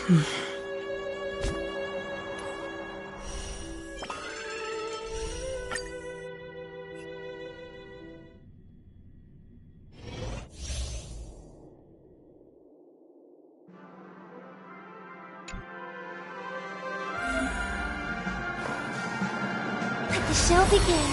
Let the show begin.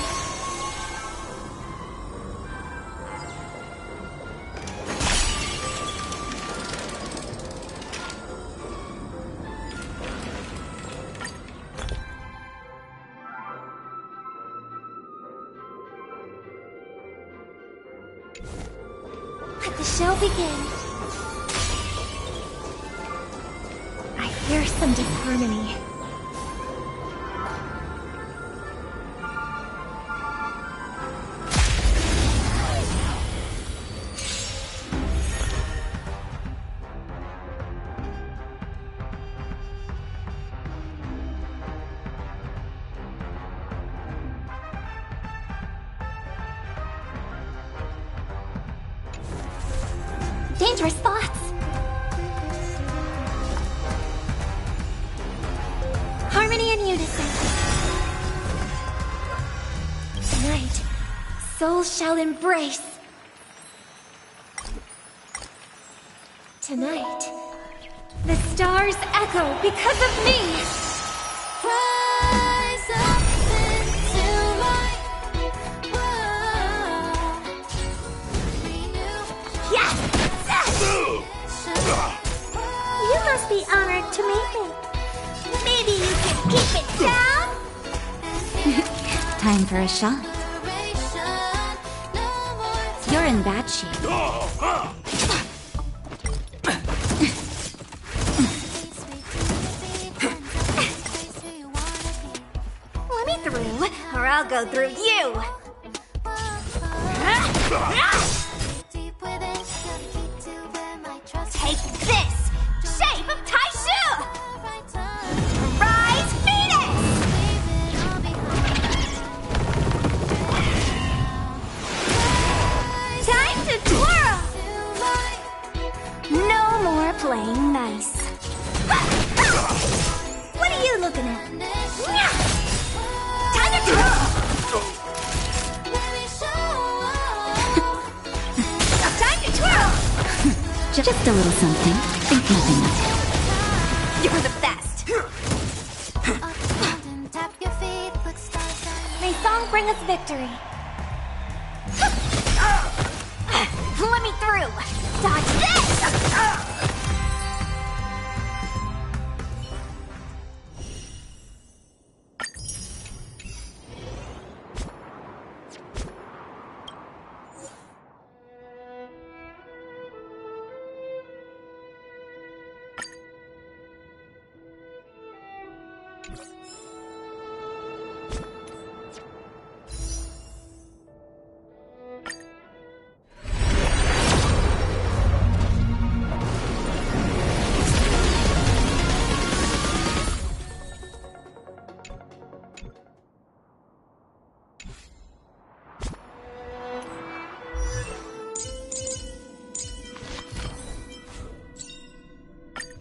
Let the show begin. I hear some disharmony. Dangerous thoughts! Harmony and unison. Tonight, souls shall embrace. Tonight, the stars echo because of me! Rise up into my world. Yes! You must be honored to meet me. Maybe you can keep it down? Time for a shot. You're in bad shape. Let me through, or I'll go through you! Take this! Shape of Taishu! Rise, Phoenix! Time to twirl! No more playing nice. What are you looking at? Time to twirl! Time to twirl! Just a little something. Think nothing of it. You're the best! May song bring us victory. Let me through! Dodge this!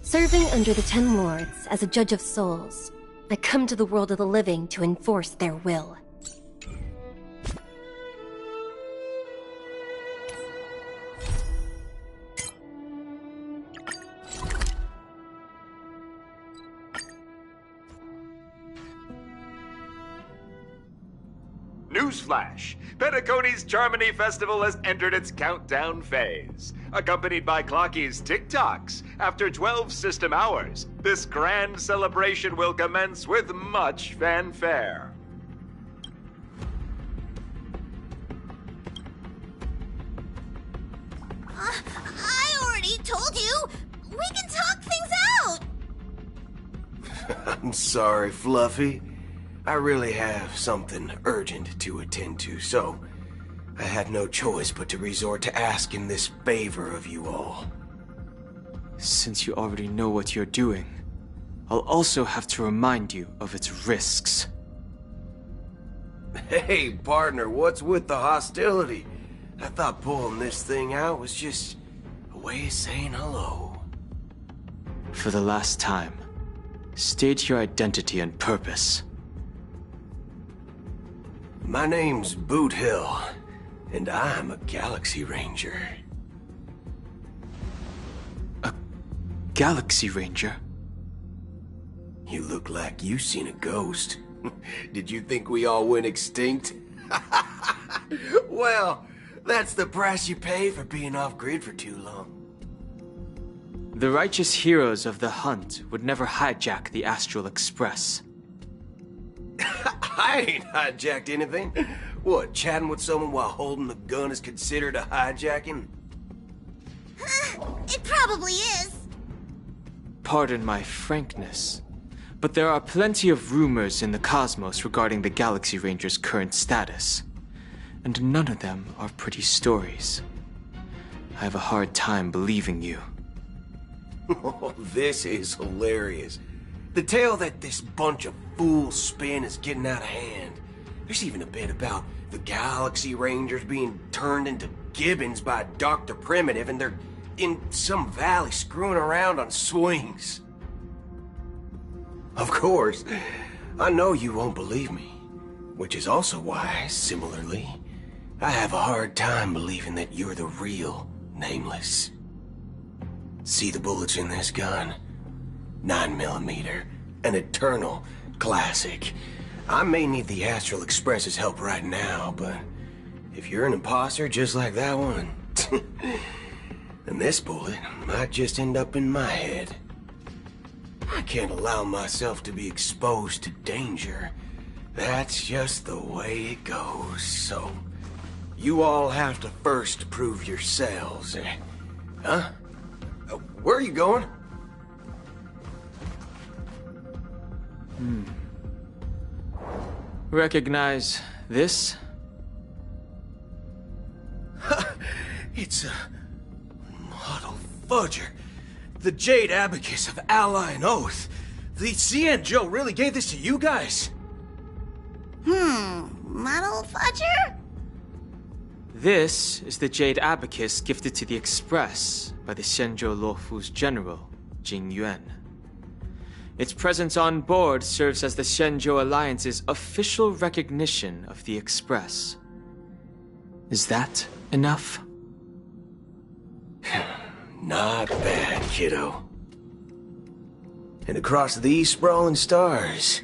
Serving under the Ten Lords as a judge of souls, I come to the world of the living to enforce their will. Newsflash! Penacony's Charmony Festival has entered its countdown phase. Accompanied by Clocky's TikToks, after 12 system hours, this grand celebration will commence with much fanfare. I already told you! We can talk things out! I'm sorry, Fluffy. I really have something urgent to attend to, so I had no choice but to resort to asking this favor of you all. Since you already know what you're doing, I'll also have to remind you of its risks. Hey, partner, what's with the hostility? I thought pulling this thing out was just a way of saying hello. For the last time, state your identity and purpose. My name's Boot Hill, and I'm a Galaxy Ranger. A Galaxy Ranger? You look like you seen a ghost. Did you think we all went extinct? Well, that's the price you pay for being off-grid for too long. The righteous heroes of the hunt would never hijack the Astral Express. I ain't hijacked anything. What, chatting with someone while holding the gun is considered a hijacking? It probably is. Pardon my frankness, but there are plenty of rumors in the cosmos regarding the Galaxy Ranger's current status, and none of them are pretty stories. I have a hard time believing you. Oh, this is hilarious. The tale that this bunch of fools spin is getting out of hand. There's even a bit about the Galaxy Rangers being turned into gibbons by Dr. Primitive, and they're in some valley screwing around on swings. Of course, I know you won't believe me, which is also why, similarly, I have a hard time believing that you're the real Nameless. See the bullets in this gun? 9mm, an eternal classic. I may need the Astral Express's help right now, but if you're an imposter just like that one, then this bullet might just end up in my head. I can't allow myself to be exposed to danger. That's just the way it goes, so you all have to first prove yourselves. Huh? Where are you going? Recognize this? It's a model fudger. The Jade Abacus of Ally and Oath. The CN Joe really gave this to you guys? Model fudger? This is the Jade Abacus gifted to the Express by the Shenzhou Luofu's general, Jing Yuan. Its presence on board serves as the Shenzhou Alliance's official recognition of the Express. Is that enough? Not bad, kiddo. And across these sprawling stars,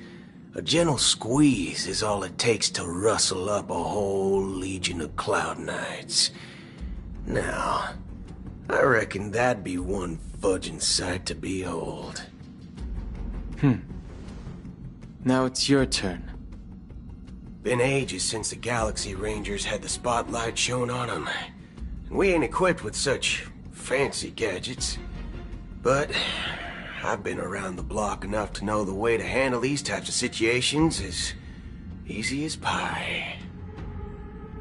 a gentle squeeze is all it takes to rustle up a whole legion of Cloud Knights. Now, I reckon that'd be one fudging sight to behold. Now it's your turn. Been ages since the Galaxy Rangers had the spotlight shown on them. And we ain't equipped with such fancy gadgets. But I've been around the block enough to know the way to handle these types of situations is easy as pie.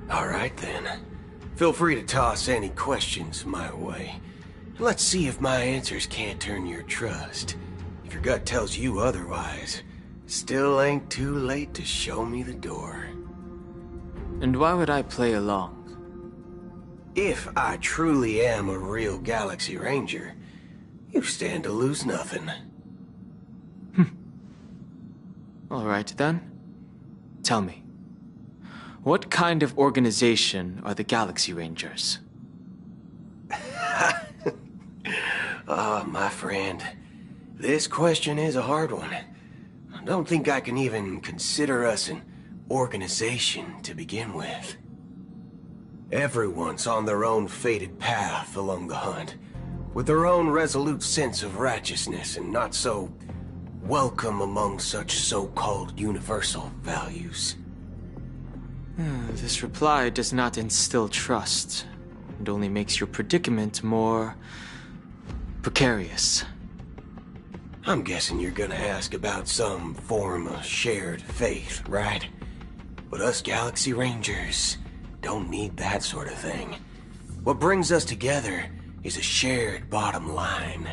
Alright then. Feel free to toss any questions my way. Let's see if my answers can't turn your trust. If your gut tells you otherwise, still ain't too late to show me the door. And why would I play along? If I truly am a real Galaxy Ranger, you stand to lose nothing. Alright then. Tell me, what kind of organization are the Galaxy Rangers? My friend, this question is a hard one. I don't think I can even consider us an organization to begin with. Everyone's on their own fated path along the hunt, with their own resolute sense of righteousness and not so welcome among such so-called universal values. This reply does not instill trust, and only makes your predicament more precarious. I'm guessing you're gonna ask about some form of shared faith, right? But us Galaxy Rangers don't need that sort of thing. What brings us together is a shared bottom line.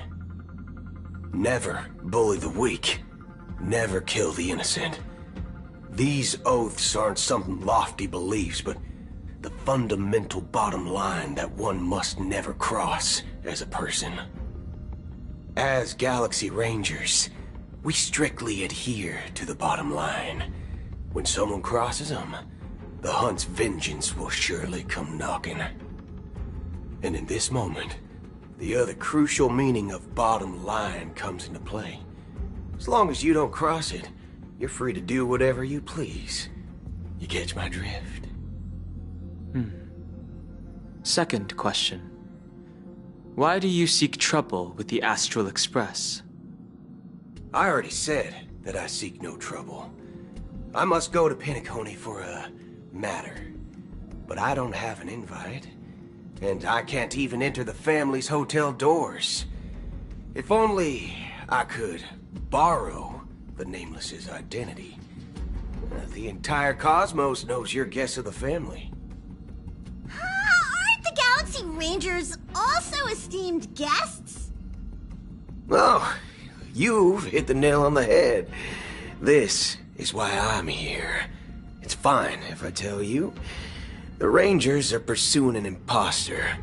Never bully the weak. Never kill the innocent. These oaths aren't some lofty beliefs, but the fundamental bottom line that one must never cross as a person. As Galaxy Rangers, we strictly adhere to the bottom line. When someone crosses them, the hunt's vengeance will surely come knocking. And in this moment, the other crucial meaning of bottom line comes into play. As long as you don't cross it, you're free to do whatever you please. You catch my drift? Second question. Why do you seek trouble with the Astral Express? I already said that I seek no trouble. I must go to Penacony for a matter. But I don't have an invite. And I can't even enter the family's hotel doors. If only I could borrow the Nameless's identity. The entire cosmos knows you're guests of the family. Aren't the Galaxy Rangers also esteemed guests? Oh, you've hit the nail on the head. This is why I'm here. It's fine if I tell you. The Rangers are pursuing an imposter.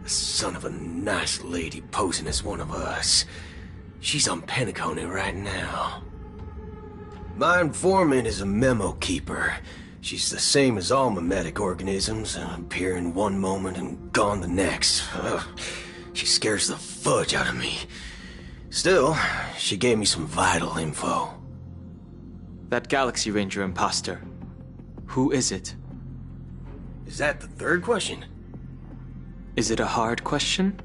The son of a nice lady posing as one of us. She's on Penacony right now. My informant is a memo keeper. She's the same as all mimetic organisms, appearing one moment and gone the next. Ugh, she scares the fudge out of me. Still, she gave me some vital info. That Galaxy Ranger imposter. Who is it? Is that the third question? Is it a hard question?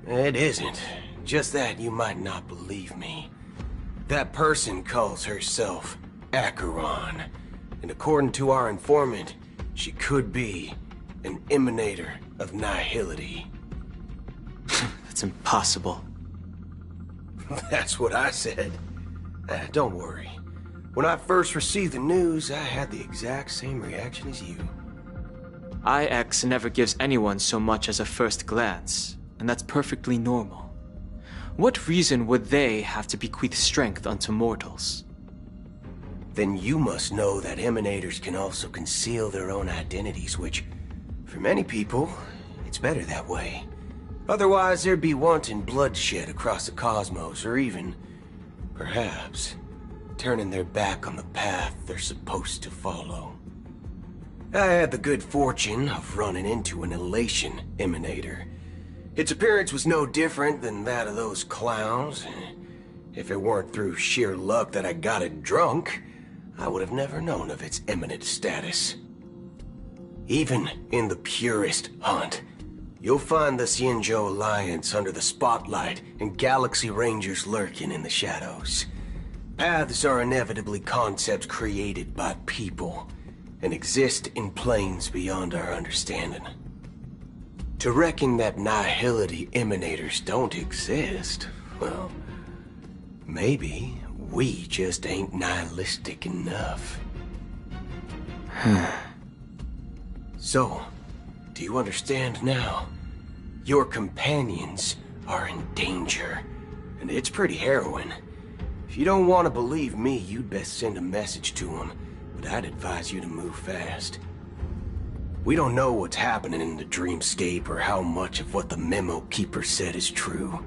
It isn't. Just that you might not believe me. That person calls herself Acheron. And according to our informant, she could be an emanator of nihility. That's impossible. That's what I said. Don't worry. When I first received the news, I had the exact same reaction as you. IX never gives anyone so much as a first glance, and that's perfectly normal. What reason would they have to bequeath strength unto mortals? Then you must know that emanators can also conceal their own identities, which, for many people, it's better that way. Otherwise, there'd be wanton bloodshed across the cosmos, or even, perhaps, turning their back on the path they're supposed to follow. I had the good fortune of running into an elation emanator. Its appearance was no different than that of those clowns. If it weren't through sheer luck that I got it drunk, I would have never known of its eminent status. Even in the purest hunt, you'll find the Xianzhou Alliance under the spotlight and Galaxy Rangers lurking in the shadows. Paths are inevitably concepts created by people and exist in planes beyond our understanding. To reckon that nihility emanators don't exist, well, maybe we just ain't nihilistic enough. So, do you understand now? Your companions are in danger, and it's pretty harrowing. If you don't want to believe me, you'd best send a message to them, but I'd advise you to move fast. We don't know what's happening in the dreamscape or how much of what the memo keeper said is true.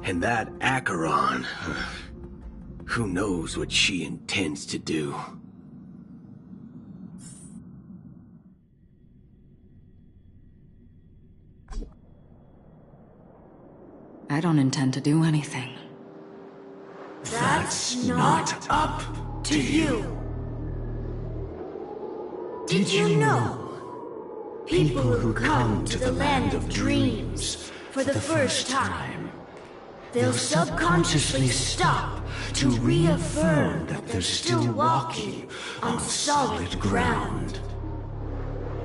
And that Acheron, who knows what she intends to do. I don't intend to do anything. That's not up to you. Did you know? People who come to the land of dreams for the first time, they'll subconsciously stop to reaffirm that they're still walking on solid ground.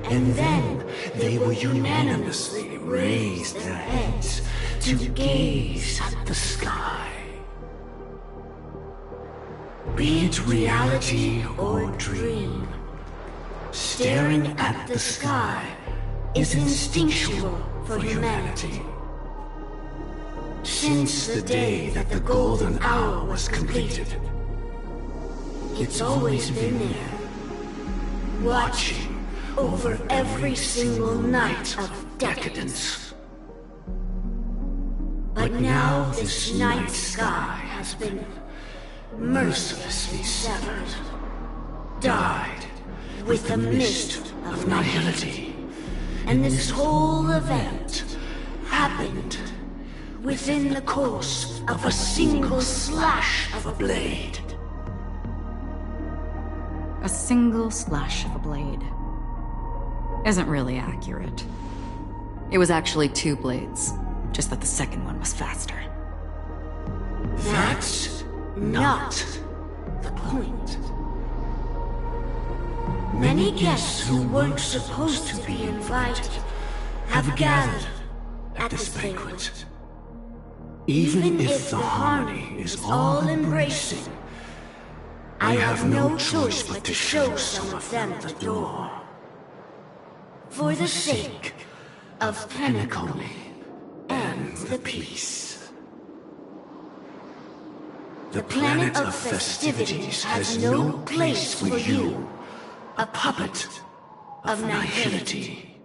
And then they will unanimously raise their heads to gaze at the sky. Be it reality or dream, staring at the sky is instinctual for humanity. Since the day that the golden hour was completed, it's always been there, watching over every single night of decadence. But But now this night sky has been mercilessly severed, dyed with the mist of nihility. And this whole event happened within the course of a single slash of a blade. A single slash of a blade isn't really accurate. It was actually 2 blades, just that the second one was faster. That's not the point. Many guests who weren't supposed to be invited have gathered at this banquet. Even if the harmony is all-embracing, I have no choice but to show some of them the door. For the sake of Penacony and the peace. The planet of festivities has no place for you, a puppet of nihility.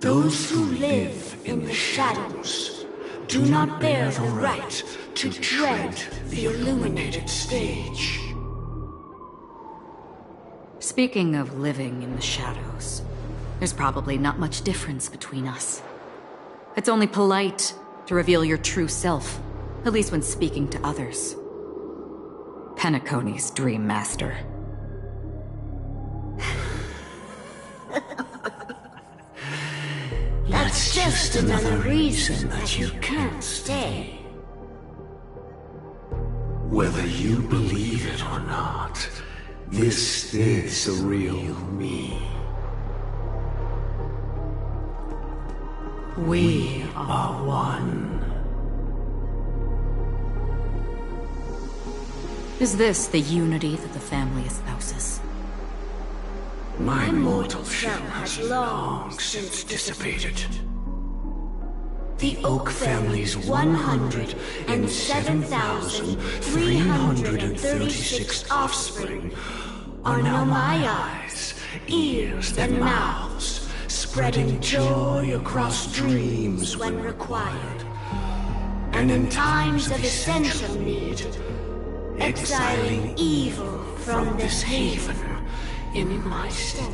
Those who live in the shadows do not bear the right to tread the illuminated stage. Speaking of living in the shadows, there's probably not much difference between us. It's only polite to reveal your true self, at least when speaking to others. Penacony's Dream Master. That's just another reason that you can't stay. Whether you believe it or not, this is the real me. We are one. Is this the unity that the family espouses? My mortal shell has long since dissipated. The Oak family's 107,336 offspring are now my eyes, ears, and mouths, spreading joy across dreams when required. And in times of essential need, exiling evil from this haven in my stead.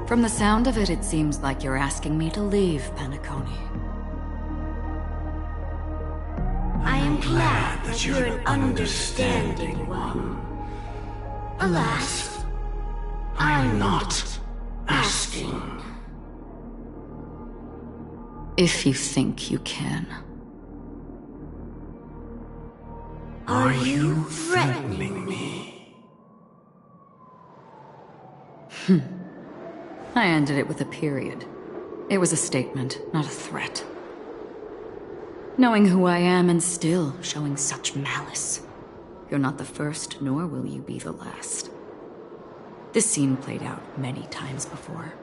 From the sound of it, it seems like you're asking me to leave Penacony. I am glad that you're an understanding one. Alas, I'm not asking. If you think you can. Are you threatening me? I ended it with a period. It was a statement, not a threat. Knowing who I am and still showing such malice. You're not the first, nor will you be the last. This scene played out many times before.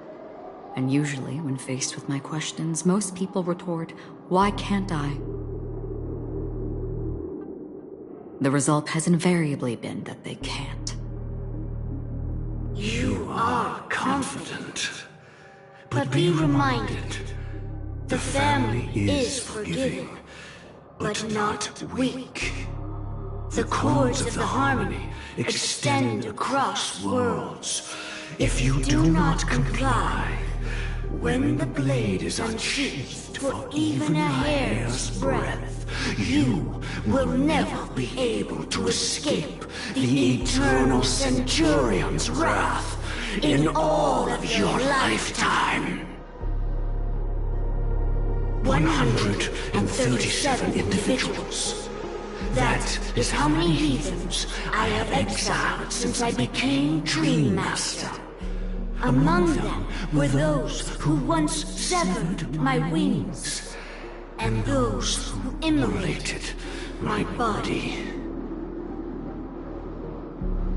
And usually, when faced with my questions, most people retort, "Why can't I?" The result has invariably been that they can't. You are confident. But be reminded, the family is forgiving, but not weak. The cords of the harmony extend across worlds. If you do not comply, when the blade is unsheathed for even a hair's breadth, you will never be able to escape the eternal Centurion's wrath in all of your lifetime. 137 individuals. That is how many heathens I have exiled since I became Dream Master. Among them were those who once severed my wings, and those who immolated my body.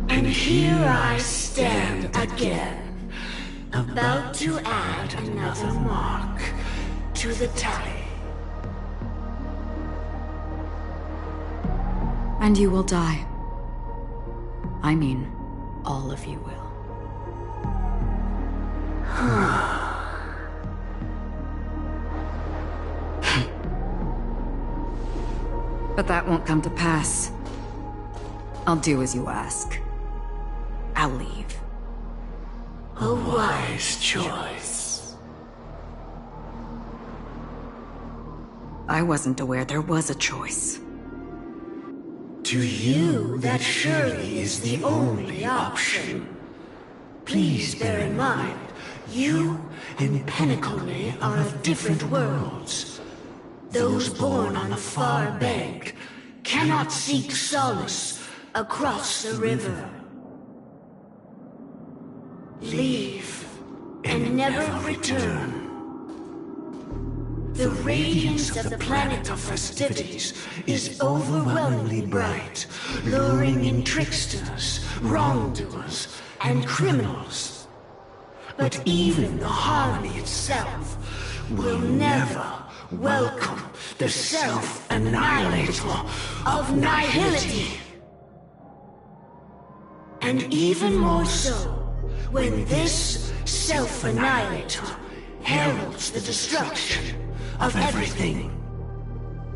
And here I stand again, about to add another mark to the tally. And you will die. I mean, all of you will. But that won't come to pass. I'll do as you ask. I'll leave. A wise choice. I wasn't aware there was a choice. To you, that surely is the only option. Please bear in mind, you and Penacony are of different worlds. Those born on the far bank cannot seek solace across the river. Leave and never return. The radiance of the planet of festivities is overwhelmingly bright, luring in tricksters, wrongdoers, and criminals. But even the harmony itself will never welcome the self-annihilator of nihility. And even more so, when this self-annihilator heralds the destruction of everything.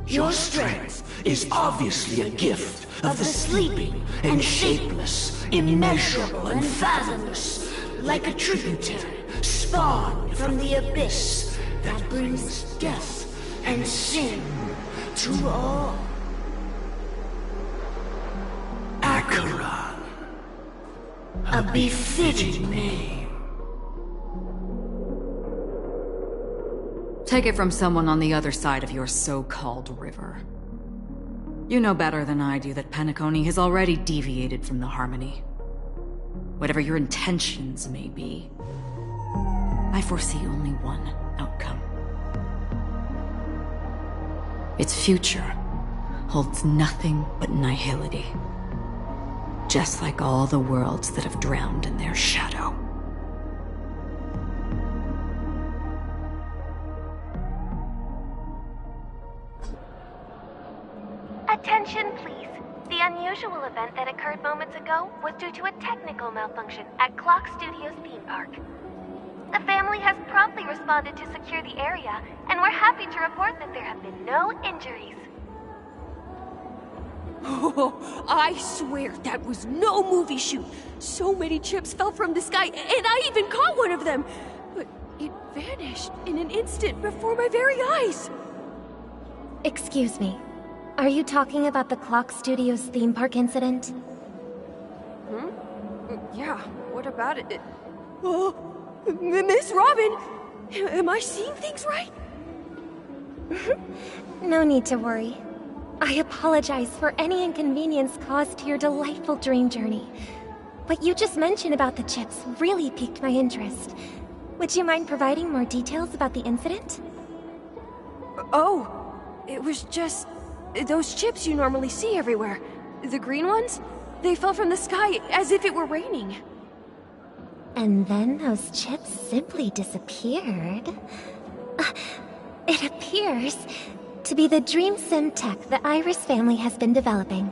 Your strength is obviously a gift of the sleeping and shapeless, immeasurable and fathomless, like a tributary spawned from the abyss that brings death and sin to all. Acheron, a befitting name. Take it from someone on the other side of your so-called river. You know better than I do that Penacony has already deviated from the harmony. Whatever your intentions may be, I foresee only one outcome. Its future holds nothing but nihility. Just like all the worlds that have drowned in their shadow. Attention, please. The unusual event that occurred moments ago was due to a technical malfunction at Clock Studios theme park. The family has promptly responded to secure the area, and we're happy to report that there have been no injuries. Oh, I swear that was no movie shoot. So many chips fell from the sky, and I even caught one of them. But it vanished in an instant before my very eyes. Excuse me. Are you talking about the Clock Studios theme park incident? Yeah, what about it? Oh, Miss Robin! Am I seeing things right? No need to worry. I apologize for any inconvenience caused to your delightful dream journey. What you just mentioned about the chips really piqued my interest. Would you mind providing more details about the incident? Oh, it was just those chips you normally see everywhere. The green ones? They fell from the sky as if it were raining. And then those chips simply disappeared. It appears to be the dream sim tech the Iris family has been developing.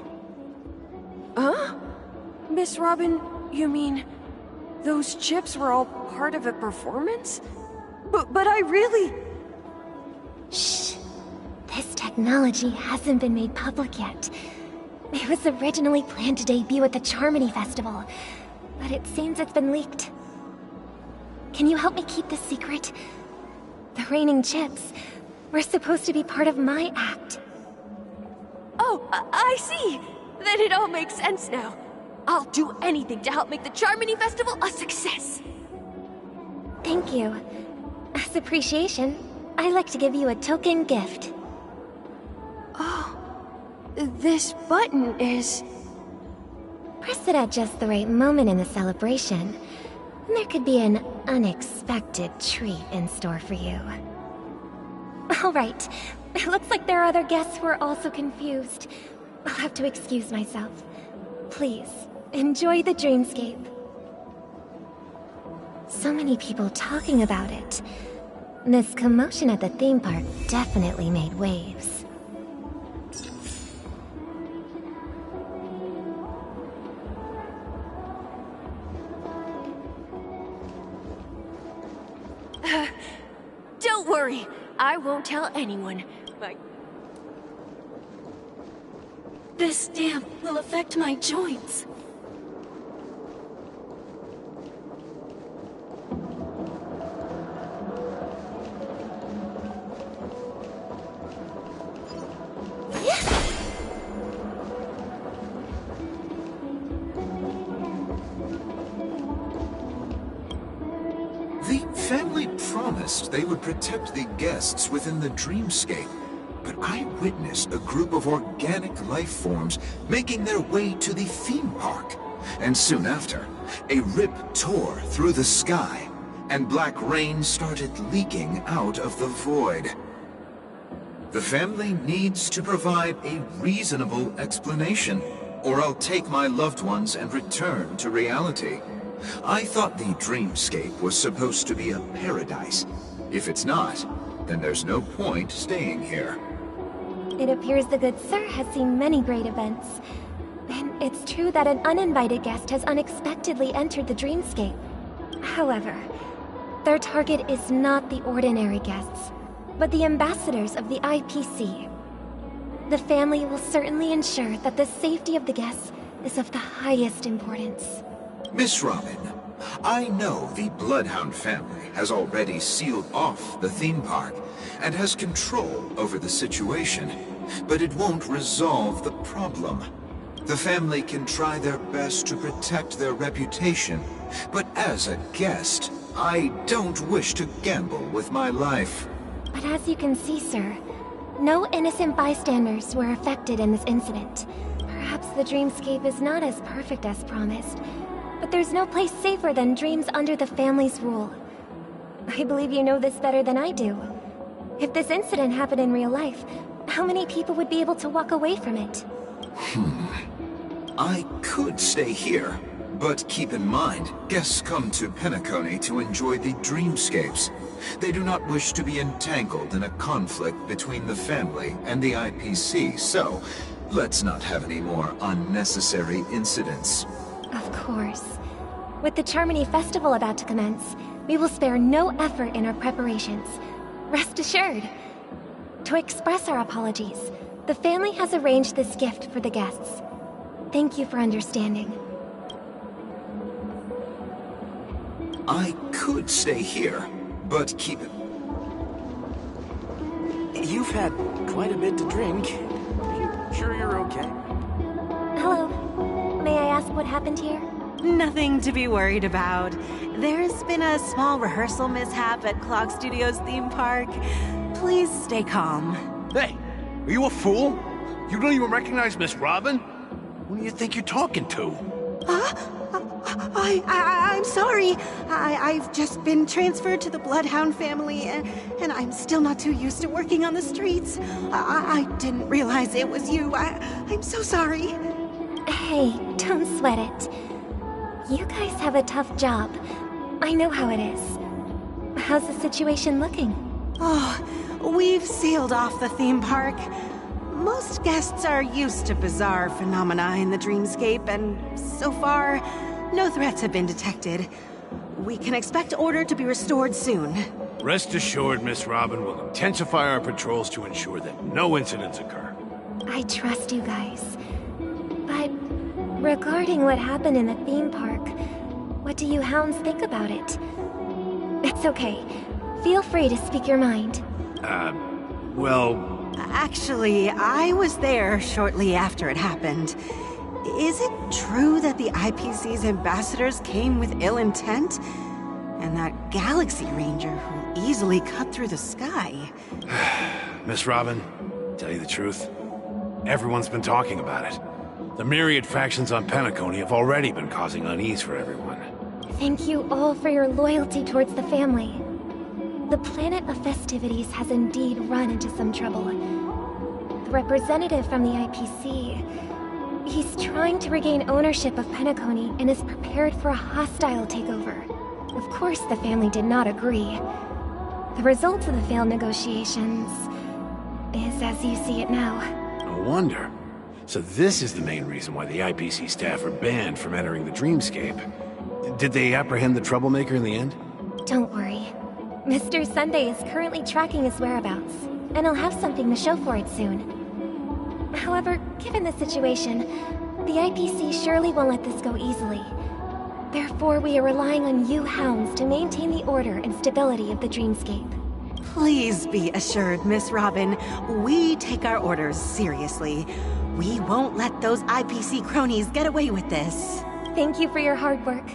Huh? Miss Robin, you mean those chips were all part of a performance? But I really... Shh. This technology hasn't been made public yet. It was originally planned to debut at the Charmony Festival, but it seems it's been leaked. Can you help me keep this secret? The raining chips were supposed to be part of my act. Oh, I see. Then it all makes sense now. I'll do anything to help make the Charmony Festival a success. Thank you. As appreciation, I'd like to give you a token gift. Oh, this button is... Press it at just the right moment in the celebration. There could be an unexpected treat in store for you. All right. It looks like there are other guests who are also confused. I'll have to excuse myself. Please, enjoy the dreamscape. So many people talking about it. This commotion at the theme park definitely made waves. Don't worry, I won't tell anyone. This damp will affect my joints. The family promised they would protect the guests within the dreamscape, but I witnessed a group of organic life forms making their way to the theme park. And soon after, a rip tore through the sky, and black rain started leaking out of the void. The family needs to provide a reasonable explanation, or I'll take my loved ones and return to reality. I thought the dreamscape was supposed to be a paradise. If it's not, then there's no point staying here. It appears the good sir has seen many great events. And it's true that an uninvited guest has unexpectedly entered the dreamscape. However, their target is not the ordinary guests, but the ambassadors of the IPC. The family will certainly ensure that the safety of the guests is of the highest importance. Miss Robin, I know the Bloodhound family has already sealed off the theme park and has control over the situation, but it won't resolve the problem. The family can try their best to protect their reputation, but as a guest, I don't wish to gamble with my life. But as you can see, sir, no innocent bystanders were affected in this incident. Perhaps the dreamscape is not as perfect as promised, but there's no place safer than dreams under the family's rule. I believe you know this better than I do. If this incident happened in real life, how many people would be able to walk away from it? I could stay here, but keep in mind, guests come to Penacony to enjoy the dreamscapes. They do not wish to be entangled in a conflict between the family and the IPC, so let's not have any more unnecessary incidents. Of course. With the Charmony Festival about to commence, we will spare no effort in our preparations. Rest assured. To express our apologies, the family has arranged this gift for the guests. Thank you for understanding. I could stay here, but keep it. You've had quite a bit to drink. Are you sure you're okay? Hello. May I ask what happened here? Nothing to be worried about. There's been a small rehearsal mishap at Clock Studios theme park. Please stay calm. Hey, are you a fool? You don't even recognize Miss Robin? Who do you think you're talking to? I'm sorry. I've just been transferred to the Bloodhound family, and I'm still not too used to working on the streets. I didn't realize it was you. I'm so sorry. Hey, don't sweat it. You guys have a tough job. I know how it is. How's the situation looking? Oh, we've sealed off the theme park. Most guests are used to bizarre phenomena in the dreamscape, and so far, no threats have been detected. We can expect order to be restored soon. Rest assured, Miss Robin will intensify our patrols to ensure that no incidents occur. I trust you guys. But regarding what happened in the theme park, what do you hounds think about it? It's okay. Feel free to speak your mind. Well... Actually, I was there shortly after it happened. Is it true that the IPC's ambassadors came with ill intent? And that Galaxy Ranger who easily cut through the sky? Miss Robin, tell you the truth, everyone's been talking about it. The myriad factions on Penacony have already been causing unease for everyone. Thank you all for your loyalty towards the family. The planet of festivities has indeed run into some trouble. The representative from the IPC, he's trying to regain ownership of Penacony and is prepared for a hostile takeover. Of course, the family did not agree. The result of the failed negotiations is as you see it now. No wonder. So this is the main reason why the IPC staff are banned from entering the dreamscape. Did they apprehend the troublemaker in the end? Don't worry. Mr. Sunday is currently tracking his whereabouts, and he'll have something to show for it soon. However, given the situation, the IPC surely won't let this go easily. Therefore, we are relying on you hounds to maintain the order and stability of the dreamscape. Please be assured, Miss Robin, we take our orders seriously. We won't let those IPC cronies get away with this. Thank you for your hard work.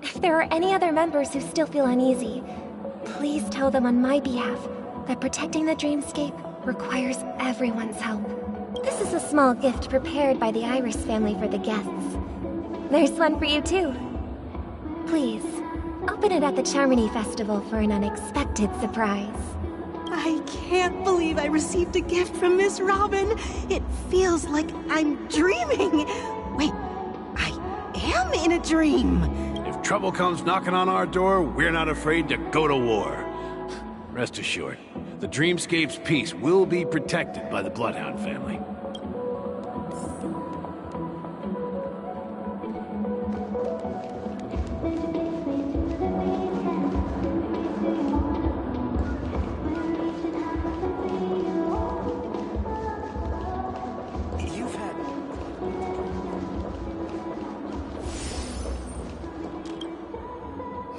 If there are any other members who still feel uneasy, please tell them on my behalf that protecting the dreamscape requires everyone's help. This is a small gift prepared by the Iris family for the guests. There's one for you too. Please, open it at the Charmony Festival for an unexpected surprise. I can't believe I received a gift from Miss Robin. It feels like I'm dreaming. Wait, I am in a dream. If trouble comes knocking on our door, we're not afraid to go to war. Rest assured, the Dreamscape's peace will be protected by the Bloodhound family.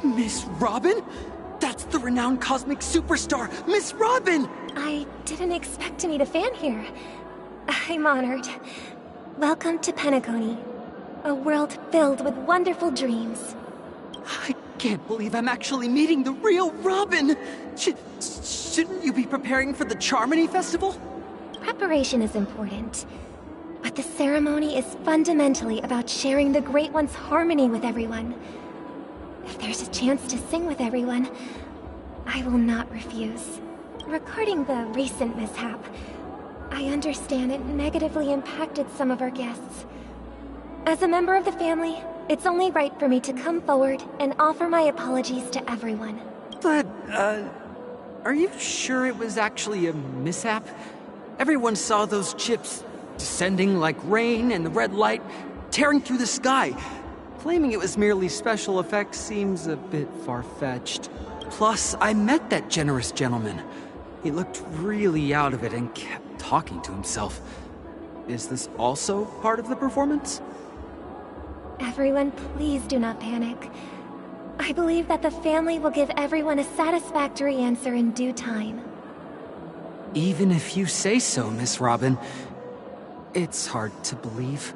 Miss Robin? That's the renowned cosmic superstar, Miss Robin! I didn't expect to meet a fan here. I'm honored. Welcome to Penacony, a world filled with wonderful dreams. I can't believe I'm actually meeting the real Robin! Shouldn't you be preparing for the Charmony Festival? Preparation is important, but the ceremony is fundamentally about sharing the Great One's harmony with everyone. If there's a chance to sing with everyone, I will not refuse. Regarding the recent mishap, I understand it negatively impacted some of our guests. As a member of the family, it's only right for me to come forward and offer my apologies to everyone. But, are you sure it was actually a mishap? Everyone saw those chips descending like rain and the red light tearing through the sky. Claiming it was merely special effects seems a bit far-fetched. Plus, I met that generous gentleman. He looked really out of it and kept talking to himself. Is this also part of the performance? Everyone, please do not panic. I believe that the family will give everyone a satisfactory answer in due time. Even if you say so, Miss Robin, it's hard to believe.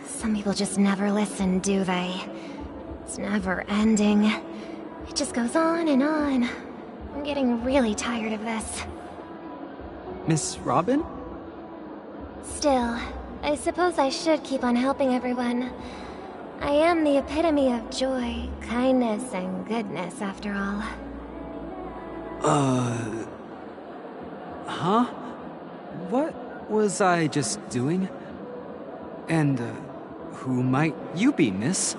Some people just never listen, do they? It's never ending. It just goes on and on. I'm getting really tired of this. Miss Robin? Still, I suppose I should keep on helping everyone. I am the epitome of joy, kindness, and goodness, after all. Huh? What was I just doing? And, who might you be, miss?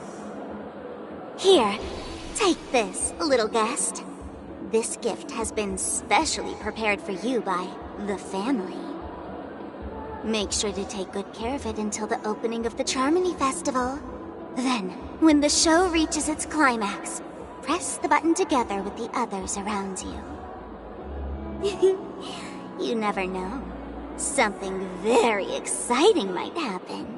Here, take this, little guest. This gift has been specially prepared for you by the family. Make sure to take good care of it until the opening of the Charmony Festival. Then, when the show reaches its climax, press the button together with the others around you. You never know. Something very exciting might happen.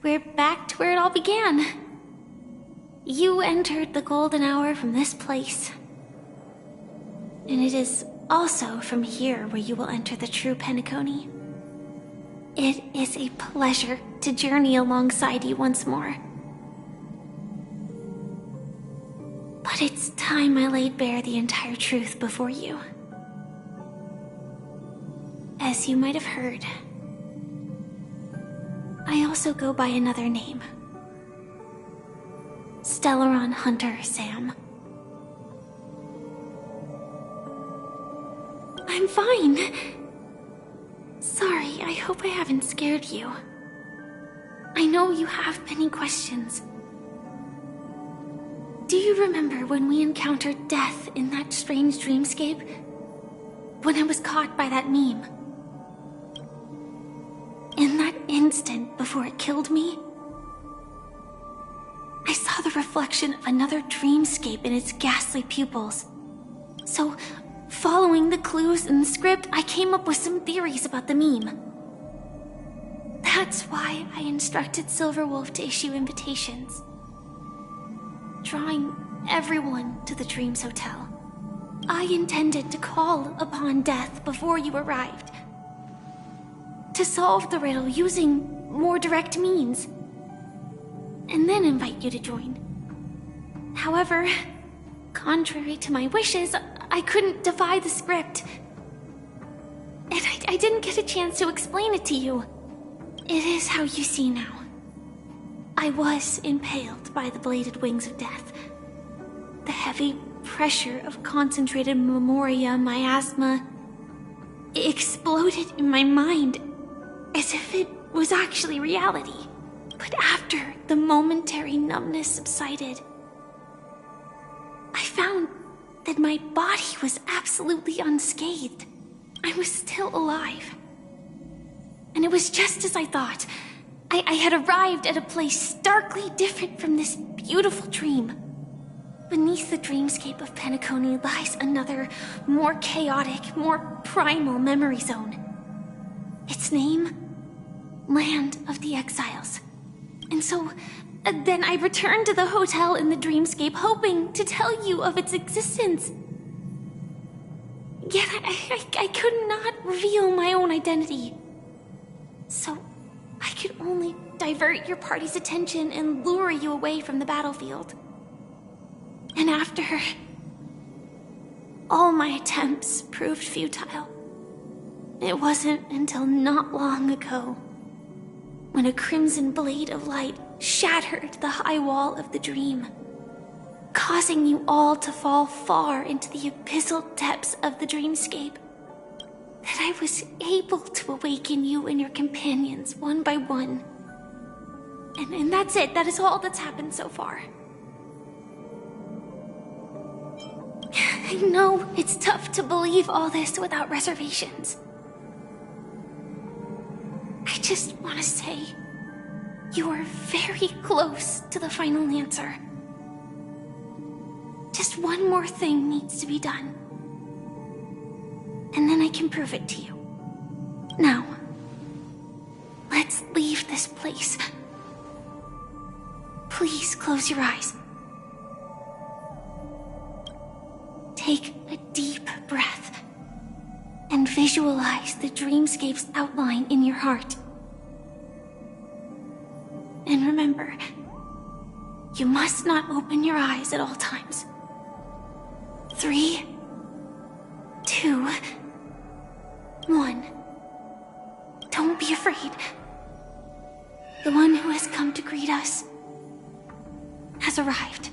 We're back to where it all began. You entered the golden hour from this place. And it is also from here where you will enter the true Penacony. It is a pleasure to journey alongside you once more. But it's time I laid bare the entire truth before you. As you might have heard, I also go by another name. Stellaron Hunter Sam. I'm fine. Sorry, I hope I haven't scared you. I know you have many questions. Do you remember when we encountered death in that strange dreamscape? When I was caught by that meme? In that instant before it killed me, I saw the reflection of another dreamscape in its ghastly pupils. So, following the clues in the script, I came up with some theories about the meme. That's why I instructed Silverwolf to issue invitations, drawing everyone to the Dreams Hotel. I intended to call upon death before you arrived, to solve the riddle using more direct means, and then invite you to join. However, contrary to my wishes, I couldn't defy the script, and I didn't get a chance to explain it to you. It is how you see now. I was impaled by the bladed wings of death. The heavy pressure of concentrated memoria miasma exploded in my mind as if it was actually reality. But after the momentary numbness subsided, I found that my body was absolutely unscathed. I was still alive. And it was just as I thought. I had arrived at a place starkly different from this beautiful dream. Beneath the dreamscape of Penacony lies another, more chaotic, more primal memory zone. Its name? Land of the Exiles. And so, then I returned to the hotel in the dreamscape, hoping to tell you of its existence. Yet I could not reveal my own identity. So, I could only divert your party's attention and lure you away from the battlefield. And after all my attempts proved futile, it wasn't until not long ago when a crimson blade of light shattered the high wall of the dream, causing you all to fall far into the abyssal depths of the dreamscape, that I was able to awaken you and your companions one by one. And that's it. That is all that's happened so far. I know it's tough to believe all this without reservations. I just want to say, you are very close to the final answer. Just one more thing needs to be done, and then I can prove it to you. Now, let's leave this place. Please close your eyes. Take a deep breath and visualize the dreamscape's outline in your heart. And remember, you must not open your eyes at all times. 3, 2, 1. Don't be afraid. The one who has come to greet us has arrived.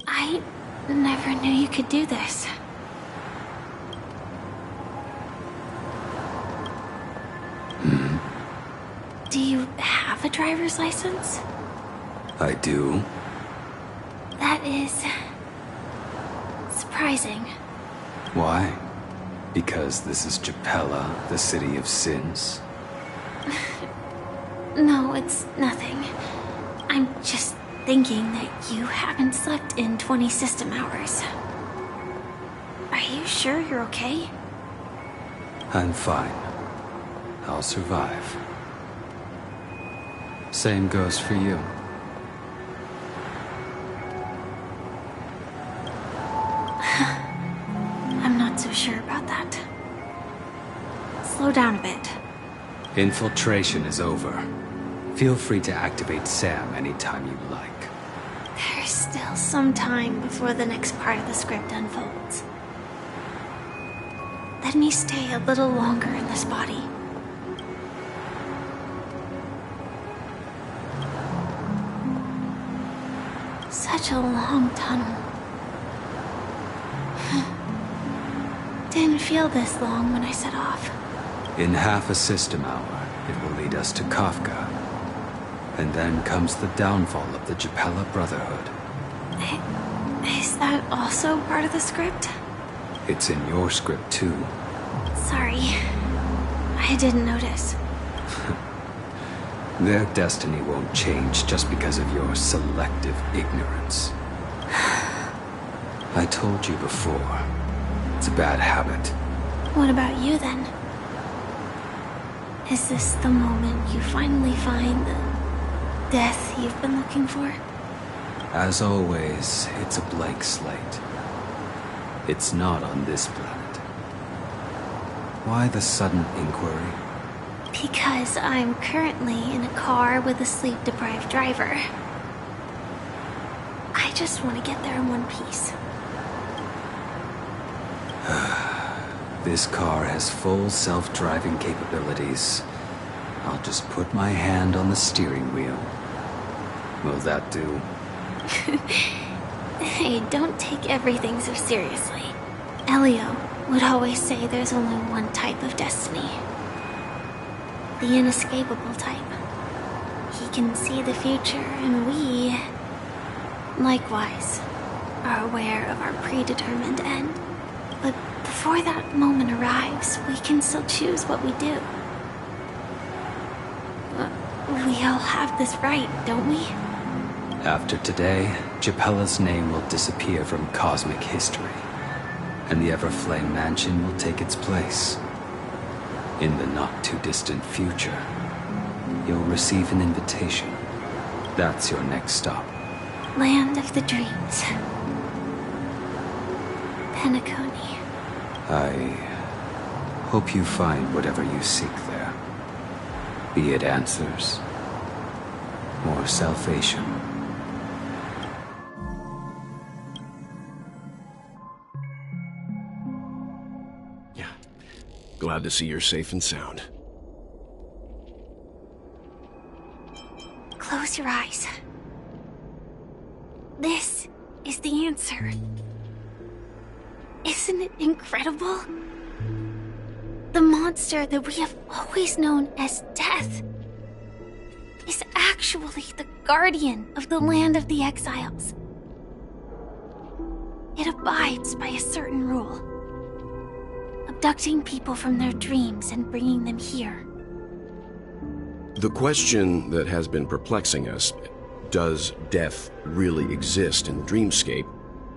I never knew you could do this. Do you have a driver's license? I do. That is surprising. Why? Because this is Japella, the city of sins? No, it's nothing. I'm just thinking that you haven't slept in 20 system hours. Are you sure you're okay? I'm fine. I'll survive. Same goes for you. I'm not so sure about that. Slow down a bit. Infiltration is over. Feel free to activate Sam anytime you like. There's still some time before the next part of the script unfolds. Let me stay a little longer in this body. Such a long tunnel. didn't feel this long when I set off. In half a system hour, it will lead us to Kafka. And then comes the downfall of the Japella Brotherhood. Is that also part of the script? It's in your script too. Sorry. I didn't notice. Their destiny won't change just because of your selective ignorance. I told you before. It's a bad habit. What about you then? Is this the moment you finally find the death you've been looking for? As always, it's a blank slate. It's not on this planet. Why the sudden inquiry? Because I'm currently in a car with a sleep-deprived driver. I just want to get there in one piece. This car has full self-driving capabilities. I'll just put my hand on the steering wheel. Will that do? Hey, don't take everything so seriously. Elio would always say there's only one type of destiny. The inescapable type. He can see the future, and we, likewise, are aware of our predetermined end. But before that moment arrives, we can still choose what we do. We all have this right, don't we? After today, Japella's name will disappear from cosmic history, and the Everflame Mansion will take its place. In the not-too-distant future, you'll receive an invitation. That's your next stop. Land of the Dreams. Penacony. I hope you find whatever you seek there. Be it answers or salvation. Glad to see you're safe and sound. Close your eyes. This is the answer. Isn't it incredible? The monster that we have always known as Death is actually the guardian of the land of the exiles. It abides by a certain rule. Abducting people from their dreams and bringing them here. The question that has been perplexing us, does death really exist in the dreamscape,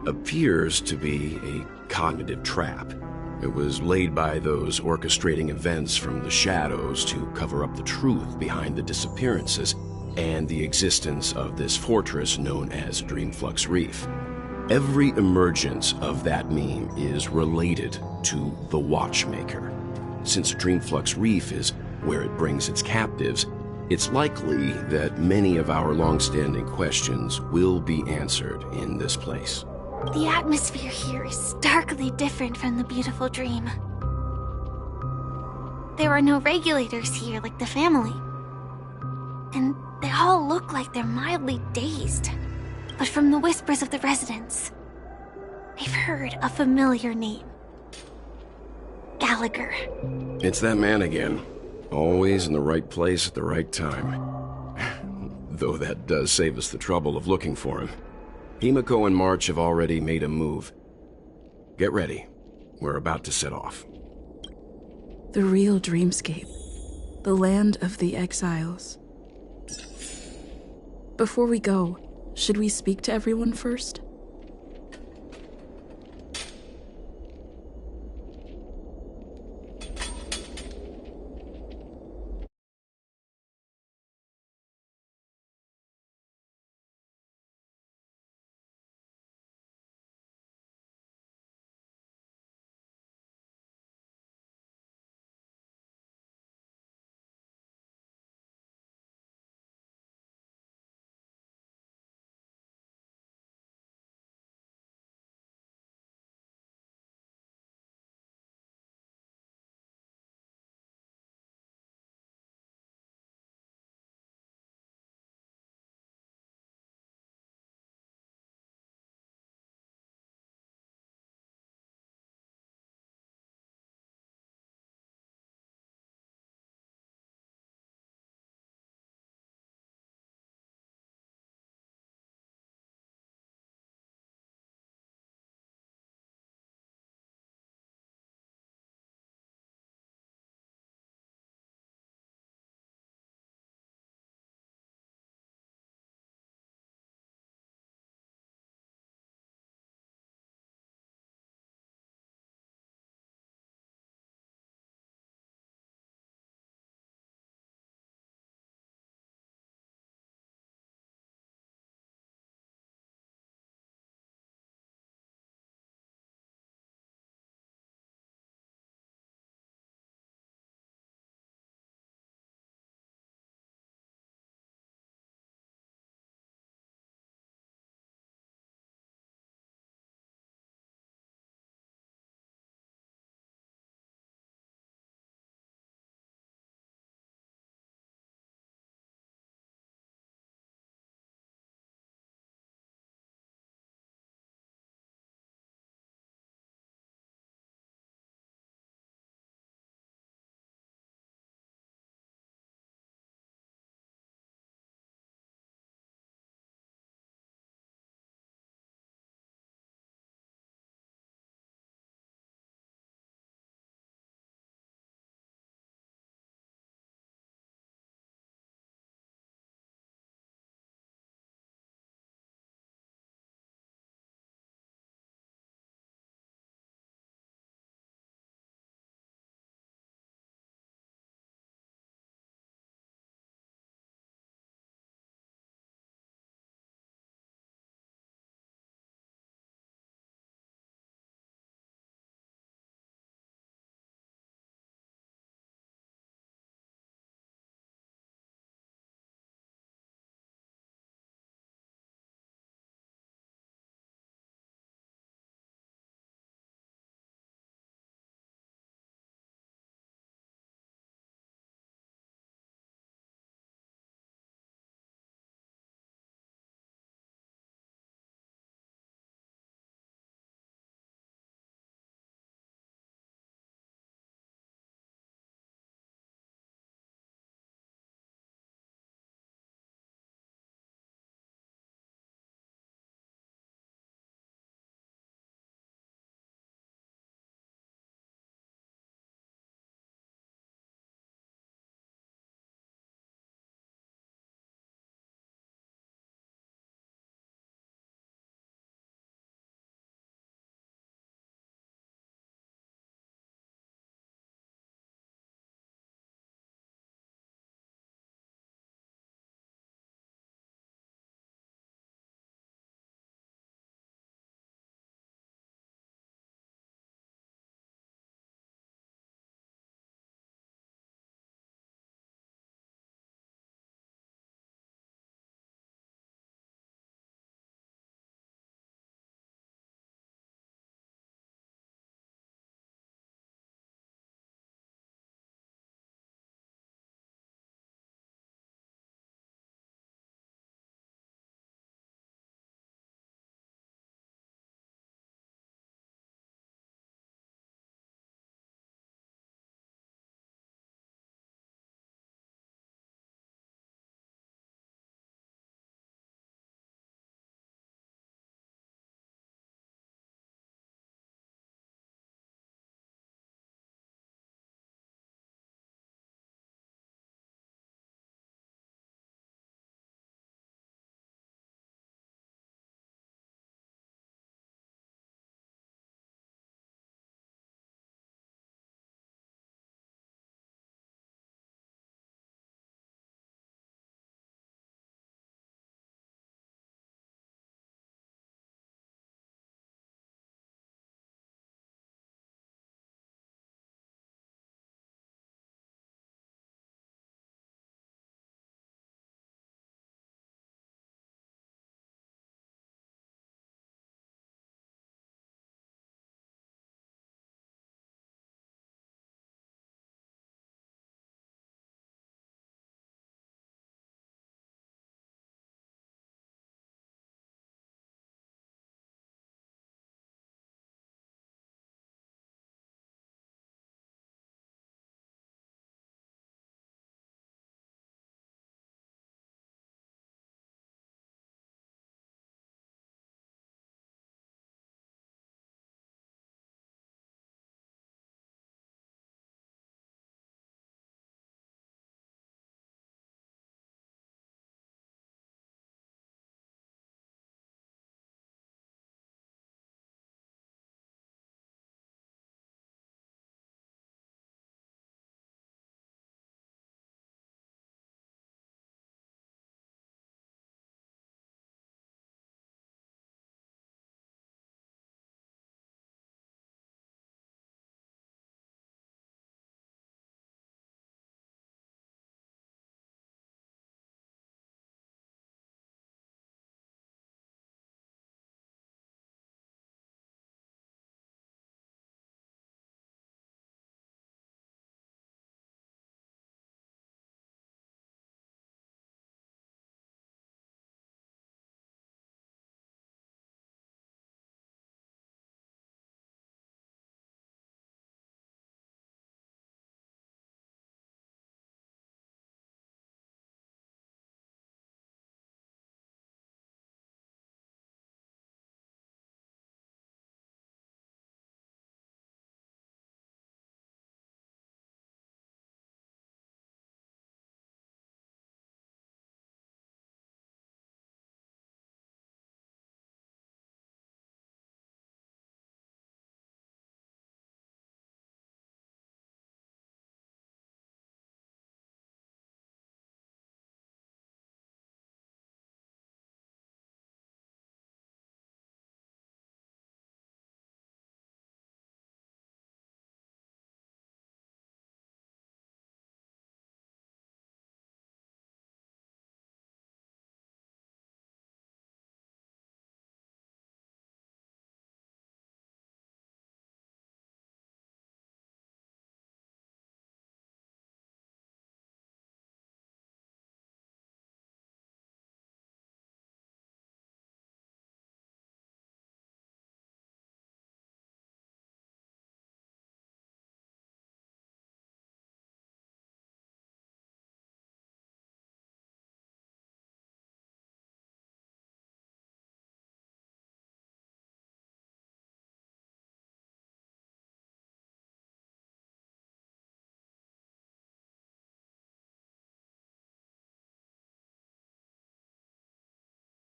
appears to be a cognitive trap. It was laid by those orchestrating events from the shadows to cover up the truth behind the disappearances and the existence of this fortress known as Dreamflux Reef. Every emergence of that meme is related to the Watchmaker. Since Dreamflux Reef is where it brings its captives, it's likely that many of our long-standing questions will be answered in this place. The atmosphere here is starkly different from the beautiful dream. There are no regulators here like the family. And they all look like they're mildly dazed. But from the whispers of the residents, they've heard a familiar name. Gallagher. It's that man again. Always in the right place at the right time. Though that does save us the trouble of looking for him. Himiko and March have already made a move. Get ready. We're about to set off. The real dreamscape. The land of the exiles. Before we go, should we speak to everyone first?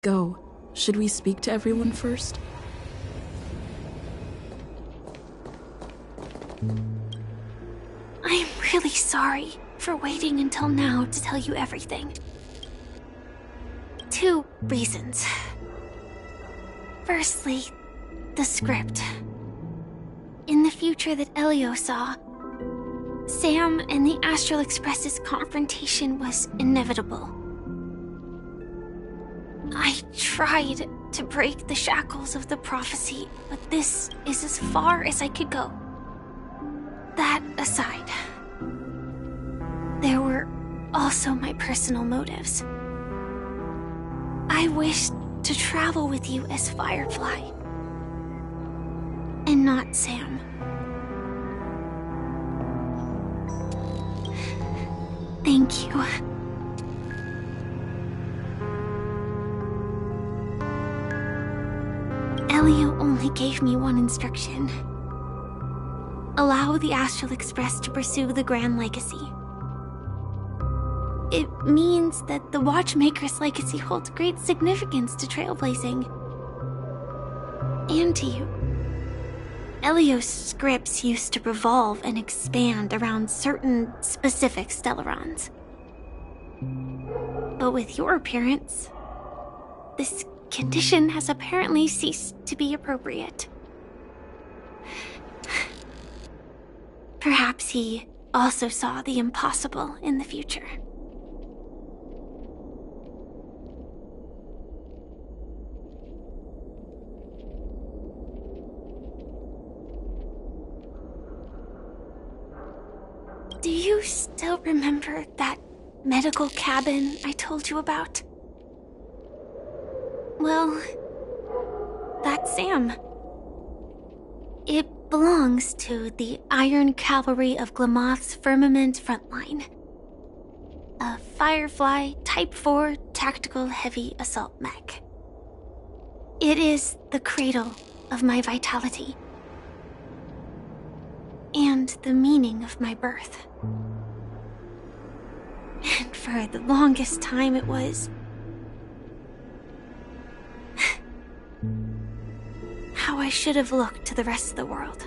go, should we speak to everyone first? I'm really sorry for waiting until now to tell you everything. 2 reasons. Firstly, the script. In the future that Elio saw, Sam and the Astral Express's confrontation was inevitable. I tried to break the shackles of the prophecy, but this is as far as I could go. That aside, there were also my personal motives. I wished to travel with you as Firefly, and not Sam. Thank you. Elio only gave me one instruction. Allow the Astral Express to pursue the Grand Legacy. It means that the Watchmaker's legacy holds great significance to trailblazing. And to you. Elio's scripts used to revolve and expand around certain specific Stellarons. But with your appearance, this condition has apparently ceased to be appropriate. Perhaps he also saw the impossible in the future. Do you still remember that medical cabin I told you about? Well, that's Sam. It belongs to the Iron Cavalry of Glamoth's Firmament Frontline. A Firefly Type 4 tactical heavy assault mech. It is the cradle of my vitality. And the meaning of my birth. And for the longest time it was how I should have looked to the rest of the world.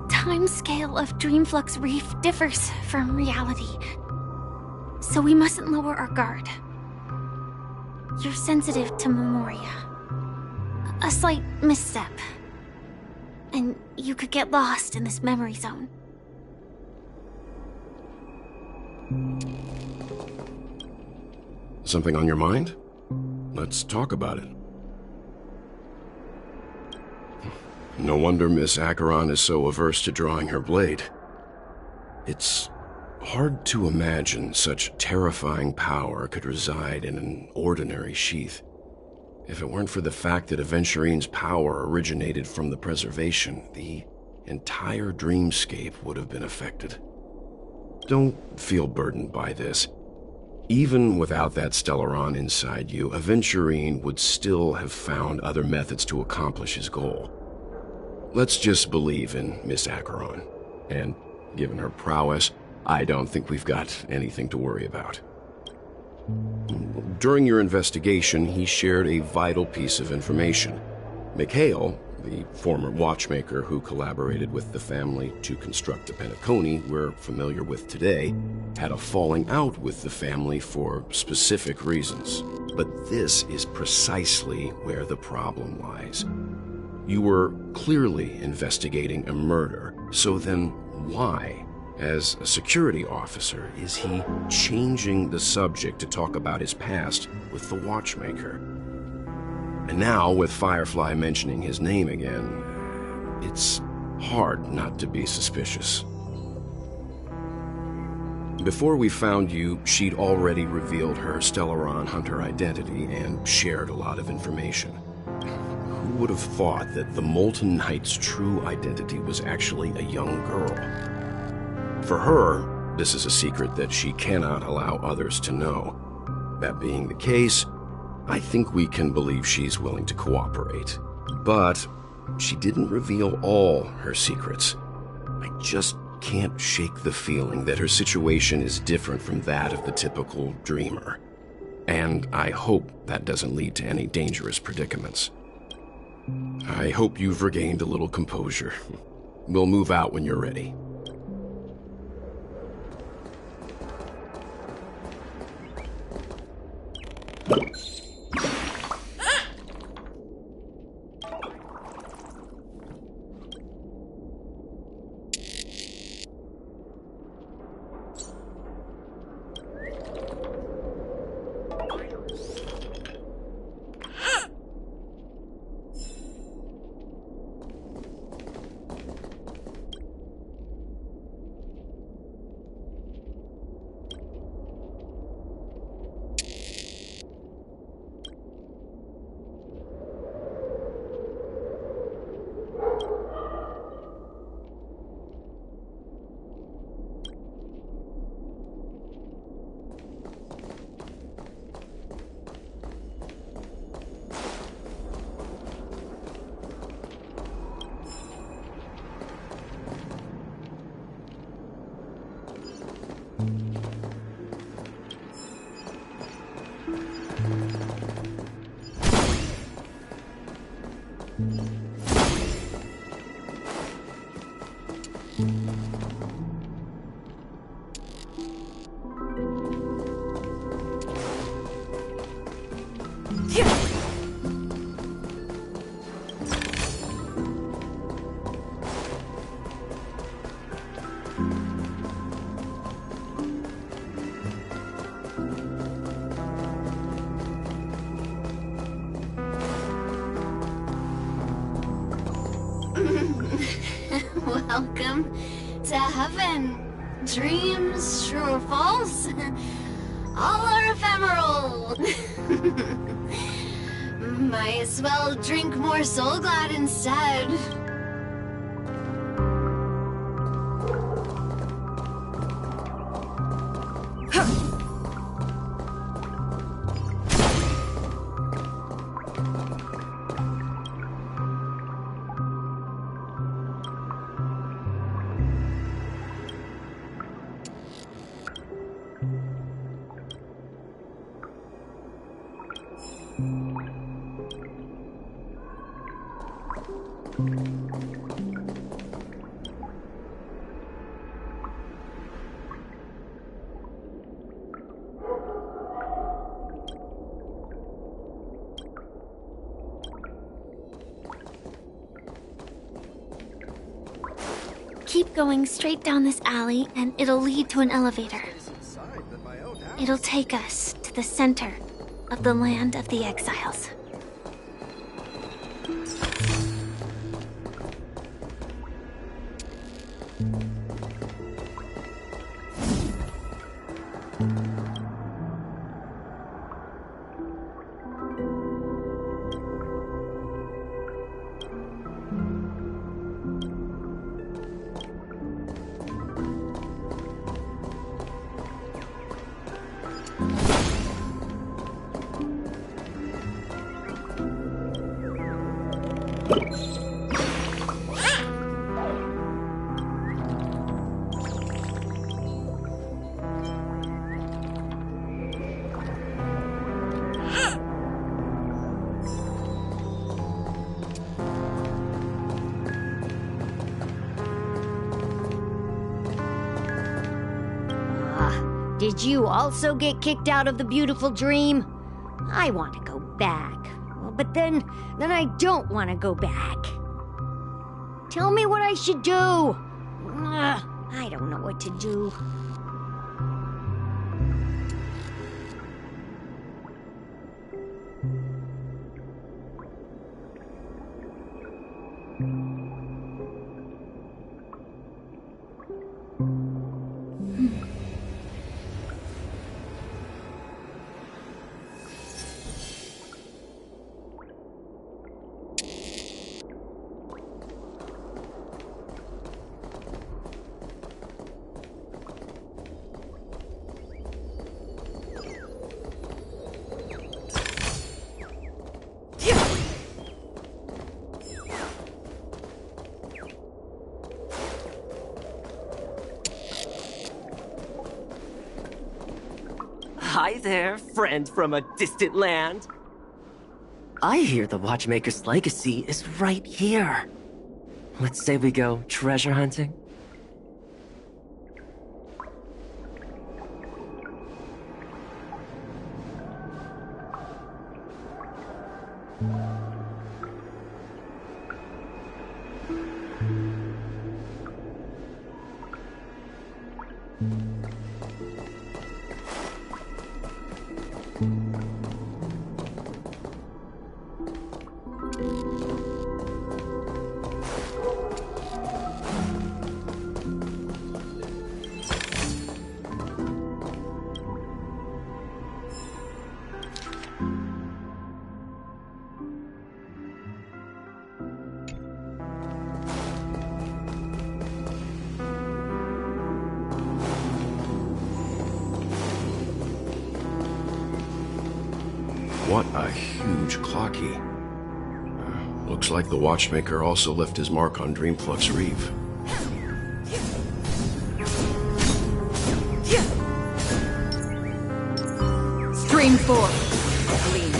Timescale of Dreamflux Reef differs from reality, so we mustn't lower our guard. You're sensitive to Memoria. A slight misstep, and you could get lost in this memory zone. Something on your mind? Let's talk about it. No wonder Miss Acheron is so averse to drawing her blade. It's hard to imagine such terrifying power could reside in an ordinary sheath. If it weren't for the fact that Aventurine's power originated from the preservation, the entire dreamscape would have been affected. Don't feel burdened by this. Even without that Stellaron inside you, Aventurine would still have found other methods to accomplish his goal. Let's just believe in Miss Acheron, and given her prowess, I don't think we've got anything to worry about. During your investigation, he shared a vital piece of information. Mikhail, the former watchmaker who collaborated with the family to construct the Penacony we're familiar with today, had a falling out with the family for specific reasons. But this is precisely where the problem lies. You were clearly investigating a murder, so then why As a security officer, is he changing the subject to talk about his past with the watchmaker? And now, with Firefly mentioning his name again, it's hard not to be suspicious. Before we found you, she'd already revealed her Stellaron Hunter identity and shared a lot of information. Who would have thought that the Molten Knight's true identity was actually a young girl? For her, this is a secret that she cannot allow others to know. That being the case, I think we can believe she's willing to cooperate. But she didn't reveal all her secrets. I just can't shake the feeling that her situation is different from that of the typical dreamer. And I hope that doesn't lead to any dangerous predicaments. I hope you've regained a little composure. We'll move out when you're ready. Welcome to heaven. Dreams, true or false, all are ephemeral. Might as well drink more Soul Glad instead. Keep going straight down this alley, and it'll lead to an elevator. It'll take us to the center of the land of the exiles. Did you also get kicked out of the beautiful dream? I want to go back. But then I don't want to go back. Tell me what I should do. I don't know what what to do. Hi there, friend from a distant land. I hear the Watchmaker's legacy is right here. Let's say we go treasure hunting? What a huge clock key. Looks like the Watchmaker also left his mark on Dreamflux Reef. Stream 4. Clean.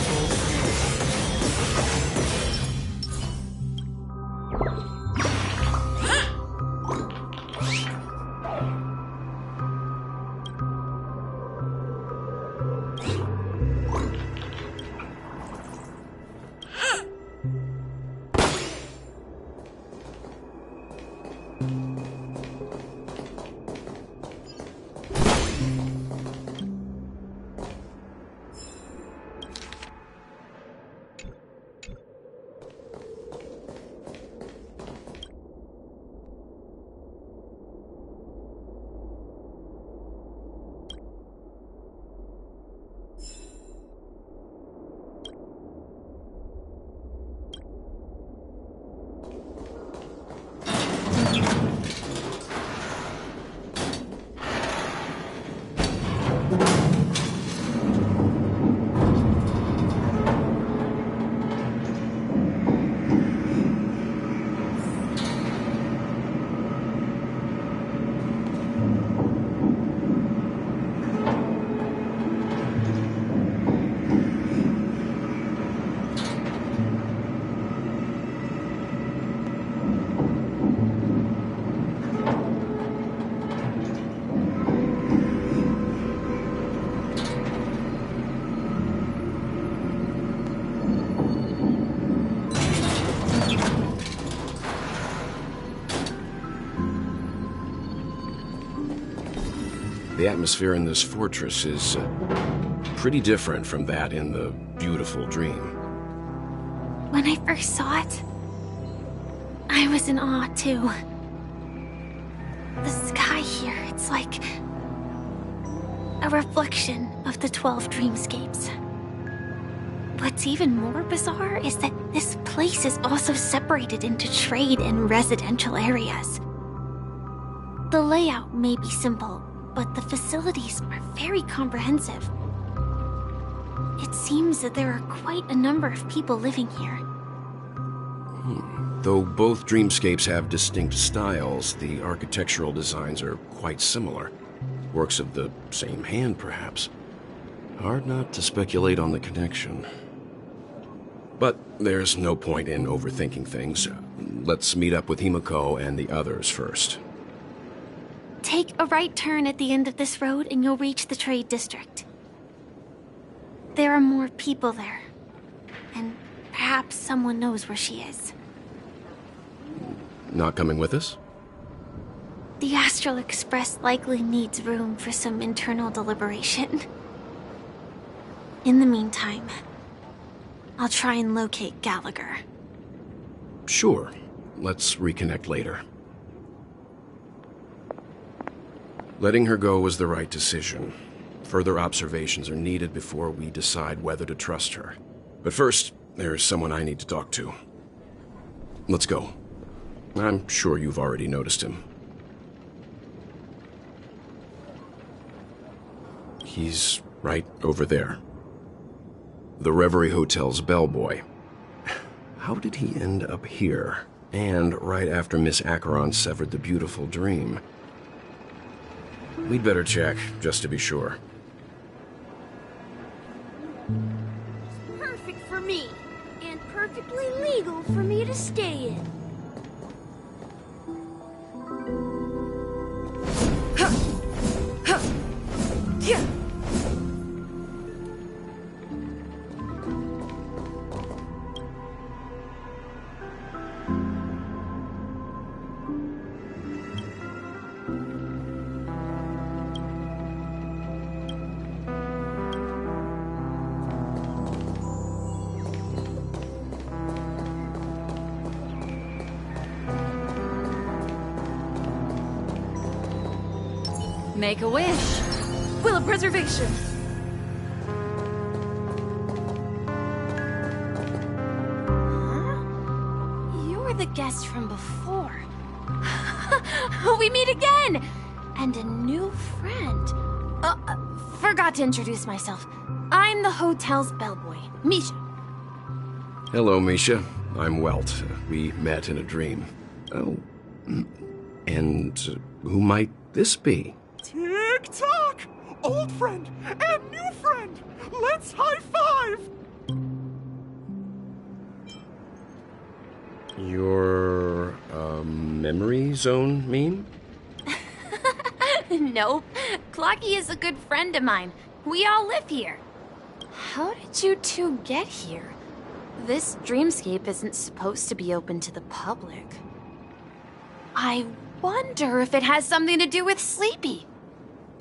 The atmosphere in this fortress is pretty different from that in the beautiful dream. When I first saw it, I was in awe too. The sky here, it's like a reflection of the 12 dreamscapes. What's even more bizarre is that this place is also separated into trade and residential areas. The layout may be simple, but the facilities are very comprehensive. It seems that there are quite a number of people living here. Though both dreamscapes have distinct styles, the architectural designs are quite similar. Works of the same hand, perhaps. Hard not to speculate on the connection. But there's no point in overthinking things. Let's meet up with Himiko and the others first. Take a right turn at the end of this road and you'll reach the trade district. There are more people there. And perhaps someone knows where she is. Not coming with us? The Astral Express likely needs room for some internal deliberation. In the meantime, I'll try and locate Gallagher. Sure. Let's reconnect later. Letting her go was the right decision. Further observations are needed before we decide whether to trust her. But first, there's someone I need to talk to. Let's go. I'm sure you've already noticed him. He's right over there. The Reverie Hotel's bellboy. How did he end up here? And right after Miss Acheron severed the beautiful dream. We'd better check, just to be sure. Perfect for me, and perfectly legal for me to stay in. Make a wish. Will of preservation. You're the guest from before. We meet again! And a new friend. Forgot to introduce myself. I'm the hotel's bellboy, Misha. Hello, Misha. I'm Welt. We met in a dream. Oh. And who might this be? Tick-tock! Old friend and new friend! Let's high-five! Your, memory zone meme? Nope. Clocky is a good friend of mine. We all live here. How did you two get here? This dreamscape isn't supposed to be open to the public. I wonder if it has something to do with Sleepy.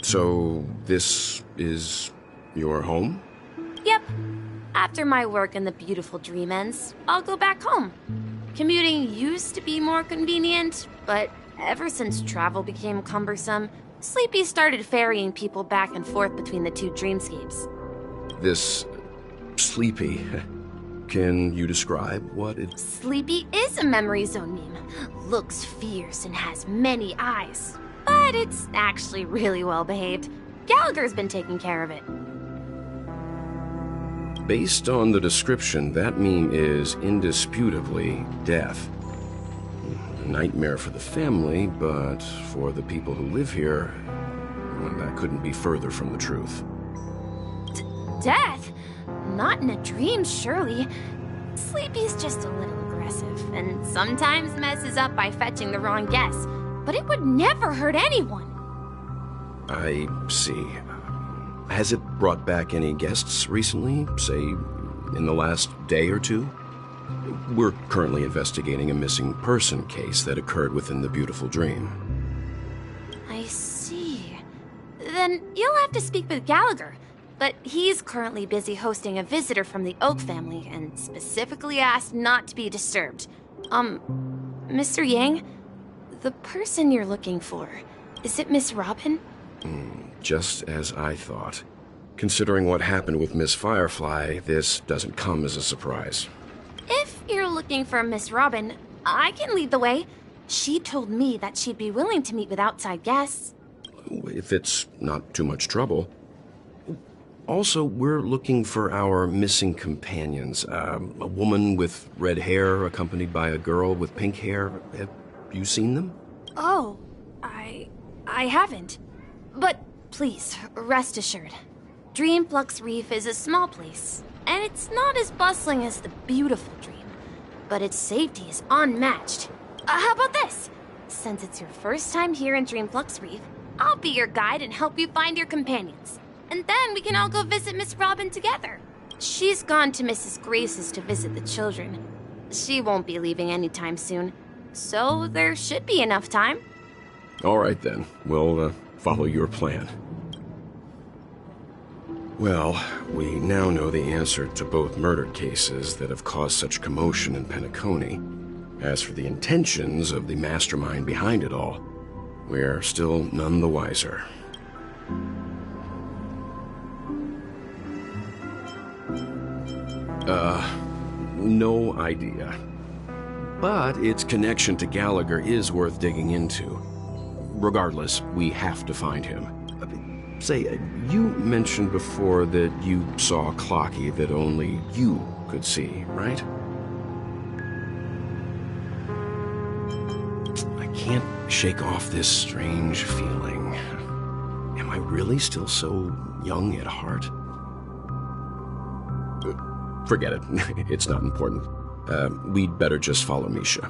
So, this is your home? Yep. After my work in the beautiful dream ends, I'll go back home. Commuting used to be more convenient, but ever since travel became cumbersome, Sleepy started ferrying people back and forth between the two dreamscapes. This Sleepy. Can you describe what it... Sleepy is a memory zone meme. Looks fierce and has many eyes. But it's actually really well behaved. Gallagher's been taking care of it. Based on the description, that meme is indisputably death. A nightmare for the family, but for the people who live here, well, that couldn't be further from the truth. Death? Not in a dream, surely. Sleepy's just a little aggressive, and sometimes messes up by fetching the wrong guess. But it would never hurt anyone. I see. Has it brought back any guests recently, say, in the last day or two? We're currently investigating a missing person case that occurred within the beautiful dream. I see. Then you'll have to speak with Gallagher. But he's currently busy hosting a visitor from the Oak family and specifically asked not to be disturbed. Mr. Yang, the person you're looking for, is it Miss Robin? Just as I thought. Considering what happened with Miss Firefly, this doesn't come as a surprise. If you're looking for Miss Robin, I can lead the way. She told me that she'd be willing to meet with outside guests. If it's not too much trouble. Also, we're looking for our missing companions. A woman with red hair accompanied by a girl with pink hair. Have you seen them? Oh, I haven't. But please, rest assured. Dreamflux Reef is a small place, and it's not as bustling as the beautiful dream. But its safety is unmatched. How about this? Since it's your first time here in Dreamflux Reef, I'll be your guide and help you find your companions. And then we can all go visit Miss Robin together. She's gone to Mrs. Grace's to visit the children. She won't be leaving anytime soon, so there should be enough time. All right then, we'll follow your plan. Well, we now know the answer to both murder cases that have caused such commotion in Penacony. As for the intentions of the mastermind behind it all, we're still none the wiser. No idea. But its connection to Gallagher is worth digging into. Regardless, we have to find him. Say, you mentioned before that you saw a Clocky that only you could see, right? I can't shake off this strange feeling. Am I really still so young at heart? Forget it. It's not important. We'd better just follow Misha.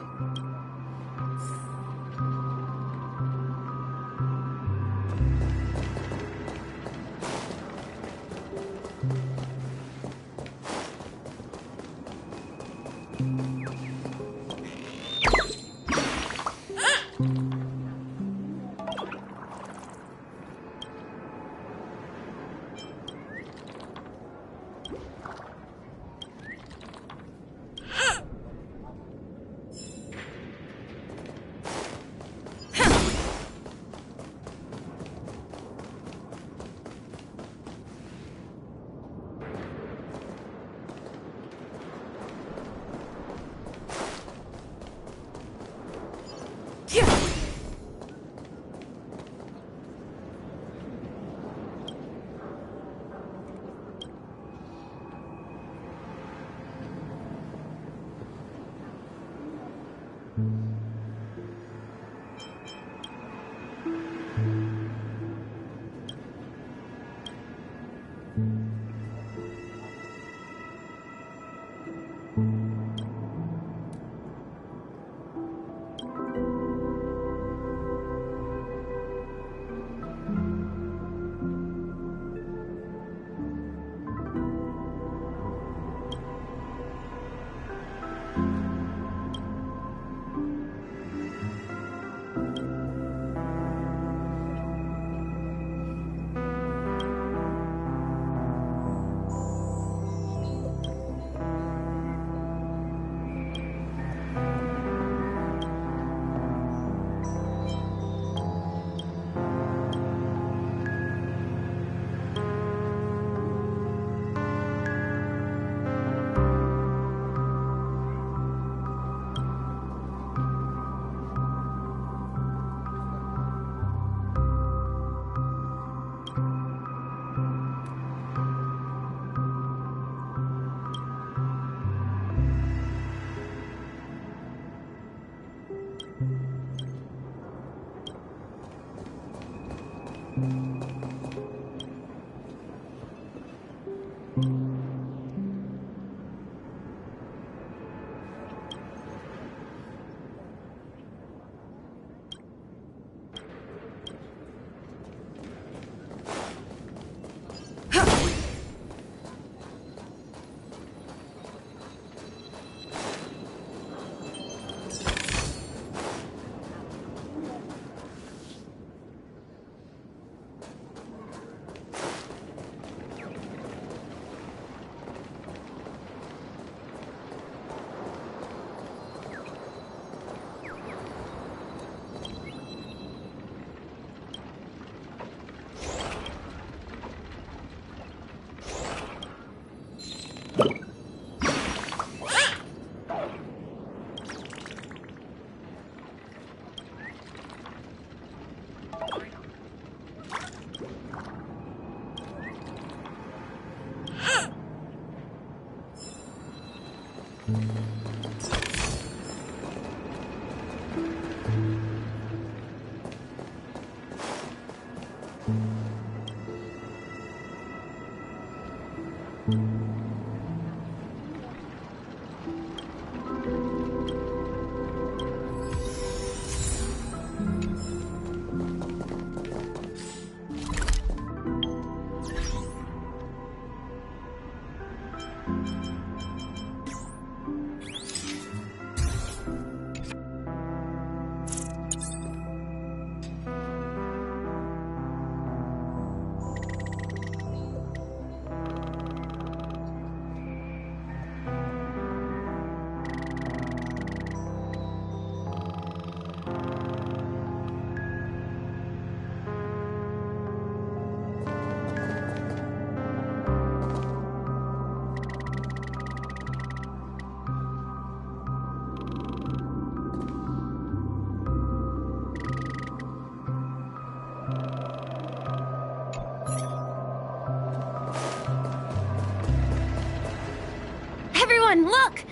everyone, look!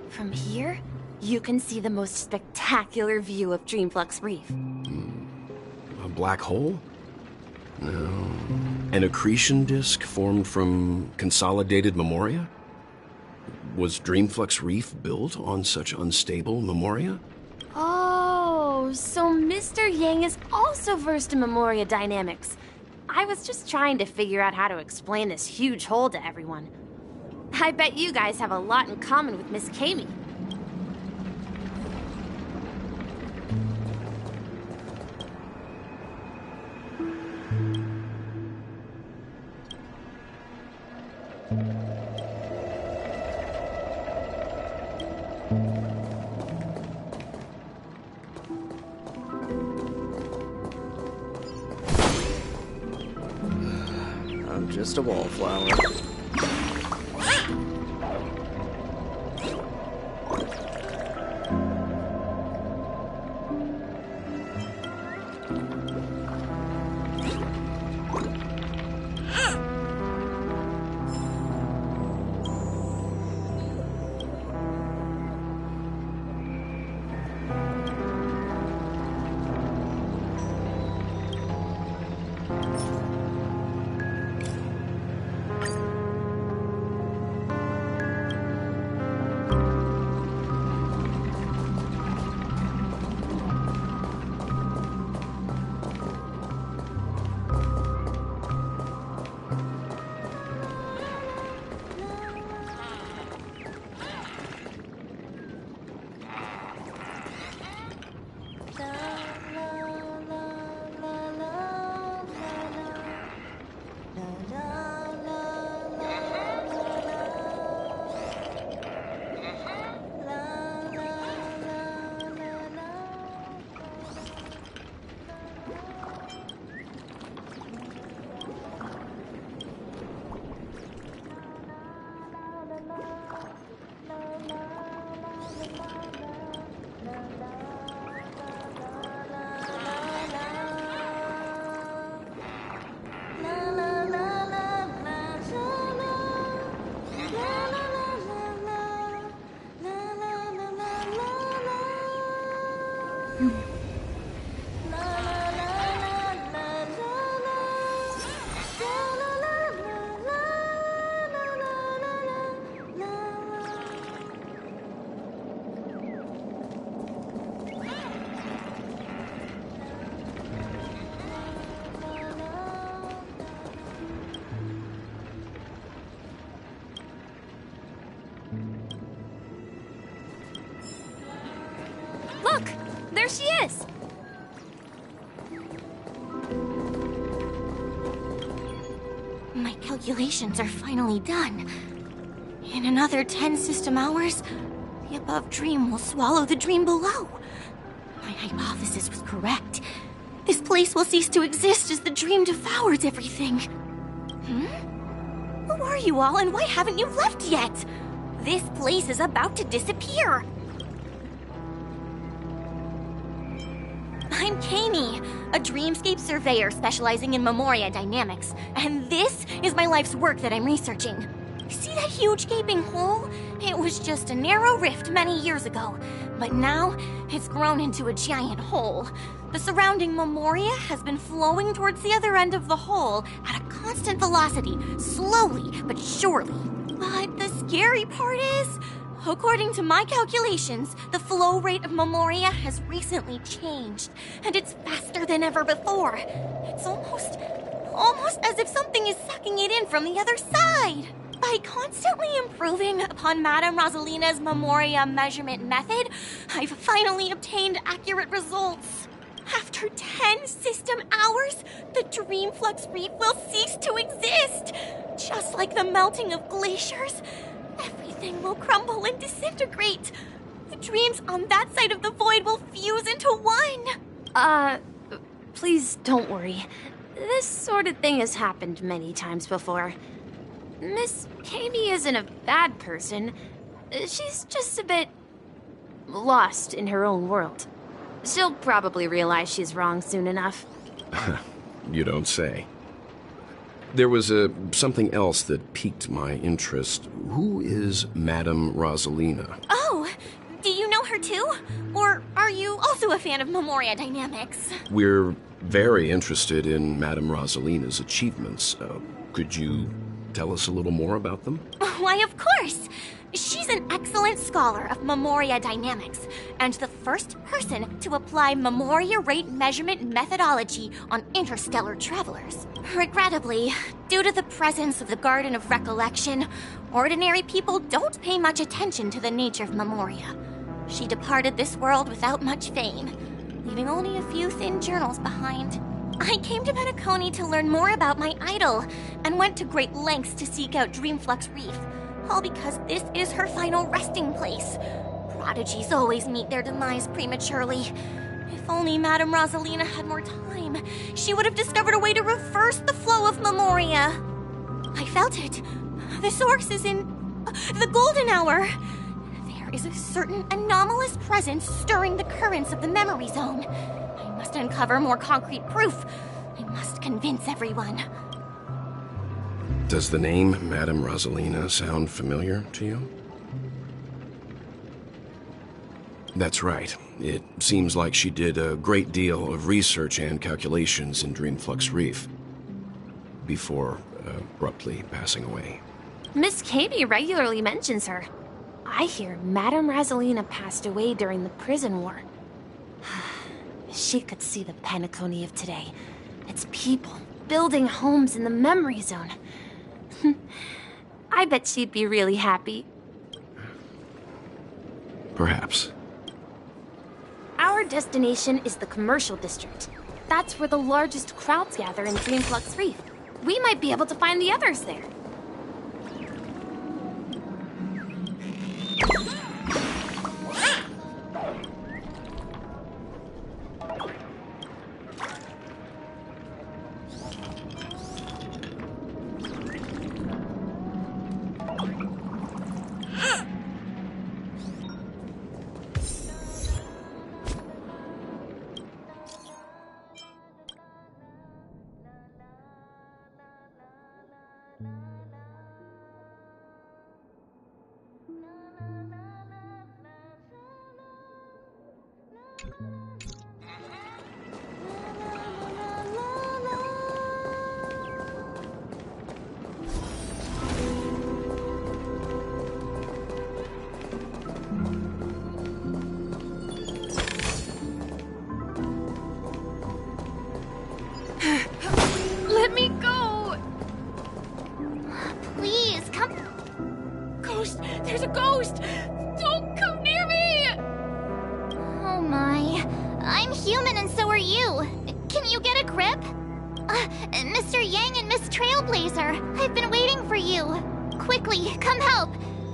From here, you can see the most spectacular view of Dreamflux Reef. A black hole? No. An accretion disk formed from consolidated memoria? Was Dreamflux Reef built on such unstable memoria? Oh, so Mr. Yang is also versed in memoria dynamics. I was just trying to figure out how to explain this huge hole to everyone. I bet you guys have a lot in common with Miss Kami. I'm just a wallflower. Look! There she is! My calculations are finally done. In another 10 system hours, the above dream will swallow the dream below. My hypothesis was correct. This place will cease to exist as the dream devours everything. Who are you all, and why haven't you left yet? This place is about to disappear. I'm Kami, a dreamscape surveyor specializing in memoria dynamics, and this is my life's work that I'm researching. See that huge gaping hole? It was just a narrow rift many years ago, but now it's grown into a giant hole. The surrounding memoria has been flowing towards the other end of the hole at a constant velocity, slowly but surely. But the scary part is, according to my calculations, the flow rate of memoria has recently changed, and it's faster than ever before. It's almost as if something is sucking it in from the other side. By constantly improving upon Madame Rosalina's memoria measurement method, I've finally obtained accurate results. After 10 system hours, the Dreamflux Reef will cease to exist. Just like the melting of glaciers, everything will crumble and disintegrate. The dreams on that side of the void will fuse into one. Please don't worry. This sort of thing has happened many times before. Miss Kami isn't a bad person. She's just a bit lost in her own world. She'll probably realize she's wrong soon enough. You don't say. There was something else that piqued my interest. Who is Madame Rosalina? Oh, do you know her too? Or are you also a fan of Memoria Dynamics? We're very interested in Madame Rosalina's achievements. Could you tell us a little more about them? Why, of course! She's an excellent scholar of Memoria Dynamics, and the first person to apply Memoria rate measurement methodology on interstellar travelers. Regrettably, due to the presence of the Garden of Recollection, ordinary people don't pay much attention to the nature of Memoria. She departed this world without much fame, leaving only a few thin journals behind. I came to Penacony to learn more about my idol, and went to great lengths to seek out Dreamflux Reef, all because this is her final resting place. Prodigies always meet their demise prematurely. If only Madame Rosalina had more time, she would have discovered a way to reverse the flow of Memoria. I felt it. The source is in the golden hour. There is a certain anomalous presence stirring the currents of the memory zone. I must uncover more concrete proof. I must convince everyone. Does the name Madame Rosalina sound familiar to you? That's right. It seems like she did a great deal of research and calculations in Dreamflux Reef before abruptly passing away. Miss Katie regularly mentions her. I hear Madame Rosalina passed away during the prison war. She could see the Penacony of today. Its people building homes in the memory zone. I bet she'd be really happy. Perhaps. Our destination is the commercial district. That's where the largest crowds gather in Dreamflux Reef. We might be able to find the others there. Let me go! Please, come. Ghost! There's a ghost! Don't come near me! Oh my. I'm human and so are you. Can you get a grip? Mr. Yang and Miss Trailblazer, I've been waiting for you. Quickly, come help.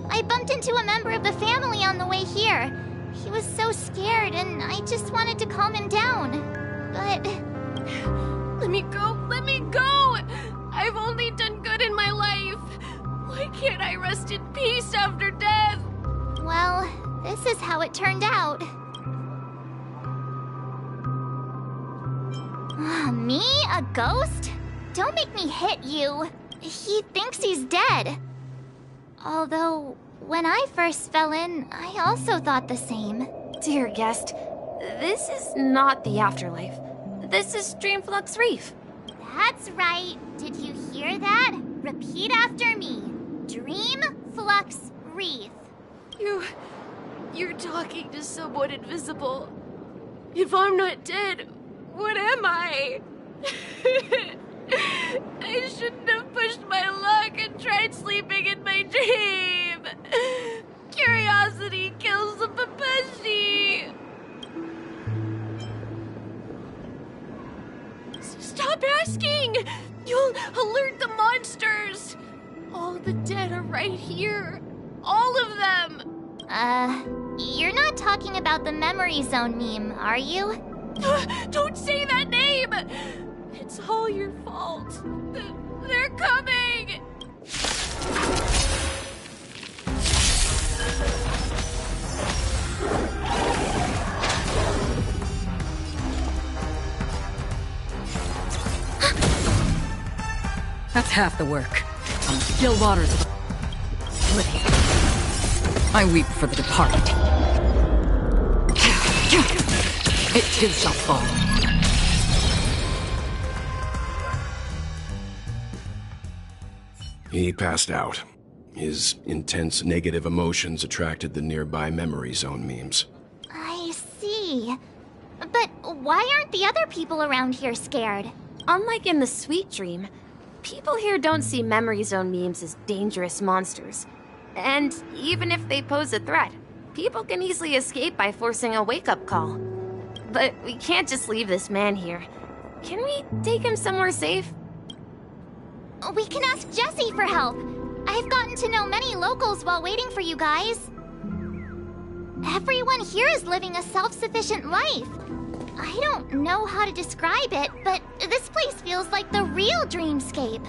I bumped into a member of the family on the way here. He was so scared and I just wanted to calm him down. But... Let me go! Let me go! I've only done good in my life. Why can't I rest in peace after death? Well, this is how it turned out. Me? A ghost? Don't make me hit you. He thinks he's dead. Although, when I first fell in, I also thought the same. Dear guest, this is not the afterlife. This is Dreamflux Reef. That's right. Did you hear that? Repeat after me. Dreamflux Reef. You're talking to someone invisible. If I'm not dead, what am I? I shouldn't have pushed my luck and tried sleeping in my dream. Curiosity kills the Papeshi. Stop asking! You'll alert the monsters! All the dead are right here. All of them! You're not talking about the memory zone meme, are you? Don't say that name! It's all your fault. They're coming! That's half the work. On the still waters of the I weep for the departed. It too shall fall. He passed out. His intense negative emotions attracted the nearby memory zone memes. I see. But why aren't the other people around here scared? Unlike in the Sweet Dream, people here don't see memory zone memes as dangerous monsters. And even if they pose a threat, people can easily escape by forcing a wake-up call. But we can't just leave this man here. Can we take him somewhere safe? We can ask Jessie for help. I've gotten to know many locals while waiting for you guys. Everyone here is living a self-sufficient life. I don't know how to describe it, but this place feels like the real dreamscape.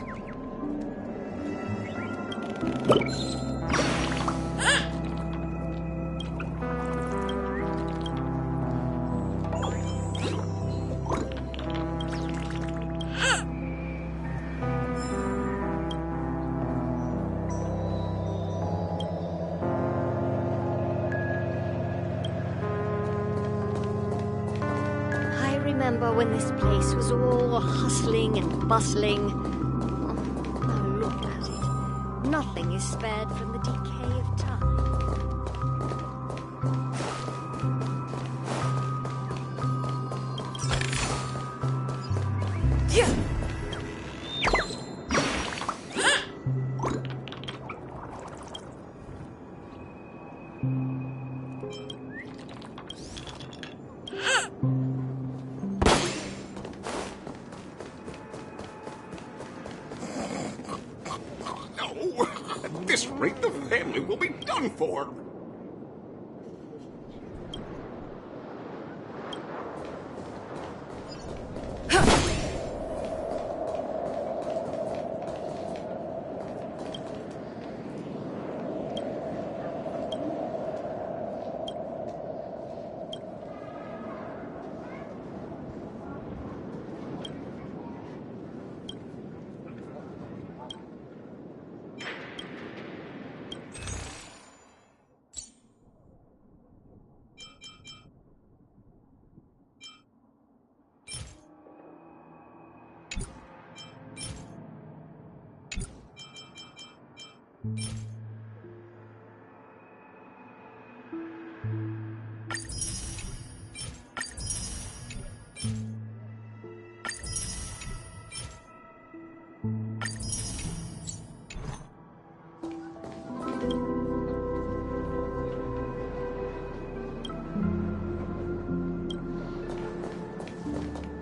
I remember when this place was all hustling and bustling. Oh, look at it. Nothing is spared from the decay of time. Yeah. No! At this rate, the family will be done for!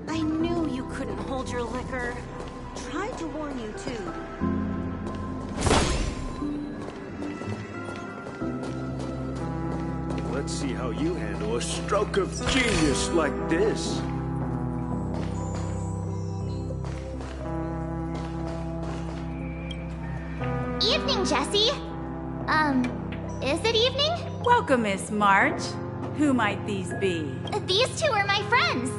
I knew you couldn't hold your liquor. Tried to warn you, too. Let's see how you handle a stroke of genius like this. Evening, Jessie. Is it evening? Welcome, Miss March. Who might these be? These two are my friends.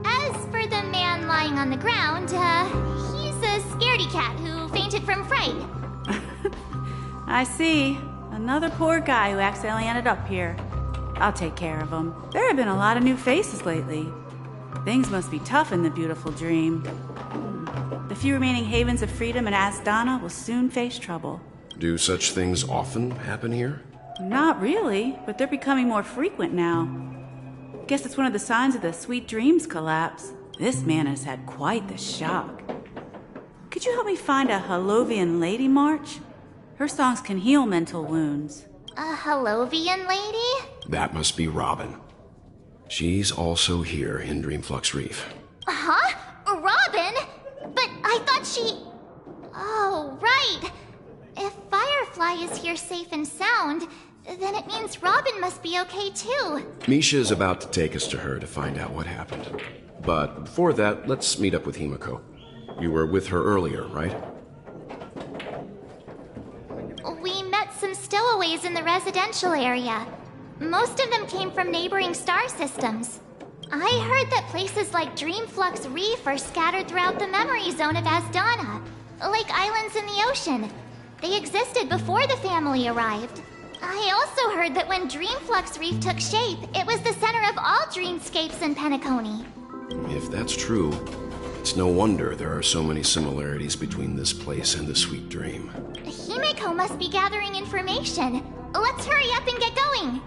As for the man lying on the ground, he's a scaredy cat who fainted from fright. I see. Another poor guy who accidentally ended up here. I'll take care of him. There have been a lot of new faces lately. Things must be tough in the beautiful dream. The few remaining havens of freedom in Asdana will soon face trouble. Do such things often happen here? Not really, but they're becoming more frequent now. Guess it's one of the signs of the Sweet Dreams collapse. This man has had quite the shock. Could you help me find a Halovian lady, March? Her songs can heal mental wounds. A Halovian lady? That must be Robin. She's also here in Dreamflux Reef. Huh? Robin? But I thought she... Oh, right. If Firefly is here safe and sound, then it means Robin must be okay too. Misha's about to take us to her to find out what happened. But before that, let's meet up with Himiko. You were with her earlier, right? We met some stowaways in the residential area. Most of them came from neighboring star systems. I heard that places like Dreamflux Reef are scattered throughout the memory zone of Asdana. like islands in the ocean. They existed before the family arrived. I also heard that when Dreamflux Reef took shape, it was the center of all dreamscapes in Penacony. If that's true, it's no wonder there are so many similarities between this place and the Sweet Dream. Himeko must be gathering information. Let's hurry up and get going.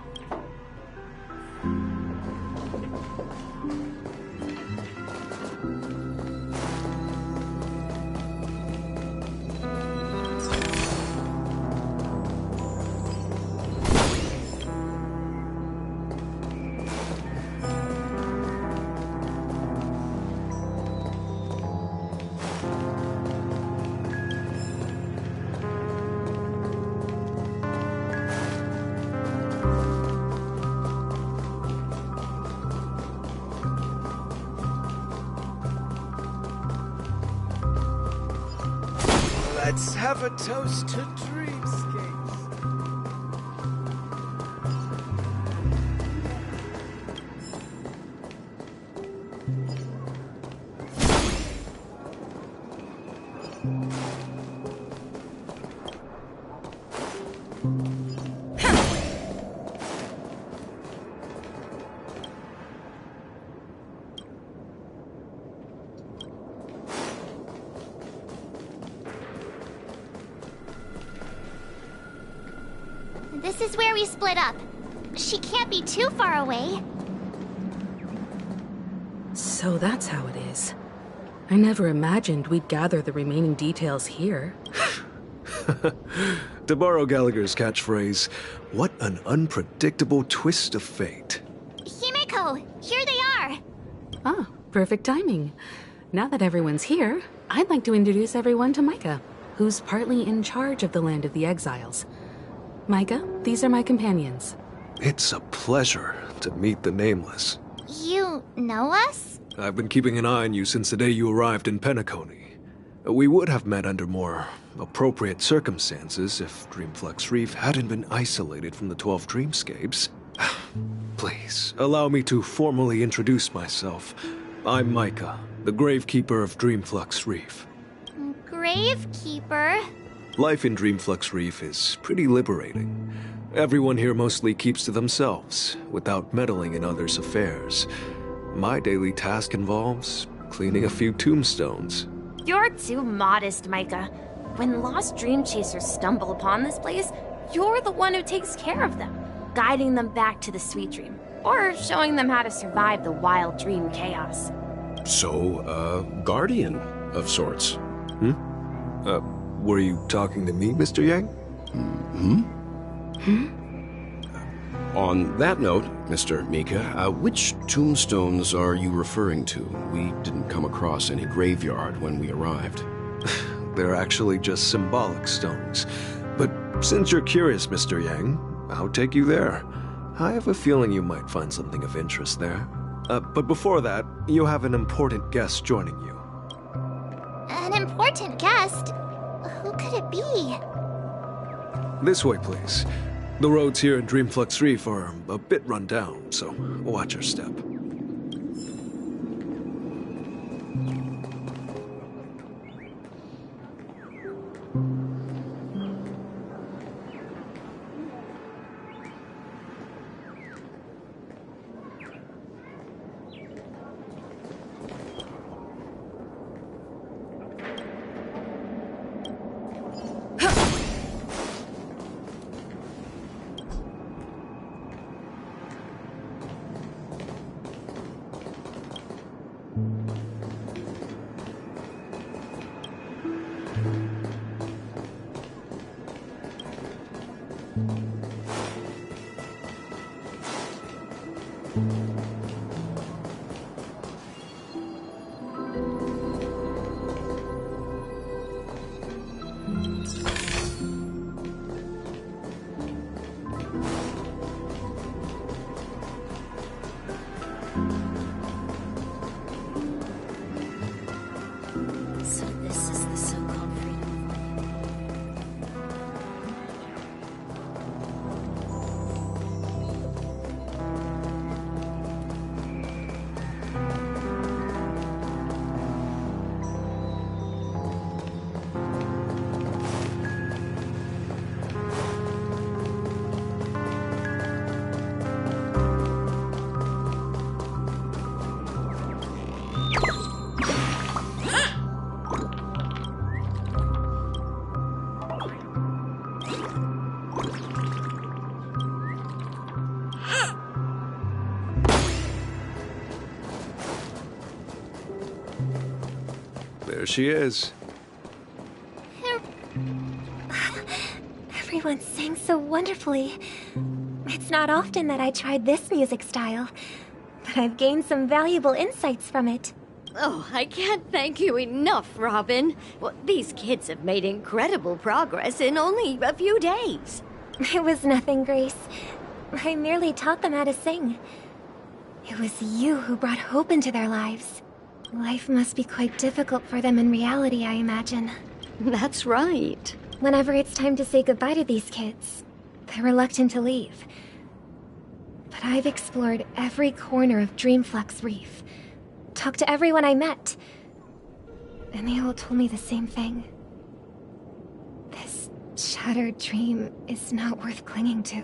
Let's have a toast to dreamscapes. This is where we split up. She can't be too far away. So that's how it is. I never imagined we'd gather the remaining details here. To borrow Gallagher's catchphrase, what an unpredictable twist of fate. Himeko, here they are. Ah, perfect timing. Now that everyone's here, I'd like to introduce everyone to Micah, who's partly in charge of the Land of the Exiles. Micah, these are my companions. It's a pleasure to meet the Nameless. You know us? I've been keeping an eye on you since the day you arrived in Penacony. We would have met under more appropriate circumstances if Dreamflux Reef hadn't been isolated from the 12 Dreamscapes. Please, allow me to formally introduce myself. I'm Micah, the Gravekeeper of Dreamflux Reef. Gravekeeper? Life in Dreamflux Reef is pretty liberating. Everyone here mostly keeps to themselves, without meddling in others' affairs. My daily task involves cleaning a few tombstones. You're too modest, Micah. When lost dream chasers stumble upon this place, you're the one who takes care of them, guiding them back to the sweet dream, or showing them how to survive the wild dream chaos. So, guardian of sorts. Were you talking to me, Mr. Yang? On that note, Mr. Mika, which tombstones are you referring to? We didn't come across any graveyard when we arrived. They're actually just symbolic stones. But since you're curious, Mr. Yang, I'll take you there. I have a feeling you might find something of interest there. But before that, you have an important guest joining you. An important guest? Who could it be? This way, please. The roads here in Dreamflux Reef are a bit run down, so watch your step. So this is the so-called freedom. There she is. Everyone sang so wonderfully. It's not often that I tried this music style, but I've gained some valuable insights from it. Oh, I can't thank you enough, Robin. Well, these kids have made incredible progress in only a few days. It was nothing, Grace. I merely taught them how to sing. It was you who brought hope into their lives. Life must be quite difficult for them in reality, I imagine. That's right. Whenever it's time to say goodbye to these kids, they're reluctant to leave. But I've explored every corner of Dreamflux Reef, talked to everyone I met, and they all told me the same thing. This shattered dream is not worth clinging to.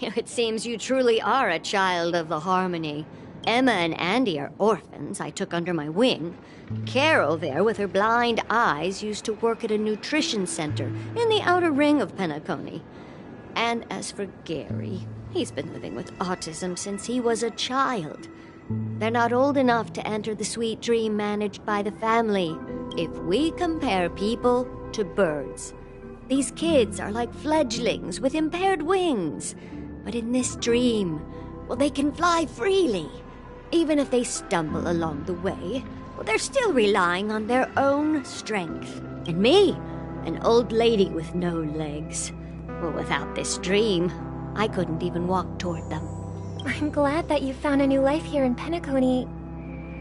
It seems you truly are a child of the Harmony. Emma and Andy are orphans I took under my wing. Carol there, with her blind eyes, used to work at a nutrition center in the outer ring of Penacony. And as for Gary, he's been living with autism since he was a child. They're not old enough to enter the sweet dream managed by the family. If we compare people to birds, these kids are like fledglings with impaired wings. But in this dream, well, they can fly freely. Even if they stumble along the way, well, they're still relying on their own strength. And me, an old lady with no legs. Well, without this dream, I couldn't even walk toward them. I'm glad that you found a new life here in Penacony.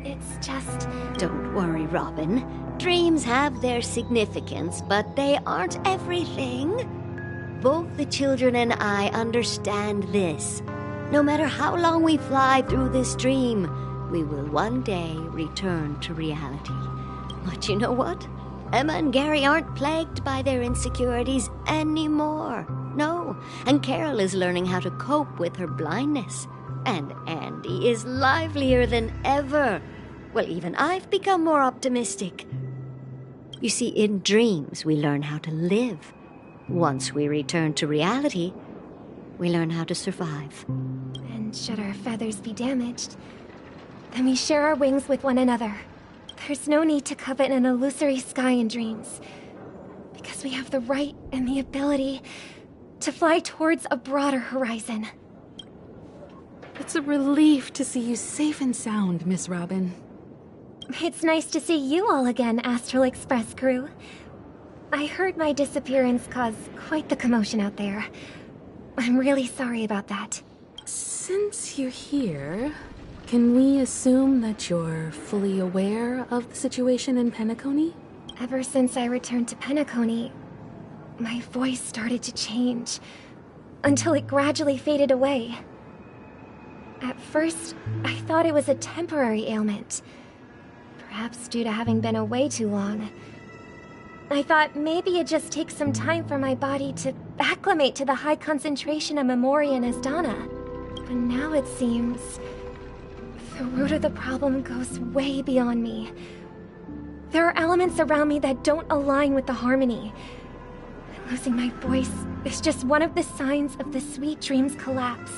It's just... Don't worry, Robin. Dreams have their significance, but they aren't everything. Both the children and I understand this. No matter how long we fly through this dream, we will one day return to reality. But you know what? Emma and Gary aren't plagued by their insecurities anymore. No, and Carol is learning how to cope with her blindness. And Andy is livelier than ever. Well, even I've become more optimistic. You see, in dreams, we learn how to live. Once we return to reality, we learn how to survive. And should our feathers be damaged, then we share our wings with one another. There's no need to covet an illusory sky in dreams, because we have the right and the ability to fly towards a broader horizon. It's a relief to see you safe and sound, Miss Robin. It's nice to see you all again, Astral Express crew. I heard my disappearance caused quite the commotion out there. I'm really sorry about that. Since you're here, can we assume that you're fully aware of the situation in Penacony? Ever since I returned to Penacony, my voice started to change, until it gradually faded away. At first, I thought it was a temporary ailment, perhaps due to having been away too long. I thought maybe it just takes some time for my body to acclimate to the high concentration of Memoria and Asdana. But now it seems the root of the problem goes way beyond me. There are elements around me that don't align with the Harmony. Losing my voice is just one of the signs of the Sweet Dreams collapse.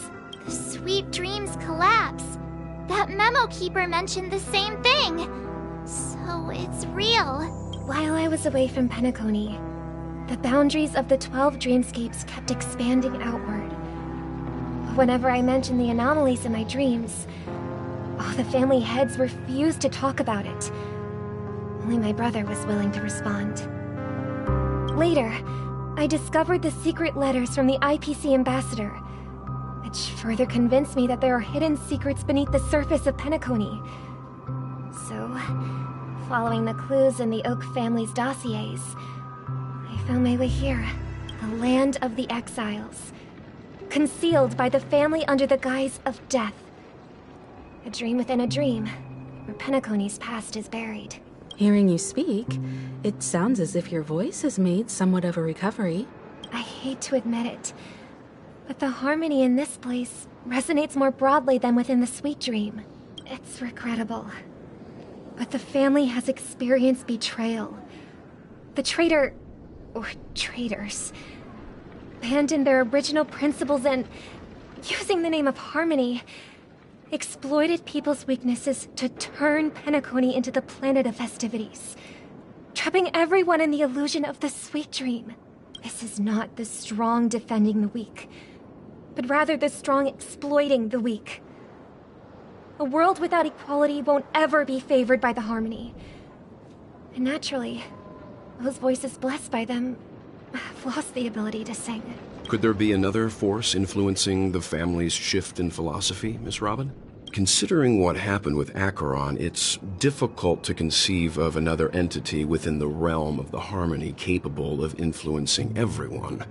The Sweet Dreams collapse? That memo keeper mentioned the same thing. So it's real. While I was away from Penacony, the boundaries of the 12 dreamscapes kept expanding outward. Whenever I mentioned the anomalies in my dreams, all the family heads refused to talk about it. Only my brother was willing to respond. Later, I discovered the secret letters from the IPC ambassador, which further convinced me that there are hidden secrets beneath the surface of Penacony. So, following the clues in the Oak family's dossiers, I found my way here, the land of the exiles, concealed by the family under the guise of death. A dream within a dream, where Penacony's past is buried. Hearing you speak, it sounds as if your voice has made somewhat of a recovery. I hate to admit it, but the Harmony in this place resonates more broadly than within the Sweet Dream. It's regrettable, but the family has experienced betrayal. The traitor, or traitors, abandoned their original principles and, using the name of Harmony, exploited people's weaknesses to turn Penacony into the planet of festivities, trapping everyone in the illusion of the sweet dream. This is not the strong defending the weak, but rather the strong exploiting the weak. A world without equality won't ever be favored by the Harmony. And naturally, those voices blessed by them have lost the ability to sing. Could there be another force influencing the family's shift in philosophy, Miss Robin? Considering what happened with Acheron, it's difficult to conceive of another entity within the realm of the Harmony capable of influencing everyone.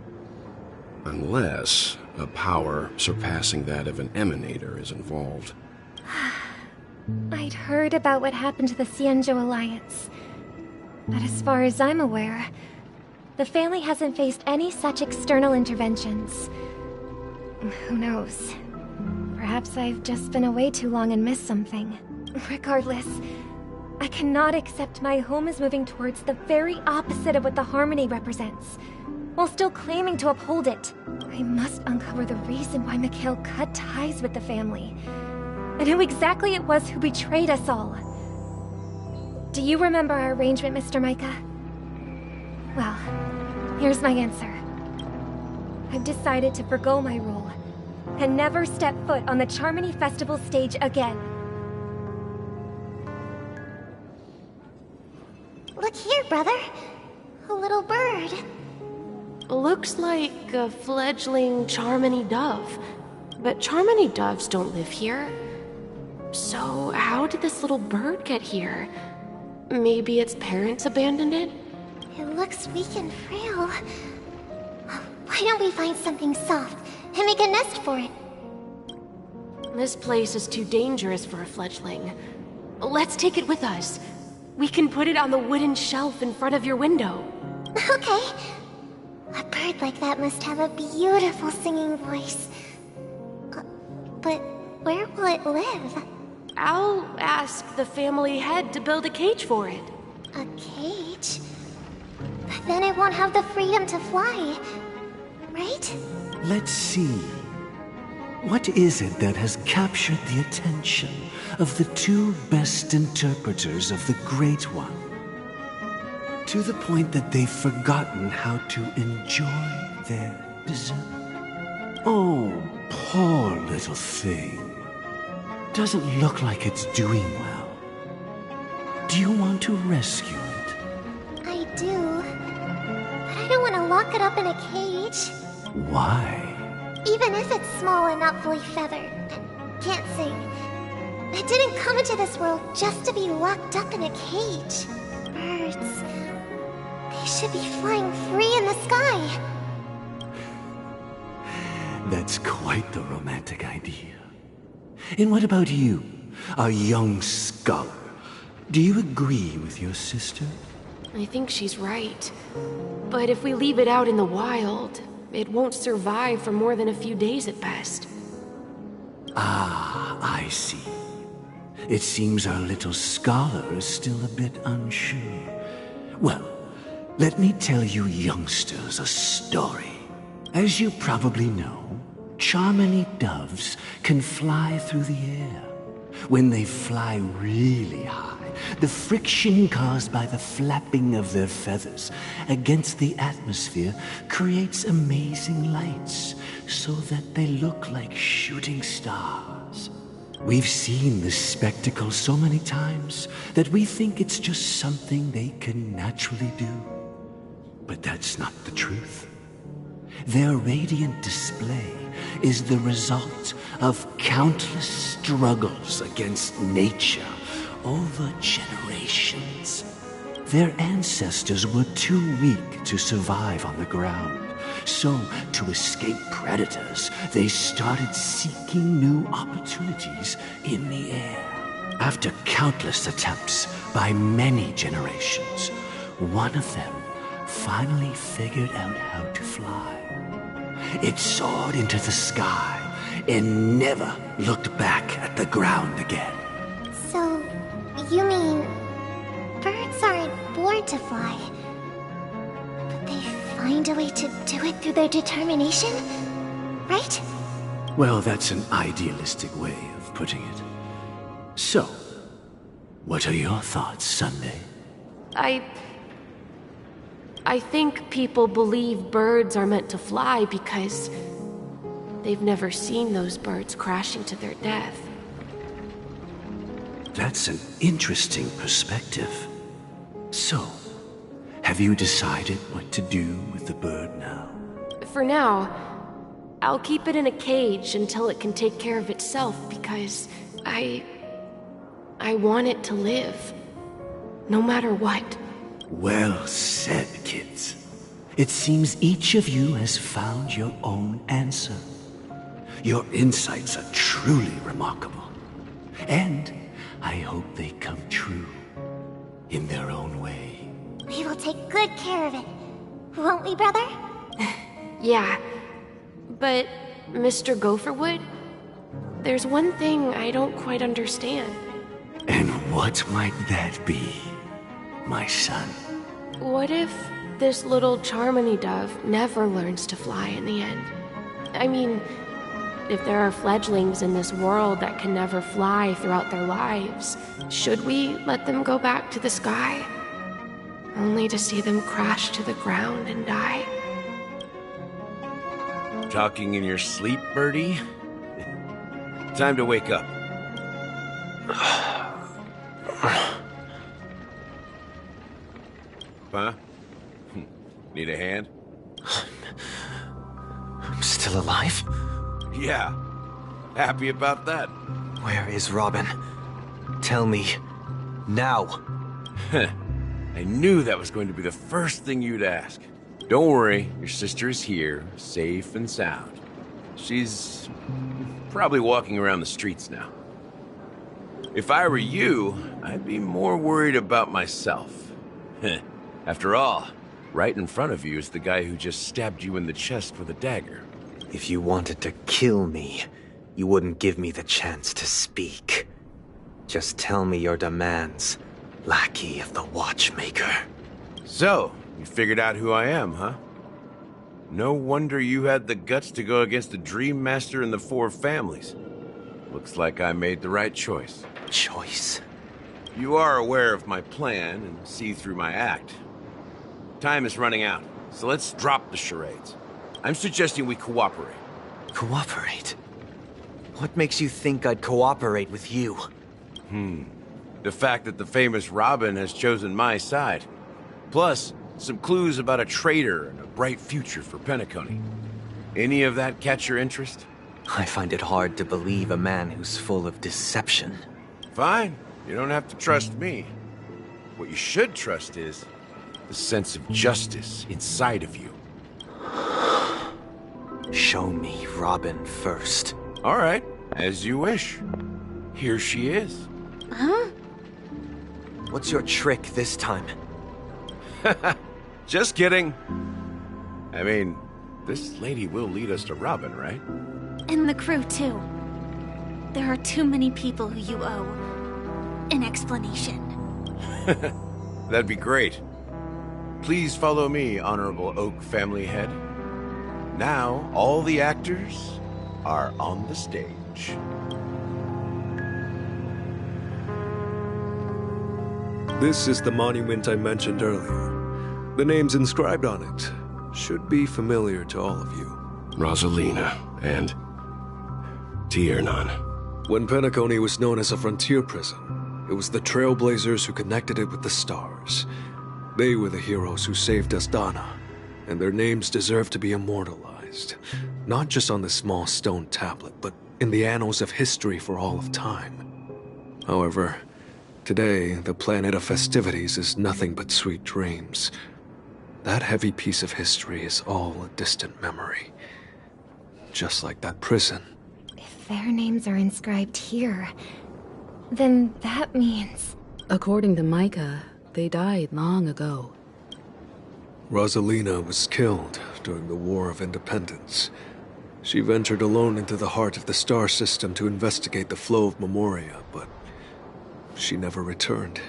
Unless a power surpassing that of an emanator is involved. I'd heard about what happened to the Xianzhou Alliance, but as far as I'm aware, the family hasn't faced any such external interventions. Who knows? Perhaps I've just been away too long and missed something. Regardless, I cannot accept my home is moving towards the very opposite of what the Harmony represents, while still claiming to uphold it. I must uncover the reason why Mikhail cut ties with the family, and who exactly it was who betrayed us all. Do you remember our arrangement, Mr. Micah? Well, here's my answer. I've decided to forgo my role and never step foot on the Charmony Festival stage again. Look here, brother. A little bird. Looks like a fledgling Charmony dove. But Charmony doves don't live here. So how did this little bird get here? Maybe its parents abandoned it? It looks weak and frail. Why don't we find something soft and make a nest for it? This place is too dangerous for a fledgling. Let's take it with us. We can put it on the wooden shelf in front of your window. Okay. A bird like that must have a beautiful singing voice. But where will it live? I'll ask the family head to build a cage for it. A cage? But then it won't have the freedom to fly, right? Let's see. What is it that has captured the attention of the two best interpreters of the Great One? To the point that they've forgotten how to enjoy their dessert. Oh, poor little thing. Doesn't look like it's doing well. Do you want to rescue it? I do. But I don't want to lock it up in a cage. Why? Even if it's small and not fully feathered, can't sing. It didn't come into this world just to be locked up in a cage. Birds, they should be flying free in the sky. That's quite the romantic idea. And what about you, a young scholar? Do you agree with your sister? I think she's right. But if we leave it out in the wild, it won't survive for more than a few days at best. Ah, I see. It seems our little scholar is still a bit unsure. Well, let me tell you youngsters a story. As you probably know, Charmony doves can fly through the air. When they fly really high, the friction caused by the flapping of their feathers against the atmosphere creates amazing lights so that they look like shooting stars. We've seen this spectacle so many times that we think it's just something they can naturally do. But that's not the truth. Their radiant display is the result of countless struggles against nature over generations. Their ancestors were too weak to survive on the ground. So, to escape predators, they started seeking new opportunities in the air. After countless attempts by many generations, one of them finally figured out how to fly. It soared into the sky and never looked back at the ground again. So, you mean birds aren't born to fly, but they find a way to do it through their determination, right? Well, that's an idealistic way of of putting it. So, what are your thoughts, Sunday? I think people believe birds are meant to fly because they've never seen those birds crashing to their death. That's an interesting perspective. So, have you decided what to do with the bird now? For now, I'll keep it in a cage until it can take care of itself because I want it to live. No matter what. Well said, kids. It seems each of you has found your own answer. Your insights are truly remarkable. And I hope they come true in their own way. We will take good care of it. Won't we, brother? Yeah. But, Mr. Gopherwood, there's one thing I don't quite understand. And what might that be, my son? What if this little Charmony dove never learns to fly in the end? I mean, if there are fledglings in this world that can never fly throughout their lives, should we let them go back to the sky? Only to see them crash to the ground and die? Talking in your sleep, Birdie? Time to wake up. Huh? Need a hand? I'm still alive? Yeah. Happy about that. Where is Robin? Tell me. Now. I knew that was going to be the first thing you'd ask. Don't worry, your sister is here, safe and sound. She's probably walking around the streets now. If I were you, I'd be more worried about myself. After all, right in front of you is the guy who just stabbed you in the chest with a dagger. If you wanted to kill me, you wouldn't give me the chance to speak. Just tell me your demands, lackey of the Watchmaker. So, you figured out who I am, huh? No wonder you had the guts to go against the Dream Master and the Four Families. Looks like I made the right choice. Choice? You are aware of my plan and see through my act. Time is running out, so let's drop the charades. I'm suggesting we cooperate. Cooperate? What makes you think I'd cooperate with you? The fact that the famous Robin has chosen my side. Plus, some clues about a traitor and a bright future for Penacony. Any of that catch your interest? I find it hard to believe a man who's full of deception. Fine. You don't have to trust me. What you should trust is the sense of justice inside of you. Show me Robin first. All right, as you wish. Here she is. Huh? What's your trick this time? Just kidding. I mean, this lady will lead us to Robin, right? And the crew, too. There are too many people who you owe an explanation. That'd be great. Please follow me, Honorable Oak Family Head. Now, all the actors are on the stage. This is the monument I mentioned earlier. The names inscribed on it should be familiar to all of you. Rosalina and Tiernan. When Penacony was known as a frontier prison, it was the Trailblazers who connected it with the stars. They were the heroes who saved Astana, and their names deserve to be immortalized, not just on this small stone tablet, but in the annals of history for all of time. However, today, the planet of festivities is nothing but sweet dreams. That heavy piece of history is all a distant memory. Just like that prison. If their names are inscribed here, then that means... According to Micah, they died long ago. Rosalina was killed during the War of Independence. She ventured alone into the heart of the star system to investigate the flow of Memoria, but she never returned.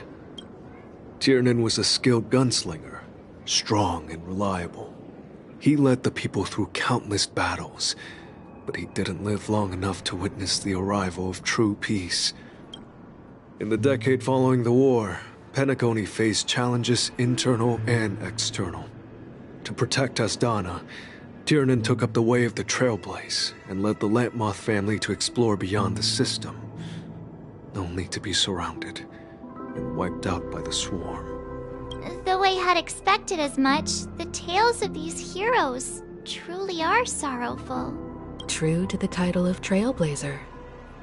Tiernan was a skilled gunslinger, strong and reliable. He led the people through countless battles, but he didn't live long enough to witness the arrival of true peace. In the decade following the war, Penacony faced challenges internal and external. To protect Asdana, Tiernan took up the way of the Trailblaze and led the Lampmoth family to explore beyond the system, only to be surrounded and wiped out by the Swarm. Though I had expected as much, the tales of these heroes truly are sorrowful. True to the title of Trailblazer,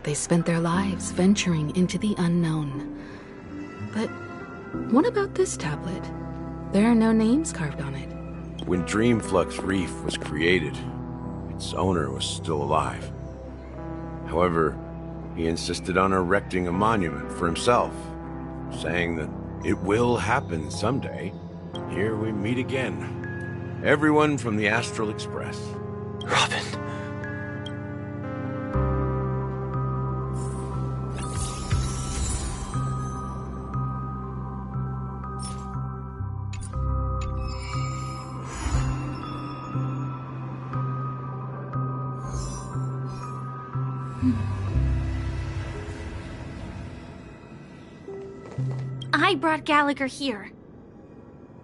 they spent their lives venturing into the unknown. But what about this tablet? There are no names carved on it. When Dreamflux Reef was created, its owner was still alive. However, he insisted on erecting a monument for himself, saying that it will happen someday. Here we meet again. Everyone from the Astral Express. Robin. I brought Gallagher here.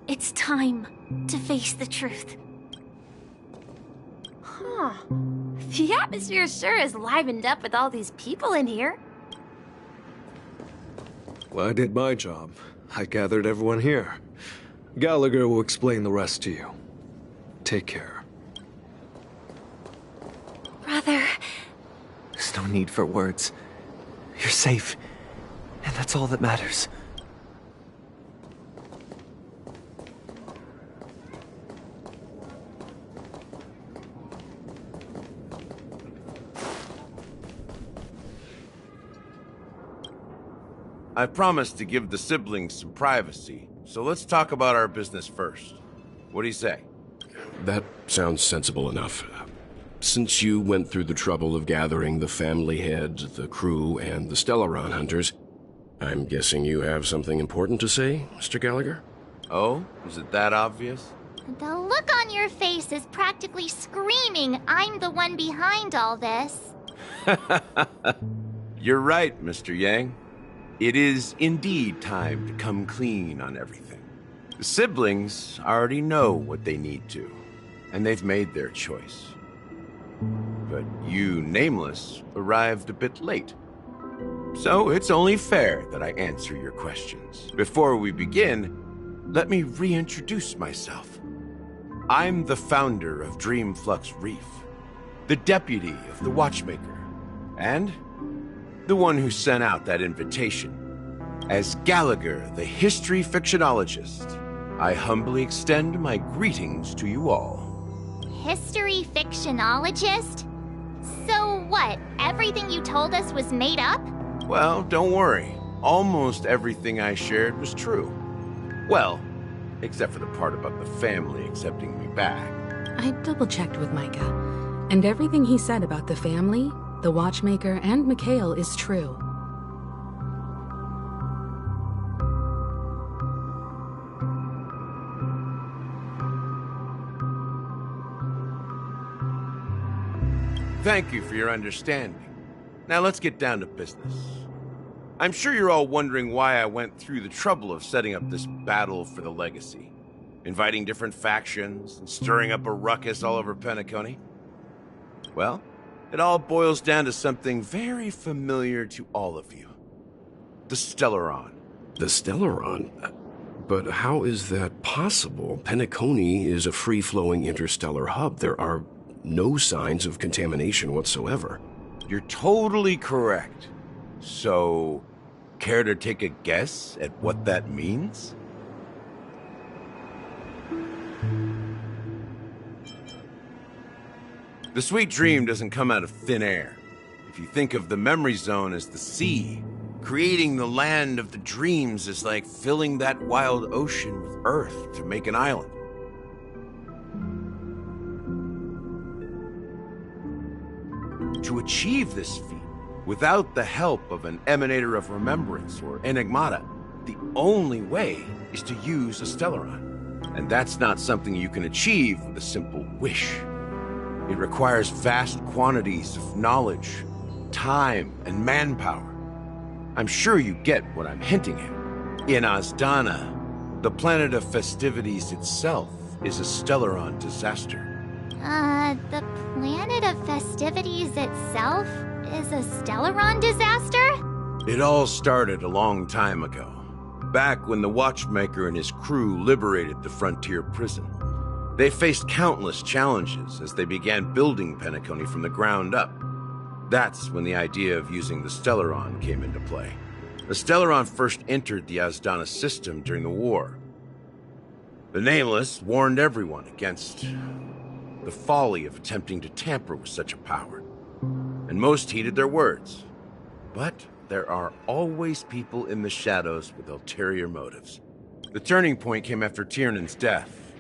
It's time to face the truth. Huh. The atmosphere sure is livened up with all these people in here. Well, I did my job. I gathered everyone here. Gallagher will explain the rest to you. Take care. Brother. There's no need for words. You're safe, and that's all that matters. I promised to give the siblings some privacy, so let's talk about our business first. What do you say? That sounds sensible enough. Since you went through the trouble of gathering the family head, the crew, and the Stellaron hunters, I'm guessing you have something important to say, Mr. Gallagher? Oh? Is it that obvious? The look on your face is practically screaming, I'm the one behind all this. You're right, Mr. Yang. It is indeed time to come clean on everything. The siblings already know what they need to, and they've made their choice. But you, Nameless, arrived a bit late. So it's only fair that I answer your questions. Before we begin, let me reintroduce myself. I'm the founder of Dreamflux Reef, the deputy of the Watchmaker, and the one who sent out that invitation. As Gallagher, the history fictionologist, I humbly extend my greetings to you all. History fictionologist? So what, everything you told us was made up? Well, don't worry. Almost everything I shared was true. Well, except for the part about the family accepting me back. I double-checked with Micah, and everything he said about the family, the Watchmaker, and Mikhail is true. Thank you for your understanding. Now let's get down to business. I'm sure you're all wondering why I went through the trouble of setting up this battle for the legacy, inviting different factions and stirring up a ruckus all over Penacony. Well, it all boils down to something very familiar to all of you. The Stellaron. The Stellaron? But how is that possible? Penacony is a free-flowing interstellar hub. There are no signs of contamination whatsoever. You're totally correct. So, care to take a guess at what that means? The sweet dream doesn't come out of thin air. If you think of the memory zone as the sea, creating the land of the dreams is like filling that wild ocean with earth to make an island. To achieve this feat, without the help of an Emanator of Remembrance or Enigmata, the only way is to use a Stellaron. And that's not something you can achieve with a simple wish. It requires vast quantities of knowledge, time, and manpower. I'm sure you get what I'm hinting at. In Azdana, the planet of festivities itself is a Stellaron disaster. The planet of festivities itself is a Stellaron disaster? It all started a long time ago, back when the Watchmaker and his crew liberated the frontier prison. They faced countless challenges as they began building Penacony from the ground up. That's when the idea of using the Stellaron came into play. The Stellaron first entered the Azdana system during the war. The Nameless warned everyone against the folly of attempting to tamper with such a power, and most heeded their words. But there are always people in the shadows with ulterior motives. The turning point came after Tiernan's death.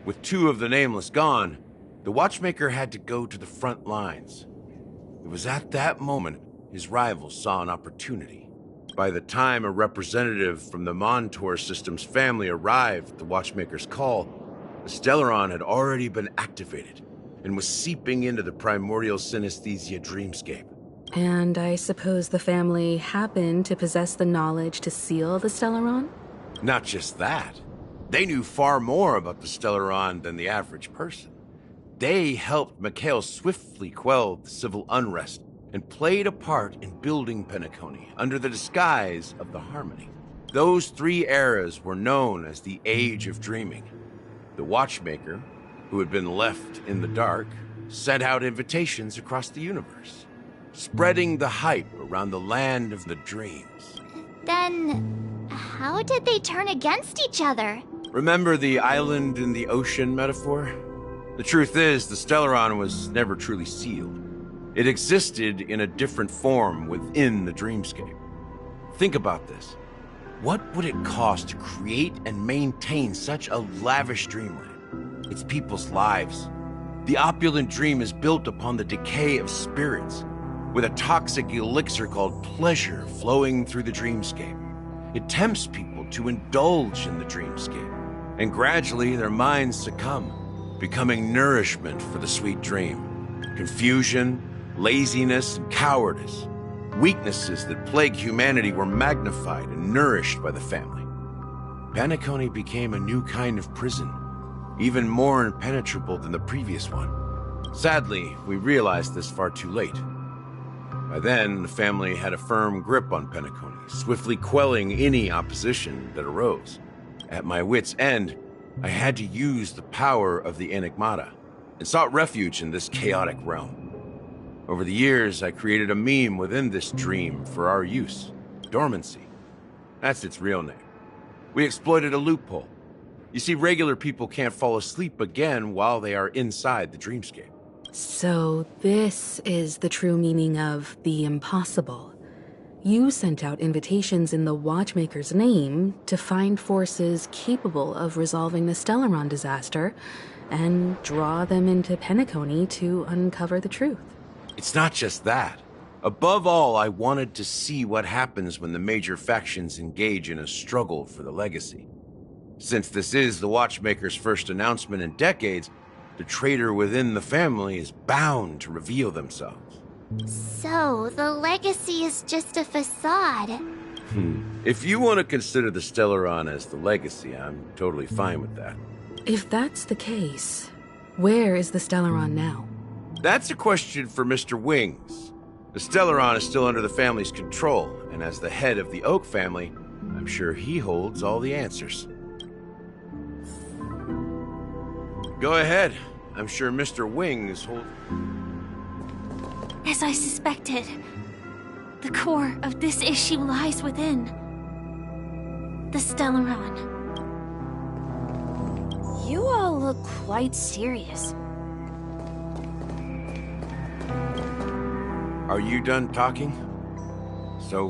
With 2 of the Nameless gone, the Watchmaker had to go to the front lines. It was at that moment his rivals saw an opportunity. By the time a representative from the Montour Systems family arrived at the Watchmaker's call, the Stellaron had already been activated and was seeping into the primordial synesthesia dreamscape. And I suppose the family happened to possess the knowledge to seal the Stellaron? Not just that. They knew far more about the Stellaron than the average person. They helped Mikhail swiftly quell the civil unrest and played a part in building Penacony under the disguise of the Harmony. Those 3 eras were known as the Age of Dreaming. The Watchmaker, who had been left in the dark, sent out invitations across the universe, spreading the hype around the land of the dreams. Then, how did they turn against each other? Remember the island in the ocean metaphor? The truth is, the Stellaron was never truly sealed. It existed in a different form within the dreamscape. Think about this. What would it cost to create and maintain such a lavish dreamland? It's people's lives. The opulent dream is built upon the decay of spirits, with a toxic elixir called pleasure flowing through the dreamscape. It tempts people to indulge in the dreamscape, and gradually their minds succumb, becoming nourishment for the sweet dream. Confusion, laziness, and cowardice, weaknesses that plague humanity, were magnified and nourished by the family. Penacony became a new kind of prison, even more impenetrable than the previous one. Sadly, we realized this far too late. By then, the family had a firm grip on Penacony, swiftly quelling any opposition that arose. At my wit's end, I had to use the power of the Enigmata, and sought refuge in this chaotic realm. Over the years, I created a meme within this dream for our use. Dormancy. That's its real name. We exploited a loophole. You see, regular people can't fall asleep again while they are inside the dreamscape. So this is the true meaning of the impossible. You sent out invitations in the Watchmaker's name to find forces capable of resolving the Stellaron disaster and draw them into Penacony to uncover the truth. It's not just that. Above all, I wanted to see what happens when the major factions engage in a struggle for the legacy. Since this is the Watchmaker's first announcement in decades, the traitor within the family is bound to reveal themselves. So, the legacy is just a facade. If you want to consider the Stellaron as the legacy, I'm totally fine with that. If that's the case, where is the Stellaron now? That's a question for Mr. Wings. The Stellaron is still under the family's control, and as the head of the Oak family, I'm sure he holds all the answers. Go ahead. I'm sure Mr. Wings holds... As I suspected, the core of this issue lies within the Stellaron. You all look quite serious. Are you done talking? So,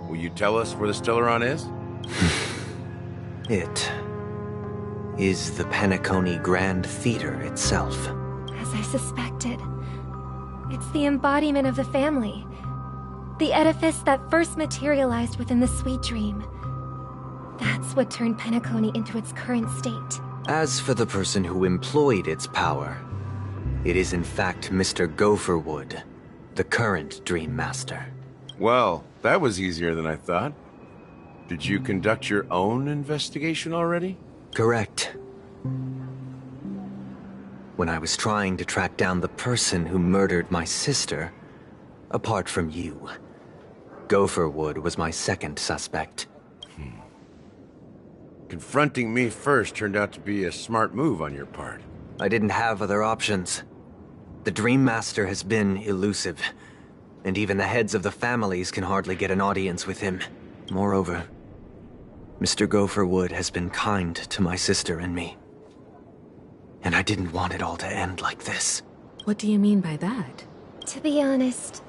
will you tell us where the Stellaron is? It is the Penacony Grand Theater itself. As I suspected. It's the embodiment of the family. The edifice that first materialized within the sweet dream. That's what turned Penacony into its current state. As for the person who employed its power, It is in fact Mr. Gopherwood, the current Dream Master. Well, that was easier than I thought. Did you conduct your own investigation already? Correct. When I was trying to track down the person who murdered my sister, apart from you, Gopherwood was my second suspect. Confronting me first turned out to be a smart move on your part. I didn't have other options. The Dream Master has been elusive, and even the heads of the families can hardly get an audience with him. Moreover, Mr. Gopherwood has been kind to my sister and me. And I didn't want it all to end like this. What do you mean by that? To be honest,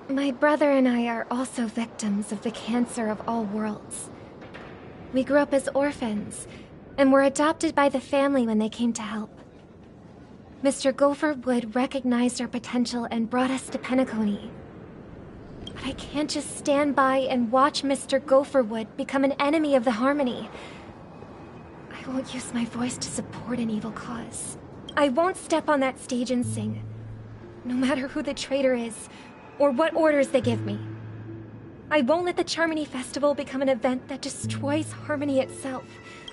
my brother and I are also victims of the cancer of all worlds. We grew up as orphans, and were adopted by the family when they came to help. Mr. Gopherwood recognized our potential and brought us to Penacony. But I can't just stand by and watch Mr. Gopherwood become an enemy of the Harmony. I won't use my voice to support an evil cause. I won't step on that stage and sing, no matter who the traitor is, or what orders they give me. I won't let the Charmony Festival become an event that destroys Harmony itself,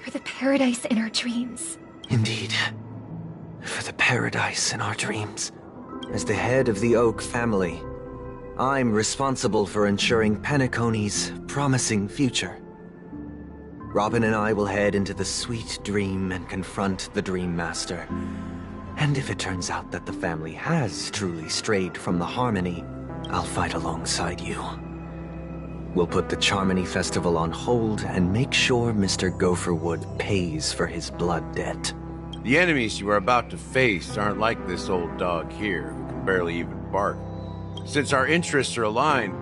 or the paradise in our dreams. Indeed. For the paradise in our dreams. As the head of the Oak family, I'm responsible for ensuring Penacony's promising future. Robin and I will head into the Sweet Dream and confront the Dream Master. And if it turns out that the family has truly strayed from the Harmony, I'll fight alongside you. We'll put the Charmony Festival on hold and make sure Mr. Gopherwood pays for his blood debt. The enemies you are about to face aren't like this old dog here, who can barely even bark. Since our interests are aligned,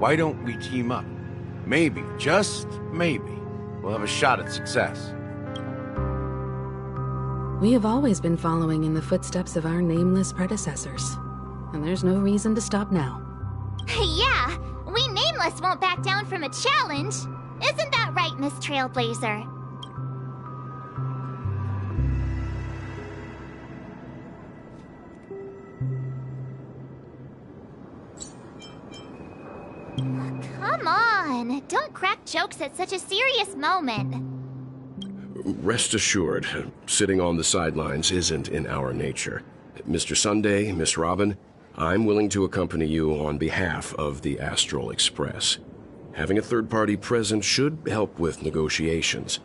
why don't we team up? Maybe, just maybe, we'll have a shot at success. We have always been following in the footsteps of our nameless predecessors, and there's no reason to stop now. Yeah, we Nameless won't back down from a challenge. Isn't that right, Miss Trailblazer? Come on, don't crack jokes at such a serious moment. Rest assured, sitting on the sidelines isn't in our nature. Mr. Sunday, Miss Robin, I'm willing to accompany you on behalf of the Astral Express. Having a third party present should help with negotiations,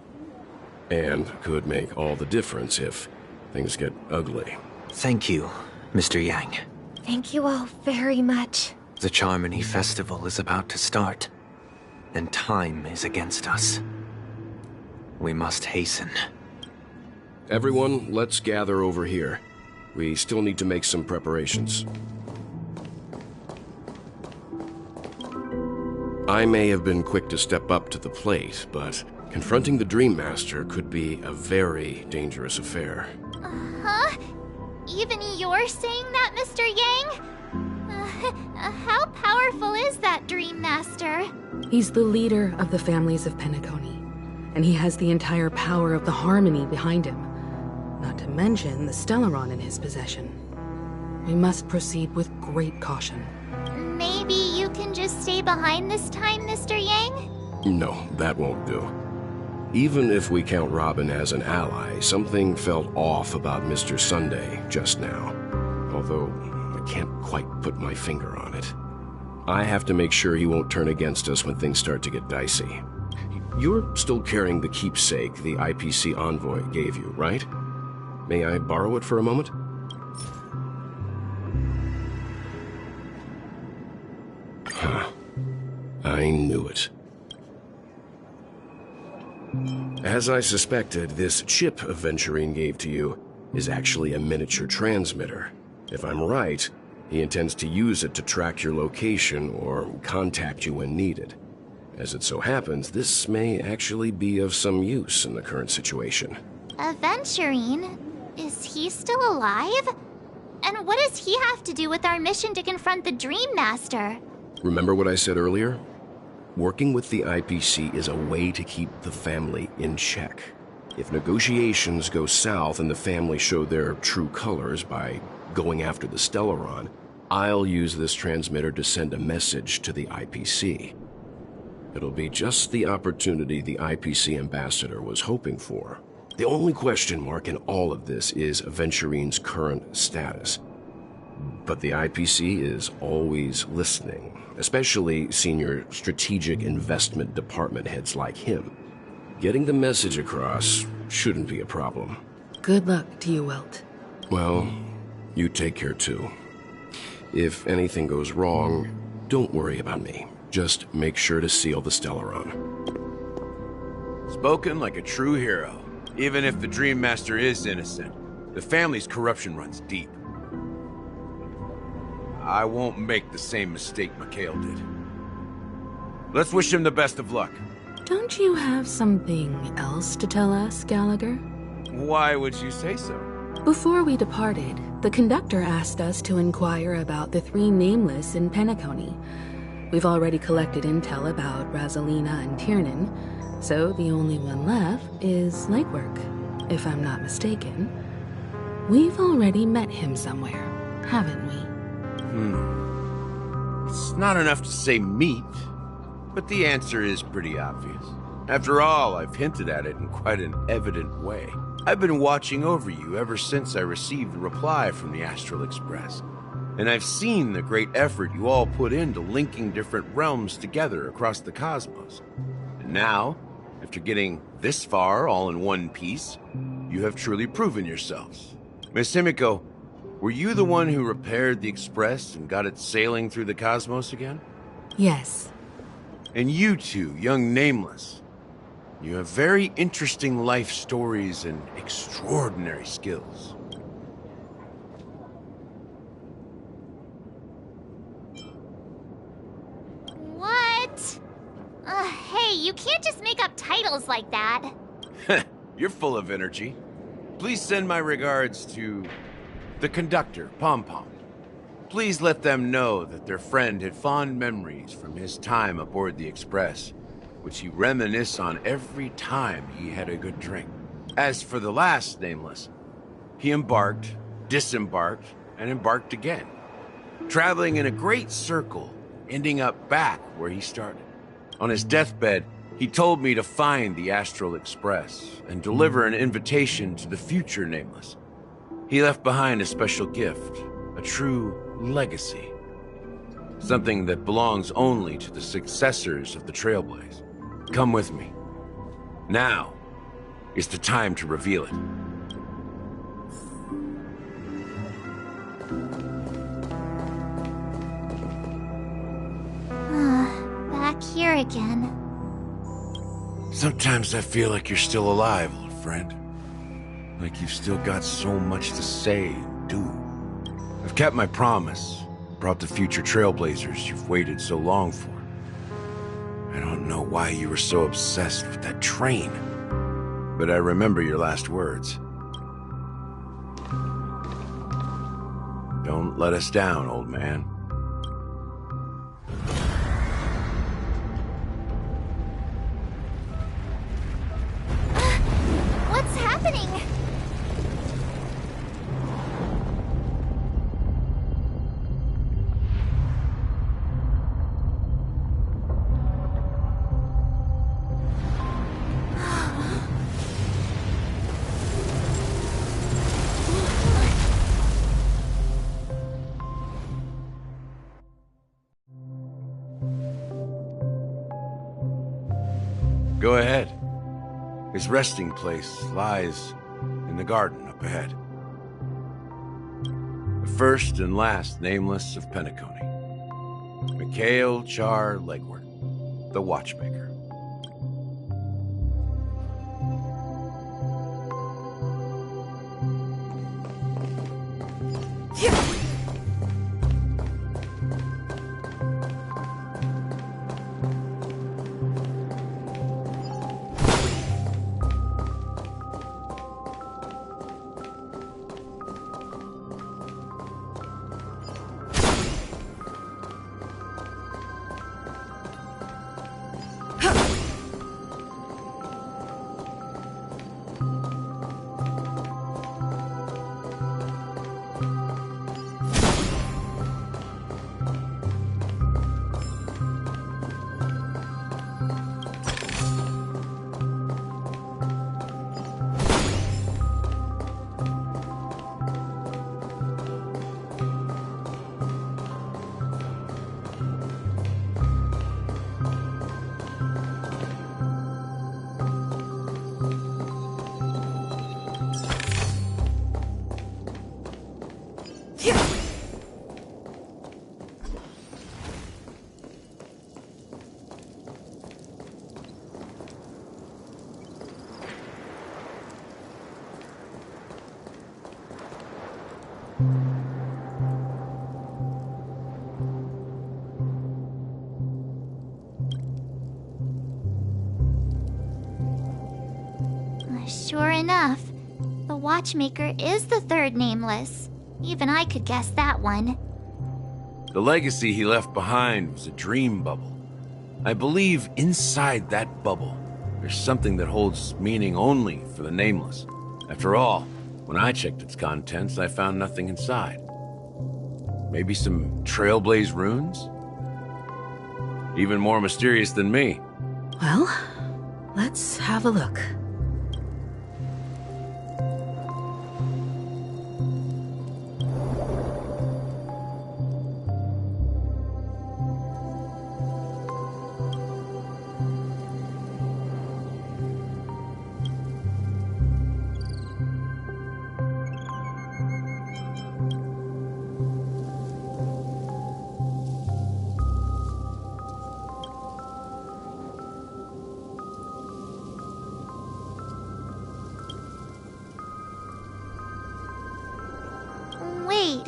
and could make all the difference if things get ugly. Thank you, Mr. Yang. Thank you all very much. The Charmony Festival is about to start, and time is against us. We must hasten. Everyone, let's gather over here. We still need to make some preparations. I may have been quick to step up to the plate, but confronting the Dream Master could be a very dangerous affair. Huh? Even you're saying that, Mr. Yang? How powerful is that Dream Master? He's the leader of the families of Penacony, and he has the entire power of the Harmony behind him. Not to mention the Stellaron in his possession. We must proceed with great caution. Maybe you can just stay behind this time, Mr. Yang? No, that won't do. Even if we count Robin as an ally, something felt off about Mr. Sunday just now. Although, I can't quite put my finger on it. I have to make sure he won't turn against us when things start to get dicey. You're still carrying the keepsake the IPC envoy gave you, right? May I borrow it for a moment? Huh. I knew it. As I suspected, this chip Aventurine gave to you is actually a miniature transmitter. If I'm right, he intends to use it to track your location or contact you when needed. As it so happens, this may actually be of some use in the current situation. Aventurine? Is he still alive? And what does he have to do with our mission to confront the Dream Master? Remember what I said earlier? Working with the IPC is a way to keep the family in check. If negotiations go south and the family show their true colors by going after the Stellaron, I'll use this transmitter to send a message to the IPC. It'll be just the opportunity the IPC ambassador was hoping for. The only question mark in all of this is Aventurine's current status. But the IPC is always listening, especially senior strategic investment department heads like him. Getting the message across shouldn't be a problem. Good luck to you, Welt. Well, you take care too. If anything goes wrong, don't worry about me. Just make sure to seal the Stellaron. Spoken like a true hero. Even if the Dream Master is innocent, the family's corruption runs deep. I won't make the same mistake Mikhail did. Let's wish him the best of luck. Don't you have something else to tell us, Gallagher? Why would you say so? Before we departed, the conductor asked us to inquire about the 3 Nameless in Penacony. We've already collected intel about Rosalina and Tiernan, so the only one left is Legwork, if I'm not mistaken. We've already met him somewhere, haven't we? It's not enough to say meet, but the answer is pretty obvious. After all, I've hinted at it in quite an evident way. I've been watching over you ever since I received the reply from the Astral Express. And I've seen the great effort you all put into linking different realms together across the cosmos. And now, after getting this far all in one piece, you have truly proven yourselves. Miss Himiko, were you the one who repaired the Express and got it sailing through the cosmos again? Yes. And you two, young Nameless, you have very interesting life stories and extraordinary skills. What? Hey, you can't just make up titles like that. You're full of energy. Please send my regards to the conductor, Pom Pom. Please let them know that their friend had fond memories from his time aboard the Express, which he reminisced on every time he had a good drink. As for the last Nameless, he embarked, disembarked, and embarked again, traveling in a great circle, ending up back where he started. On his deathbed, he told me to find the Astral Express and deliver an invitation to the future Nameless. He left behind a special gift, a true legacy. Something that belongs only to the successors of the Trailblaze. Come with me. Now is the time to reveal it. Back here again. Sometimes I feel like you're still alive, old friend. Like you've still got so much to say and do. I've kept my promise, brought the future Trailblazers you've waited so long for. I don't know why you were so obsessed with that train, but I remember your last words. Don't let us down, old man. What's happening? Go ahead. His resting place lies in the garden up ahead. The first and last Nameless of Penacony. Mikhail Char Legward, the Watchmaker. Sure enough, the watchmaker is the third nameless. Even I could guess that one. The legacy he left behind was a dream bubble. I believe inside that bubble, there's something that holds meaning only for the nameless. After all, when I checked its contents, I found nothing inside. Maybe some Trailblaze runes? Even more mysterious than me. Well, let's have a look. Wait,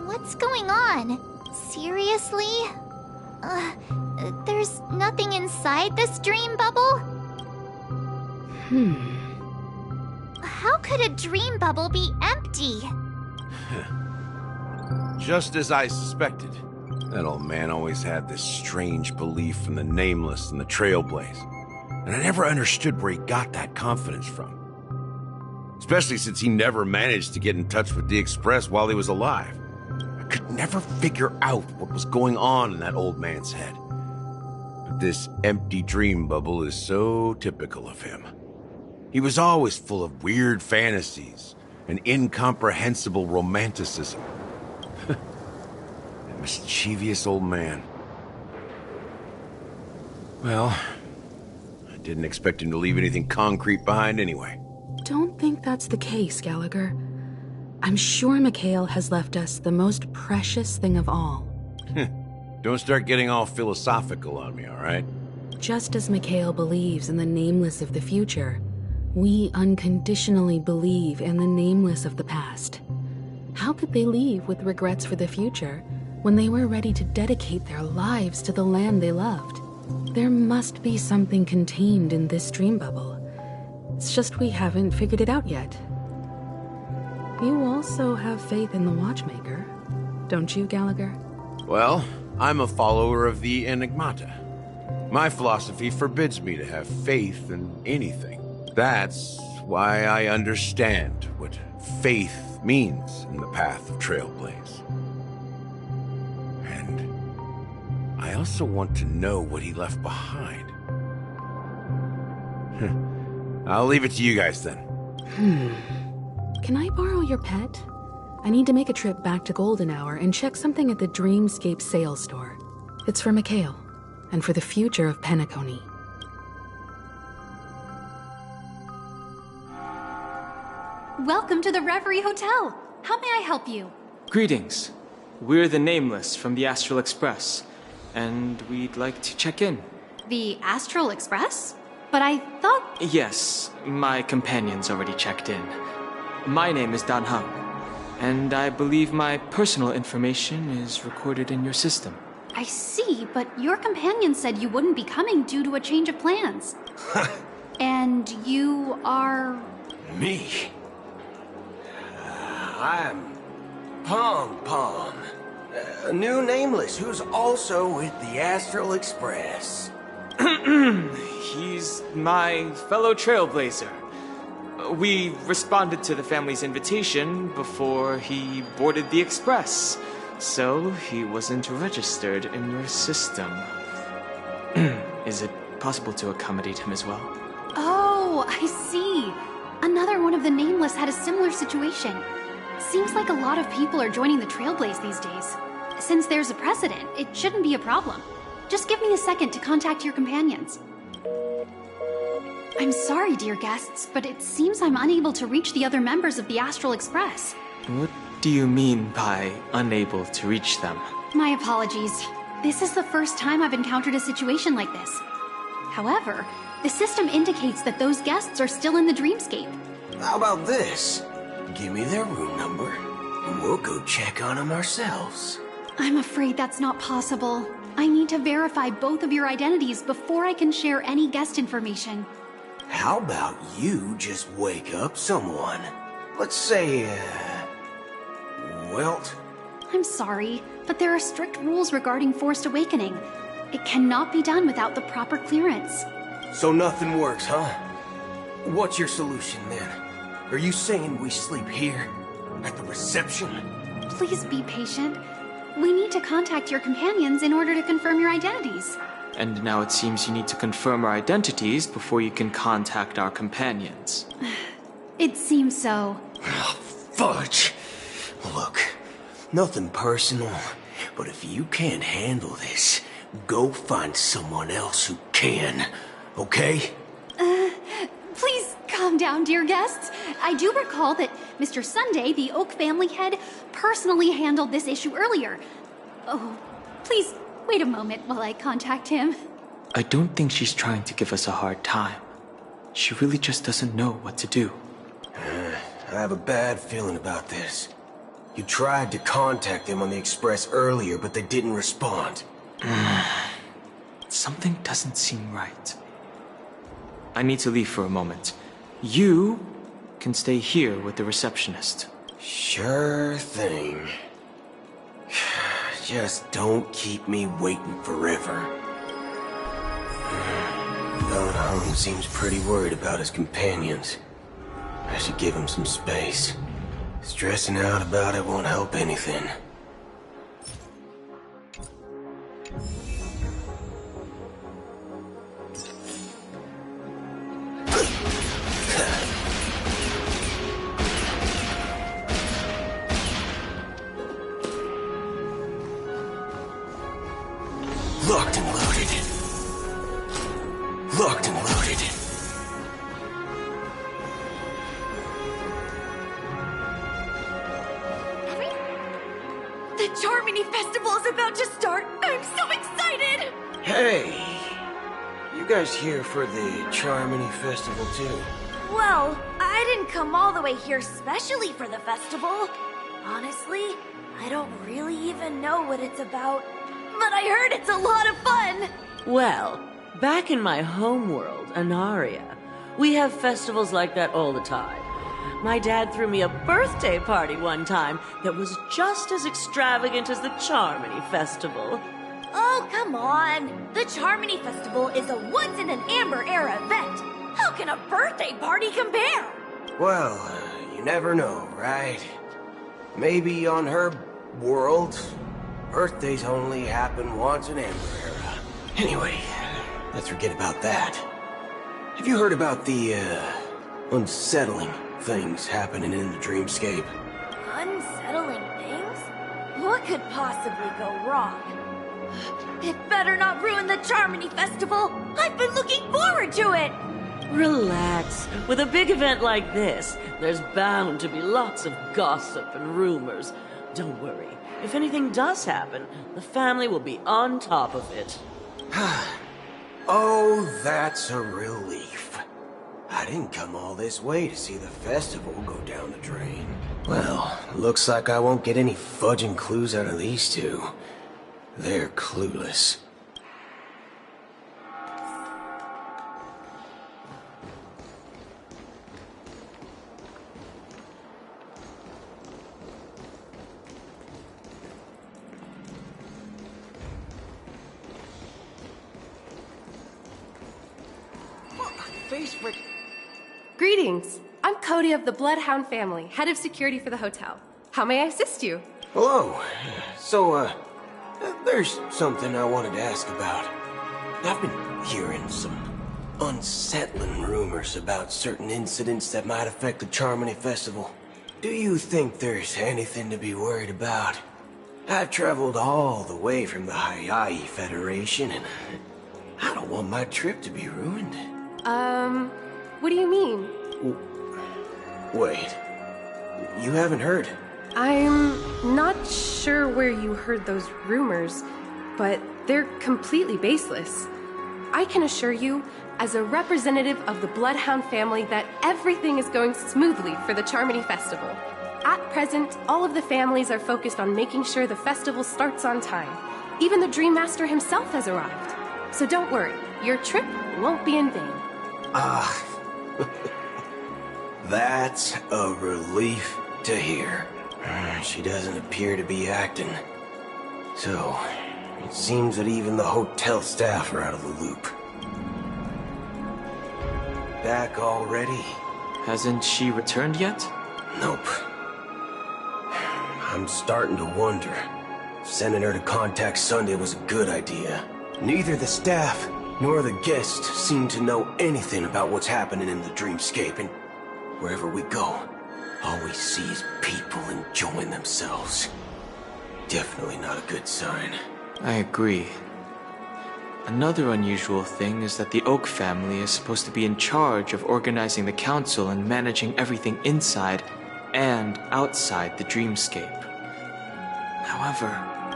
what's going on? Seriously? There's nothing inside this dream bubble? How could a dream bubble be empty? Just as I suspected. That old man always had this strange belief in the nameless and the Trailblaze. And I never understood where he got that confidence from. Especially since he never managed to get in touch with the Express while he was alive. I could never figure out what was going on in that old man's head. But this empty dream bubble is so typical of him. He was always full of weird fantasies and incomprehensible romanticism. That mischievous old man. Well, I didn't expect him to leave anything concrete behind anyway. Don't think that's the case, Gallagher. I'm sure Mikhail has left us the most precious thing of all. Don't start getting all philosophical on me, all right? Just as Mikhail believes in the nameless of the future, we unconditionally believe in the nameless of the past. How could they leave with regrets for the future when they were ready to dedicate their lives to the land they loved? There must be something contained in this dream bubble. It's just we haven't figured it out yet. You also have faith in the watchmaker, don't you, Gallagher? Well, I'm a follower of the Enigmata. My philosophy forbids me to have faith in anything. That's why I understand what faith means in the path of Trailblaze. And I also want to know what he left behind. I'll leave it to you guys then. Can I borrow your pet? I need to make a trip back to Golden Hour and check something at the Dreamscape sales store. It's for Mikhail, and for the future of Penacony. Welcome to the Reverie Hotel. How may I help you? Greetings. We're the Nameless from the Astral Express, and we'd like to check in. The Astral Express? But I thought... Yes, my companion's already checked in. My name is Dan Hung, and I believe my personal information is recorded in your system. I see, but your companion said you wouldn't be coming due to a change of plans. And you are... Me? I'm Pom Pom, a new nameless who's also with the Astral Express. He's my fellow Trailblazer. We responded to the family's invitation before he boarded the Express, so he wasn't registered in your system. Is it possible to accommodate him as well? Oh, I see. Another one of the Nameless had a similar situation. Seems like a lot of people are joining the Trailblaze these days. Since there's a precedent, it shouldn't be a problem. Just give me a second to contact your companions. I'm sorry, dear guests, but it seems I'm unable to reach the other members of the Astral Express. What do you mean by unable to reach them? My apologies. This is the first time I've encountered a situation like this. However, the system indicates that those guests are still in the dreamscape. How about this? Give me their room number, we'll go check on them ourselves. I'm afraid that's not possible. I need to verify both of your identities before I can share any guest information. How about you just wake up someone? Let's say, Welt? I'm sorry, but there are strict rules regarding forced awakening. It cannot be done without the proper clearance. So nothing works, huh? What's your solution, then? Are you saying we sleep here? At the reception? Please be patient. We need to contact your companions in order to confirm your identities. And now it seems you need to confirm our identities before you can contact our companions. It seems so. Fudge! Look, nothing personal, but if you can't handle this, go find someone else who can, okay? Please calm down, dear guests. I do recall that Mr. Sunday, the Oak family head, personally handled this issue earlier. Oh, please wait a moment while I contact him. I don't think she's trying to give us a hard time. She really just doesn't know what to do. I have a bad feeling about this. You tried to contact them on the Express earlier, but they didn't respond. Something doesn't seem right. I need to leave for a moment. You can stay here with the receptionist. Sure thing. Just don't keep me waiting forever. Don Hung seems pretty worried about his companions. I should give him some space. Stressing out about it won't help anything. Locked and loaded. Locked and loaded. The Charmony Festival is about to start! I'm so excited! Hey! You guys here for the Charmony Festival too? Well, I didn't come all the way here specially for the festival. Honestly, I don't really even know what it's about. But I heard it's a lot of fun! Well, back in my homeworld, Anaria, we have festivals like that all the time. My dad threw me a birthday party one time that was just as extravagant as the Charmony Festival. Oh, come on! The Charmony Festival is a once-in-an-Amber-era event! How can a birthday party compare? Well, you never know, right? Maybe on her world, birthdays only happen once in Amber Era. Anyway, let's forget about that. Have you heard about the, unsettling things happening in the dreamscape? Unsettling things? What could possibly go wrong? It better not ruin the Charmony Festival! I've been looking forward to it! Relax. With a big event like this, there's bound to be lots of gossip and rumors. Don't worry. If anything does happen, the family will be on top of it. Oh, that's a relief. I didn't come all this way to see the festival go down the drain. Well, looks like I won't get any fudging clues out of these two. They're clueless. Greetings. I'm Cody of the Bloodhound family, head of security for the hotel. How may I assist you? Hello. So, there's something I wanted to ask about. I've been hearing some unsettling rumors about certain incidents that might affect the Charmony Festival. Do you think there's anything to be worried about? I've traveled all the way from the Hayahi Federation, and I don't want my trip to be ruined. What do you mean? Wait. You haven't heard? I'm not sure where you heard those rumors, but they're completely baseless. I can assure you, as a representative of the Bloodhound family, that everything is going smoothly for the Charmony Festival. At present, all of the families are focused on making sure the festival starts on time. Even the Dream Master himself has arrived. So don't worry, your trip won't be in vain. That's a relief to hear. She doesn't appear to be acting. So, it seems that even the hotel staff are out of the loop. Back already? Hasn't she returned yet? Nope. I'm starting to wonder. Sending her to contact Sunday was a good idea. Neither the staff nor the guests seem to know anything about what's happening in the dreamscape, and wherever we go, all we see is people enjoying themselves. Definitely not a good sign. I agree. Another unusual thing is that the Oak family is supposed to be in charge of organizing the council and managing everything inside and outside the dreamscape. However,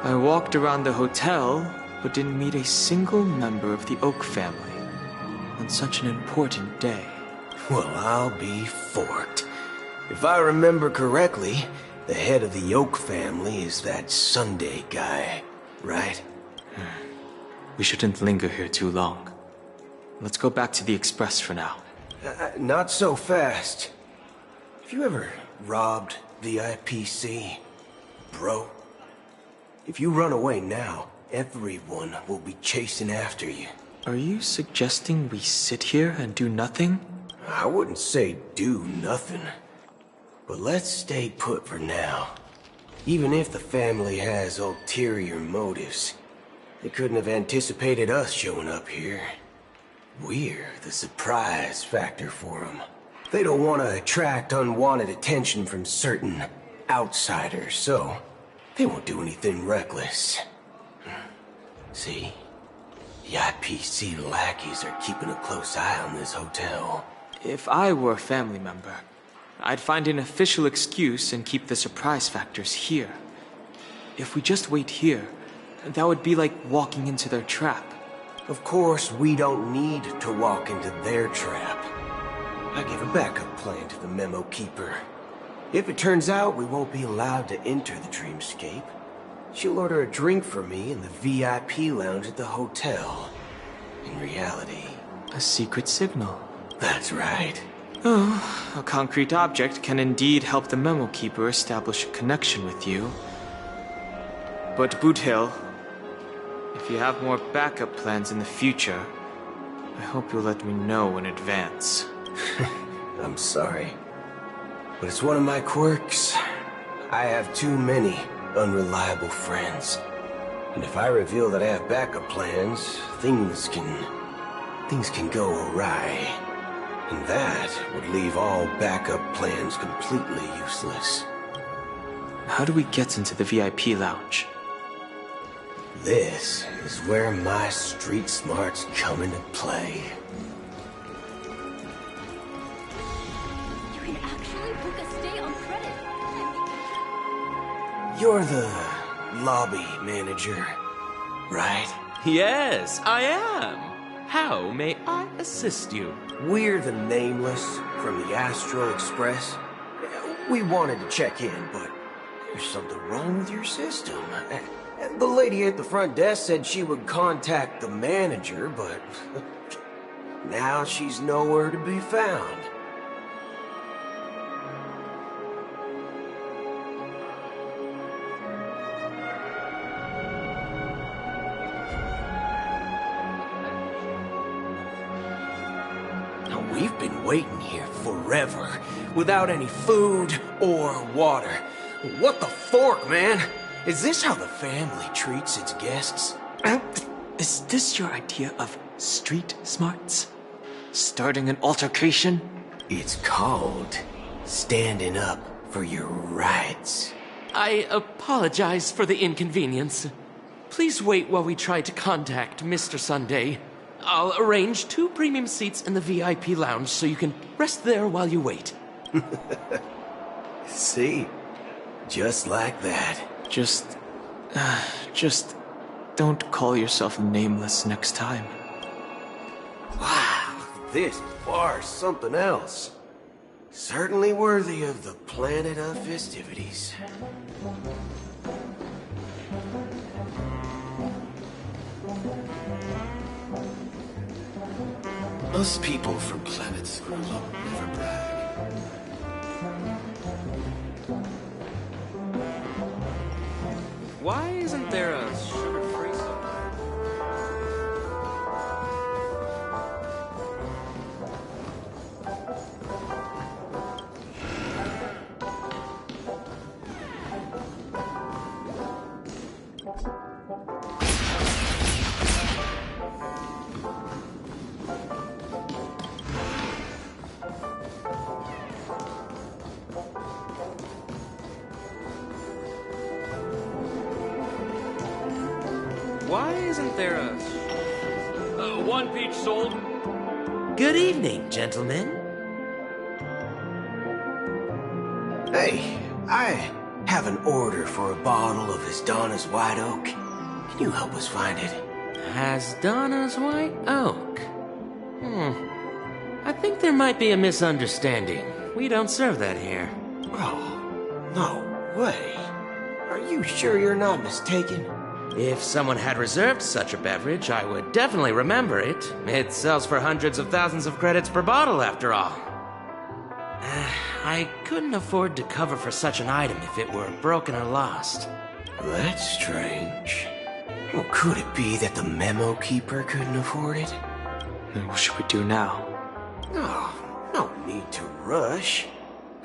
I walked around the hotel, but didn't meet a single member of the Oak family on such an important day. Well, I'll be forked. If I remember correctly, the head of the Oak family is that Sunday guy, right? We shouldn't linger here too long. Let's go back to the Express for now. Not so fast. Have you ever robbed VIPC, bro? If you run away now, everyone will be chasing after you. Are you suggesting we sit here and do nothing? I wouldn't say do nothing. But let's stay put for now. Even if the family has ulterior motives, they couldn't have anticipated us showing up here. We're the surprise factor for them. They don't want to attract unwanted attention from certain outsiders, so they won't do anything reckless. See, the IPC lackeys are keeping a close eye on this hotel. If I were a family member, I'd find an official excuse and keep the surprise factors here. If we just wait here, that would be like walking into their trap. Of course, we don't need to walk into their trap. I give a backup plan to the memo keeper. If it turns out we won't be allowed to enter the dreamscape, she'll order a drink for me in the VIP lounge at the hotel. In reality, a secret signal. That's right. Oh, a concrete object can indeed help the memo keeper establish a connection with you. But Boot Hill, if you have more backup plans in the future, I hope you'll let me know in advance. I'm sorry, but it's one of my quirks. I have too many unreliable friends. And if I reveal that I have backup plans, things can go awry. And that would leave all backup plans completely useless. How do we get into the VIP lounge? This is where my street smarts come into play. You can actually book a stay on credit. You're the lobby manager, right? Yes, I am. How may I assist you? We're the Nameless from the Astral Express. We wanted to check in, but there's something wrong with your system. The lady at the front desk said she would contact the manager, but now she's nowhere to be found. We've been waiting here forever, without any food or water. What the fork, man? Is this how the family treats its guests? Is this your idea of street smarts? Starting an altercation? It's called standing up for your rights. I apologize for the inconvenience. Please wait while we try to contact Mr. Sunday. I'll arrange 2 premium seats in the VIP lounge so you can rest there while you wait. See? Just like that. Just don't call yourself Nameless next time. Wow, this bar's something else. Certainly worthy of the planet of festivities. Us people from planet 3 never brag. Why isn't there a sugar-free soda? Why isn't there a... one peach sold? Good evening, gentlemen. Hey, I have an order for a bottle of Donna's White Oak. Can you help us find it? Donna's White Oak? I think there might be a misunderstanding. We don't serve that here. Oh, no way. Are you sure you're not mistaken? If someone had reserved such a beverage, I would definitely remember it. It sells for hundreds of thousands of credits per bottle, after all. I couldn't afford to cover for such an item if it were broken or lost. That's strange. Well, could it be that the memo keeper couldn't afford it? Then what should we do now? Oh, no need to rush.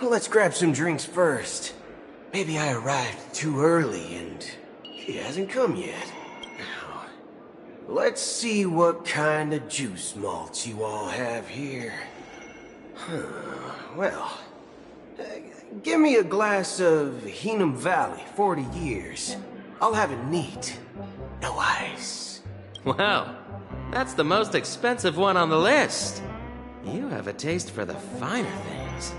Well, let's grab some drinks first. Maybe I arrived too early and he hasn't come yet. Now, let's see what kind of juice malts you all have here. Well, give me a glass of Heenum Valley, 40 years. I'll have it neat. No ice. Wow, that's the most expensive one on the list. You have a taste for the finer things.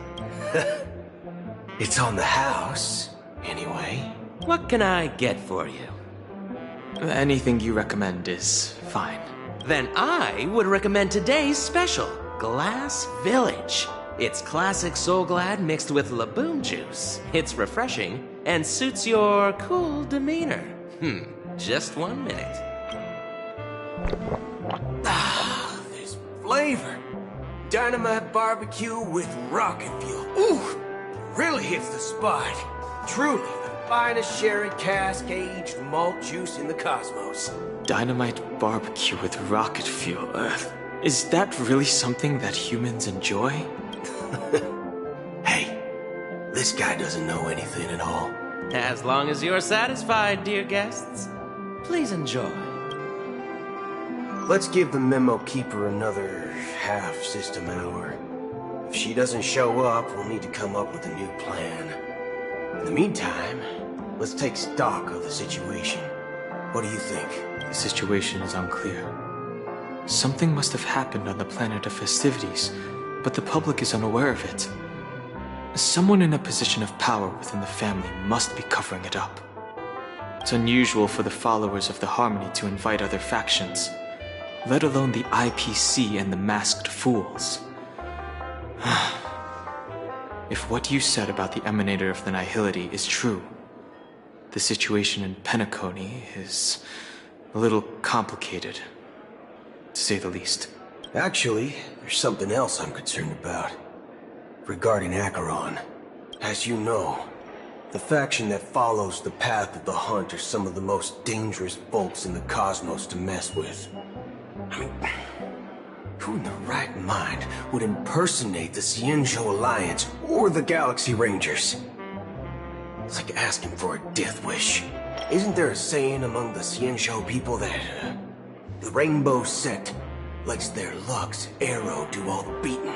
It's on the house, anyway. What can I get for you? Anything you recommend is fine. Then I would recommend today's special, Glass Village. It's classic Soul Glad mixed with Laboon juice. It's refreshing and suits your cool demeanor. Just 1 minute. Ah, this flavor. Dynamite barbecue with rocket fuel. Ooh, really hits the spot. Truly the finest sherry cask-aged malt juice in the cosmos. Dynamite barbecue with rocket fuel. Is that really something that humans enjoy? Hey, this guy doesn't know anything at all. As long as you're satisfied, dear guests, please enjoy. Let's give the memo keeper another half-system hour. If she doesn't show up, we'll need to come up with a new plan. In the meantime, let's take stock of the situation. What do you think? The situation is unclear. Something must have happened on the planet of festivities, but the public is unaware of it. Someone in a position of power within the family must be covering it up. It's unusual for the followers of the Harmony to invite other factions, let alone the IPC and the Masked Fools. If what you said about the Emanator of the Nihility is true, the situation in Penacony is a little complicated, to say the least. Actually, there's something else I'm concerned about. Regarding Acheron. As you know, the faction that follows the path of the Hunt are some of the most dangerous folks in the cosmos to mess with. I mean, who in their right mind would impersonate the Cienzo Alliance or the Galaxy Rangers? It's like asking for a death wish. Isn't there a saying among the Cienzo people that the Rainbow Sect lets their Lux Arrow do all the beating?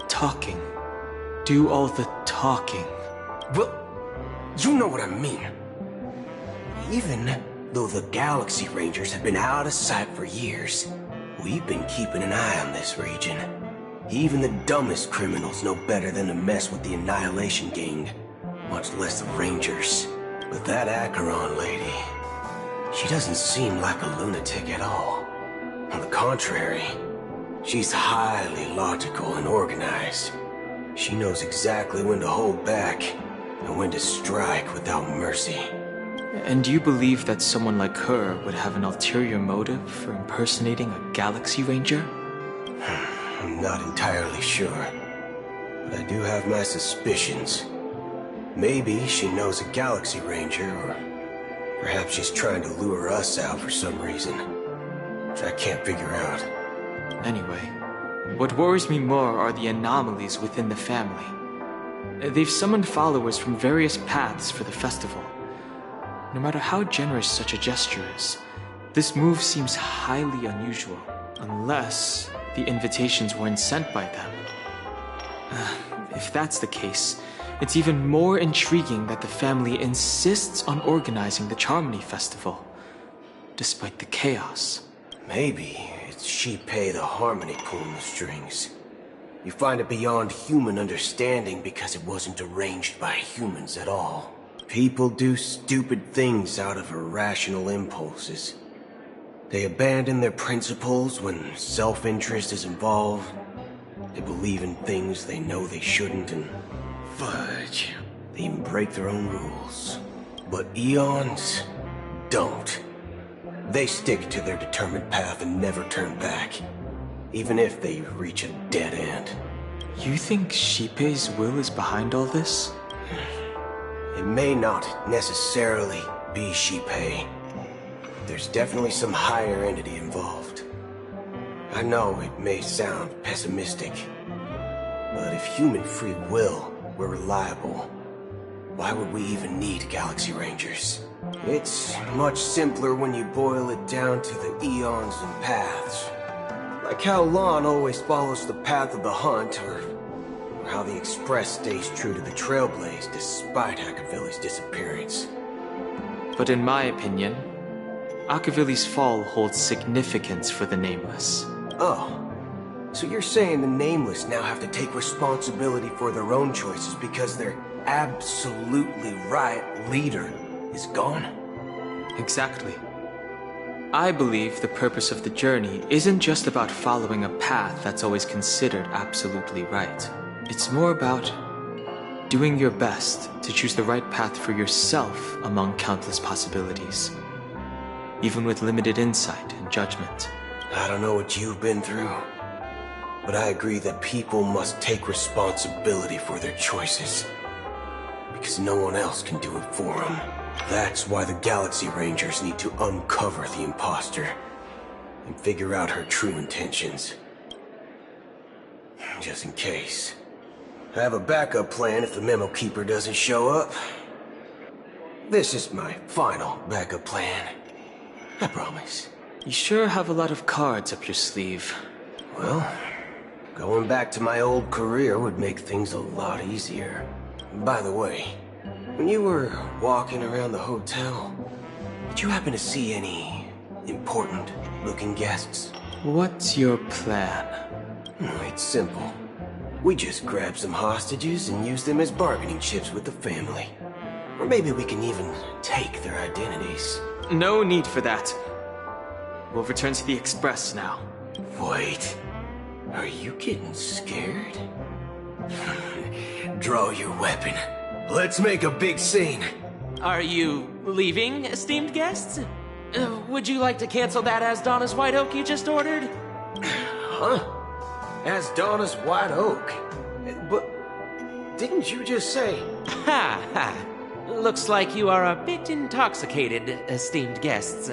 Talking. Do all the talking. Well, you know what I mean. Even though the Galaxy Rangers have been out of sight for years, we've been keeping an eye on this region. Even the dumbest criminals know better than to mess with the Annihilation Gang, much less the Rangers. But that Acheron lady, she doesn't seem like a lunatic at all. On the contrary, she's highly logical and organized. She knows exactly when to hold back and when to strike without mercy. And do you believe that someone like her would have an ulterior motive for impersonating a Galaxy Ranger? I'm not entirely sure, but I do have my suspicions. Maybe she knows a Galaxy Ranger, or perhaps she's trying to lure us out for some reason, which I can't figure out. Anyway, what worries me more are the anomalies within the family. They've summoned followers from various paths for the festival. No matter how generous such a gesture is, this move seems highly unusual, unless the invitations weren't sent by them. If that's the case, it's even more intriguing that the family insists on organizing the Charmony Festival, despite the chaos. Maybe it's Shipei the Harmony pulling the strings. You find it beyond human understanding because it wasn't arranged by humans at all. People do stupid things out of irrational impulses. They abandon their principles when self-interest is involved. They believe in things they know they shouldn't, and fudge, they even break their own rules. But Eons don't. They stick to their determined path and never turn back, even if they reach a dead end. You think Shipei's will is behind all this? It may not necessarily be Shipei. There's definitely some higher entity involved. I know it may sound pessimistic, but if human free will were reliable, why would we even need Galaxy Rangers? It's much simpler when you boil it down to the eons and paths. Like how Lon always follows the path of the hunt, or how the Express stays true to the Trailblaze despite Akavili's disappearance. But in my opinion, Akavili's fall holds significance for the Nameless. Oh, so you're saying the Nameless now have to take responsibility for their own choices because their absolutely right leader is gone? Exactly. I believe the purpose of the journey isn't just about following a path that's always considered absolutely right. It's more about doing your best to choose the right path for yourself among countless possibilities, even with limited insight and judgment. I don't know what you've been through, but I agree that people must take responsibility for their choices, because no one else can do it for them. That's why the Galaxy Rangers need to uncover the imposter and figure out her true intentions. Just in case. I have a backup plan if the Memo Keeper doesn't show up. This is my final backup plan. I promise. You sure have a lot of cards up your sleeve. Well, going back to my old career would make things a lot easier. By the way, when you were walking around the hotel, did you happen to see any important-looking guests? What's your plan? It's simple. We just grab some hostages and use them as bargaining chips with the family. Or maybe we can even take their identities. No need for that. We'll return to the Express now. Wait. Are you getting scared? Draw your weapon. Let's make a big scene. Are you leaving, esteemed guests? Would you like to cancel that Asdana's White Oak you just ordered? Huh? Asdana's White Oak? But didn't you just say... Ha ha. Looks like you are a bit intoxicated, esteemed guests.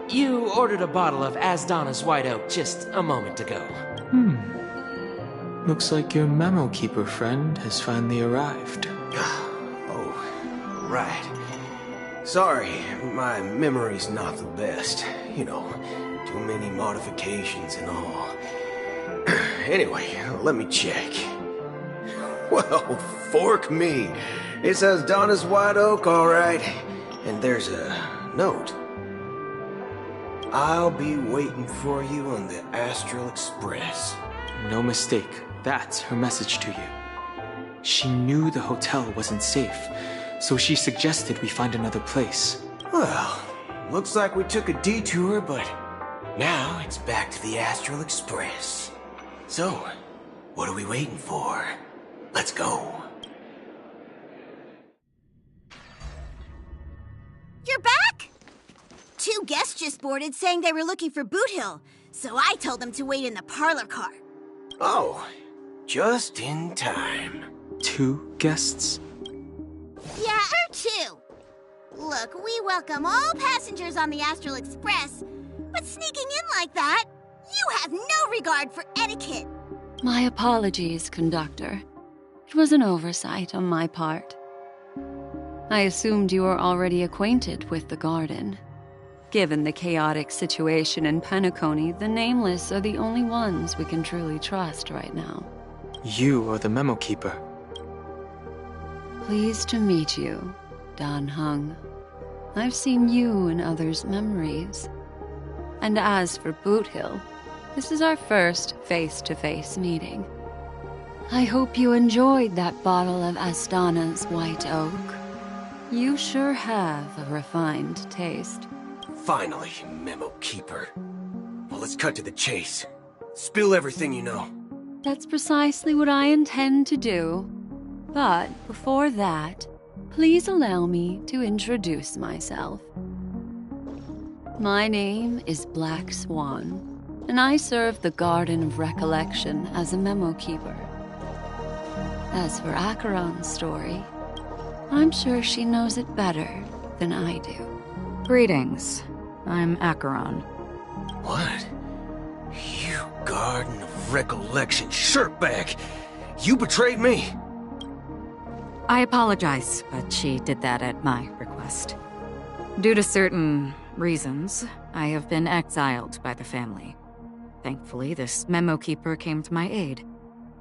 You ordered a bottle of Asdana's White Oak just a moment ago. Looks like your Memo Keeper friend has finally arrived. Oh, right. Sorry, my memory's not the best. You know, too many modifications and all. Anyway, let me check. Well, fork me. It says Donna's White Oak, all right. And there's a note. I'll be waiting for you on the Astral Express. No mistake. That's her message to you. She knew the hotel wasn't safe, so she suggested we find another place. Well, looks like we took a detour, but now it's back to the Astral Express. So, what are we waiting for? Let's go. You're back? 2 guests just boarded saying they were looking for Boot Hill, so I told them to wait in the parlor car. Oh, just in time. 2 guests? Yeah, or 2. Look, we welcome all passengers on the Astral Express, but sneaking in like that, you have no regard for etiquette. My apologies, conductor. It was an oversight on my part. I assumed you were already acquainted with the garden. Given the chaotic situation in Penacony, the Nameless are the only ones we can truly trust right now. You are the memo keeper. Pleased to meet you, Dan Hung. I've seen you in others' memories. And as for Boot Hill, this is our first face-to-face meeting. I hope you enjoyed that bottle of Astana's White Oak. You sure have a refined taste. Finally, memo keeper. Well, let's cut to the chase. Spill everything you know. That's precisely what I intend to do. But before that, please allow me to introduce myself. My name is Black Swan, and I serve the Garden of Recollection as a memo keeper. As for Acheron's story, I'm sure she knows it better than I do. Greetings. I'm Acheron. What? You Garden of Recollection shirtbag! You betrayed me! I apologize, but she did that at my request. Due to certain reasons, I have been exiled by the family. Thankfully, this memo keeper came to my aid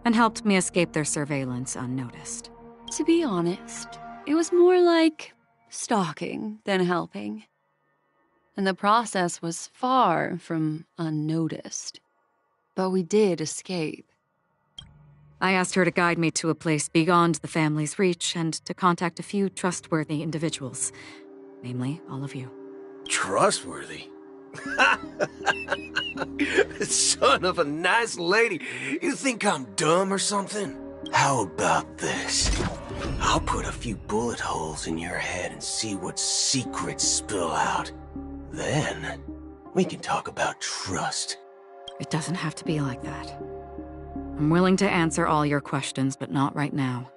and helped me escape their surveillance unnoticed. To be honest, it was more like stalking than helping. And the process was far from unnoticed. But we did escape. I asked her to guide me to a place beyond the family's reach and to contact a few trustworthy individuals. Namely, all of you. Trustworthy? Son of a nice lady. You think I'm dumb or something? How about this? I'll put a few bullet holes in your head and see what secrets spill out. Then, we can talk about trust. It doesn't have to be like that. I'm willing to answer all your questions, but not right now.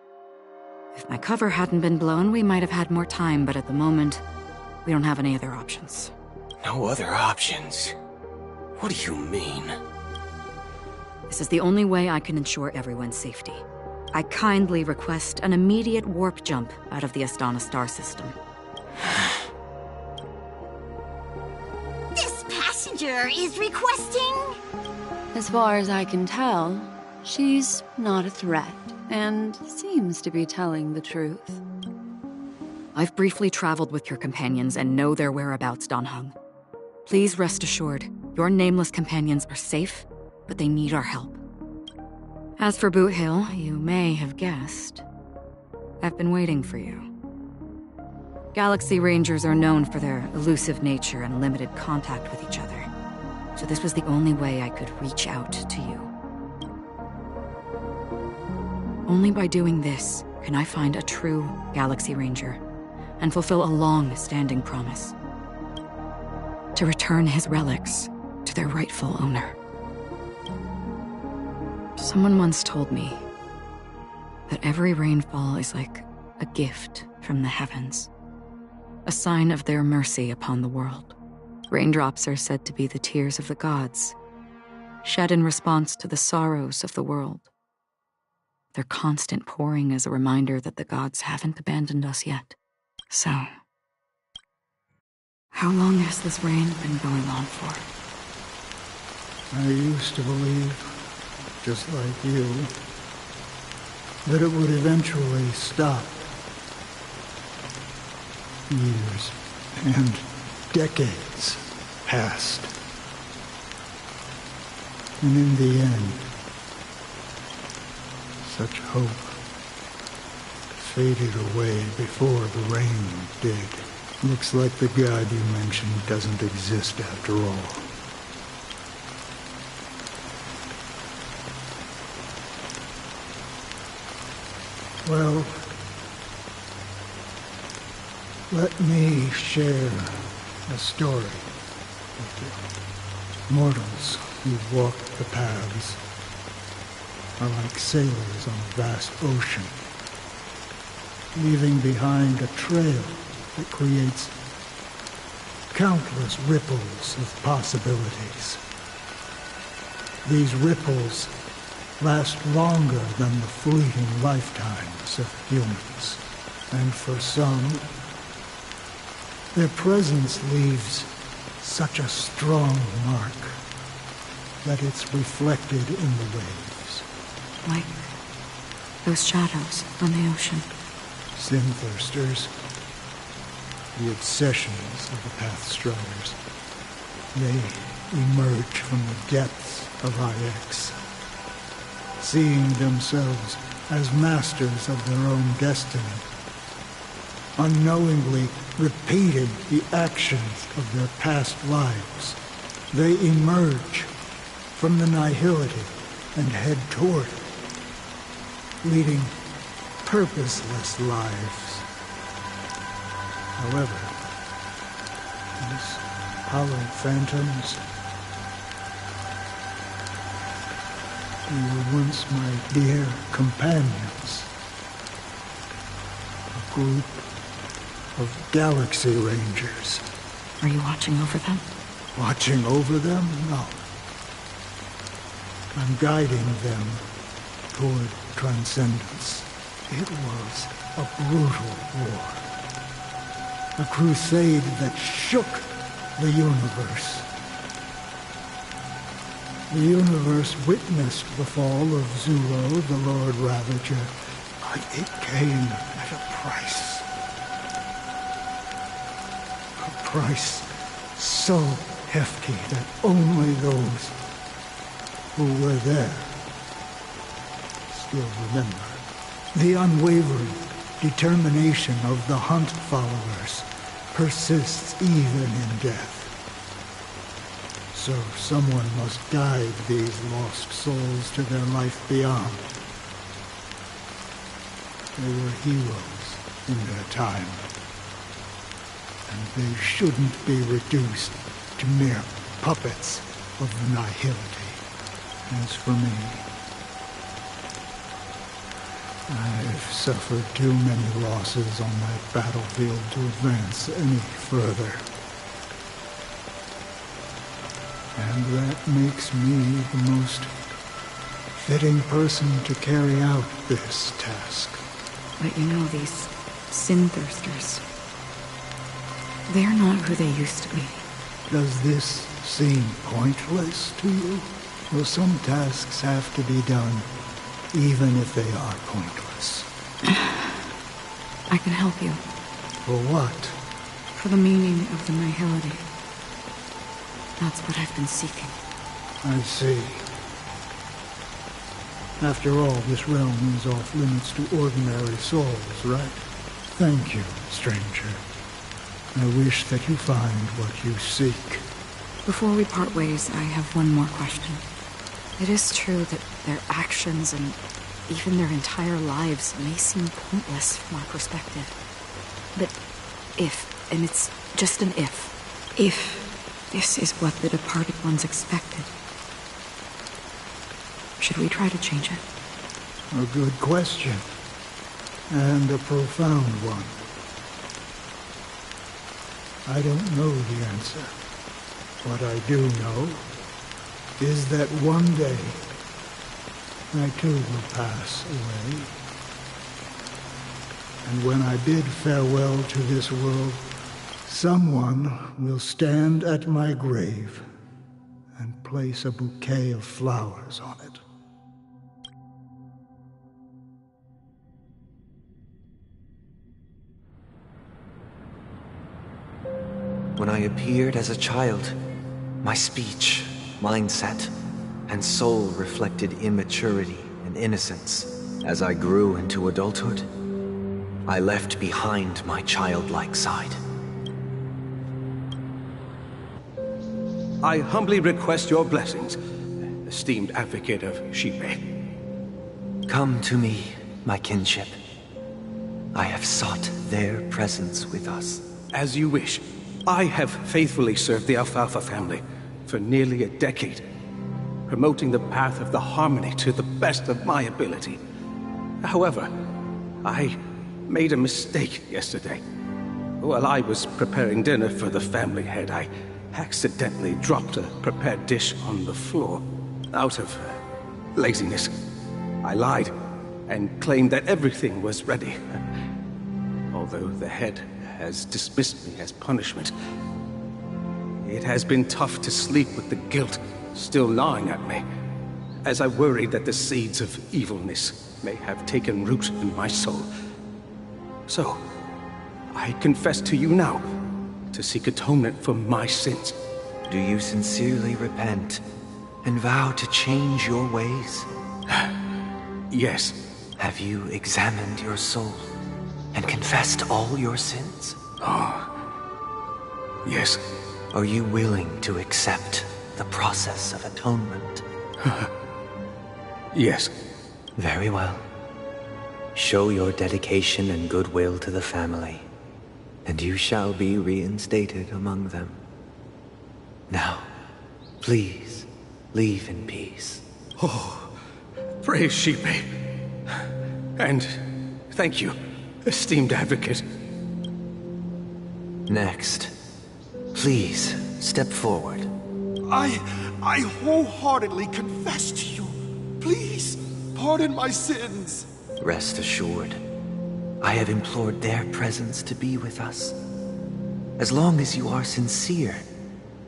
If my cover hadn't been blown, we might have had more time, but at the moment, we don't have any other options. No other options? What do you mean? This is the only way I can ensure everyone's safety. I kindly request an immediate warp jump out of the Astana star system. This passenger is requesting... As far as I can tell, she's not a threat, and seems to be telling the truth. I've briefly traveled with your companions and know their whereabouts, Dan Hung. Please rest assured, your nameless companions are safe, but they need our help. As for Boot Hill, you may have guessed. I've been waiting for you. Galaxy Rangers are known for their elusive nature and limited contact with each other, so this was the only way I could reach out to you. Only by doing this can I find a true Galaxy Ranger and fulfill a long-standing promise. To return his relics to their rightful owner. Someone once told me that every rainfall is like a gift from the heavens, a sign of their mercy upon the world. Raindrops are said to be the tears of the gods, shed in response to the sorrows of the world. Their constant pouring is a reminder that the gods haven't abandoned us yet. So, how long has this rain been going on for? I used to believe, just like you, that it would eventually stop. Years and decades passed. And in the end, such hope faded away before the rain did. Looks like the god you mentioned doesn't exist after all. Well, let me share a story with you. Mortals who walk the paths are like sailors on a vast ocean, leaving behind a trail that creates countless ripples of possibilities. These ripples last longer than the fleeting lifetimes of humans, and for some, their presence leaves such a strong mark that it's reflected in the waves. Like those shadows on the ocean. Sin-thirsters, the obsessions of the Pathstriders. They emerge from the depths of IX, seeing themselves as masters of their own destiny, unknowingly repeating the actions of their past lives. They emerge from the nihility and head toward it, leading purposeless lives. However, these hollow phantoms, they were once my dear companions. A group of Galaxy Rangers. Are you watching over them? Watching over them? No. I'm guiding them toward transcendence. It was a brutal war. A crusade that shook the universe. The universe witnessed the fall of Zulo, the Lord Ravager, but it came at a price. A price so hefty that only those who were there still remember. The unwavering determination of the Hunt followers persists even in death. So someone must guide these lost souls to their life beyond. They were heroes in their time, and they shouldn't be reduced to mere puppets of the nihility. As for me, I've suffered too many losses on that battlefield to advance any further. And that makes me the most fitting person to carry out this task. But you know, these sin-thirsters, they're not who they used to be. Does this seem pointless to you? Well, some tasks have to be done, even if they are pointless. I can help you. For what? For the meaning of the nihility. That's what I've been seeking. I see. After all, this realm is off limits to ordinary souls, right? Thank you, stranger. I wish that you find what you seek. Before we part ways, I have one more question. It is true that their actions and even their entire lives may seem pointless from our perspective. But if, and it's just an if this is what the departed ones expected, should we try to change it? A good question. And a profound one. I don't know the answer. What I do know is that one day I too will pass away. And when I bid farewell to this world, someone will stand at my grave and place a bouquet of flowers on it. When I appeared as a child, my speech, mindset, and soul reflected immaturity and innocence. As I grew into adulthood, I left behind my childlike side. I humbly request your blessings, esteemed advocate of Shipe. Come to me, my kinship. I have sought their presence with us. As you wish. I have faithfully served the Alfalfa family for nearly a decade, promoting the path of the harmony to the best of my ability. However, I made a mistake yesterday. While I was preparing dinner for the family head, I accidentally dropped a prepared dish on the floor out of laziness. I lied and claimed that everything was ready. Although the head has dismissed me as punishment, it has been tough to sleep with the guilt still gnawing at me, as I worried that the seeds of evilness may have taken root in my soul. So, I confess to you now, to seek atonement for my sins. Do you sincerely repent and vow to change your ways? Yes. Have you examined your soul and confessed all your sins? Yes. Are you willing to accept the process of atonement? Yes. Very well. Show your dedication and goodwill to the family, and you shall be reinstated among them. Now, please, leave in peace. Oh, praise Sheepy. And thank you, esteemed advocate. Next, please step forward. I wholeheartedly confess to you. Please, pardon my sins. Rest assured, I have implored their presence to be with us. As long as you are sincere,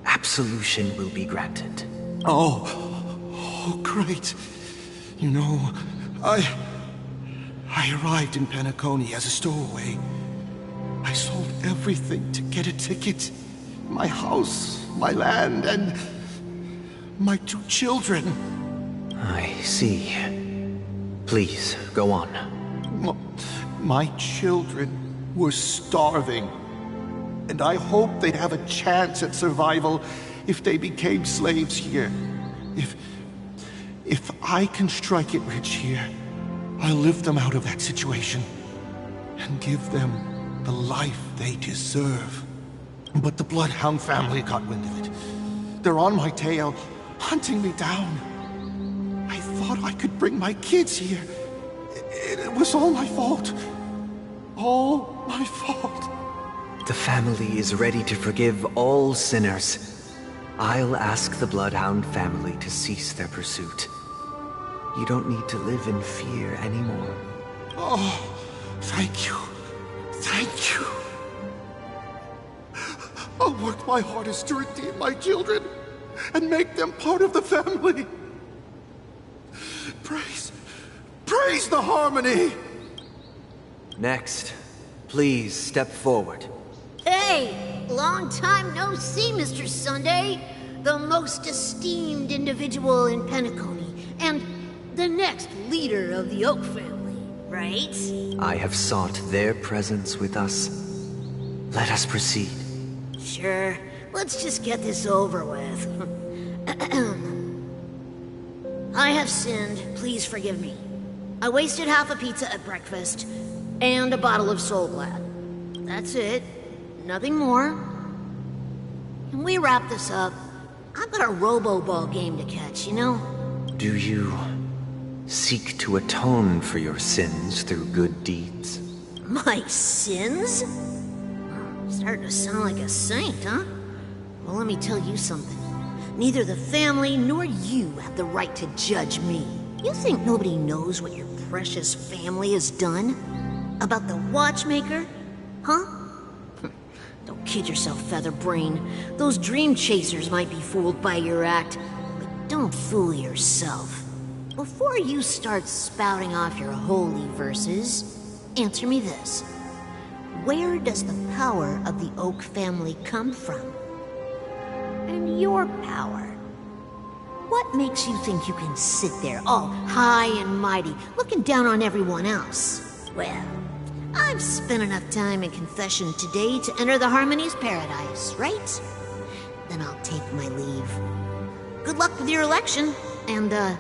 absolution will be granted. Oh, great. You know, I arrived in Penacony as a stowaway. I sold everything to get a ticket. My house, my land, and my 2 children. I see. Please, go on. My children were starving, and I hoped they'd have a chance at survival if they became slaves here. If I can strike it rich here, I'll lift them out of that situation and give them the life they deserve. But the Bloodhound family got wind of it. They're on my tail, hunting me down. I thought I could bring my kids here. It was all my fault. All my fault. The family is ready to forgive all sinners. I'll ask the Bloodhound family to cease their pursuit. You don't need to live in fear anymore. Oh, thank you. Thank you. I'll work my hardest to redeem my children and make them part of the family. Praise the harmony! Next, please step forward. Hey! Long time no see, Mr. Sunday. The most esteemed individual in Penacony, and the next leader of the Oak family, right? I have sought their presence with us. Let us proceed. Sure. Let's just get this over with. I have sinned. Please forgive me. I wasted half a pizza at breakfast, and a bottle of Soul Glad. That's it. Nothing more. Can we wrap this up? I've got a robo-ball game to catch, you know? Do you seek to atone for your sins through good deeds? My sins? Starting to sound like a saint, huh? Well, let me tell you something. Neither the family nor you have the right to judge me. You think nobody knows what your precious family has done? About the watchmaker? Huh? Don't kid yourself, Featherbrain. Those dream chasers might be fooled by your act, but don't fool yourself. Before you start spouting off your holy verses, answer me this. Where does the power of the Oak family come from? And your power? What makes you think you can sit there all high and mighty, looking down on everyone else? Well, I've spent enough time in confession today to enter the Harmony's paradise, right? Then I'll take my leave. Good luck with your election, and,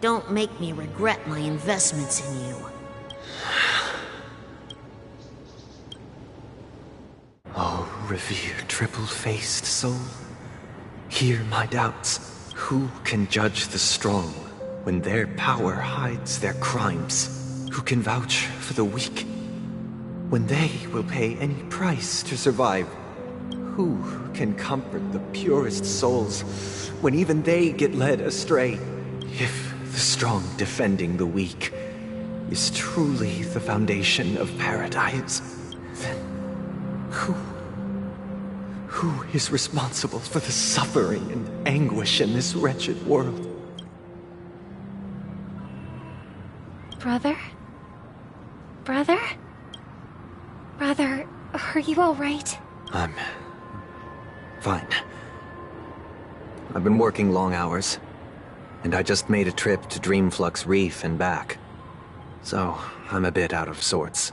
don't make me regret my investments in you. Oh, revered triple-faced soul, hear my doubts. Who can judge the strong when their power hides their crimes? Who can vouch for the weak when they will pay any price to survive? Who can comfort the purest souls when even they get led astray? If the strong defending the weak is truly the foundation of paradise, then who is responsible for the suffering and anguish in this wretched world? Brother? Brother? Brother, are you all right? I'm fine. I've been working long hours, and I just made a trip to Dreamflux Reef and back. So, I'm a bit out of sorts.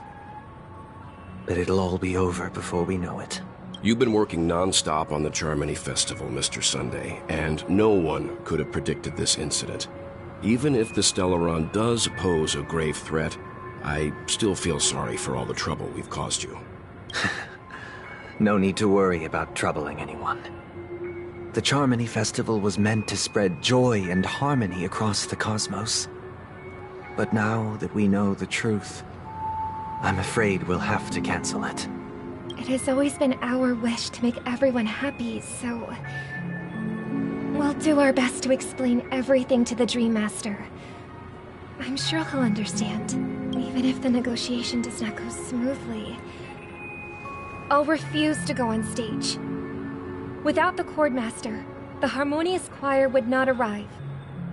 But it'll all be over before we know it. You've been working non-stop on the Charmony Festival, Mr. Sunday, and no one could have predicted this incident. Even if the Stellaron does pose a grave threat, I still feel sorry for all the trouble we've caused you. No need to worry about troubling anyone. The Charmony Festival was meant to spread joy and harmony across the cosmos. But now that we know the truth, I'm afraid we'll have to cancel it. It has always been our wish to make everyone happy, so... we'll do our best to explain everything to the Dream Master. I'm sure he'll understand, even if the negotiation does not go smoothly. I'll refuse to go on stage. Without the Chord Master, the Harmonious Choir would not arrive,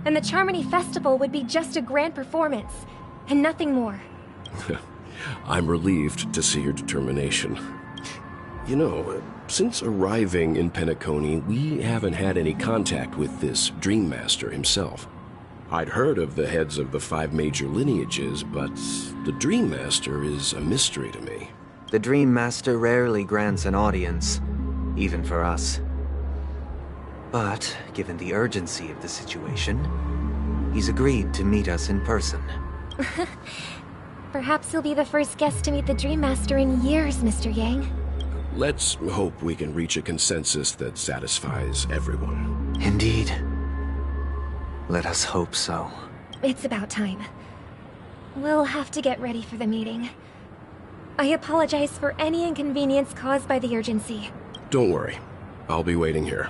and the Charmony Festival would be just a grand performance, and nothing more. I'm relieved to see your determination. You know, since arriving in Penacony, we haven't had any contact with this Dream Master himself. I'd heard of the heads of the 5 major lineages, but the Dream Master is a mystery to me. The Dream Master rarely grants an audience, even for us. But, given the urgency of the situation, he's agreed to meet us in person. Perhaps you'll be the first guest to meet the Dream Master in years, Mr. Yang. Let's hope we can reach a consensus that satisfies everyone. Indeed. Let us hope so. It's about time. We'll have to get ready for the meeting. I apologize for any inconvenience caused by the urgency. Don't worry. I'll be waiting here.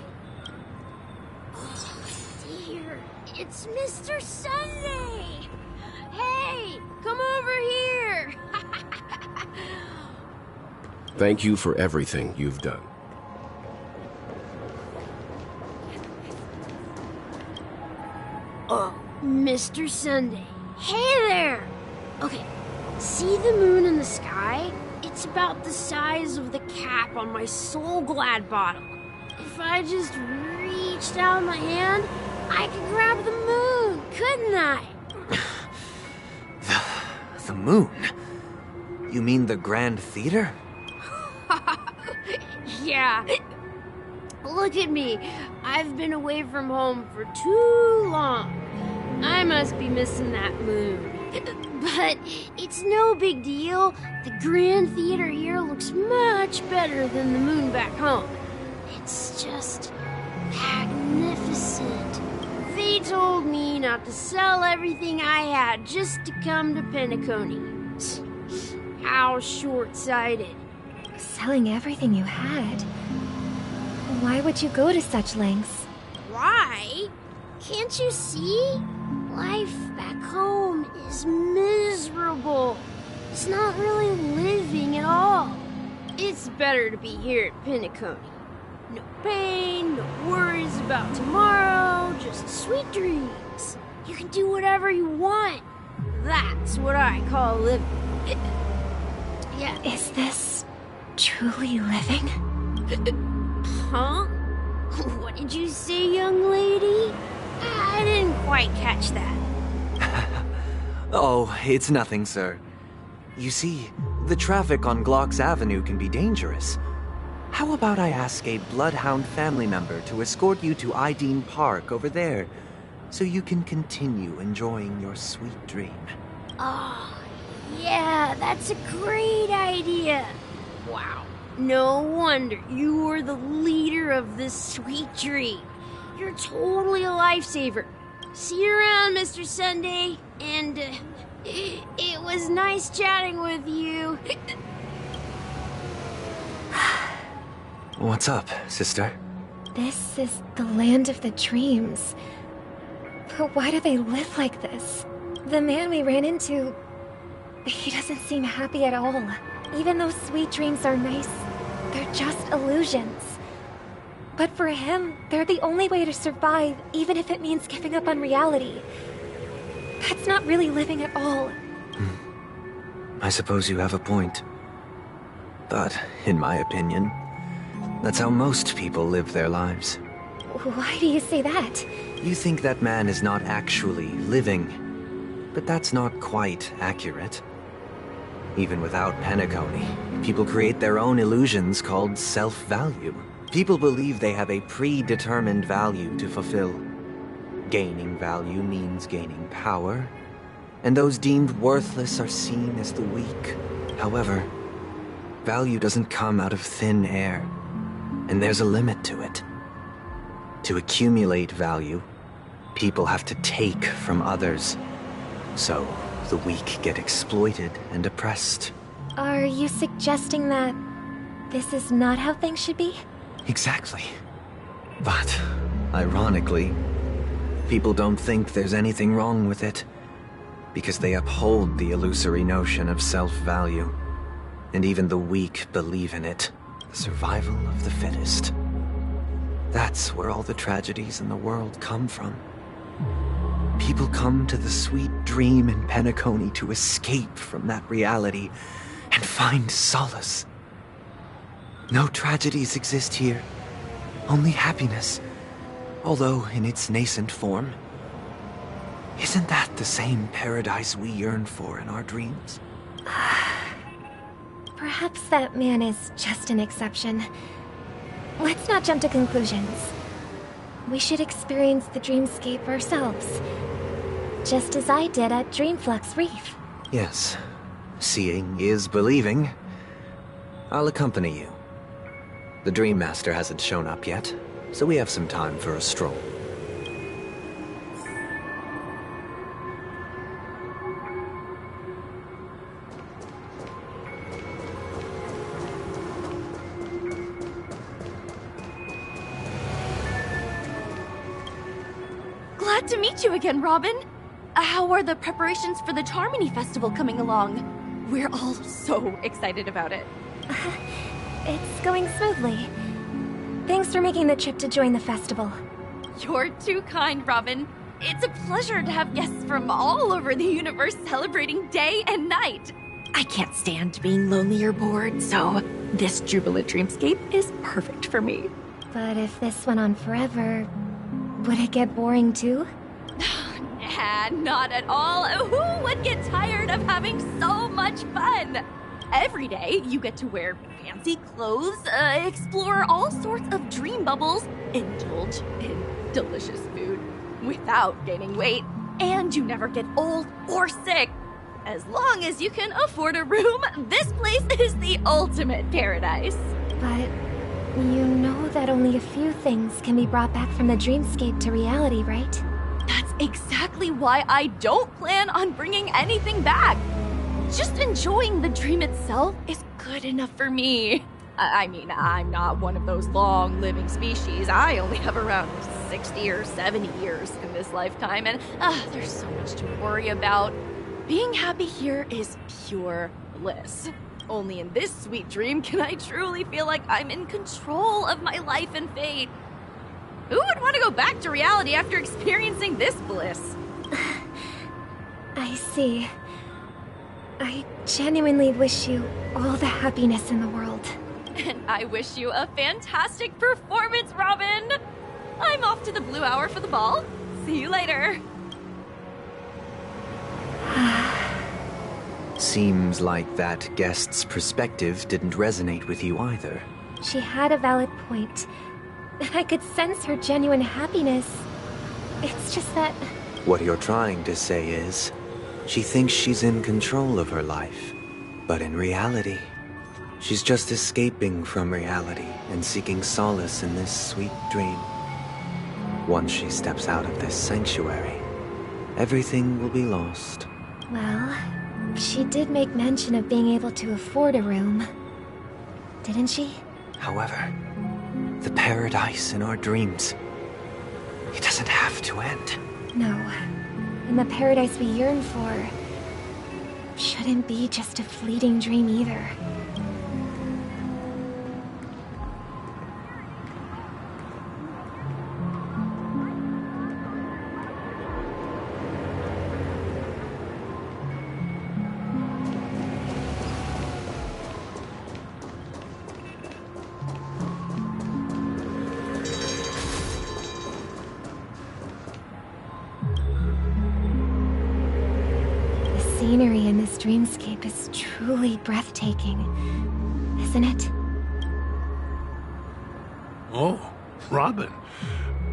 Dear, it's Mr. Sunday! Hey, come over here! Thank you for everything you've done. Mr. Sunday. Hey there! Okay, see the moon in the sky? It's about the size of the cap on my Soul Glad bottle. If I just reached out my hand, I could grab the moon, couldn't I? The moon? You mean the Grand Theater? Yeah. Look at me. I've been away from home for too long. I must be missing that moon. But it's no big deal. The Grand Theater here looks much better than the moon back home. It's just magnificent. They told me not to sell everything I had just to come to Penacony. How short-sighted. Selling everything you had? Why would you go to such lengths? Why? Can't you see? Life back home is miserable. It's not really living at all. It's better to be here at Penacony. No pain, no worries about tomorrow, just sweet dreams. You can do whatever you want. That's what I call living. Yeah. Is this truly living? Huh? What did you say, young lady? I didn't quite catch that. Oh, it's nothing, sir. You see, the traffic on Glock's Avenue can be dangerous. How about I ask a Bloodhound family member to escort you to Ideen Park over there, so you can continue enjoying your sweet dream? Oh, yeah, that's a great idea. Wow, No wonder you were the leader of this sweet dream. You're totally a lifesaver. See you around, Mr. Sunday. And it was nice chatting with you. What's up, sister? This is the land of the dreams. But why do they live like this? The man we ran into, he doesn't seem happy at all. Even though sweet dreams are nice, they're just illusions. But for him, they're the only way to survive, even if it means giving up on reality. That's not really living at all. I suppose you have a point. But, in my opinion, that's how most people live their lives. Why do you say that? You think that man is not actually living, but that's not quite accurate. Even without Penacony, people create their own illusions called self-value. People believe they have a predetermined value to fulfill. Gaining value means gaining power, and those deemed worthless are seen as the weak. However, value doesn't come out of thin air, and there's a limit to it. To accumulate value, people have to take from others. So, the weak get exploited and oppressed. Are you suggesting that this is not how things should be? Exactly. But, ironically, people don't think there's anything wrong with it, because they uphold the illusory notion of self-value. And even the weak believe in it. The survival of the fittest. That's where all the tragedies in the world come from. People come to the sweet dream in Penacony to escape from that reality and find solace. No tragedies exist here, only happiness, although in its nascent form. Isn't that the same paradise we yearn for in our dreams? Perhaps that man is just an exception. Let's not jump to conclusions. We should experience the dreamscape ourselves. Just as I did at Dreamflux Reef. Yes, seeing is believing. I'll accompany you. The Dream Master hasn't shown up yet, so we have some time for a stroll. Glad to meet you again, Robin. How are the preparations for the Charmony Festival coming along? We're all so excited about it. It's going smoothly. Thanks for making the trip to join the festival. You're too kind, Robin. It's a pleasure to have guests from all over the universe celebrating day and night. I can't stand being lonely or bored, so this jubilant dreamscape is perfect for me. But if this went on forever, would it get boring too? Nah, not at all. Who would get tired of having so much fun? Every day, you get to wear fancy clothes, explore all sorts of dream bubbles, indulge in delicious food without gaining weight, and you never get old or sick. As long as you can afford a room, this place is the ultimate paradise. But you know that only a few things can be brought back from the dreamscape to reality, right? That's exactly why I don't plan on bringing anything back. Just enjoying the dream itself is good enough for me. I mean, I'm not one of those long-living species. I only have around 60 or 70 years in this lifetime, and there's so much to worry about. Being happy here is pure bliss. Only in this sweet dream can I truly feel like I'm in control of my life and fate. Who would want to go back to reality after experiencing this bliss? I see. I genuinely wish you all the happiness in the world. And I wish you a fantastic performance, Robin! I'm off to the Blue Hour for the ball. See you later. Seems like that guest's perspective didn't resonate with you either. She had a valid point. I could sense her genuine happiness. It's just that... What you're trying to say is, she thinks she's in control of her life. But in reality, She's just escaping from reality and seeking solace in this sweet dream. Once she steps out of this sanctuary, everything will be lost. Well, she did make mention of being able to afford a room. Didn't she? However, the paradise in our dreams, it doesn't have to end. No. And the paradise we yearn for shouldn't be just a fleeting dream either. The scenery in this dreamscape is truly breathtaking, isn't it? Oh, Robin.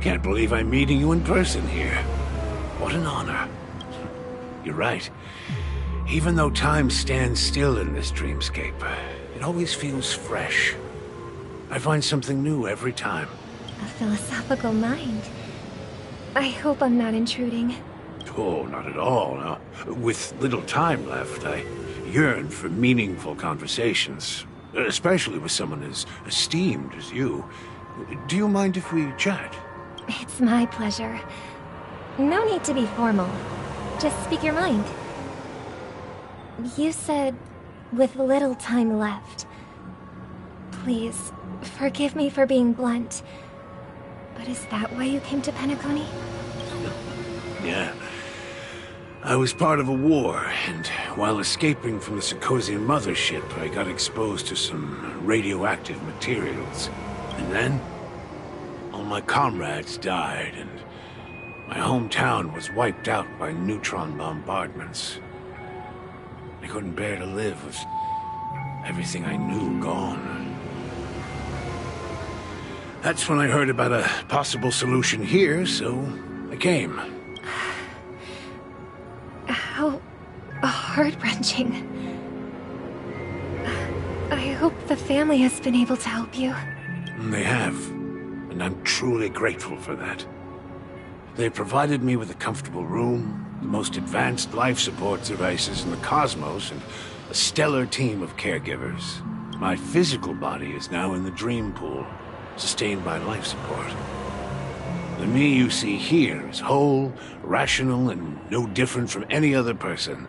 Can't believe I'm meeting you in person here. What an honor. You're right. Even though time stands still in this dreamscape, it always feels fresh. I find something new every time. A philosophical mind. I hope I'm not intruding. Oh, not at all. Now, with little time left, I yearn for meaningful conversations, especially with someone as esteemed as you. Do you mind if we chat? It's my pleasure. No need to be formal. Just speak your mind. You said, with little time left. Please, forgive me for being blunt. But is that why you came to Penacony? Yeah. I was part of a war, and while escaping from the Sarkozian mothership, I got exposed to some radioactive materials. And then, all my comrades died, and my hometown was wiped out by neutron bombardments. I couldn't bear to live with everything I knew gone. That's when I heard about a possible solution here, so I came. How heart-wrenching. I hope the family has been able to help you. They have, and I'm truly grateful for that. They provided me with a comfortable room, the most advanced life support devices in the cosmos, and a stellar team of caregivers. My physical body is now in the dream pool, sustained by life support. The me you see here is whole, rational, and no different from any other person.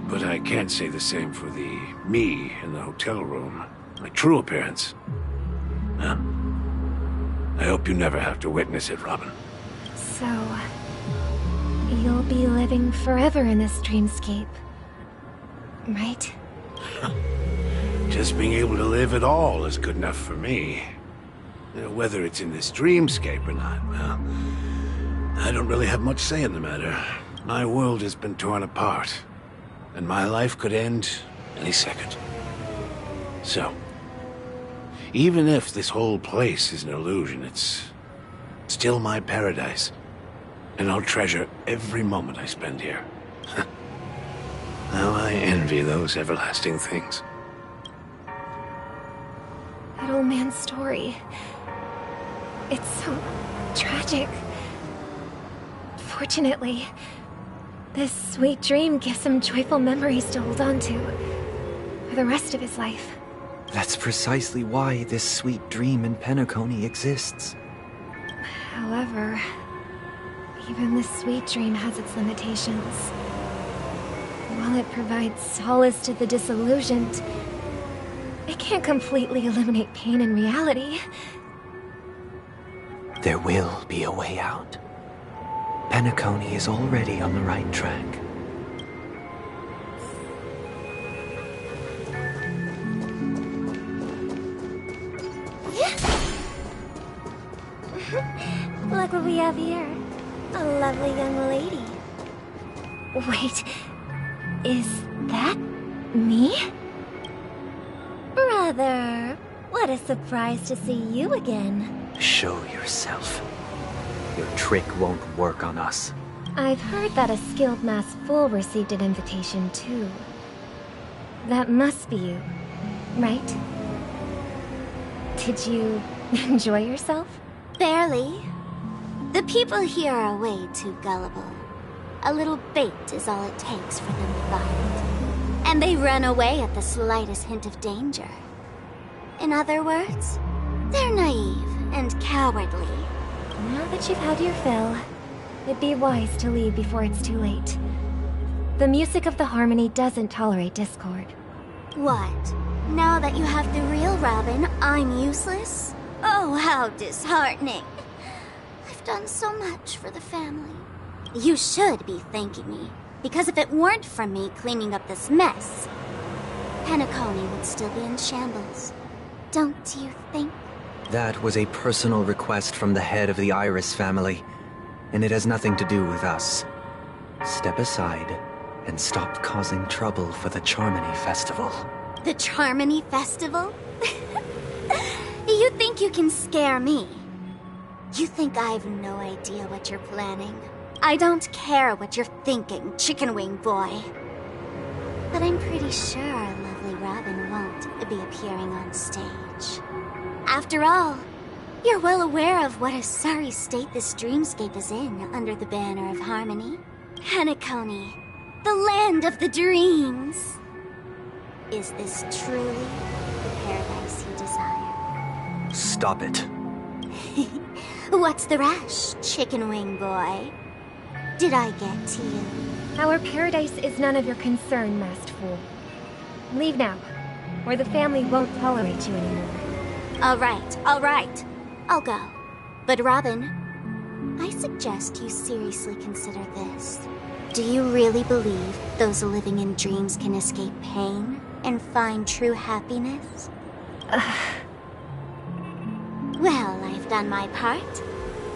But I can't say the same for the me in the hotel room. My true appearance. I hope you never have to witness it, Robin. So, you'll be living forever in this dreamscape, right? Just being able to live at all is good enough for me. Whether it's in this dreamscape or not, well, I don't really have much say in the matter. My world has been torn apart, and my life could end any second. So, even if this whole place is an illusion, it's still my paradise, and I'll treasure every moment I spend here. How I envy those everlasting things. That old man's story. It's so tragic. Fortunately, this sweet dream gives him joyful memories to hold on to for the rest of his life. That's precisely why this sweet dream in Penacony exists. However, even this sweet dream has its limitations. While it provides solace to the disillusioned, it can't completely eliminate pain in reality. There will be a way out. Penacony is already on the right track. Look what we have here. A lovely young lady. Wait, is that me? Brother, what a surprise to see you again. Show yourself. Your trick won't work on us. I've heard that a skilled masked fool received an invitation too. That must be you. right? Did you enjoy yourself? Barely. The people here are way too gullible. A little bait is all it takes for them to bite. And they run away at the slightest hint of danger. In other words, they're naive and cowardly. Now that you've had your fill, it'd be wise to leave before it's too late. The music of the Harmony doesn't tolerate discord. What? Now that you have the real Robin, I'm useless? Oh, how disheartening. I've done so much for the family. You should be thanking me, because if it weren't for me cleaning up this mess, Penacony would still be in shambles. Don't you think? That was a personal request from the head of the Iris family, and it has nothing to do with us. Step aside and stop causing trouble for the Charmony Festival. The Charmony Festival? You think you can scare me? You think I've no idea what you're planning? I don't care what you're thinking, Chicken Wing Boy. But I'm pretty sure our lovely Robin won't be appearing on stage. After all, you're well aware of what a sorry state this dreamscape is in under the banner of Harmony. Penacony, the land of the dreams. Is this truly the paradise you desire? Stop it. What's the rush, Chicken Wing Boy? Did I get to you? Our paradise is none of your concern, masked fool. Leave now, or the family won't tolerate you anymore. All right. I'll go. But Robin, I suggest you seriously consider this. Do you really believe those living in dreams can escape pain and find true happiness? Well, I've done my part.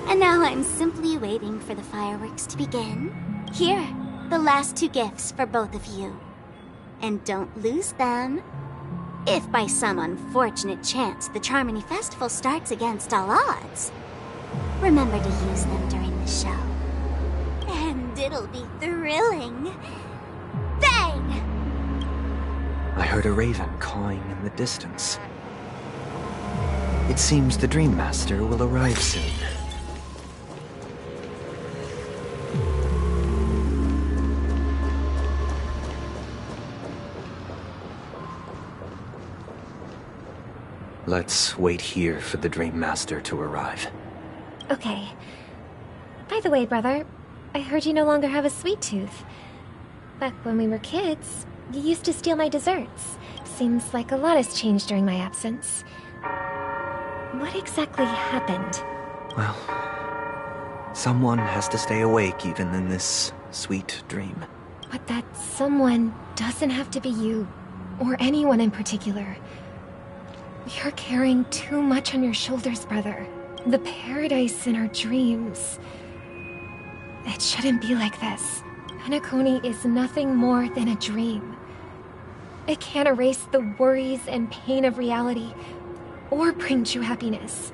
And now I'm simply waiting for the fireworks to begin. Here, the last 2 gifts for both of you. And don't lose them. If by some unfortunate chance the Charmony Festival starts against all odds, remember to use them during the show. And it'll be thrilling. Bang! I heard a raven cawing in the distance. It seems the Dream Master will arrive soon. Let's wait here for the Dream Master to arrive. Okay. By the way, brother, I heard you no longer have a sweet tooth. Back when we were kids, you used to steal my desserts. Seems like a lot has changed during my absence. What exactly happened? Well, someone has to stay awake even in this sweet dream. But that someone doesn't have to be you, or anyone in particular. You're carrying too much on your shoulders, brother. The paradise in our dreams. It shouldn't be like this. Penacony is nothing more than a dream. It can't erase the worries and pain of reality, or bring true happiness.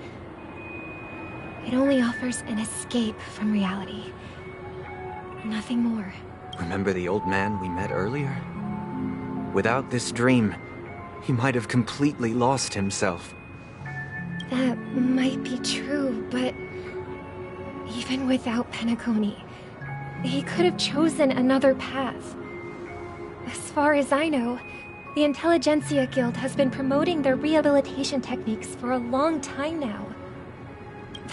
It only offers an escape from reality. Nothing more. Remember the old man we met earlier? Without this dream, he might have completely lost himself. That might be true, but even without Penacony, he could have chosen another path. As far as I know, the Intelligentsia Guild has been promoting their rehabilitation techniques for a long time now.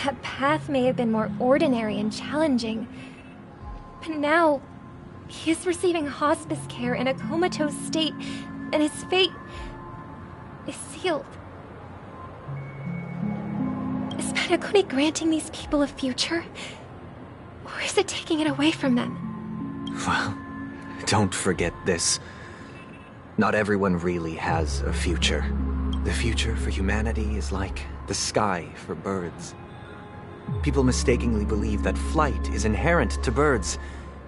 That path may have been more ordinary and challenging, but now he is receiving hospice care in a comatose state, and his fate is sealed. Is Penacony granting these people a future? Or is it taking it away from them? Well, don't forget this. Not everyone really has a future. The future for humanity is like the sky for birds. People mistakenly believe that flight is inherent to birds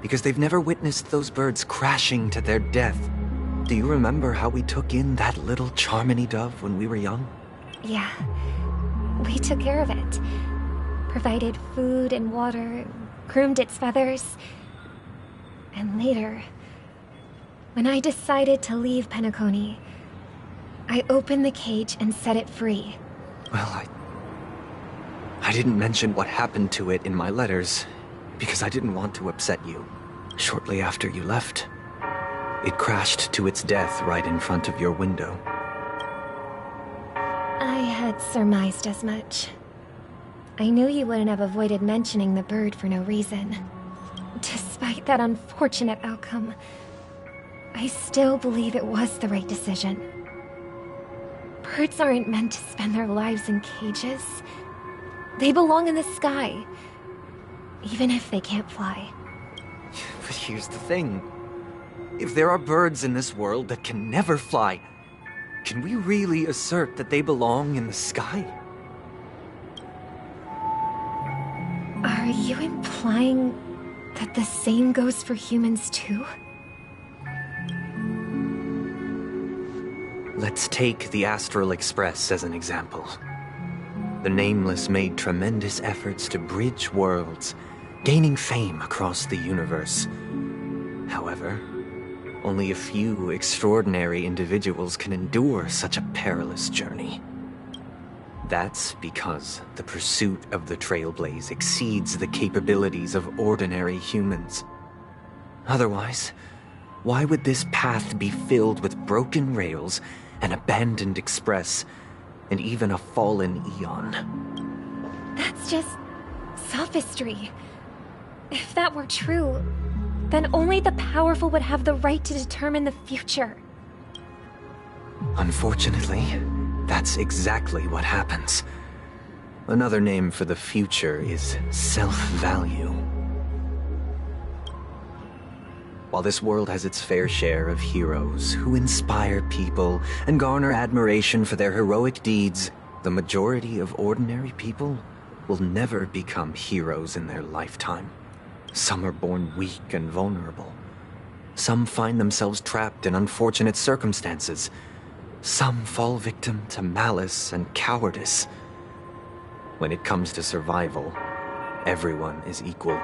because they've never witnessed those birds crashing to their death. Do you remember how we took in that little Charmony dove when we were young? Yeah. We took care of it. Provided food and water, groomed its feathers. And later, when I decided to leave Penacony, I opened the cage and set it free. Well, I didn't mention what happened to it in my letters, because I didn't want to upset you. Shortly after you left, it crashed to its death right in front of your window. I had surmised as much. I knew you wouldn't have avoided mentioning the bird for no reason. Despite that unfortunate outcome, I still believe it was the right decision. Birds aren't meant to spend their lives in cages. They belong in the sky, even if they can't fly. But here's the thing. If there are birds in this world that can never fly, can we really assert that they belong in the sky? Are you implying that the same goes for humans too? Let's take the Astral Express as an example. The Nameless made tremendous efforts to bridge worlds, gaining fame across the universe. However, only a few extraordinary individuals can endure such a perilous journey. That's because the pursuit of the Trailblaze exceeds the capabilities of ordinary humans. Otherwise, why would this path be filled with broken rails, an abandoned express, and even a fallen Eon? That's just sophistry. If that were true, then only the powerful would have the right to determine the future. Unfortunately, that's exactly what happens. Another name for the future is self-value. While this world has its fair share of heroes who inspire people and garner admiration for their heroic deeds, the majority of ordinary people will never become heroes in their lifetime. Some are born weak and vulnerable. Some find themselves trapped in unfortunate circumstances. Some fall victim to malice and cowardice. When it comes to survival, everyone is equal.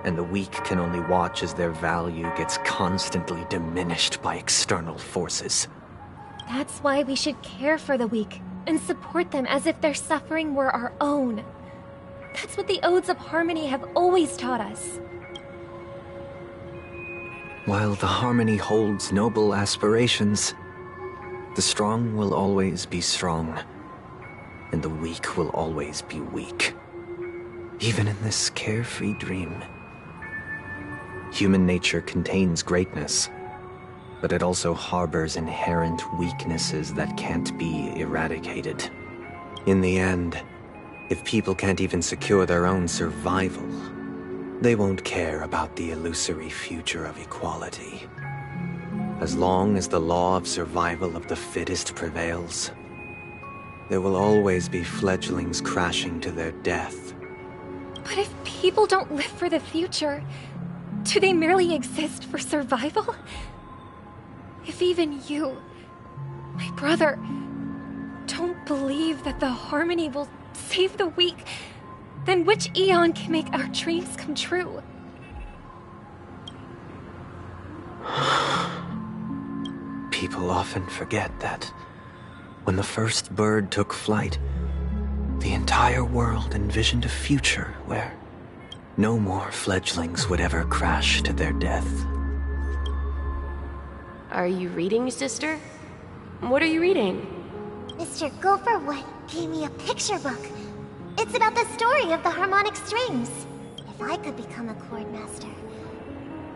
And the weak can only watch as their value gets constantly diminished by external forces. That's why we should care for the weak and support them as if their suffering were our own. That's what the Odes of Harmony have always taught us. While the Harmony holds noble aspirations, the strong will always be strong, and the weak will always be weak. Even in this carefree dream. Human nature contains greatness, but it also harbors inherent weaknesses that can't be eradicated. In the end, if people can't even secure their own survival, they won't care about the illusory future of equality. As long as the law of survival of the fittest prevails, there will always be fledglings crashing to their death. But if people don't live for the future, do they merely exist for survival? If even you, my brother, don't believe that the Harmony will save the weak, then which Eon can make our dreams come true? People often forget that when the first bird took flight, the entire world envisioned a future where no more fledglings would ever crash to their death. Are you reading, sister? What are you reading? Mr. Gopherwood gave me a picture book. It's about the story of the harmonic strings. If I could become a chord master,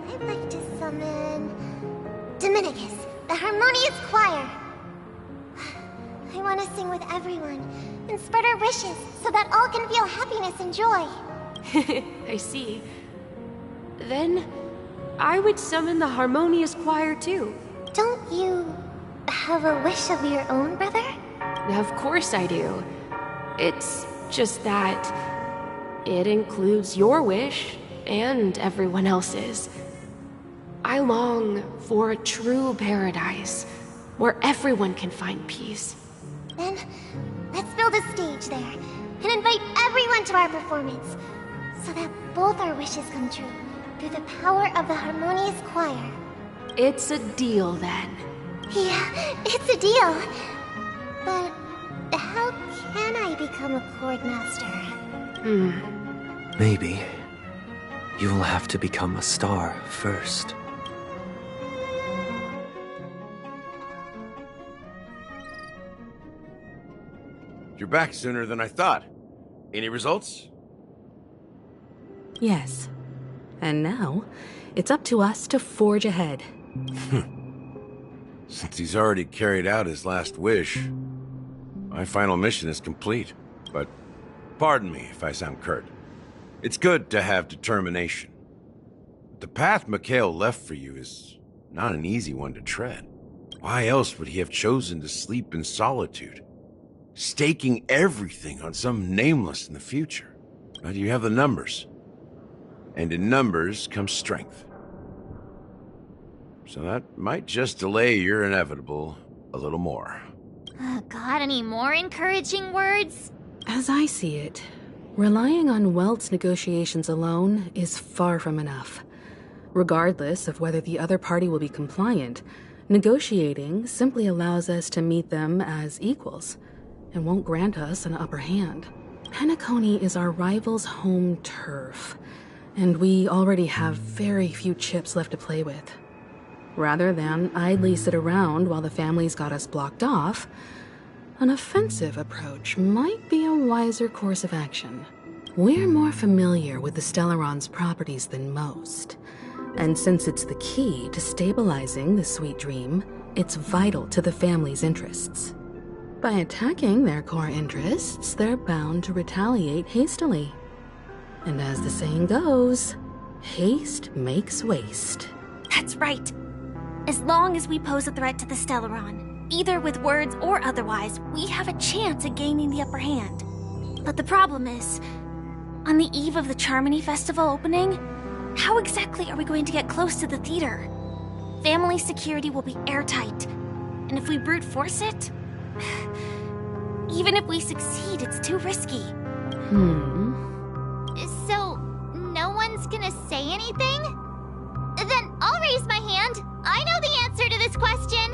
I'd like to summon Dominicus, the harmonious choir. I want to sing with everyone and spread our wishes so that all can feel happiness and joy. I see. Then, I would summon the harmonious choir too. Don't you have a wish of your own, brother? Of course I do. It's just that it includes your wish and everyone else's. I long for a true paradise where everyone can find peace. Then, let's build a stage there and invite everyone to our performance so that both our wishes come true through the power of the harmonious choir. It's a deal then. Yeah, it's a deal. But how can I become a Cord Master? Maybe you will have to become a star first. You're back sooner than I thought. Any results? Yes. And now, it's up to us to forge ahead. Since he's already carried out his last wish, my final mission is complete. But pardon me if I sound curt. It's good to have determination. The path Mikhail left for you is not an easy one to tread. Why else would he have chosen to sleep in solitude, staking everything on some nameless in the future? But you have the numbers. And in numbers comes strength. So that might just delay your inevitable a little more. Got any more encouraging words? As I see it, relying on Welt's negotiations alone is far from enough. Regardless of whether the other party will be compliant, negotiating simply allows us to meet them as equals and won't grant us an upper hand. Penacony is our rival's home turf, and we already have very few chips left to play with. Rather than idly sit around while the family's got us blocked off, an offensive approach might be a wiser course of action. We're more familiar with the Stellaron's properties than most, and since it's the key to stabilizing the sweet dream, it's vital to the family's interests. By attacking their core interests, they're bound to retaliate hastily. And as the saying goes, haste makes waste. That's right. As long as we pose a threat to the Stellaron, either with words or otherwise, we have a chance at gaining the upper hand. But the problem is, on the eve of the Charmony Festival opening, how exactly are we going to get close to the theater? Family security will be airtight, and if we brute force it, even if we succeed, it's too risky. So, no one's gonna say anything? Then I'll raise my hand. I know the answer to this question.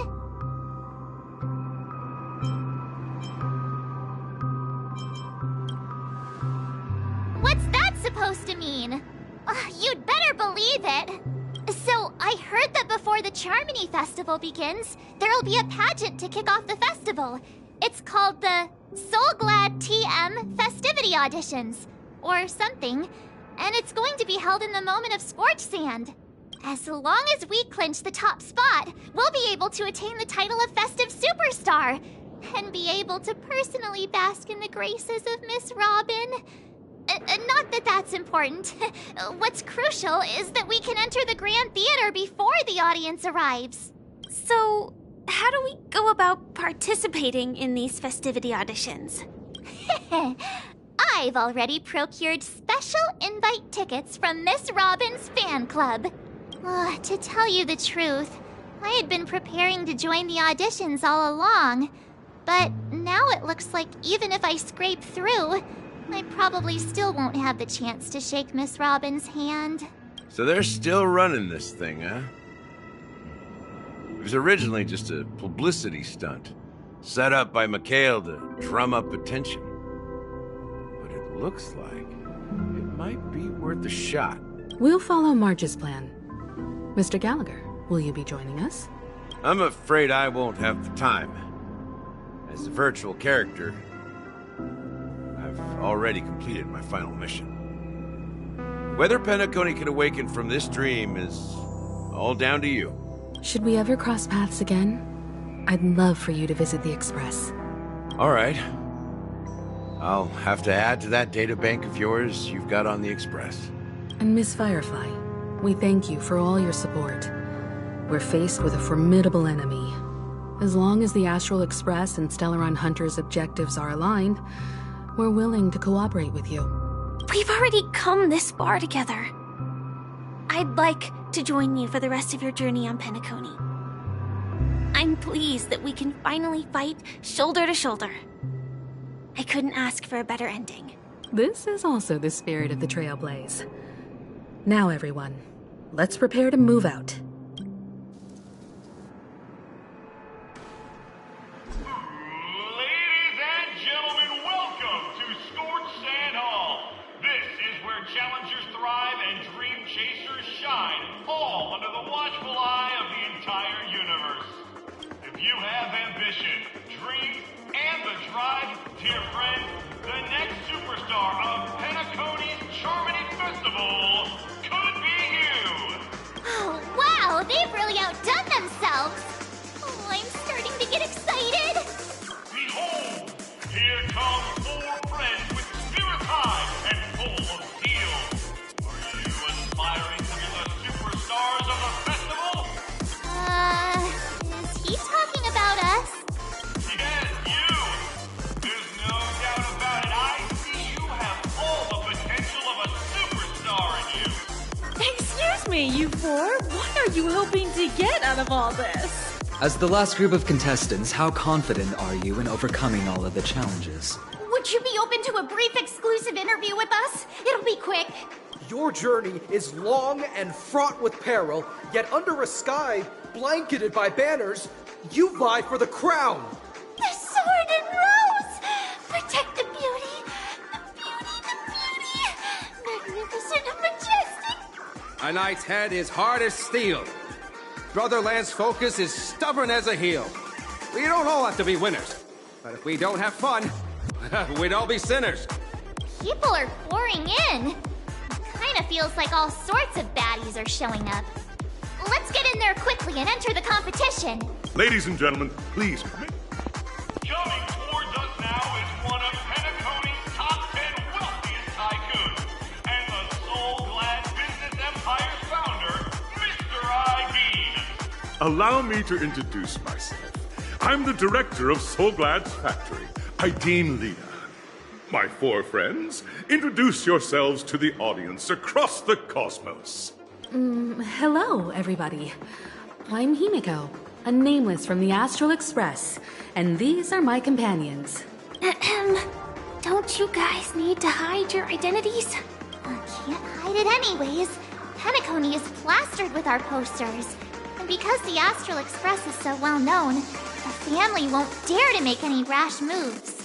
What's that supposed to mean? You'd better believe it. So, I heard that before the Charmony Festival begins, there'll be a pageant to kick off the festival. It's called the Soul Glad TM Festivity Auditions, or something, and it's going to be held in the moment of Scorch Sand. As long as we clinch the top spot, we'll be able to attain the title of Festive Superstar, and be able to personally bask in the graces of Miss Robin. Not that that's important. What's crucial is that we can enter the Grand Theater before the audience arrives. So, how do we go about participating in these festivity auditions? I've already procured special invite tickets from Miss Robin's fan club. To tell you the truth, I had been preparing to join the auditions all along. But now it looks like even if I scrape through, I probably still won't have the chance to shake Miss Robin's hand. So they're still running this thing, huh? It was originally just a publicity stunt, set up by Mikhail to drum up attention. But it looks like it might be worth a shot. We'll follow Marge's plan. Mr. Gallagher, will you be joining us? I'm afraid I won't have the time. As a virtual character, I've already completed my final mission. Whether Penacony can awaken from this dream is all down to you. Should we ever cross paths again? I'd love for you to visit the Express. All right. I'll have to add to that data bank of yours you've got on the Express. And Miss Firefly, we thank you for all your support. We're faced with a formidable enemy. As long as the Astral Express and Stellaron Hunter's objectives are aligned, we're willing to cooperate with you. We've already come this far together. I'd like to join you for the rest of your journey on Penacony. I'm pleased that we can finally fight shoulder to shoulder. I couldn't ask for a better ending. This is also the spirit of the Trailblaze. Now, everyone, let's prepare to move out. chasers shine, all under the watchful eye of the entire universe. If you have ambition, dreams, and the drive, dear friend, the next superstar of Penacony's Charmony Festival could be you! Oh, wow, they've really outdone themselves! Oh, I'm starting to get excited! Behold, here come 4 friends with spirits high and full of steel. Are you aspiring to be the superstars of the festival? Is he talking about us? Yes, you! There's no doubt about it. I see you have all the potential of a superstar in you. Excuse me, you 4? What are you hoping to get out of all this? As the last group of contestants, how confident are you in overcoming all of the challenges? Would you be open to a brief exclusive interview with us? It'll be quick. Your journey is long and fraught with peril, yet under a sky blanketed by banners, you vie for the crown. The sword and rose! Protect the beauty! The beauty! Magnificent and majestic! A knight's head is hard as steel. Brother Lance's focus is stubborn as a heel. We don't all have to be winners, but if we don't have fun, we'd all be sinners. People are pouring in. It kinda feels like all sorts of baddies are showing up. Let's get in there quickly and enter the competition. Ladies and gentlemen, please. Coming towards us now is one of Penacony's top 10 wealthiest tycoons, and the soul-glad business empire's founder, Mr. I-Beam. Allow me to introduce myself. I'm the director of Soulglad's factory, Ideen Lena. My 4 friends, introduce yourselves to the audience across the cosmos. Hello, everybody. I'm Himiko, a nameless from the Astral Express, and these are my companions. Don't you guys need to hide your identities? Can't hide it anyways. Penacony is plastered with our posters. And because the Astral Express is so well known, the family won't dare to make any rash moves.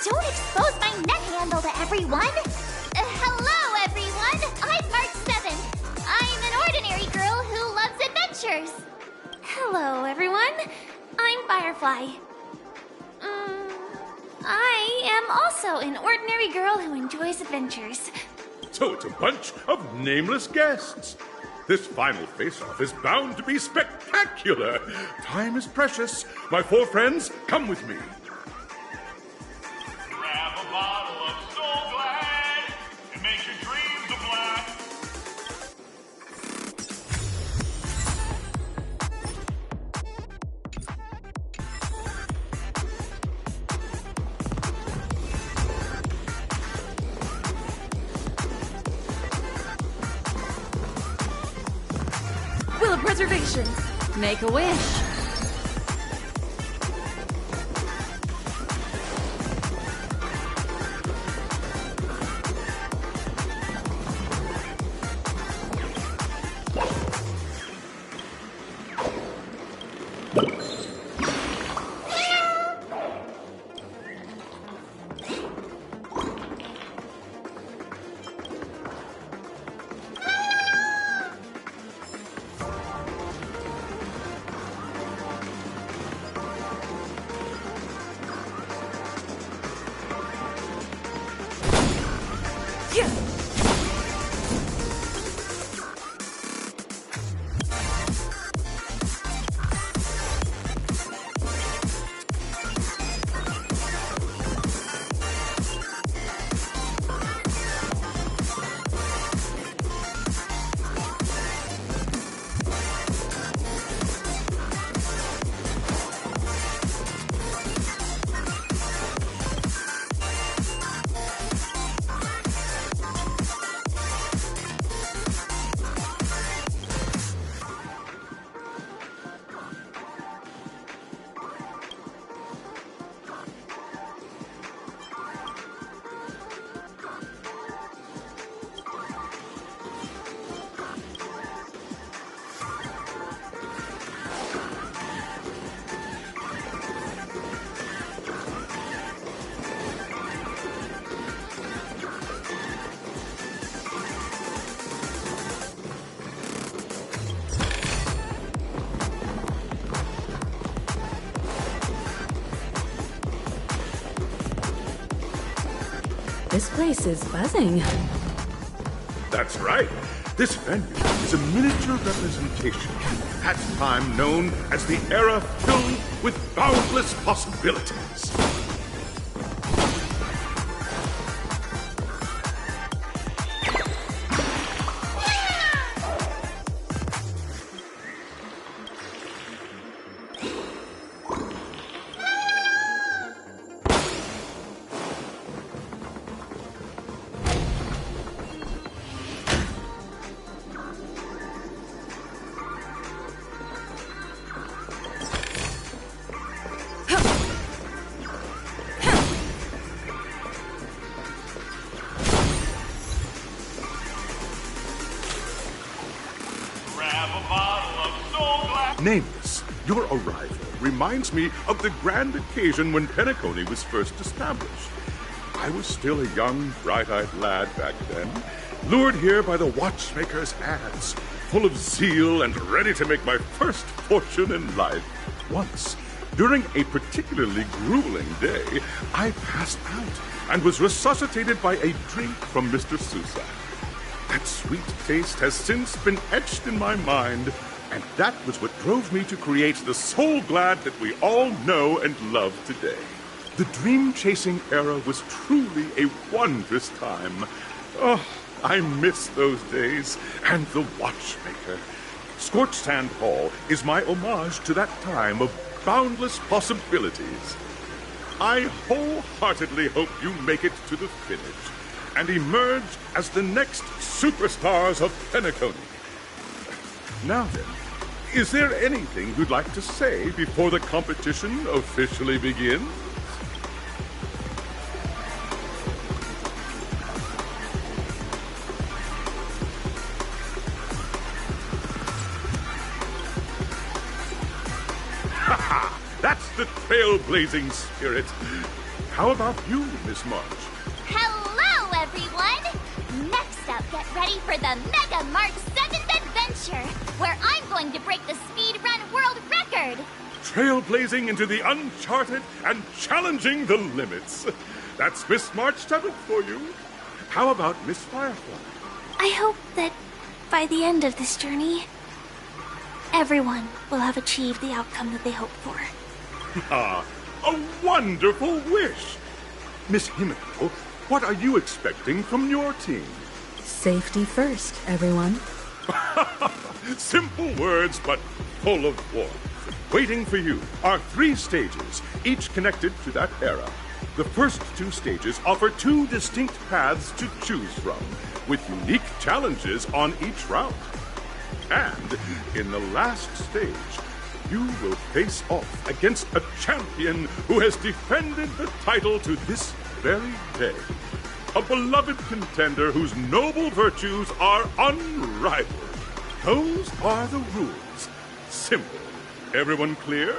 Don't expose my net handle to everyone! Hello, everyone! I'm March 7th. I'm an ordinary girl who loves adventures. Hello, everyone. I'm Firefly. I am also an ordinary girl who enjoys adventures. So it's a bunch of nameless guests. This final face-off is bound to be spectacular. Time is precious. My 4 friends, come with me. Grab a bottle of Soul Glad and make your dreams a blast. Will of preservation. Make a wish. This place is buzzing. That's right. This venue is a miniature representation of that time known as the era filled with boundless possibilities. Nameless, your arrival reminds me of the grand occasion when Penacony was first established. I was still a young, bright-eyed lad back then, lured here by the watchmaker's ads, full of zeal and ready to make my first fortune in life. Once, during a particularly grueling day, I passed out and was resuscitated by a drink from Mr. Sousa. That sweet taste has since been etched in my mind, and that was what drove me to create the Soul Glad that we all know and love today. The dream-chasing era was truly a wondrous time. Oh, I miss those days, and the watchmaker. Scorched Sand Hall is my homage to that time of boundless possibilities. I wholeheartedly hope you make it to the finish and emerge as the next superstars of Penacony. Now then, is there anything you'd like to say before the competition officially begins? Ha! That's the trailblazing spirit. How about you, Miss March? Hello, everyone! Next up, get ready for the Mega March 7th Adventure, where I'm going to break the speed run world record! Trailblazing into the uncharted and challenging the limits. That's Miss March 7th for you. How about Miss Firefly? I hope that by the end of this journey, everyone will have achieved the outcome that they hoped for. Ah, a wonderful wish! Miss Himiko, what are you expecting from your team? Safety first, everyone. Simple words, but full of warmth. Waiting for you are 3 stages, each connected to that era. The first 2 stages offer 2 distinct paths to choose from, with unique challenges on each route. And in the last stage, you will face off against a champion who has defended the title to this very day. A beloved contender whose noble virtues are unrivaled. Those are the rules. Simple. Everyone clear?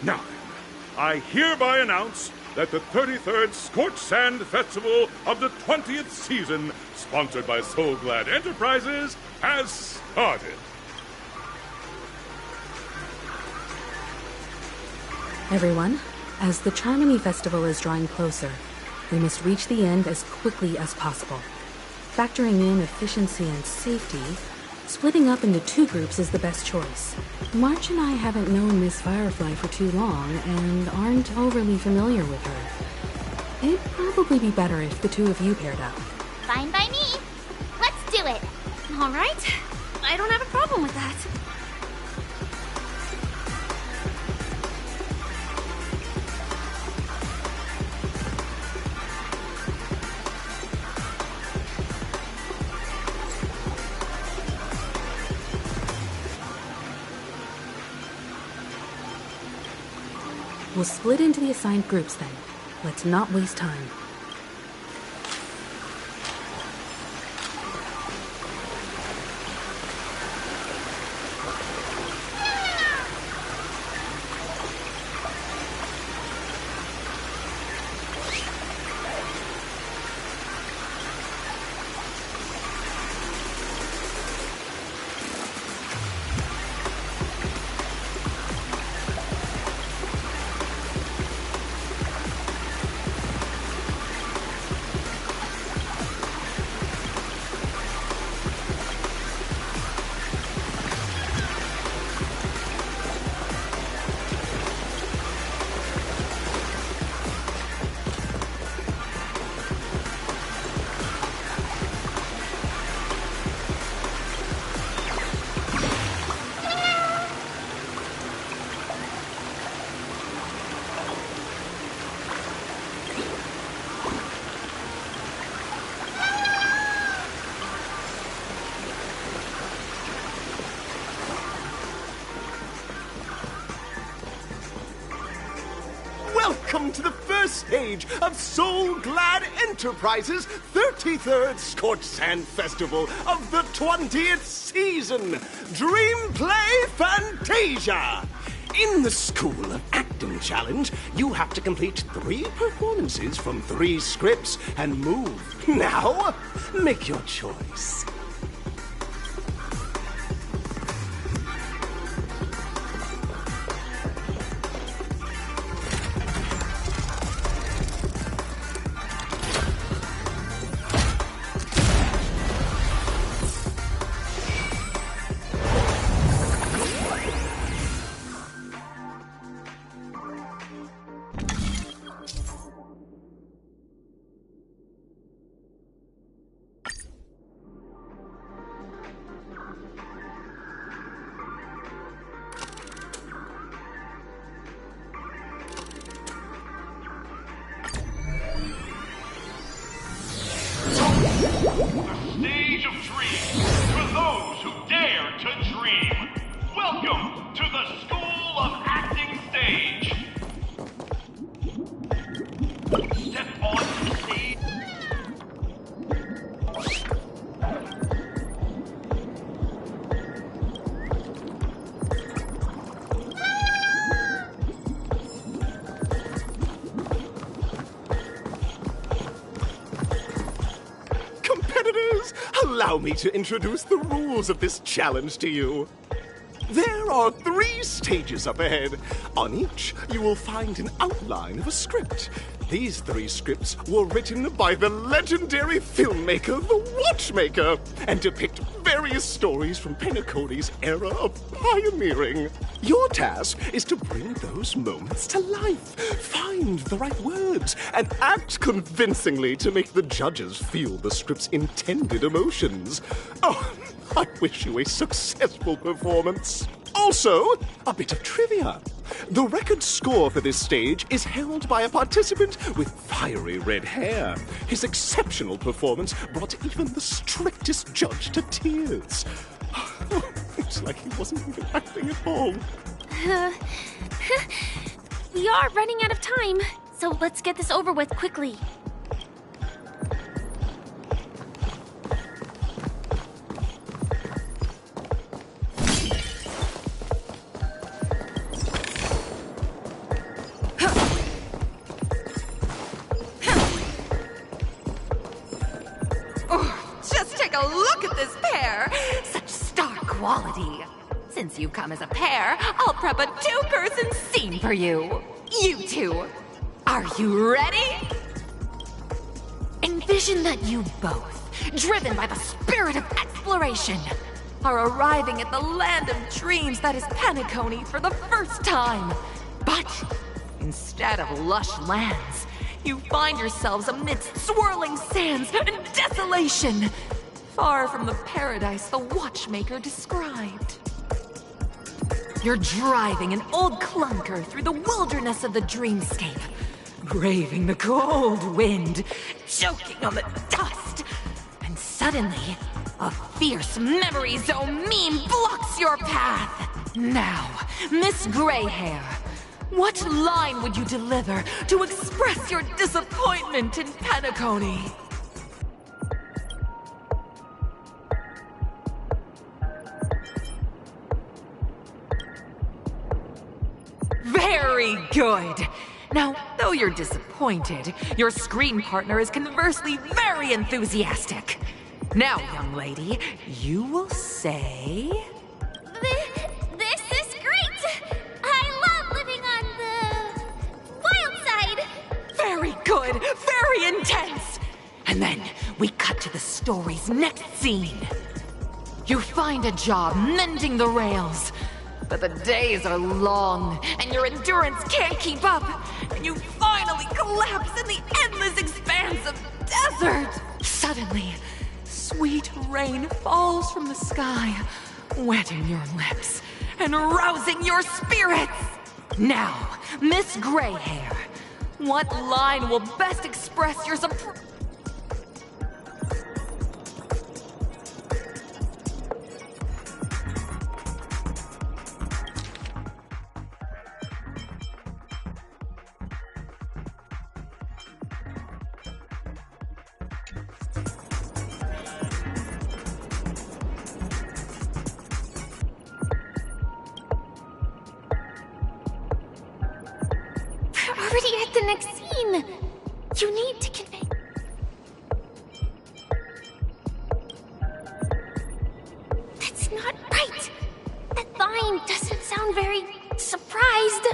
Now then, I hereby announce that the 33rd Scorched Sand Festival of the 20th season, sponsored by Soul Glad Enterprises, has started. Everyone, as the Charmony Festival is drawing closer, we must reach the end as quickly as possible. Factoring in efficiency and safety, splitting up into 2 groups is the best choice. March and I haven't known Miss Firefly for too long and aren't overly familiar with her. It'd probably be better if the 2 of you paired up. Fine by me. Let's do it. All right. I don't have a problem with that. We'll split into the assigned groups then. Let's not waste time. welcome to the first stage of Soul Glad Enterprises' 33rd Scorched Sand Festival of the 20th season, Dream Play Fantasia! In the School of Acting Challenge, you have to complete 3 performances from 3 scripts and move. Now, make your choice. The stage of dreams for those who dare to dream. Welcome to the School of Acting stage. Step on the stage. Competitors, allow me to introduce the rules of this challenge to you. There are 3 stages up ahead. On each, you will find an outline of a script. These 3 scripts were written by the legendary filmmaker, The Watchmaker, and depict various stories from Penacony's era of pioneering. Your task is to bring those moments to life, find the right words, and act convincingly to make the judges feel the script's intended emotions. Oh, I wish you a successful performance. Also, a bit of trivia. The record score for this stage is held by a participant with fiery red hair. His exceptional performance brought even the strictest judge to tears. It's like he wasn't even acting at all. We are running out of time, so let's get this over with quickly. Just take a look at this pair! Such star quality. Since you've come as a pair, I'll prep a 2-person scene for you. You two, are you ready? Envision that you both, driven by the spirit of exploration, are arriving at the land of dreams that is Penacony for the first time. But instead of lush lands, you find yourselves amidst swirling sands and desolation, far from the paradise the Watchmaker described. You're driving an old clunker through the wilderness of the dreamscape, braving the cold wind, choking on the dust, and suddenly, a fierce memory zone meme blocks your path. Now, Miss Greyhair, what line would you deliver to express your disappointment in Penacony? Very good! Now, though you're disappointed, your screen partner is conversely very enthusiastic. Now, young lady, you will say... This is great! I love living on the wild side! Very good! Very intense! And then we cut to the story's next scene. You find a job mending the rails, but the days are long, and your endurance can't keep up, and you finally collapse in the endless expanse of desert. Suddenly, sweet rain falls from the sky, wetting your lips and rousing your spirits. Now, Miss Greyhair, what line will best express your already at the next scene. You need to convey... That's not right. That line doesn't sound very surprised.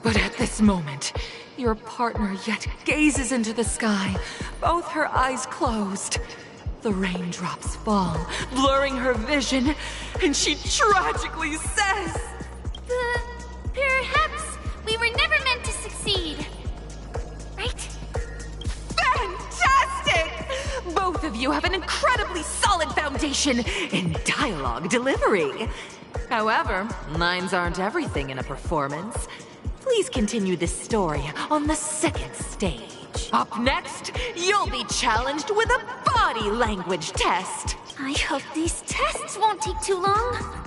But at this moment, your partner yet gazes into the sky, both her eyes closed. The raindrops fall, blurring her vision, and she tragically says, Perhaps we were never meant to succeed. Right? Fantastic! Both of you have an incredibly solid foundation in dialogue delivery. However, lines aren't everything in a performance. Please continue this story on the second stage. Up next, you'll be challenged with a body language test. I hope these tests won't take too long.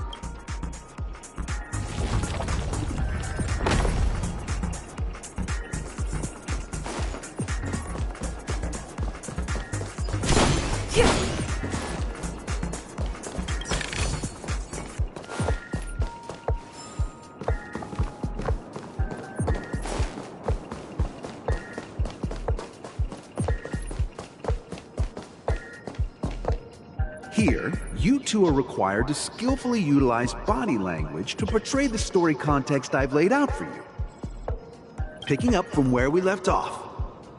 Here, you two are required to skillfully utilize body language to portray the story context I've laid out for you. Picking up from where we left off,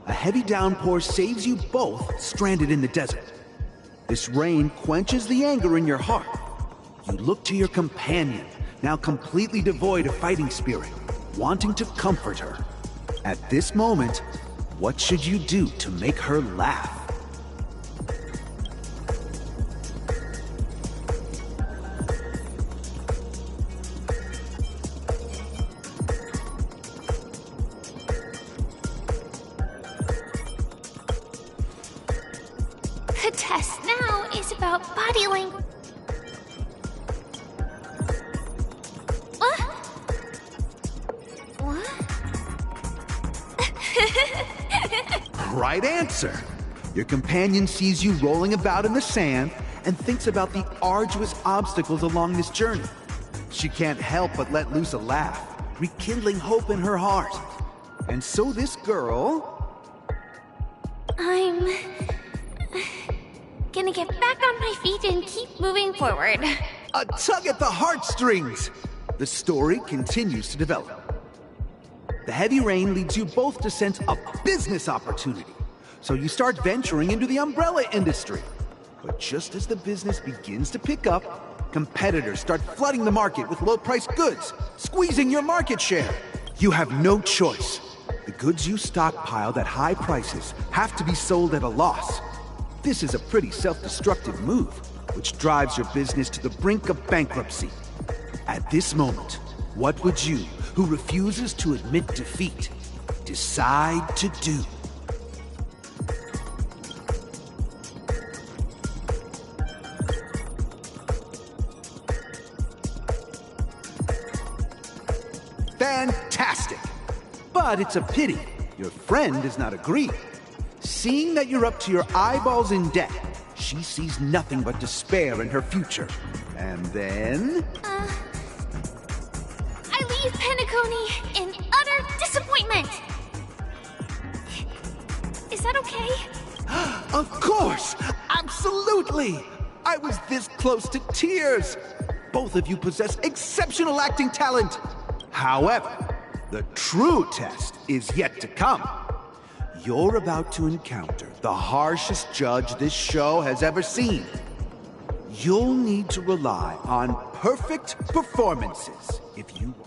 a heavy downpour saves you both stranded in the desert. This rain quenches the anger in your heart. You look to your companion, now completely devoid of fighting spirit, wanting to comfort her. At this moment, what should you do to make her laugh? The test now is about body language. What? Right answer! Your companion sees you rolling about in the sand and thinks about the arduous obstacles along this journey. She can't help but let loose a laugh, rekindling hope in her heart. And so this girl... I'm gonna get back on my feet and keep moving forward. A tug at the heartstrings! The story continues to develop. The heavy rain leads you both to sense a business opportunity, so you start venturing into the umbrella industry. But just as the business begins to pick up, competitors start flooding the market with low-priced goods, squeezing your market share. You have no choice. The goods you stockpiled at high prices have to be sold at a loss. This is a pretty self-destructive move, which drives your business to the brink of bankruptcy. At this moment, what would you, who refuses to admit defeat, decide to do? Fantastic! But it's a pity your friend does not agree. Seeing that you're up to your eyeballs in debt, she sees nothing but despair in her future. And then... I leave Penacony in utter disappointment. Is that okay? Of course! Absolutely! I was this close to tears! Both of you possess exceptional acting talent! However, the true test is yet to come. You're about to encounter the harshest judge this show has ever seen. You'll need to rely on perfect performances if you want.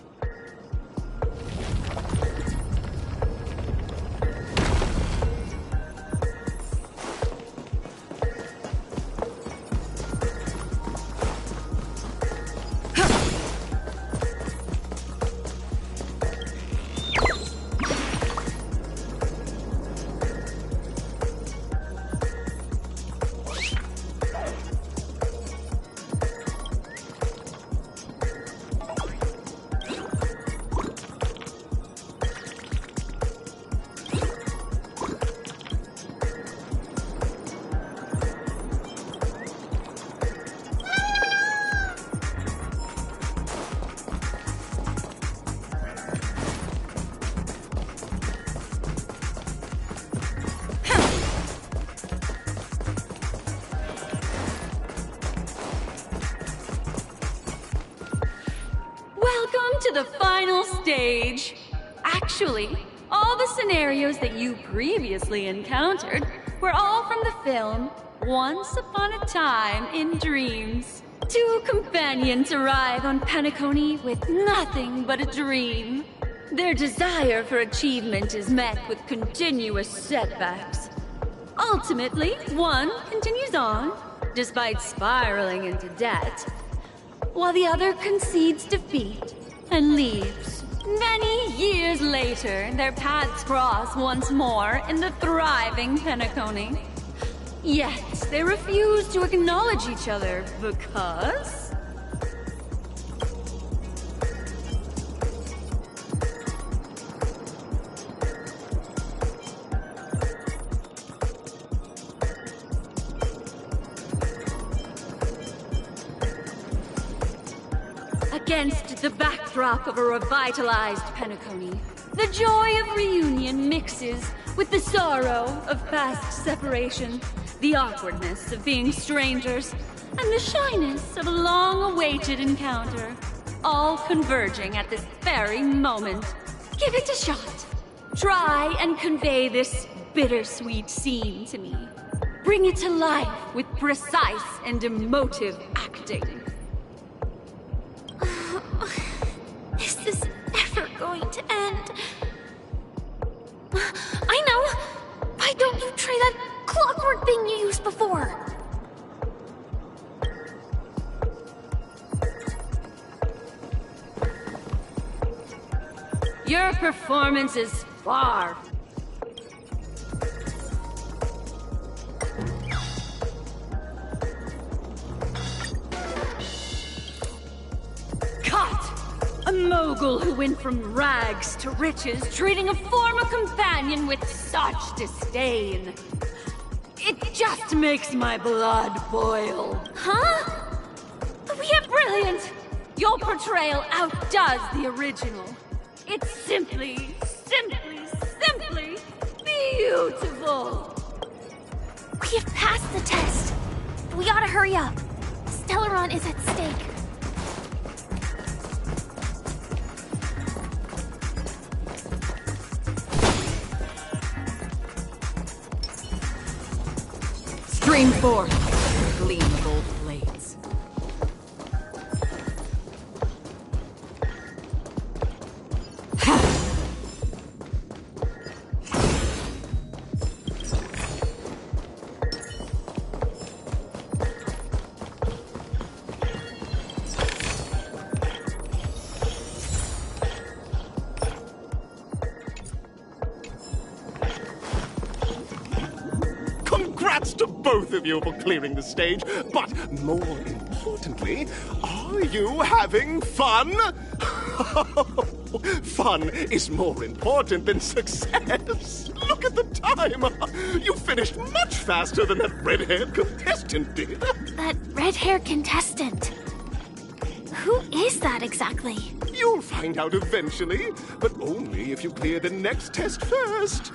to the final stage. Actually, all the scenarios that you previously encountered were all from the film Once Upon a Time in Dreams. Two companions arrive on Penacony with nothing but a dream. Their desire for achievement is met with continuous setbacks. Ultimately, one continues on, despite spiraling into debt, while the other concedes defeat and leaves. Many years later, their paths cross once more in the thriving Penacony. Yet, they refuse to acknowledge each other because... Against the backdrop of a revitalized Penacony, the joy of reunion mixes with the sorrow of past separation, the awkwardness of being strangers, and the shyness of a long-awaited encounter, all converging at this very moment. Give it a shot. Try and convey this bittersweet scene to me. Bring it to life with precise and emotive acting. Is this ever going to end? I know! Why don't you try that clockwork thing you used before? Your performance is far. Cut! A mogul who went from rags to riches, treating a former companion with such disdain. It just makes my blood boil. Huh? We have brilliant! Your portrayal outdoes the original. It's simply beautiful! We have passed the test. We ought to hurry up. Stellaron is at stake. Stream forth, gleam of gold blades. Congrats to both of you for clearing the stage, but more importantly, are you having fun? Fun is more important than success. Look at the time. You finished much faster than that red-haired contestant did. That red-haired contestant? Who is that exactly? You'll find out eventually, but only if you clear the next test first.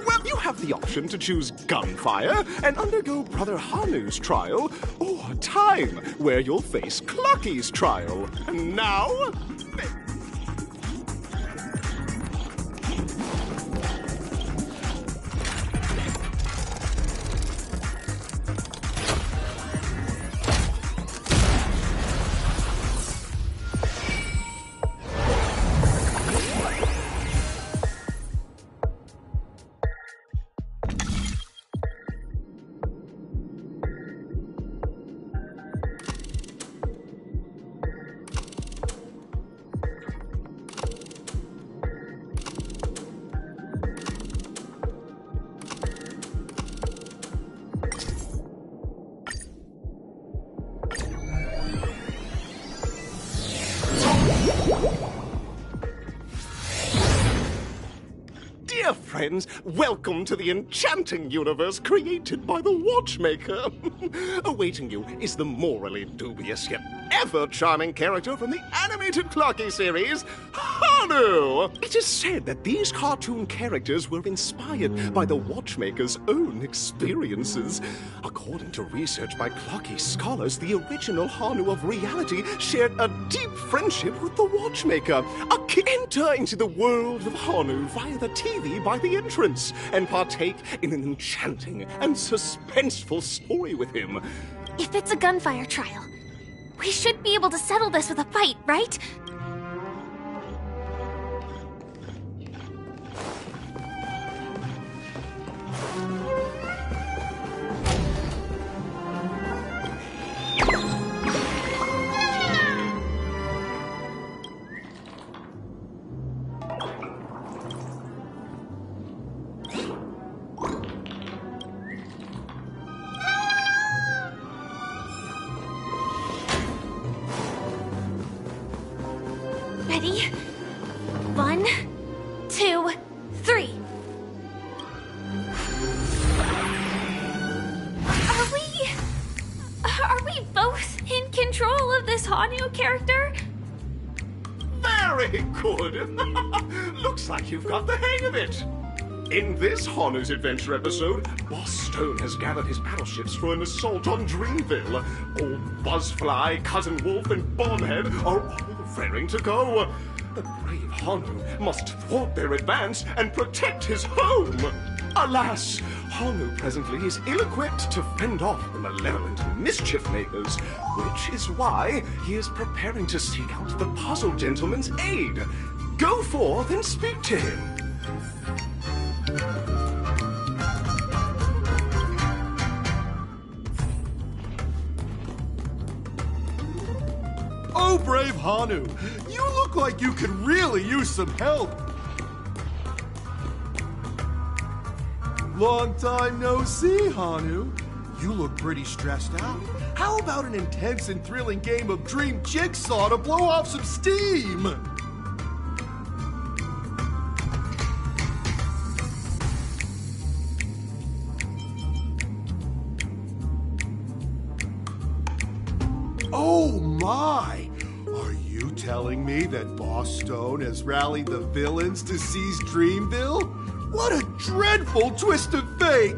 Well, you have the option to choose gunfire and undergo Brother Hanu's trial, or time, where you'll face Clucky's trial. And now... Dear friends, welcome to the enchanting universe created by the Watchmaker. Awaiting you is the morally dubious yet ever-charming character from the animated Clocky series, Hanu! It is said that these cartoon characters were inspired by the Watchmaker's own experiences. According to research by Clocky scholars, the original Hanu of reality shared a deep friendship with the Watchmaker. Enter into the world of Hanu via the TV by the entrance and partake in an enchanting and suspenseful story with him. If it's a gunfire trial, we should be able to settle this with a fight, right? Ready? 1, 2, 3. Are we both in control of this Hanu character? Very good! Looks like you've got the hang of it! In this Hanu's Adventure episode, Boss Stone has gathered his battleships for an assault on Dreamville. Old Buzzfly, Cousin Wolf, and Bombhead are all raring to go. The brave Hanu must thwart their advance and protect his home. Alas, Hanu presently is ill-equipped to fend off the malevolent mischief makers, which is why he is preparing to seek out the Puzzle Gentleman's aid. Go forth and speak to him. Oh, brave Hanu, you look like you could really use some help. Long time no see, Hanu. You look pretty stressed out. How about an intense and thrilling game of Dream Jigsaw to blow off some steam? Oh my! Are you telling me that Boss Stone has rallied the villains to seize Dreamville? What a dreadful twist of fate!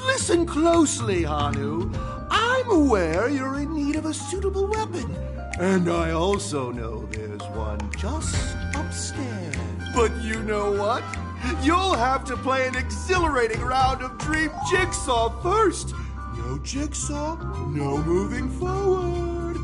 Listen closely, Hanu. I'm aware you're in need of a suitable weapon. And I also know there's one just upstairs. But you know what? You'll have to play an exhilarating round of Dream Jigsaw first. No Jigsaw, no moving forward.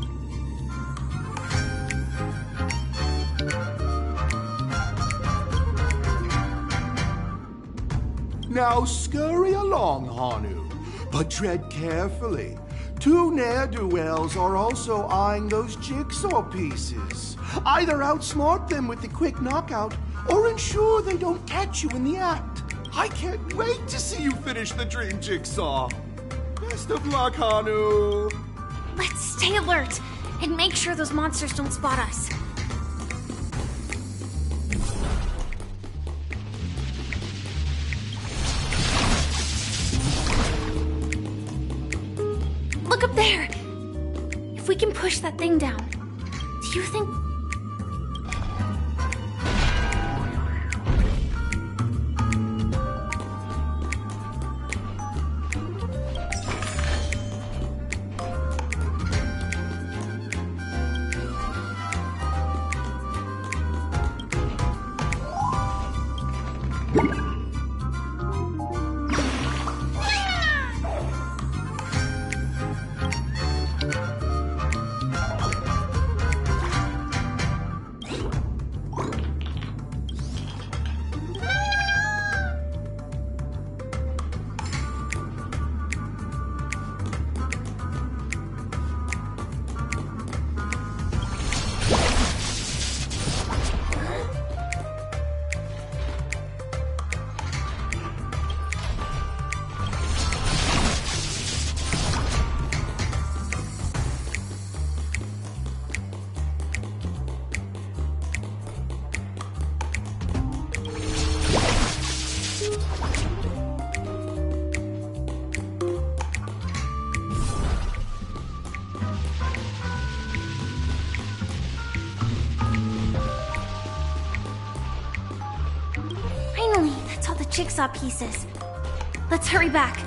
Now scurry along, Hanu, but tread carefully. Two ne'er-do-wells are also eyeing those jigsaw pieces. Either outsmart them with the quick knockout, or ensure they don't catch you in the act. I can't wait to see you finish the dream jigsaw. Best of luck, Hanu. Let's stay alert and make sure those monsters don't spot us. Look up there! If we can push that thing down, do you think... jigsaw pieces. Let's hurry back.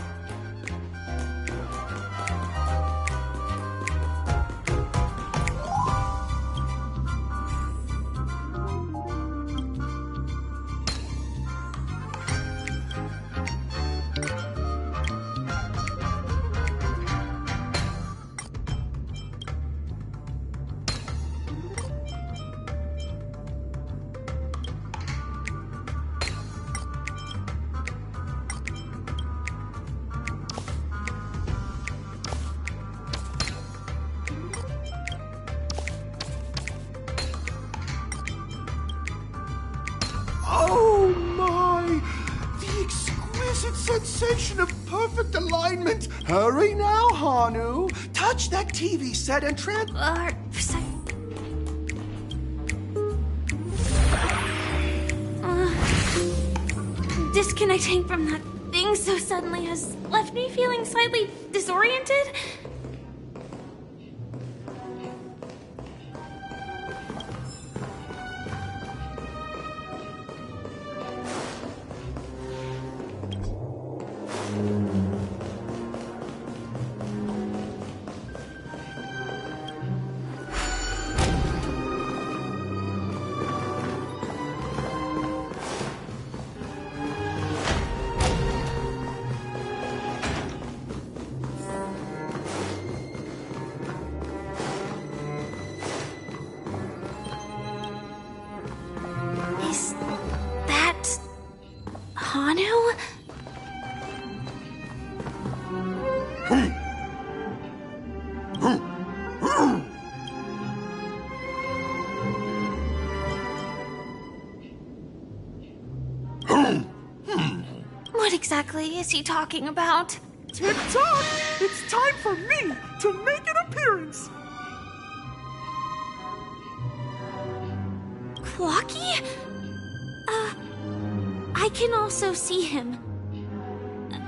Oh my! The exquisite sensation of perfect alignment! Hurry now, Hanu! Touch that TV set and Disconnecting from that thing so suddenly has left me feeling slightly disoriented. Is that Hanu? What exactly is he talking about? Tick-tock! It's time for me to make an appearance! Clocky? I can also see him.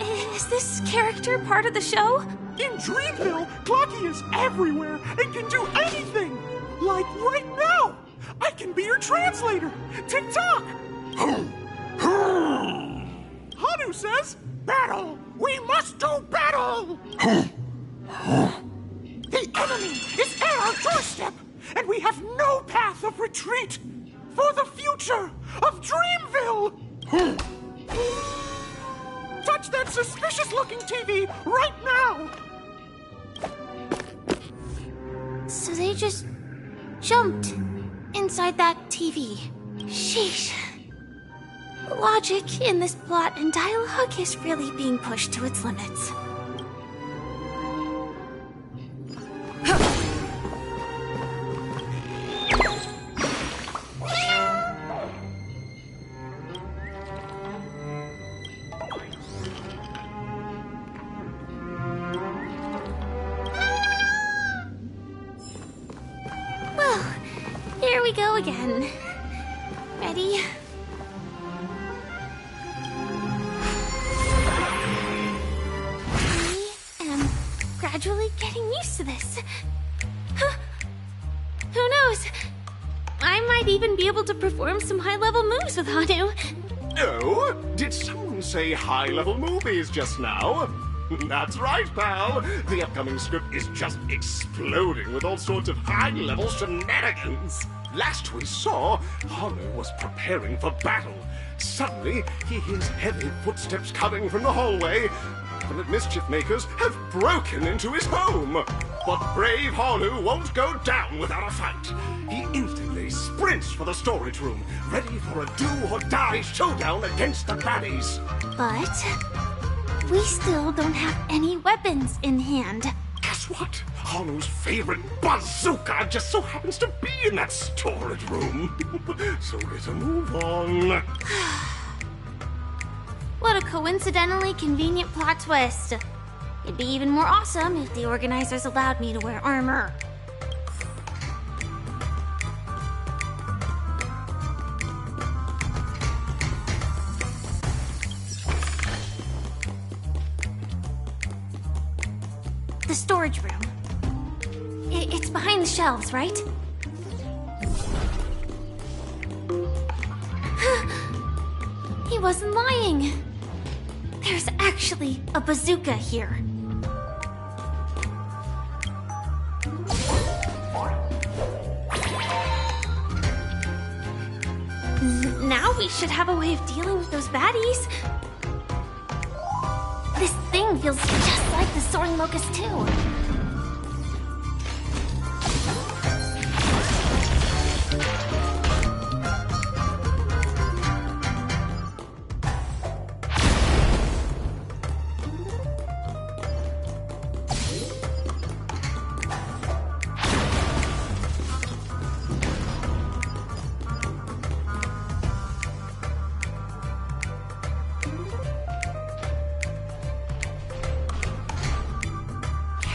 Is this character part of the show? In Dreamville, Clocky is everywhere and can do anything! Like right now! I can be your translator! Tick-tock! Hanu says, battle! We must do battle! The enemy is at our doorstep, and we have no path of retreat for the future of Dreamville! Touch that suspicious-looking TV right now! So they just jumped inside that TV. Sheesh. The logic in this plot and dialogue is really being pushed to its limits. Well, here we go again. Ready? Gradually getting used to this. Huh. Who knows? I might even be able to perform some high-level moves with Hanu. Oh, did someone say high-level movies just now? That's right, pal. The upcoming script is just exploding with all sorts of high-level shenanigans. Last we saw, Hanu was preparing for battle. Suddenly, he hears heavy footsteps coming from the hallway. Infinite mischief makers have broken into his home. But brave Hanu won't go down without a fight. He instantly sprints for the storage room, ready for a do-or-die showdown against the baddies. But we still don't have any weapons in hand. Guess what? Hanu's favorite bazooka just so happens to be in that storage room. So let's move on. What a coincidentally convenient plot twist. It'd be even more awesome if the organizers allowed me to wear armor. The storage room. It's behind the shelves, right? He wasn't lying. There's actually a bazooka here. Now we should have a way of dealing with those baddies. This thing feels just like the Soaring Locust too.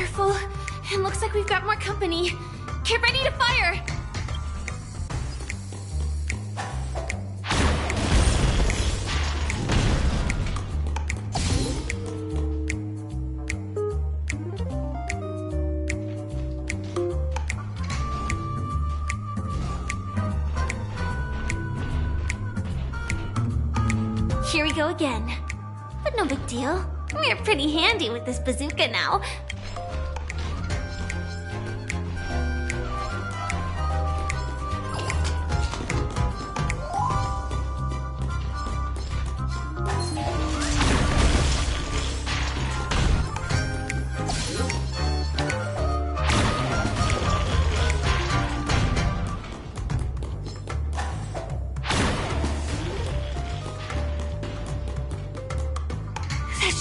Careful. It looks like we've got more company. Get ready to fire! Here we go again. But no big deal. We're pretty handy with this bazooka now.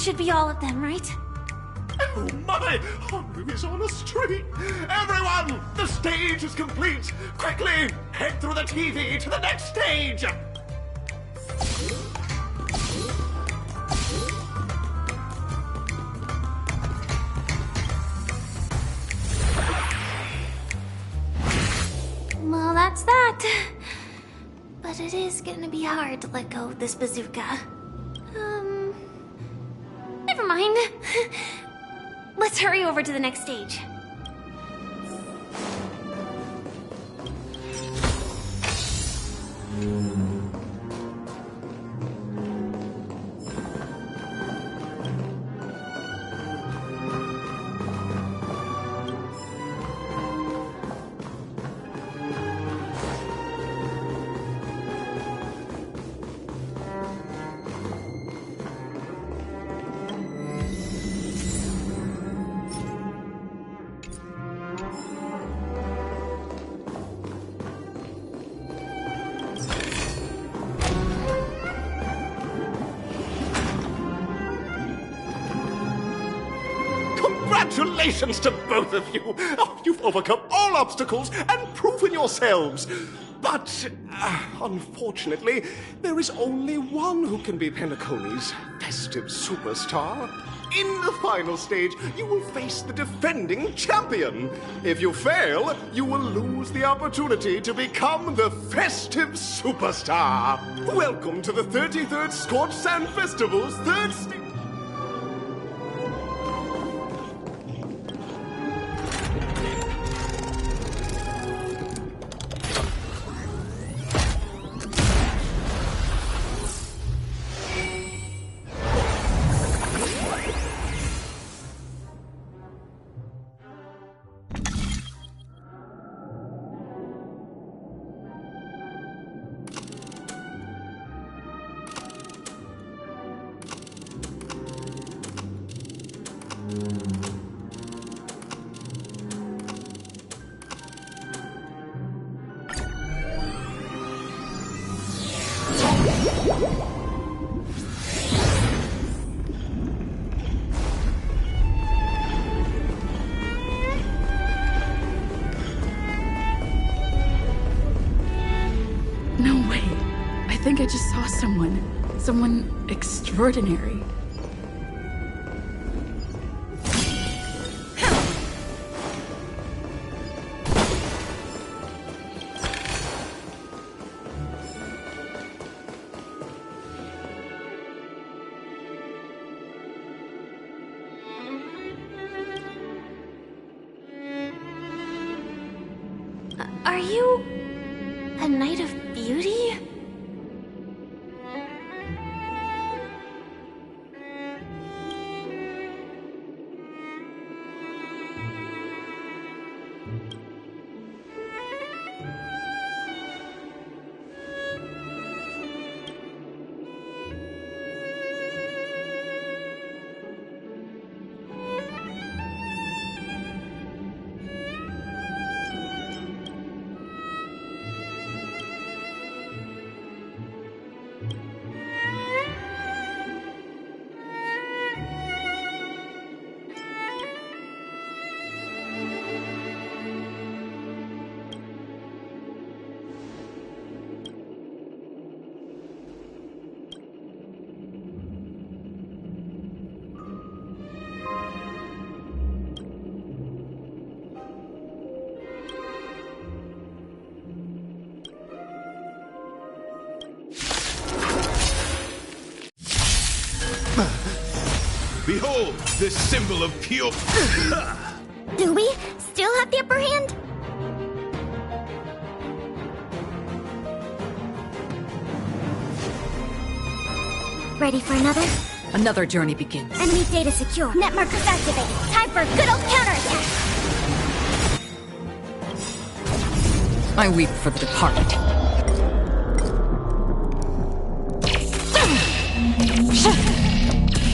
Should be all of them, right? Oh my! Haru is on a streak! Everyone! The stage is complete! Quickly! Head through the TV to the next stage! Well, that's that. But it is gonna be hard to let go of this bazooka. Never mind. Let's hurry over to the next stage. Congratulations to both of you! Oh, you've overcome all obstacles and proven yourselves! But, unfortunately, there is only one who can be Penacony's festive superstar. In the final stage, you will face the defending champion. If you fail, you will lose the opportunity to become the festive superstar. Welcome to the 33rd Scorched Sand Festival's third stage. No way. I think I just saw someone extraordinary. Are you a Knight of Beauty? Behold, this symbol of pure... Do we still have the upper hand? Ready for another? Another journey begins. Enemy data secure. Net markers activated. Time for a good old counterattack. I weep for the departed.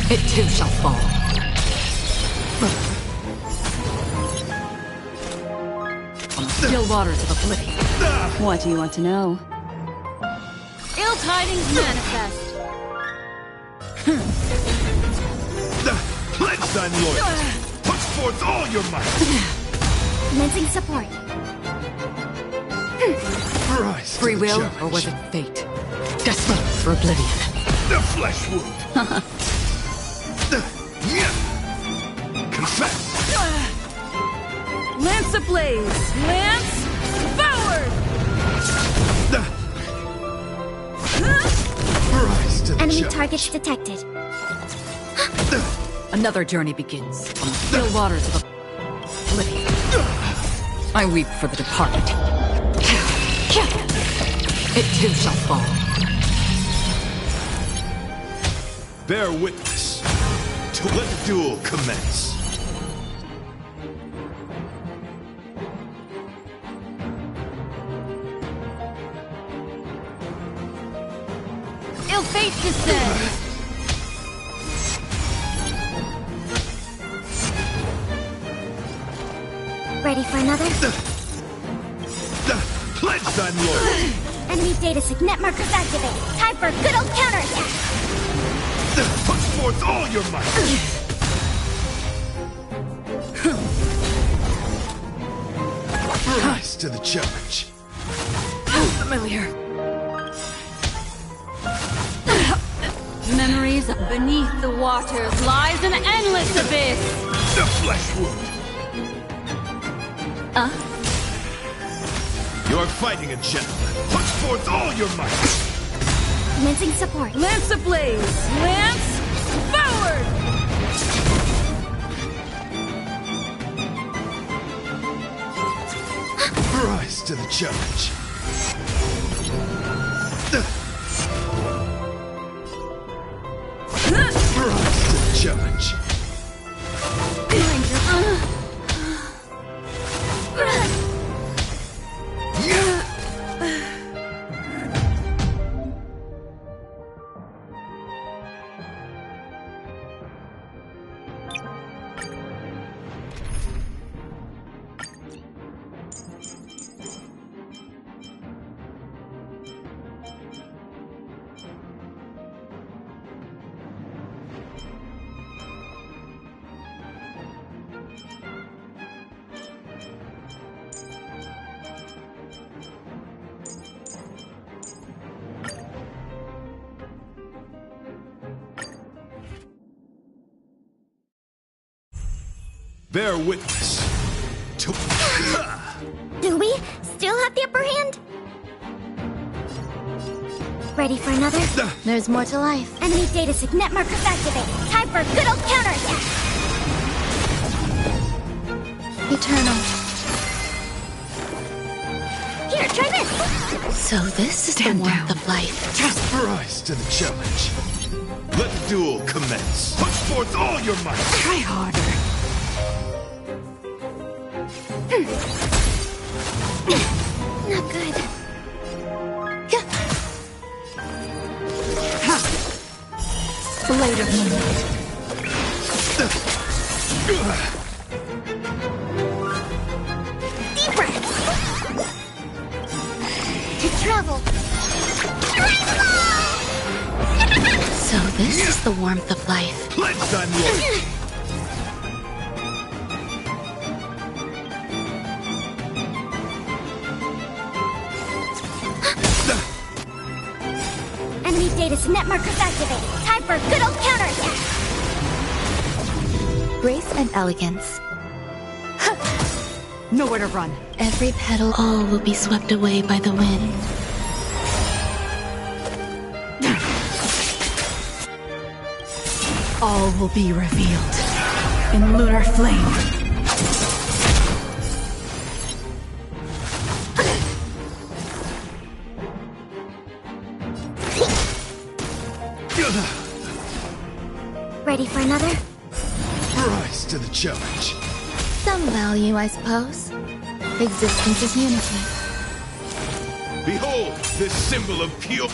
It too shall fall. On the still waters of oblivion. What do you want to know? Ill tidings manifest. Pledge thine loyalty! Put forth all your might! Commencing support. Rise Free will, or was it fate? Desperate for oblivion. The flesh wound! Confess! Lance ablaze! Lance forward! Rise to the Enemy challenge. targets detected. Another journey begins on the still waters of oblivion. I weep for the departed. It too shall fall. Bear witness to let the duel commence. Ill fate descends. Ready for another? Pledge thine loyalty! Enemy data net markers activated. Time for a good old counterattack. Put forth all your might! Rise to the challenge. Familiar. Memories of beneath the waters lies an endless abyss. The flesh wound! You're fighting a gentleman. Put forth all your might! Commencing support. Lance ablaze! Lance forward! Rise to the challenge. Rise to the challenge. Bear witness to... Do we still have the upper hand? Ready for another? There's more to life. Enemy data net markers activated. Time for a good old counterattack. Eternal. Here, try this. So this is the warmth of life. Rise to the challenge. Let the duel commence. Put forth all your might. Try harder. Not good. Blade of moonlight. Deep breaths. To travel. So this is the warmth of life. Pledge thine loyalty. Enemy data net markers activated. Time for a good old counterattack. Grace and elegance. Nowhere to run. Every petal, all will be swept away by the wind. All will be revealed in lunar flame. Ready for another? Rise to the challenge. Some value, I suppose. Existence is unity. Behold, this symbol of pure...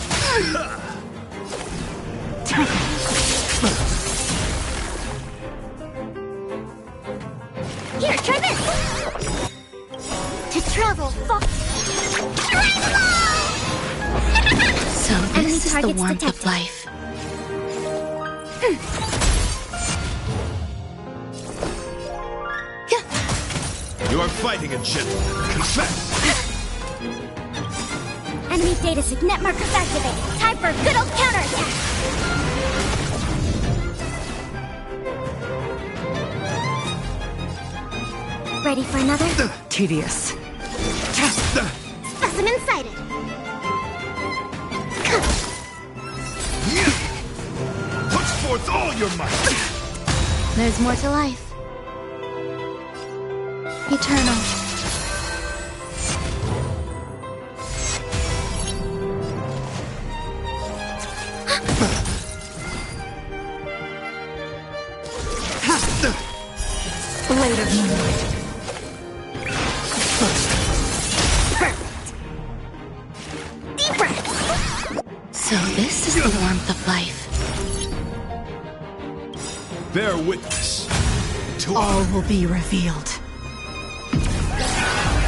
Here, try this! To travel far... So this is the warmth of life. You are fighting a gentleman. Confess! Enemy data signet markers activated. Time for a good old counterattack! Ready for another? Tedious. Specimen sighted. Put forth all your might! There's more to life. Eternal. Blade of moonlight. Deep breath. So this is the warmth of life. Bear witness. All will be revealed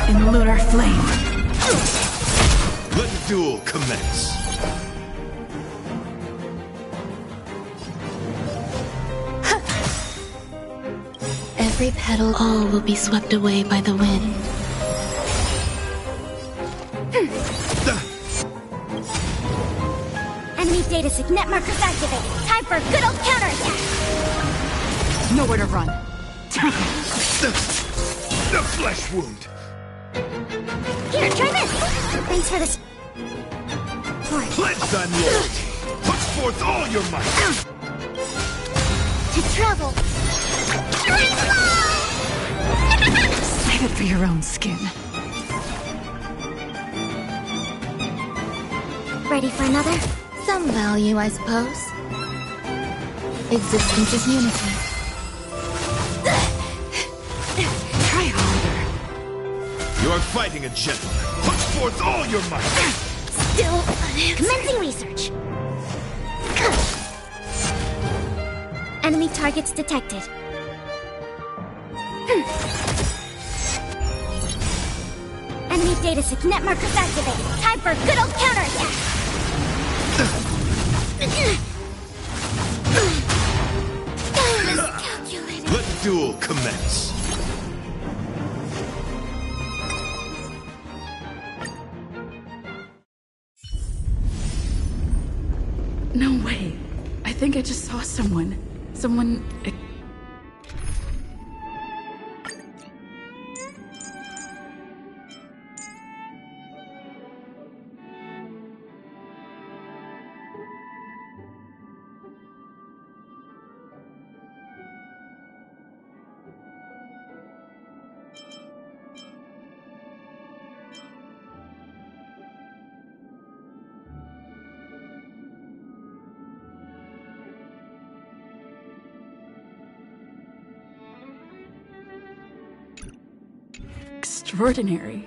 in lunar flame. Let the duel commence. Every petal, all will be swept away by the wind. Enemy data signet markers activated. Time for a good old counterattack! Nowhere to run. The flesh wound. Here, try this! Thanks for this... Pledge thy loyalty. Put forth all your might. To travel... Save it for your own skin. Ready for another? Some value, I suppose. Existence is unity. Try harder. You are fighting a gentleman. Put forth all your might. Still unanswered. Commencing research. Enemy targets detected. Enemy data signet markers activated. Time for a good old counterattack. Miscalculated. Let the duel commence. No way. I think I just saw someone. Someone... extraordinary.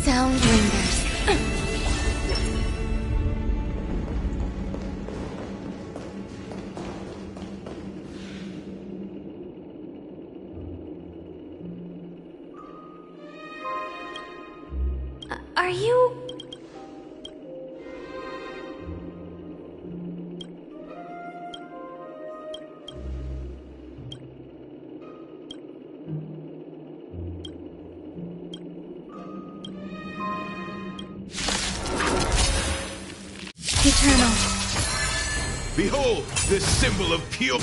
Sound lingers. Are you... Eternal. Behold, this symbol of pure...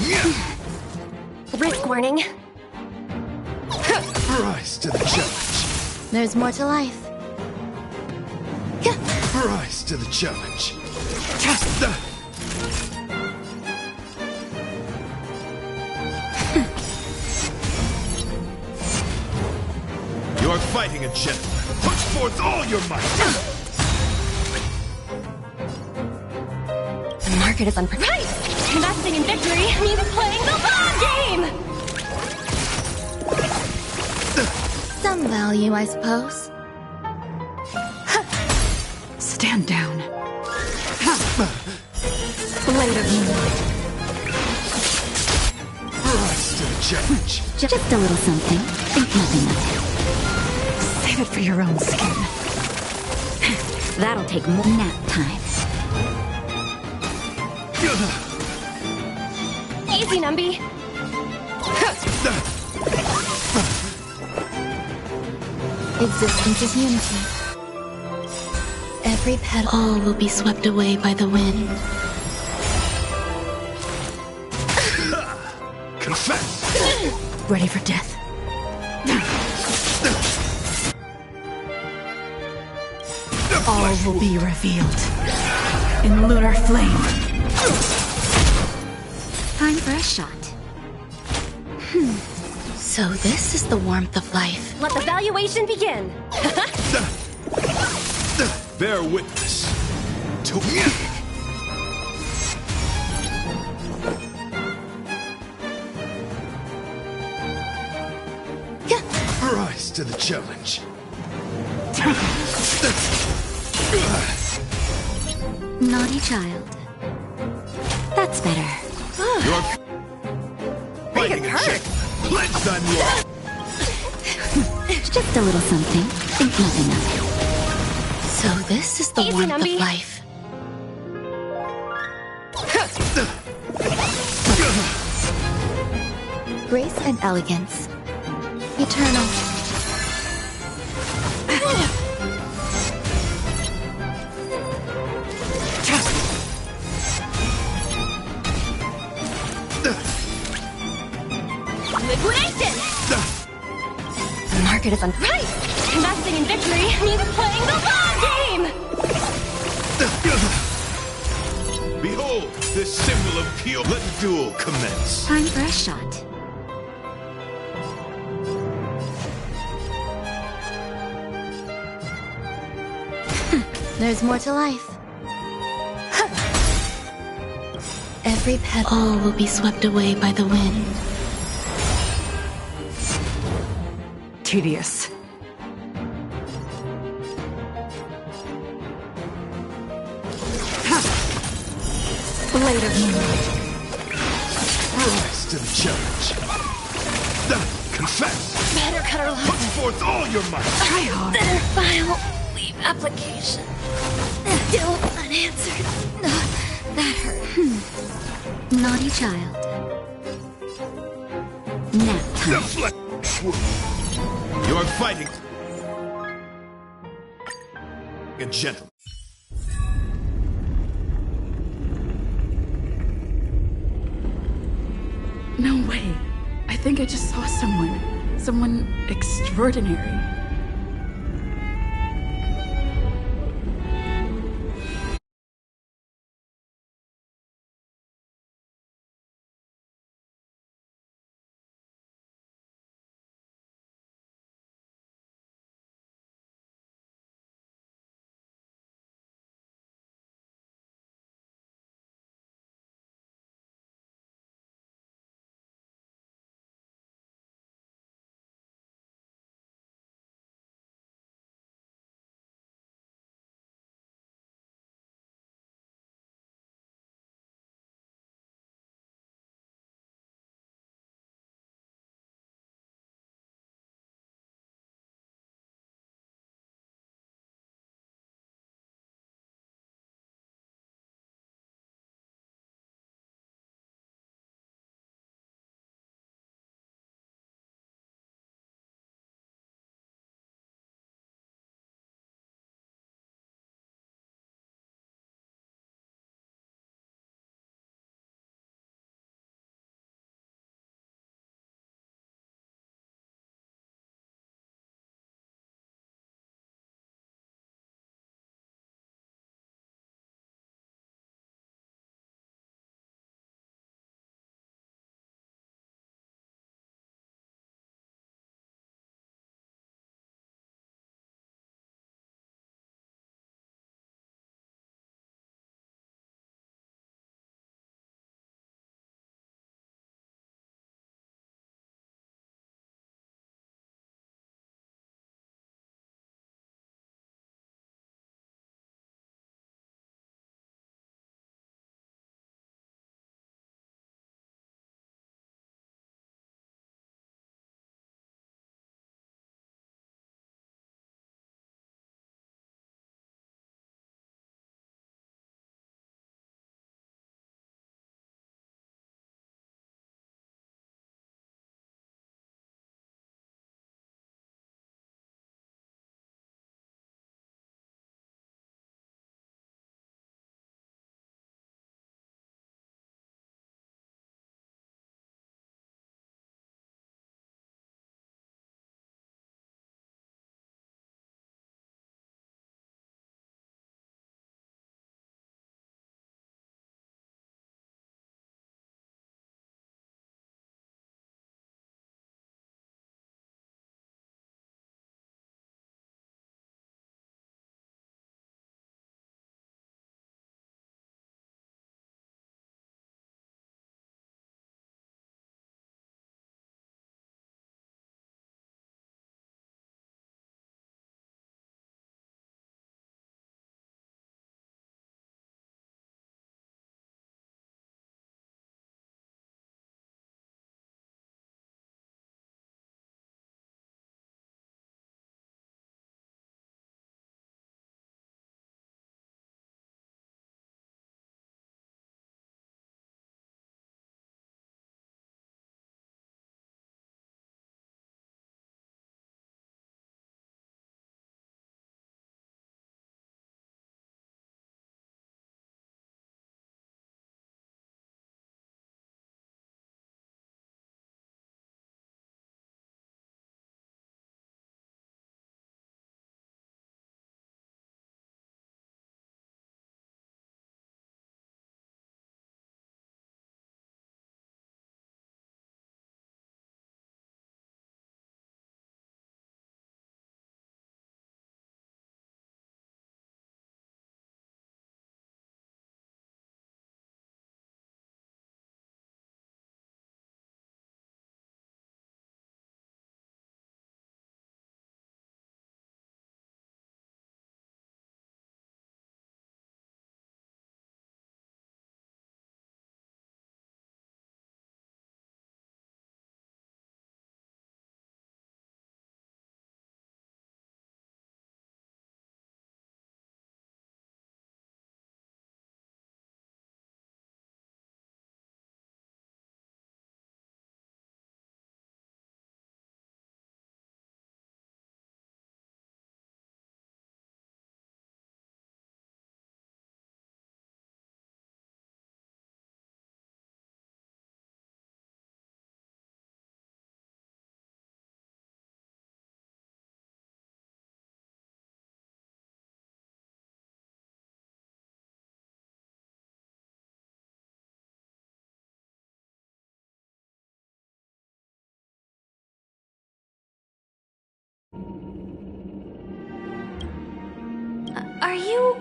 Risk warning. Rise to the challenge. There's more to life. Rise to the challenge. You are fighting a gentleman. Put forth all your might. The market is unpredictable. Right! Investing in victory means playing the long game! Some value, I suppose. Stand down. Blade of moonlight. Rise to the challenge. Just a little something. Think nothing of it. Save it for your own skin. That'll take more nap time. Easy, Numby. Existence is unity. Every petal all will be swept away by the wind. Confess! Ready for death. All will be revealed in lunar flame. Time for a shot. So this is the warmth of life. Let the valuation begin. Bear witness to rise to the challenge. Naughty child. That's better. You're fighting a chick. Pledged on you. Just a little something. Think nothing of it. So this is the Easy, warmth Numby. of life. Grace and elegance. Eternal. Liquidation! The market is right! Investing in victory means playing the long game! Behold, this symbol of pure... Let the duel commence. Time for a shot. There's more to life. Every petal all will be swept away by the wind. Tedious. Blade of moonlight. Rise to the challenge. Confess. Better cut her loose. Put forth all your might. Try hard. Better file. Leave application. Still unanswered. That hurt. Naughty child. Nap time. You're fighting a gentleman. No way. I think I just saw someone. Someone extraordinary. Are you...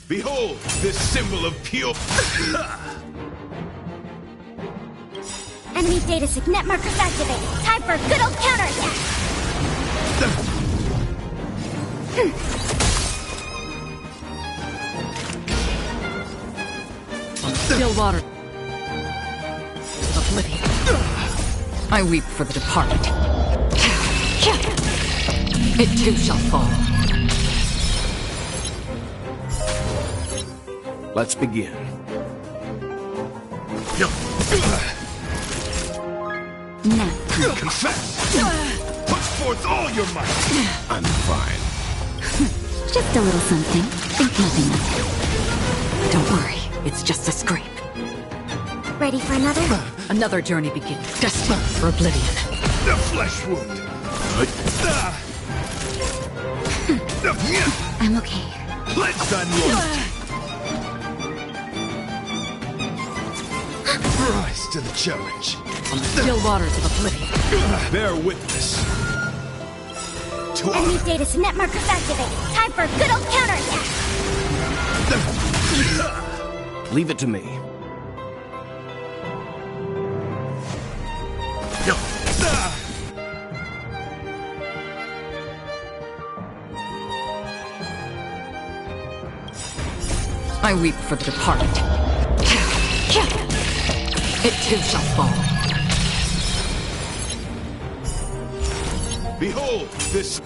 Behold, this symbol of pure... Enemy data signet markers activated. Time for a good old counterattack. Still water. Oblivion. I weep for the departed. It too shall fall. Let's begin. Now. Confess! Put forth all your might! I'm fine. Just a little something. Think nothing of Don't worry, it's just a scrape. it. Ready for another? Another journey begins, destined for oblivion. The flesh wound! I'm okay. Pledged on loyalty! Rise to the challenge. On the still waters of oblivion. Bear witness. To Enemy data signet markers activated. Time for a good old counterattack. Leave it to me. I weep for the departed. It too shall fall. Behold, this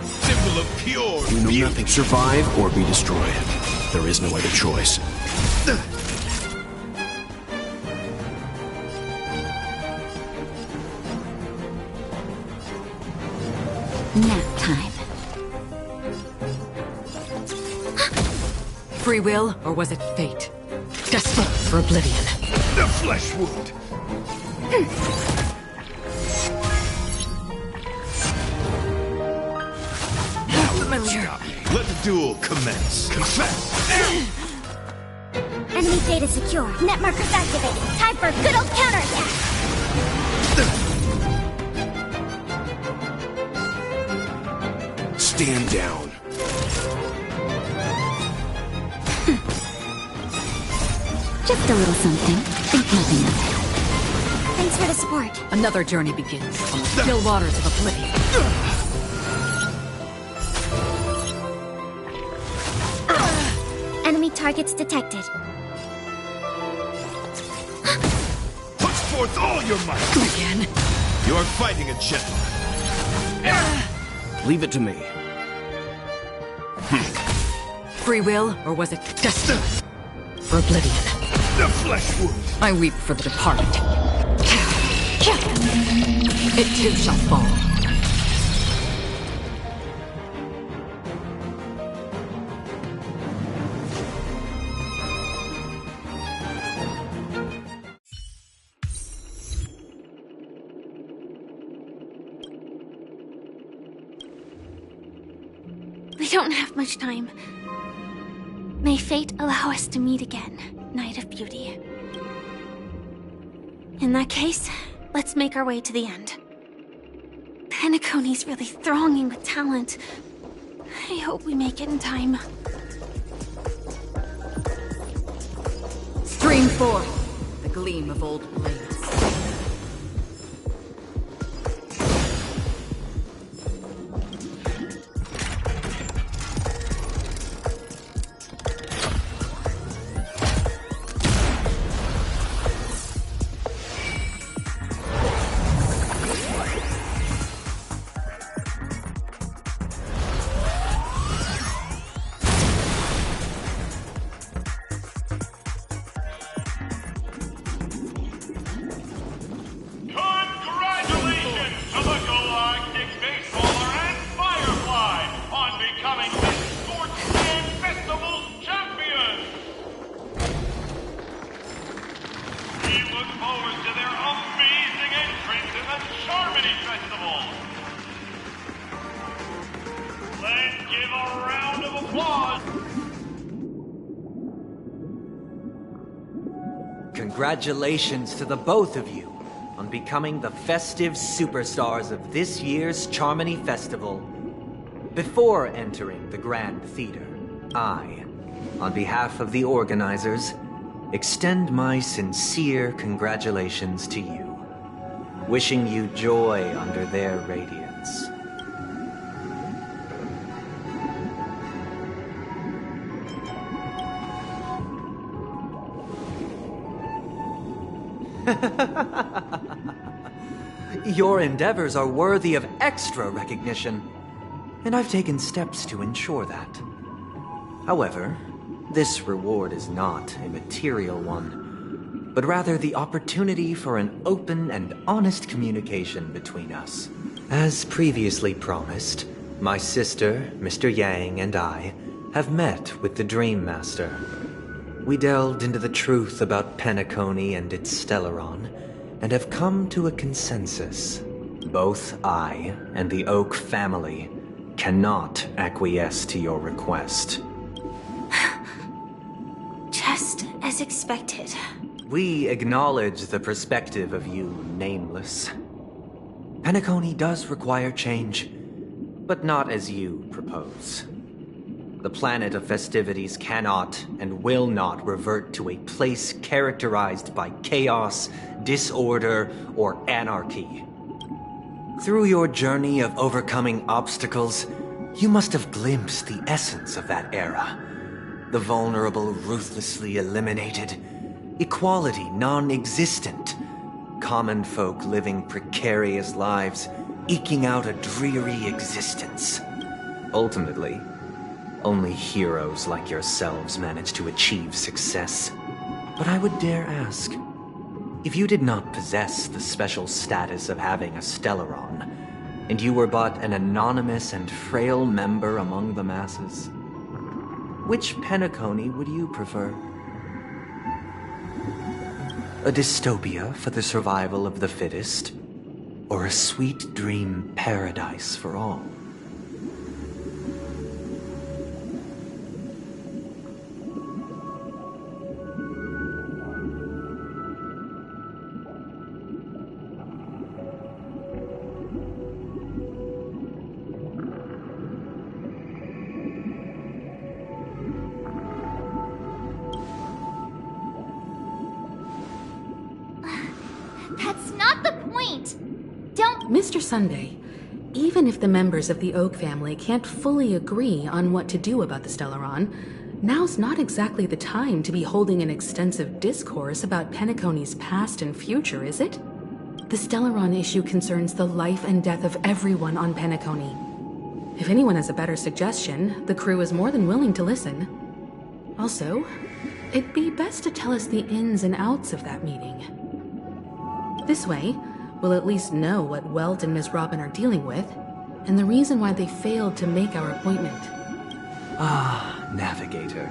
symbol of pure You know beauty. nothing. Survive or be destroyed. There is no other choice. Nap time. Free will, or was it fate? Destined for oblivion. The flesh wound. Familiar. Let the duel commence. Confess. Enemy data secure. Net markers activated. Time for a good old counterattack. Stand down. Just a little something. Think nothing of it. Thanks for the support. Another journey begins on the still waters of oblivion. Enemy targets detected. Put forth all your might. Again. You are fighting a gentleman. Leave it to me. Free will, or was it destined for oblivion? The flesh wound. I weep for the departed. It too shall fall. We don't have much time. May fate allow us to meet again, Night of Beauty. In that case, let's make our way to the end. Penacony's really thronging with talent. I hope we make it in time. Stream forth the gleam of old blades. a round of applause. Congratulations to the both of you on becoming the festive superstars of this year's Charmony Festival. Before entering the Grand Theater, I, on behalf of the organizers, extend my sincere congratulations to you, wishing you joy under their radiance. Your endeavors are worthy of extra recognition, and I've taken steps to ensure that. However, this reward is not a material one, but rather the opportunity for an open and honest communication between us. As previously promised, my sister, Mr. Yang, and I have met with the Dream Master. We delved into the truth about Penacony and its Stellaron, and have come to a consensus. Both I and the Oak family cannot acquiesce to your request. Just as expected. We acknowledge the perspective of you, Nameless. Penacony does require change, but not as you propose. The planet of festivities cannot and will not revert to a place characterized by chaos, disorder, or anarchy. Through your journey of overcoming obstacles, you must have glimpsed the essence of that era. The vulnerable ruthlessly eliminated, equality non-existent, common folk living precarious lives, eking out a dreary existence. Ultimately, only heroes like yourselves manage to achieve success. But I would dare ask, if you did not possess the special status of having a Stellaron, and you were but an anonymous and frail member among the masses, which Penacony would you prefer? A dystopia for the survival of the fittest, or a sweet dream paradise for all? That's not the point! Don't... Mr. Sunday, even if the members of the Oak family can't fully agree on what to do about the Stellaron, now's not exactly the time to be holding an extensive discourse about Penacony's past and future, is it? The Stellaron issue concerns the life and death of everyone on Penacony. If anyone has a better suggestion, the crew is more than willing to listen. Also, it'd be best to tell us the ins and outs of that meeting. This way, we'll at least know what Welt and Ms. Robin are dealing with, and the reason why they failed to make our appointment. Ah, Navigator.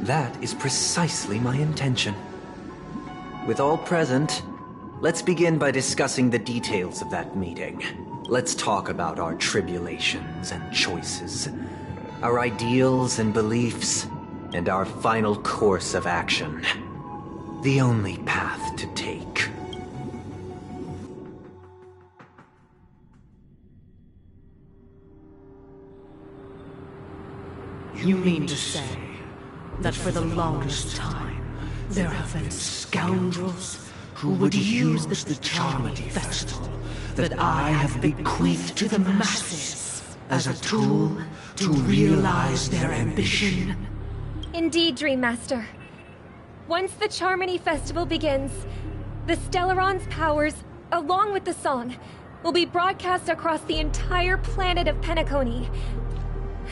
That is precisely my intention. With all present, let's begin by discussing the details of that meeting. Let's talk about our tribulations and choices, our ideals and beliefs, and our final course of action. The only path to take. You mean to say that for the longest time, there have been scoundrels who would use the Charmony Festival that I have bequeathed to the masses as a tool to realize their ambition? Indeed, Dream Master. Once the Charmony Festival begins, the Stellaron's powers, along with the song, will be broadcast across the entire planet of Penacony.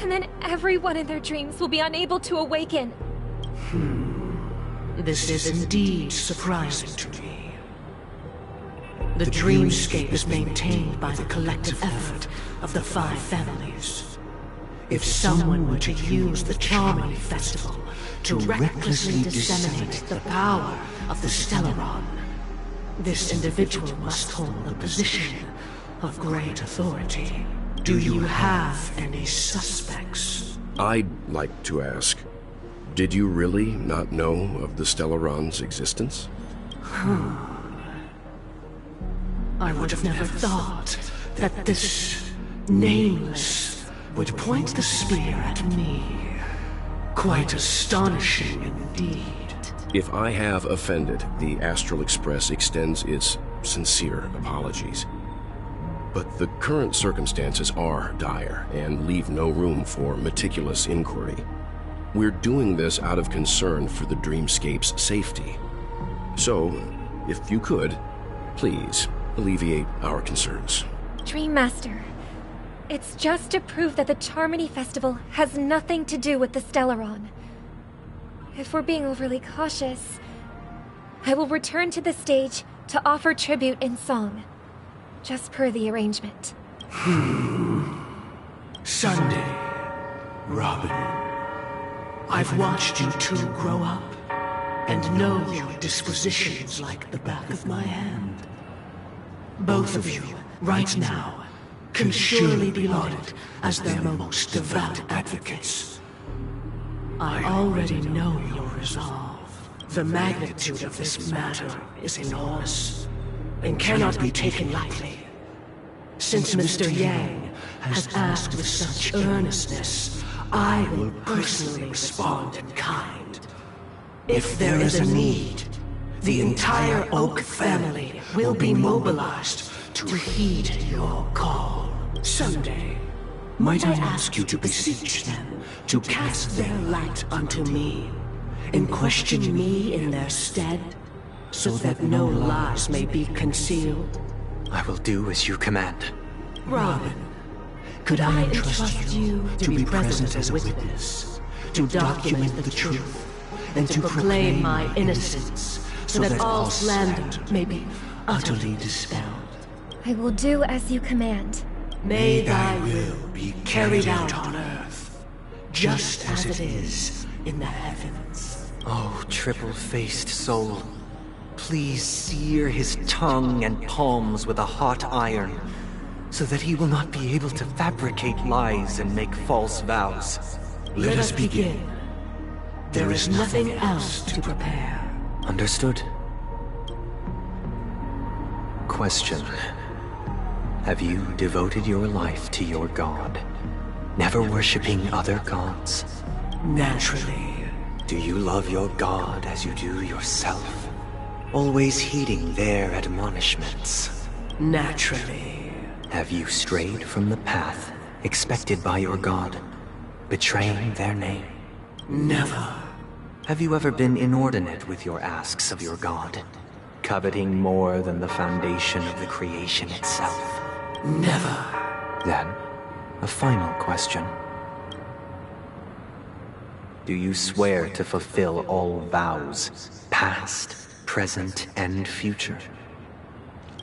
And then everyone in their dreams will be unable to awaken. This is indeed surprising to me. The dreamscape is maintained by the collective effort of the 5 families. If someone were to use the Charmony Festival to recklessly disseminate the power of the Stellaron, this individual must hold a position of great authority. Do you have any suspects? I'd like to ask, did you really not know of the Stellaron's existence? I would have never thought that this Nameless would point the spear at me. Quite astonishing indeed. If I have offended, the Astral Express extends its sincere apologies. But the current circumstances are dire and leave no room for meticulous inquiry. We're doing this out of concern for the Dreamscape's safety. So, if you could, please alleviate our concerns. Dream Master, it's just to prove that the Charmony Festival has nothing to do with the Stellaron. If we're being overly cautious, I will return to the stage to offer tribute in song, just per the arrangement. Sunday, Robin, I've watched you two grow up and know your dispositions like the back of my hand. Both of you, right now, can surely be lauded as their most devout advocates. I already know your resolve. The magnitude of this matter is enormous and cannot be taken lightly. Since Mr. Yang has asked with such earnestness, I will personally respond in kind. If there is a need, the entire Oak family will be mobilized to heed your call. Someday, might I ask you to beseech them to cast their light unto me, and question me in their stead, so that no lies may be concealed? I will do as you command. Robin, could I entrust you to be present as a witness, to document the truth, and to proclaim my innocence, so that all slander may be utterly dispelled? I will do as you command. May thy will be carried out on earth, just as it is in the heavens. Oh, triple-faced soul, please sear his tongue and palms with a hot iron, so that he will not be able to fabricate lies and make false vows. Let us begin. There is nothing else to prepare. Understood. Question. Have you devoted your life to your god, never worshipping other gods? Naturally. Do you love your god as you do yourself, always heeding their admonishments? Naturally. Have you strayed from the path expected by your god, betraying their name? Never. Have you ever been inordinate with your asks of your god, coveting more than the foundation of the creation itself? Never. Then, a final question. Do you swear to fulfill all vows, past, present, and future?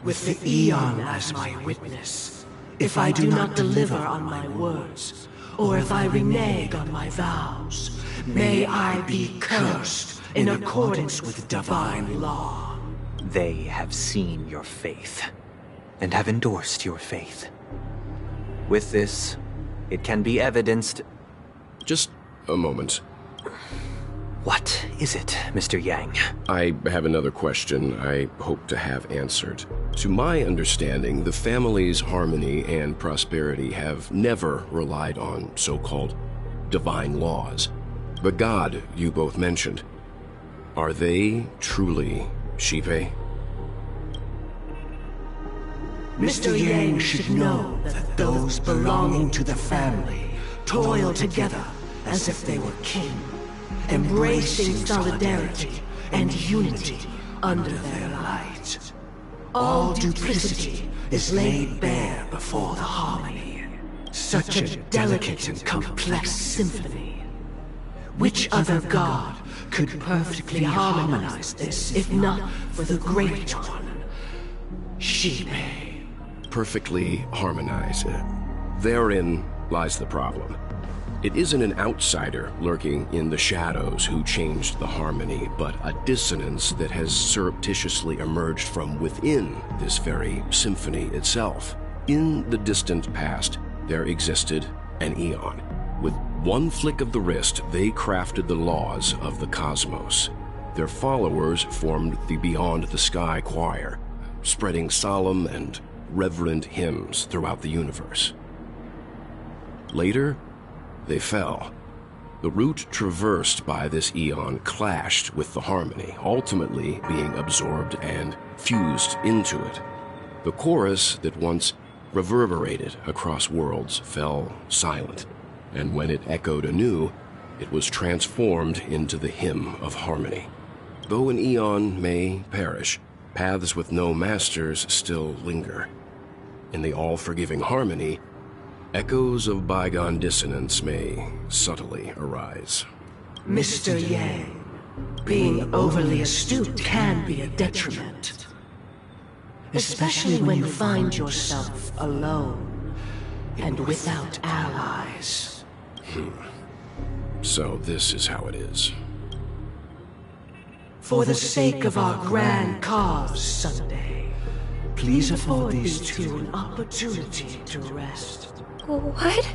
With the Eon as my witness, if I do not deliver on my words, or if I renege on my vows, may I be cursed in accordance with divine law. They have seen your faith, and have endorsed your faith. With this, it can be evidenced... Just a moment. What is it, Mr. Yang? I have another question I hope to have answered. To my understanding, the family's harmony and prosperity have never relied on so-called divine laws. The god you both mentioned, are they truly Shipe? Mr. Yang should know that those belonging to the family toil together as if they were kin, embracing solidarity and unity under their light. All duplicity is laid bare before the harmony. Such a delicate and complex symphony. Which other god could perfectly harmonize this, if not for the great one, Shipe? Perfectly harmonize. Therein lies the problem. It isn't an outsider lurking in the shadows who changed the harmony, but a dissonance that has surreptitiously emerged from within this very symphony itself. In the distant past, there existed an Eon. With one flick of the wrist, they crafted the laws of the cosmos. Their followers formed the Beyond the Sky Choir, spreading solemn and reverent hymns throughout the universe. Later, they fell. The route traversed by this Eon clashed with the harmony, ultimately being absorbed and fused into it. The chorus that once reverberated across worlds fell silent, and when it echoed anew, it was transformed into the hymn of harmony. Though an Eon may perish, paths with no masters still linger. In the all-forgiving harmony, echoes of bygone dissonance may subtly arise. Mr. Yang, being overly astute can be a detriment. Especially when you find yourself alone and without allies. So this is how it is. For the sake of our grand cause, Sunday, please afford these two an opportunity to rest. What?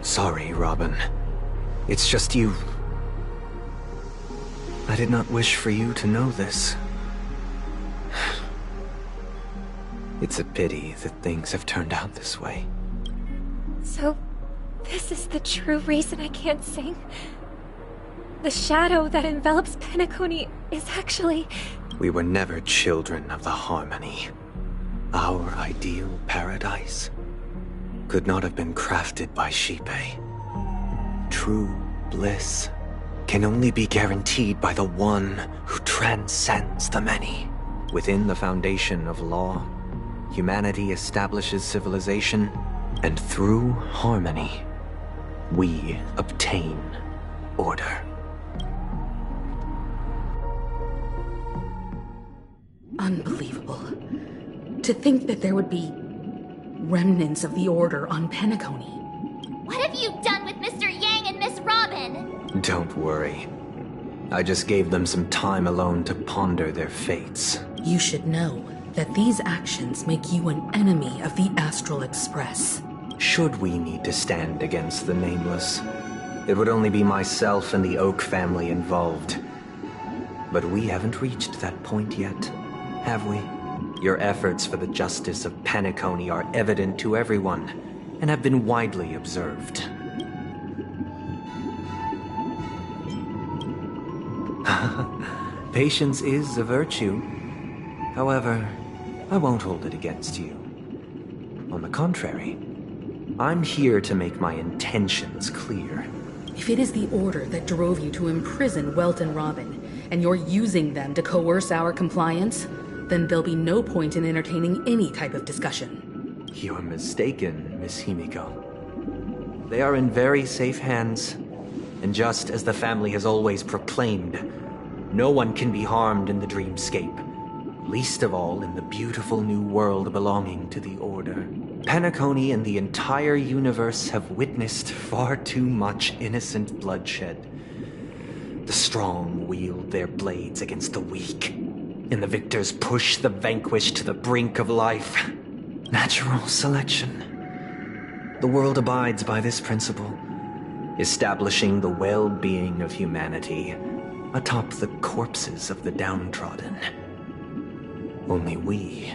Sorry, Robin. It's just you. I did not wish for you to know this. It's a pity that things have turned out this way. So, this is the true reason I can't sing? The shadow that envelops Penacony is actually... We were never children of the harmony. Our ideal paradise could not have been crafted by Xipe. True bliss can only be guaranteed by the one who transcends the many. Within the foundation of law, humanity establishes civilization, and through harmony, we obtain order. Unbelievable. To think that there would be remnants of the Order on Penacony. What have you done with Mr. Yang and Miss Robin? Don't worry. I just gave them some time alone to ponder their fates. You should know that these actions make you an enemy of the Astral Express. Should we need to stand against the Nameless, it would only be myself and the Oak family involved. But we haven't reached that point yet, have we? Your efforts for the justice of Penacony are evident to everyone, and have been widely observed. Patience is a virtue. However, I won't hold it against you. On the contrary, I'm here to make my intentions clear. If it is the Order that drove you to imprison Welt and Robin, and you're using them to coerce our compliance, then there'll be no point in entertaining any type of discussion. You're mistaken, Miss Himiko. They are in very safe hands, and just as the family has always proclaimed, no one can be harmed in the dreamscape, least of all in the beautiful new world belonging to the Order. Penacony and the entire universe have witnessed far too much innocent bloodshed. The strong wield their blades against the weak, and the victors push the vanquished to the brink of life. Natural selection. The world abides by this principle, establishing the well-being of humanity atop the corpses of the downtrodden. Only we,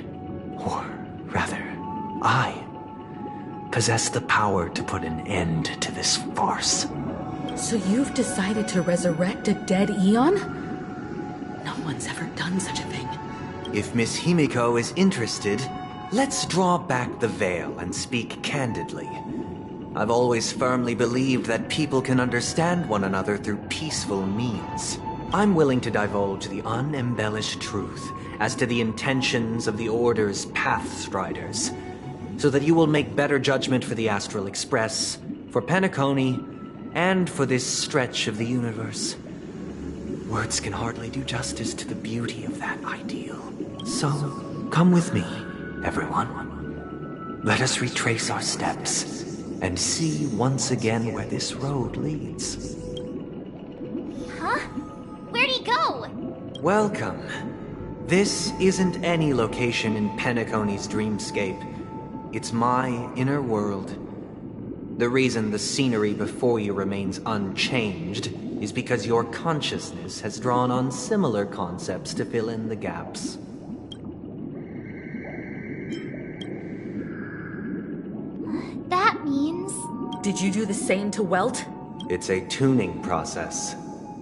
or rather, I, possess the power to put an end to this farce. So you've decided to resurrect a dead Eon? No one's ever done such a thing. If Miss Himiko is interested, let's draw back the veil and speak candidly. I've always firmly believed that people can understand one another through peaceful means. I'm willing to divulge the unembellished truth as to the intentions of the Order's Pathstriders, so that you will make better judgment for the Astral Express, for Penacony, and for this stretch of the universe. Words can hardly do justice to the beauty of that ideal. So, come with me, everyone. Let us retrace our steps, and see once again where this road leads. Welcome. This isn't any location in Penacony's dreamscape. It's my inner world. The reason the scenery before you remains unchanged is because your consciousness has drawn on similar concepts to fill in the gaps. That means... Did you do the same to Welt? It's a tuning process.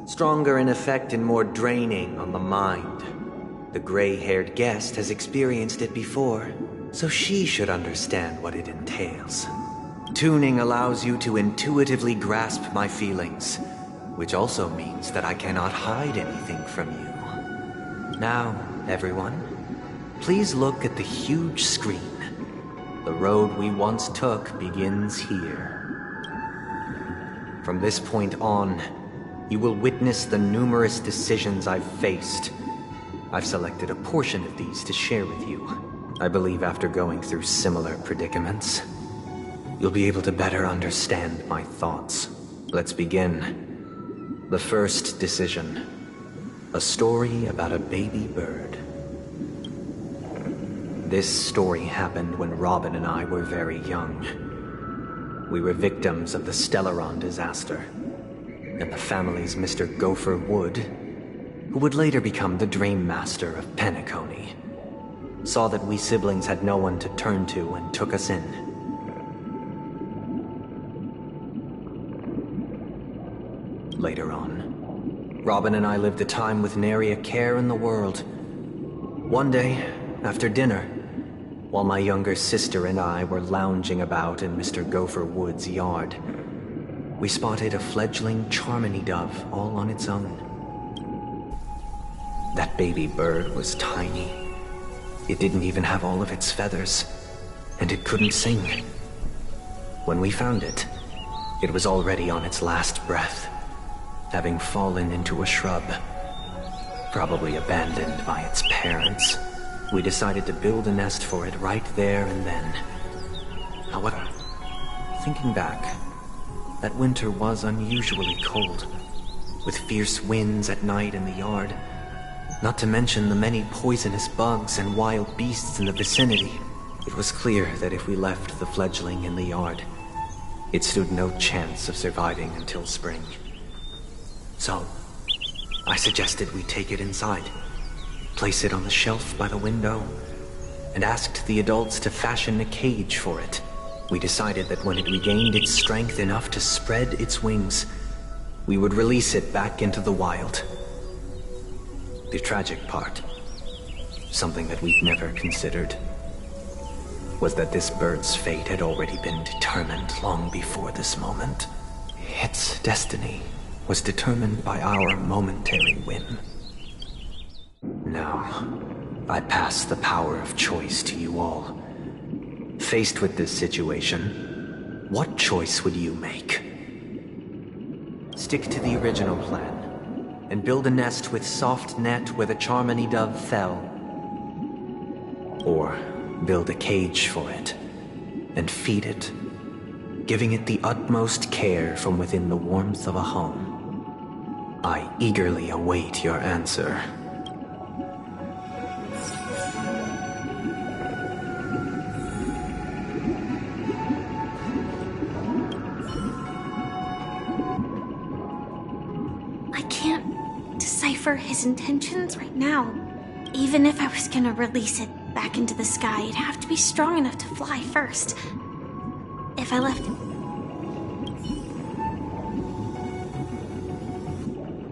Stronger in effect and more draining on the mind. The gray-haired guest has experienced it before, so she should understand what it entails. Tuning allows you to intuitively grasp my feelings, which also means that I cannot hide anything from you. Now, everyone, please look at the huge screen. The road we once took begins here. From this point on, you will witness the numerous decisions I've faced. I've selected a portion of these to share with you. I believe after going through similar predicaments, you'll be able to better understand my thoughts. Let's begin. The first decision. A story about a baby bird. This story happened when Robin and I were very young. We were victims of the Stellaron disaster, and the family's Mr. Gopher Wood, who would later become the Dream Master of Penacony, saw that we siblings had no one to turn to and took us in. Later on, Robin and I lived a time with nary a care in the world. One day, after dinner, while my younger sister and I were lounging about in Mr. Gopher Wood's yard, we spotted a fledgling Charmony dove all on its own. That baby bird was tiny. It didn't even have all of its feathers, and it couldn't sing. When we found it, it was already on its last breath, having fallen into a shrub, probably abandoned by its parents. We decided to build a nest for it right there and then. However, thinking back, that winter was unusually cold, with fierce winds at night in the yard, not to mention the many poisonous bugs and wild beasts in the vicinity. It was clear that if we left the fledgling in the yard, it stood no chance of surviving until spring. So, I suggested we take it inside, place it on the shelf by the window, and asked the adults to fashion a cage for it. We decided that when it regained its strength enough to spread its wings, we would release it back into the wild. The tragic part, something that we'd never considered, was that this bird's fate had already been determined long before this moment. Its destiny was determined by our momentary whim. Now, I pass the power of choice to you all. Faced with this situation, what choice would you make? Stick to the original plan, and build a nest with soft net where the Charmony dove fell. Or build a cage for it, and feed it, giving it the utmost care from within the warmth of a home. I eagerly await your answer. For his intentions right now. Even if I was gonna release it back into the sky, it'd have to be strong enough to fly first. If I left it...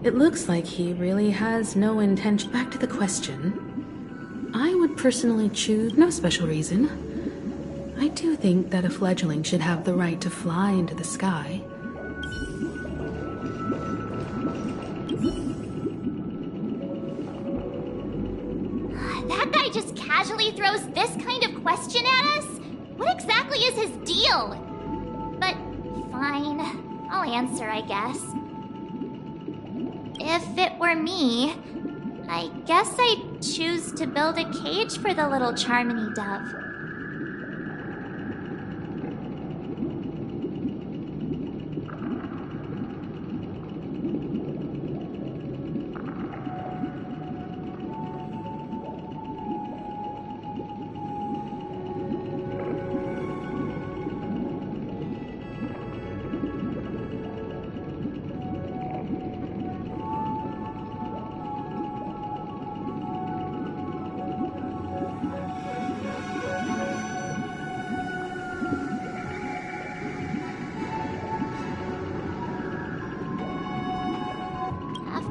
It looks like he really has no intention. Back to the question. I would personally choose no special reason. I do think that a fledgling should have the right to fly into the sky. That guy just casually throws this kind of question at us? What exactly is his deal? But fine, I'll answer, I guess. If it were me, I guess I'd choose to build a cage for the little Charmony dove.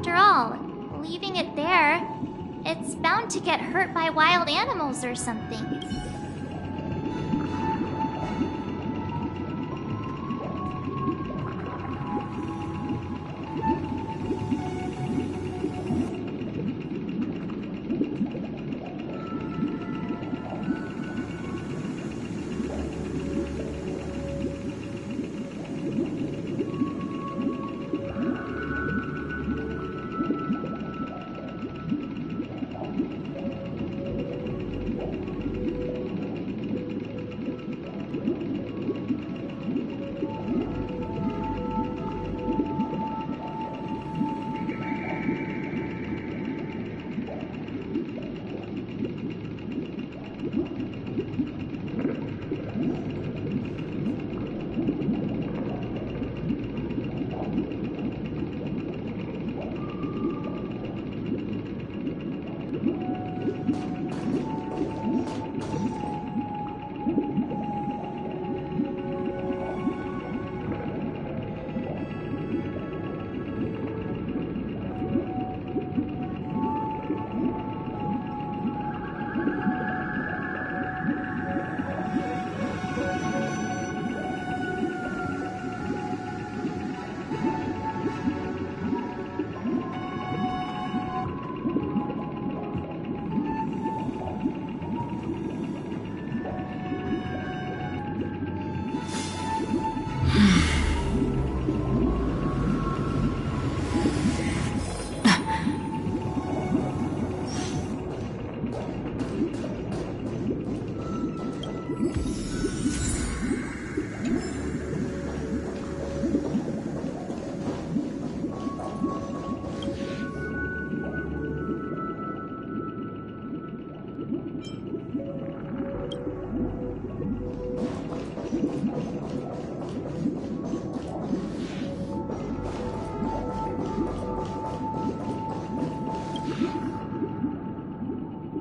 After all, leaving it there, it's bound to get hurt by wild animals or something.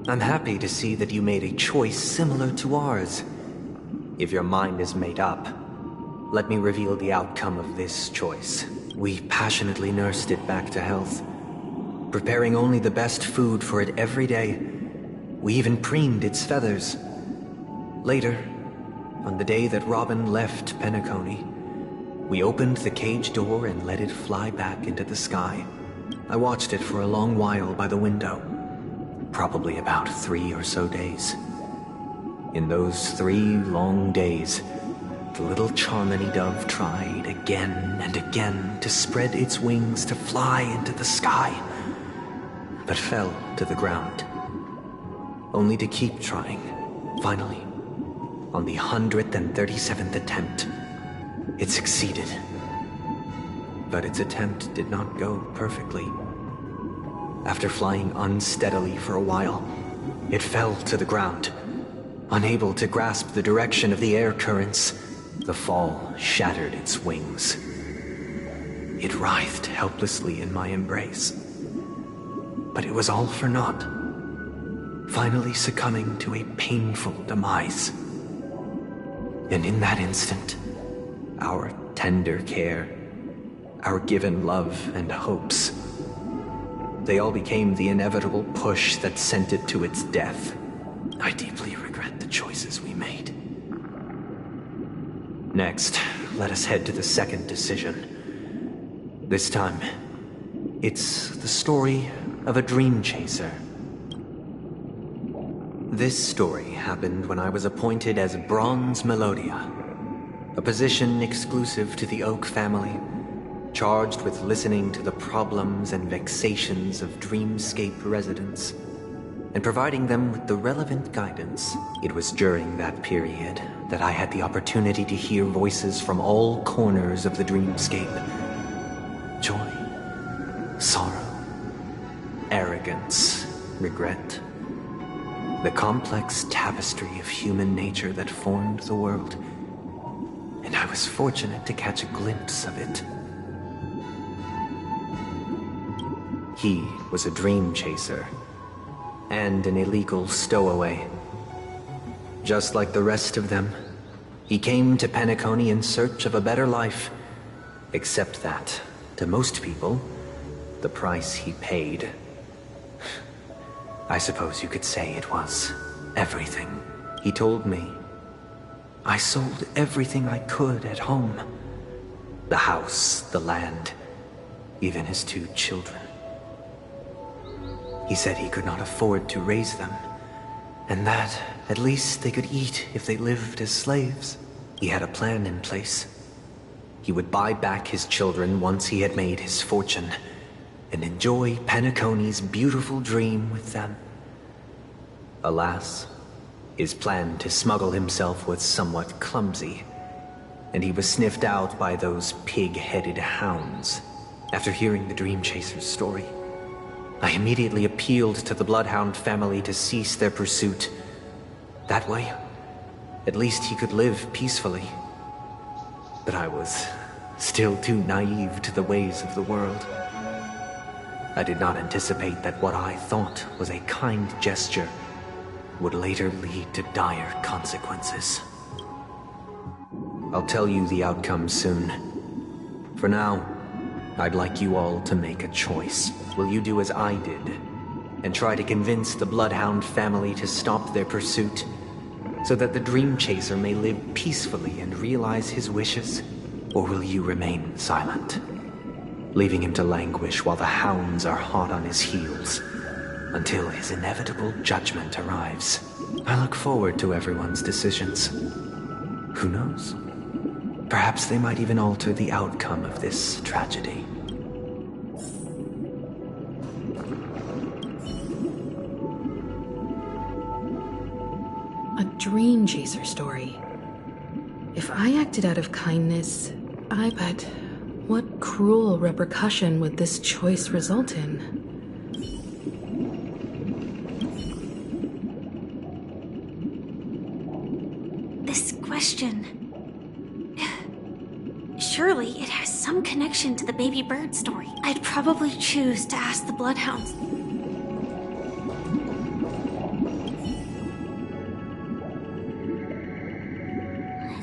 I'm happy to see that you made a choice similar to ours. If your mind is made up, let me reveal the outcome of this choice. We passionately nursed it back to health, preparing only the best food for it every day. We even preened its feathers. Later, on the day that Robin left Penacony, we opened the cage door and let it fly back into the sky. I watched it for a long while by the window. Probably about 3 or so days. In those 3 long days, the little Charmony dove tried again and again to spread its wings to fly into the sky, but fell to the ground, only to keep trying. Finally, on the 137th attempt, it succeeded. But its attempt did not go perfectly. After flying unsteadily for a while, it fell to the ground. Unable to grasp the direction of the air currents, the fall shattered its wings. It writhed helplessly in my embrace. But it was all for naught, finally succumbing to a painful demise. And in that instant, our tender care, our given love and hopes, they all became the inevitable push that sent it to its death. I deeply regret the choices we made. Next, let us head to the second decision. This time, it's the story of a dream chaser. This story happened when I was appointed as Bronze Melodia, a position exclusive to the Oak family, charged with listening to the problems and vexations of Dreamscape residents, and providing them with the relevant guidance. It was during that period that I had the opportunity to hear voices from all corners of the Dreamscape. Joy, sorrow, arrogance, regret. The complex tapestry of human nature that formed the world. And I was fortunate to catch a glimpse of it. He was a dream chaser, and an illegal stowaway. Just like the rest of them, he came to Penacony in search of a better life, except that, to most people, the price he paid. I suppose you could say it was everything. He told me I sold everything I could at home. The house, the land, even his 2 children. He said he could not afford to raise them, and that at least they could eat if they lived as slaves. He had a plan in place. He would buy back his children once he had made his fortune, and enjoy Penacony's beautiful dream with them. Alas, his plan to smuggle himself was somewhat clumsy, and he was sniffed out by those pig-headed hounds. After hearing the Dream Chaser's story, I immediately appealed to the Bloodhound family to cease their pursuit. That way, at least he could live peacefully. But I was still too naive to the ways of the world. I did not anticipate that what I thought was a kind gesture would later lead to dire consequences. I'll tell you the outcome soon. For now, I'd like you all to make a choice. Will you do as I did, and try to convince the Bloodhound family to stop their pursuit, so that the Dream Chaser may live peacefully and realize his wishes? Or will you remain silent, leaving him to languish while the hounds are hot on his heels, until his inevitable judgment arrives? I look forward to everyone's decisions. Who knows? Perhaps they might even alter the outcome of this tragedy. A Dream Chaser story. If I acted out of kindness, but what cruel repercussion would this choice result in? This question... Surely it has some connection to the baby bird story. I'd probably choose to ask the Bloodhounds.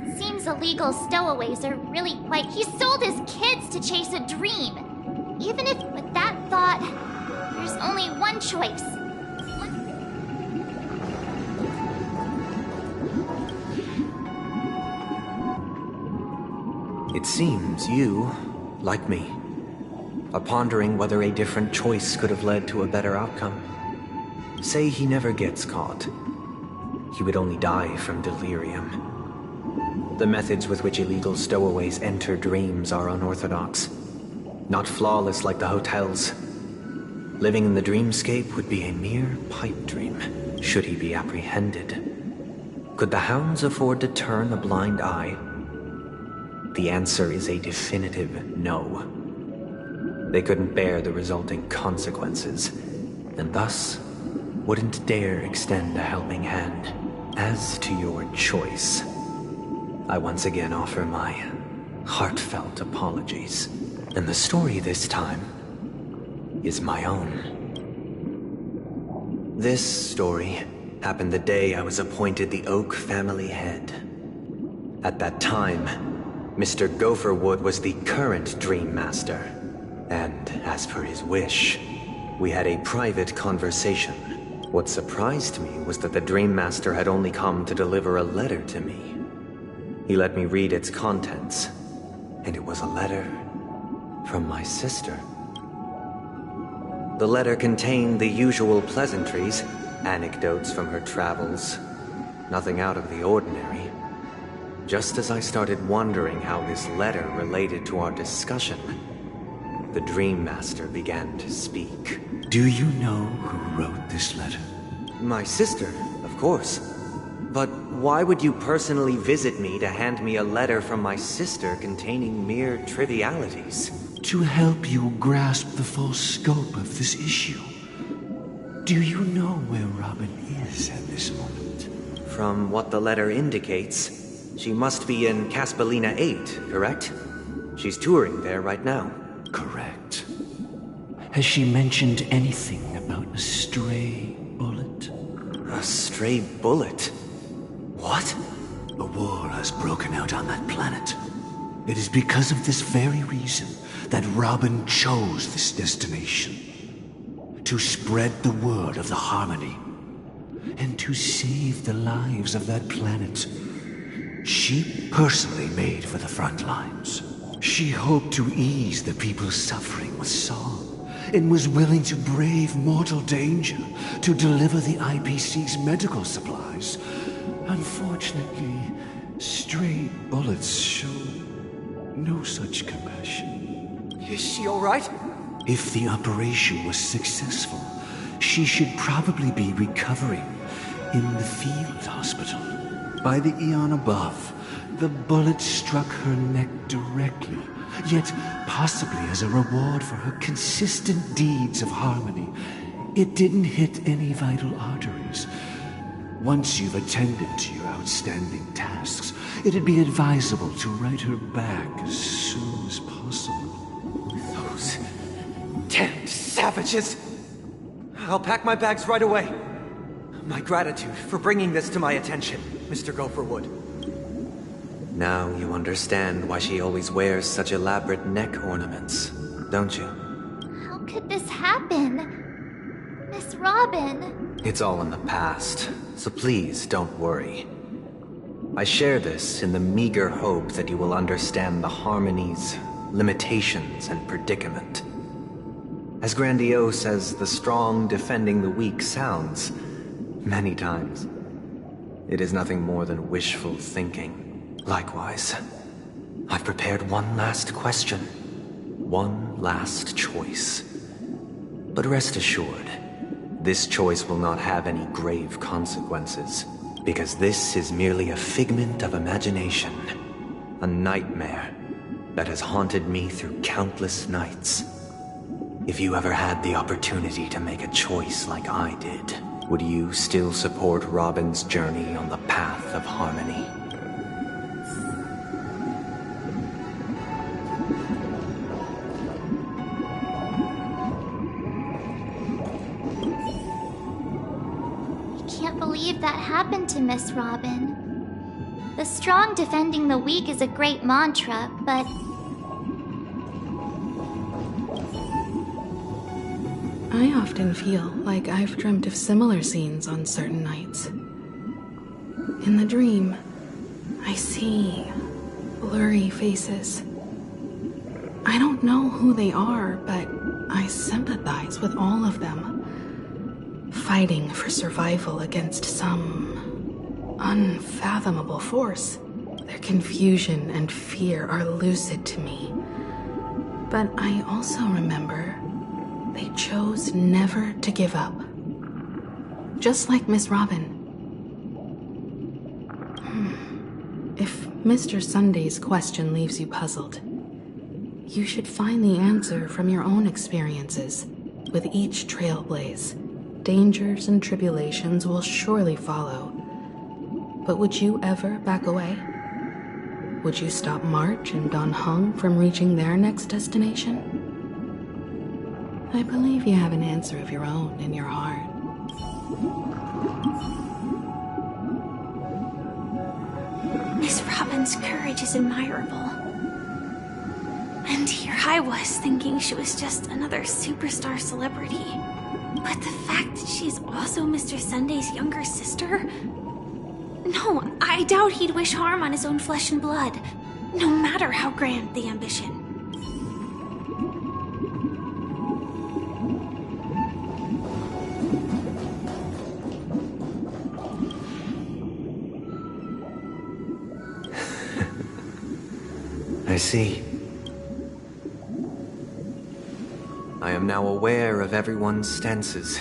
It seems illegal stowaways are really quite... He sold his kids to chase a dream. Even if, with that thought, there's only one choice. It seems you, like me, are pondering whether a different choice could have led to a better outcome. Say he never gets caught. He would only die from delirium. The methods with which illegal stowaways enter dreams are unorthodox, not flawless like the hotels. Living in the dreamscape would be a mere pipe dream, should he be apprehended. Could the hounds afford to turn a blind eye? The answer is a definitive no. They couldn't bear the resulting consequences, and thus wouldn't dare extend a helping hand. As to your choice, I once again offer my heartfelt apologies, and the story this time is my own. This story happened the day I was appointed the Oak family head. At that time, Mr. Gopherwood was the current Dream Master, and as per his wish, we had a private conversation. What surprised me was that the Dream Master had only come to deliver a letter to me. He let me read its contents, and it was a letter from my sister. The letter contained the usual pleasantries, anecdotes from her travels, nothing out of the ordinary. Just as I started wondering how this letter related to our discussion, the Dream Master began to speak. Do you know who wrote this letter? My sister, of course. But why would you personally visit me to hand me a letter from my sister containing mere trivialities? To help you grasp the full scope of this issue. Do you know where Robin is at this moment? From what the letter indicates, she must be in Caspelina 8, correct? She's touring there right now. Correct. Has she mentioned anything about a stray bullet? A stray bullet? What? A war has broken out on that planet. It is because of this very reason that Robin chose this destination. To spread the word of the Harmony. And to save the lives of that planet. She personally made for the front lines. She hoped to ease the people's suffering with song, and was willing to brave mortal danger to deliver the IPC's medical supplies. Unfortunately, stray bullets show no such compassion. Is she all right? If the operation was successful, she should probably be recovering in the field hospital. By the eon above, the bullet struck her neck directly, yet possibly as a reward for her consistent deeds of harmony. It didn't hit any vital arteries. Once you've attended to your outstanding tasks, it'd be advisable to write her back as soon as possible. Those damned savages! I'll pack my bags right away. My gratitude for bringing this to my attention, Mr. Gopherwood. Now you understand why she always wears such elaborate neck ornaments, don't you? How could this happen? Miss Robin. It's all in the past, so please don't worry. I share this in the meager hope that you will understand the Harmony's limitations and predicament. As grandiose as the strong defending the weak sounds, many times, it is nothing more than wishful thinking. Likewise, I've prepared one last question, one last choice. But rest assured, this choice will not have any grave consequences, because this is merely a figment of imagination, a nightmare that has haunted me through countless nights. If you ever had the opportunity to make a choice like I did, would you still support Robin's journey on the path of harmony? Can't believe that happened to Miss Robin. The strong defending the weak is a great mantra, but... I often feel like I've dreamt of similar scenes on certain nights. In the dream, I see blurry faces. I don't know who they are, but I sympathize with all of them. Fighting for survival against some unfathomable force. Their confusion and fear are lucid to me. But I also remember they chose never to give up. Just like Miss Robin. If Mr. Sunday's question leaves you puzzled, you should find the answer from your own experiences with each trailblaze. Dangers and tribulations will surely follow. But would you ever back away? Would you stop March and Don Hung from reaching their next destination? I believe you have an answer of your own in your heart. Miss Robin's courage is admirable. And here I was thinking she was just another superstar celebrity. But the fact that she's also Mr. Sunday's younger sister? No, I doubt he'd wish harm on his own flesh and blood, no matter how grand the ambition. I see. I am now aware of everyone's stances.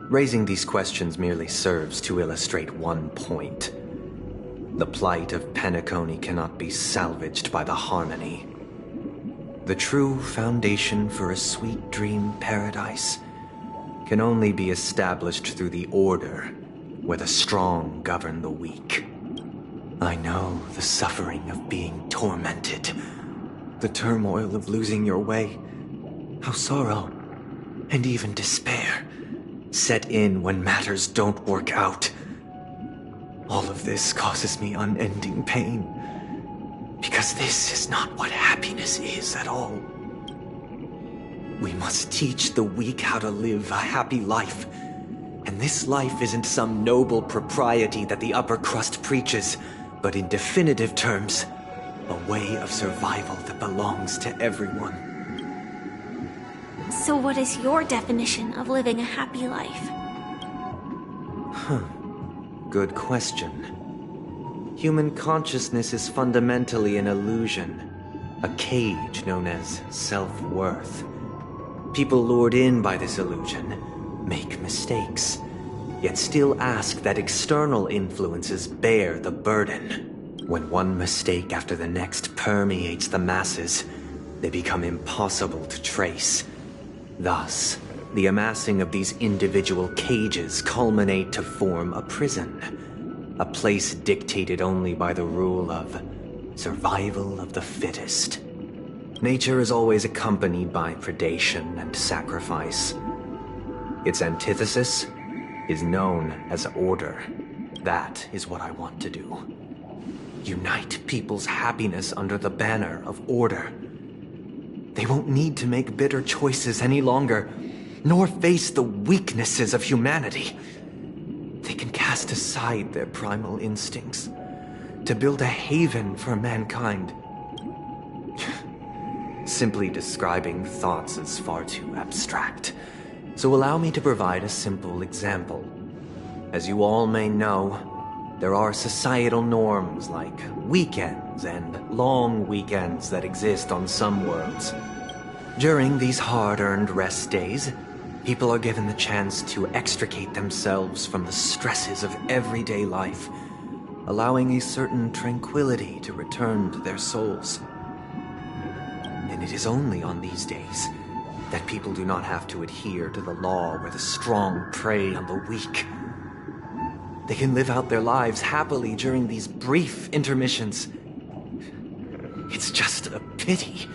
Raising these questions merely serves to illustrate one point. The plight of Penacony cannot be salvaged by the Harmony. The true foundation for a sweet dream paradise can only be established through the order where the strong govern the weak. I know the suffering of being tormented, the turmoil of losing your way, how sorrow and even despair set in when matters don't work out. All of this causes me unending pain. Because this is not what happiness is at all. We must teach the weak how to live a happy life. And this life isn't some noble propriety that the upper crust preaches, but in definitive terms, a way of survival that belongs to everyone. So what is your definition of living a happy life? Good question. Human consciousness is fundamentally an illusion, a cage known as self-worth. People lured in by this illusion make mistakes, yet still ask that external influences bear the burden. When one mistake after the next permeates the masses, they become impossible to trace. Thus, the amassing of these individual cages culminate to form a prison, a place dictated only by the rule of survival of the fittest. Nature is always accompanied by predation and sacrifice. Its antithesis is known as order. That is what I want to do. Unite people's happiness under the banner of order. They won't need to make bitter choices any longer, nor face the weaknesses of humanity. They can cast aside their primal instincts to build a haven for mankind. Simply describing thoughts is far too abstract, so allow me to provide a simple example. As you all may know, there are societal norms like weekends and long weekends that exist on some worlds. During these hard-earned rest days, people are given the chance to extricate themselves from the stresses of everyday life, allowing a certain tranquility to return to their souls. And it is only on these days that people do not have to adhere to the law where the strong prey on the weak. They can live out their lives happily during these brief intermissions. It's just a pity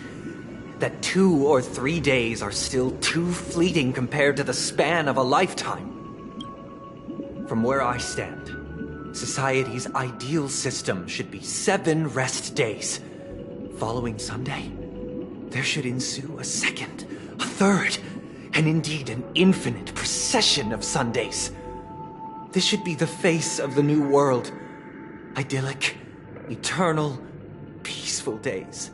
that 2 or 3 days are still too fleeting compared to the span of a lifetime. From where I stand, society's ideal system should be 7 rest days. Following Sunday, there should ensue a second, a third, and indeed an infinite procession of Sundays. This should be the face of the new world. Idyllic, eternal, peaceful days.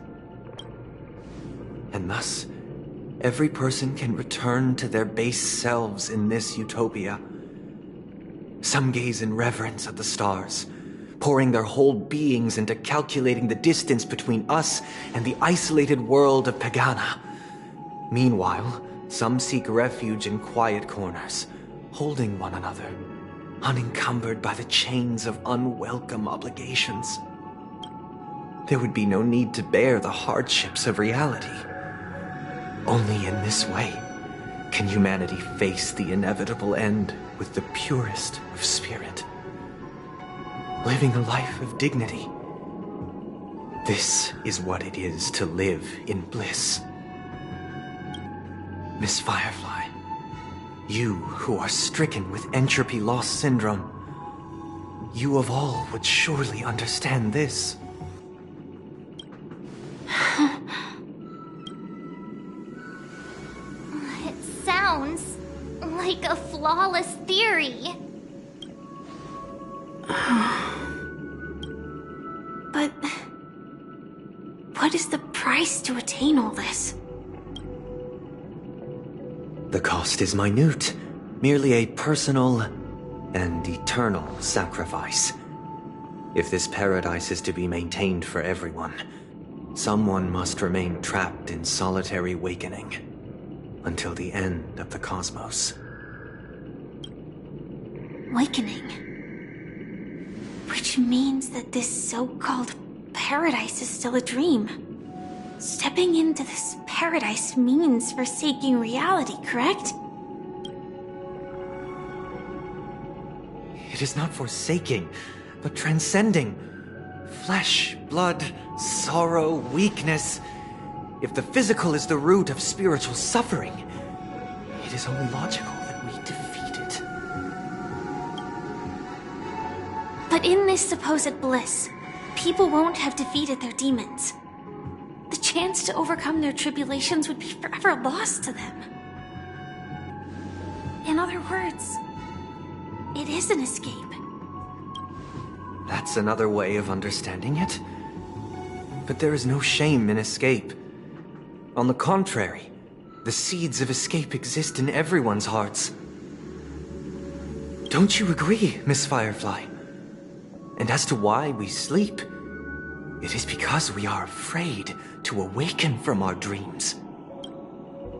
And thus, every person can return to their base selves in this utopia. Some gaze in reverence at the stars, pouring their whole beings into calculating the distance between us and the isolated world of Pagana. Meanwhile, some seek refuge in quiet corners, holding one another, unencumbered by the chains of unwelcome obligations. There would be no need to bear the hardships of reality. Only in this way can humanity face the inevitable end with the purest of spirit, living a life of dignity. This is what it is to live in bliss. Miss Firefly, you who are stricken with entropy loss syndrome, you of all would surely understand this. It sounds like a flawless theory. But what is the price to attain all this? The cost is minute, merely a personal and eternal sacrifice. If this paradise is to be maintained for everyone, someone must remain trapped in solitary awakening until the end of the cosmos. Awakening? Which means that this so-called paradise is still a dream. Stepping into this paradise means forsaking reality, correct? It is not forsaking, but transcending. Flesh, blood, sorrow, weakness. If the physical is the root of spiritual suffering, it is only logical that we defeat it. But in this supposed bliss, people won't have defeated their demons. The chance to overcome their tribulations would be forever lost to them. In other words, it is an escape. That's another way of understanding it. But there is no shame in escape. On the contrary, the seeds of escape exist in everyone's hearts. Don't you agree, Miss Firefly? And as to why we sleep, it is because we are afraid to awaken from our dreams.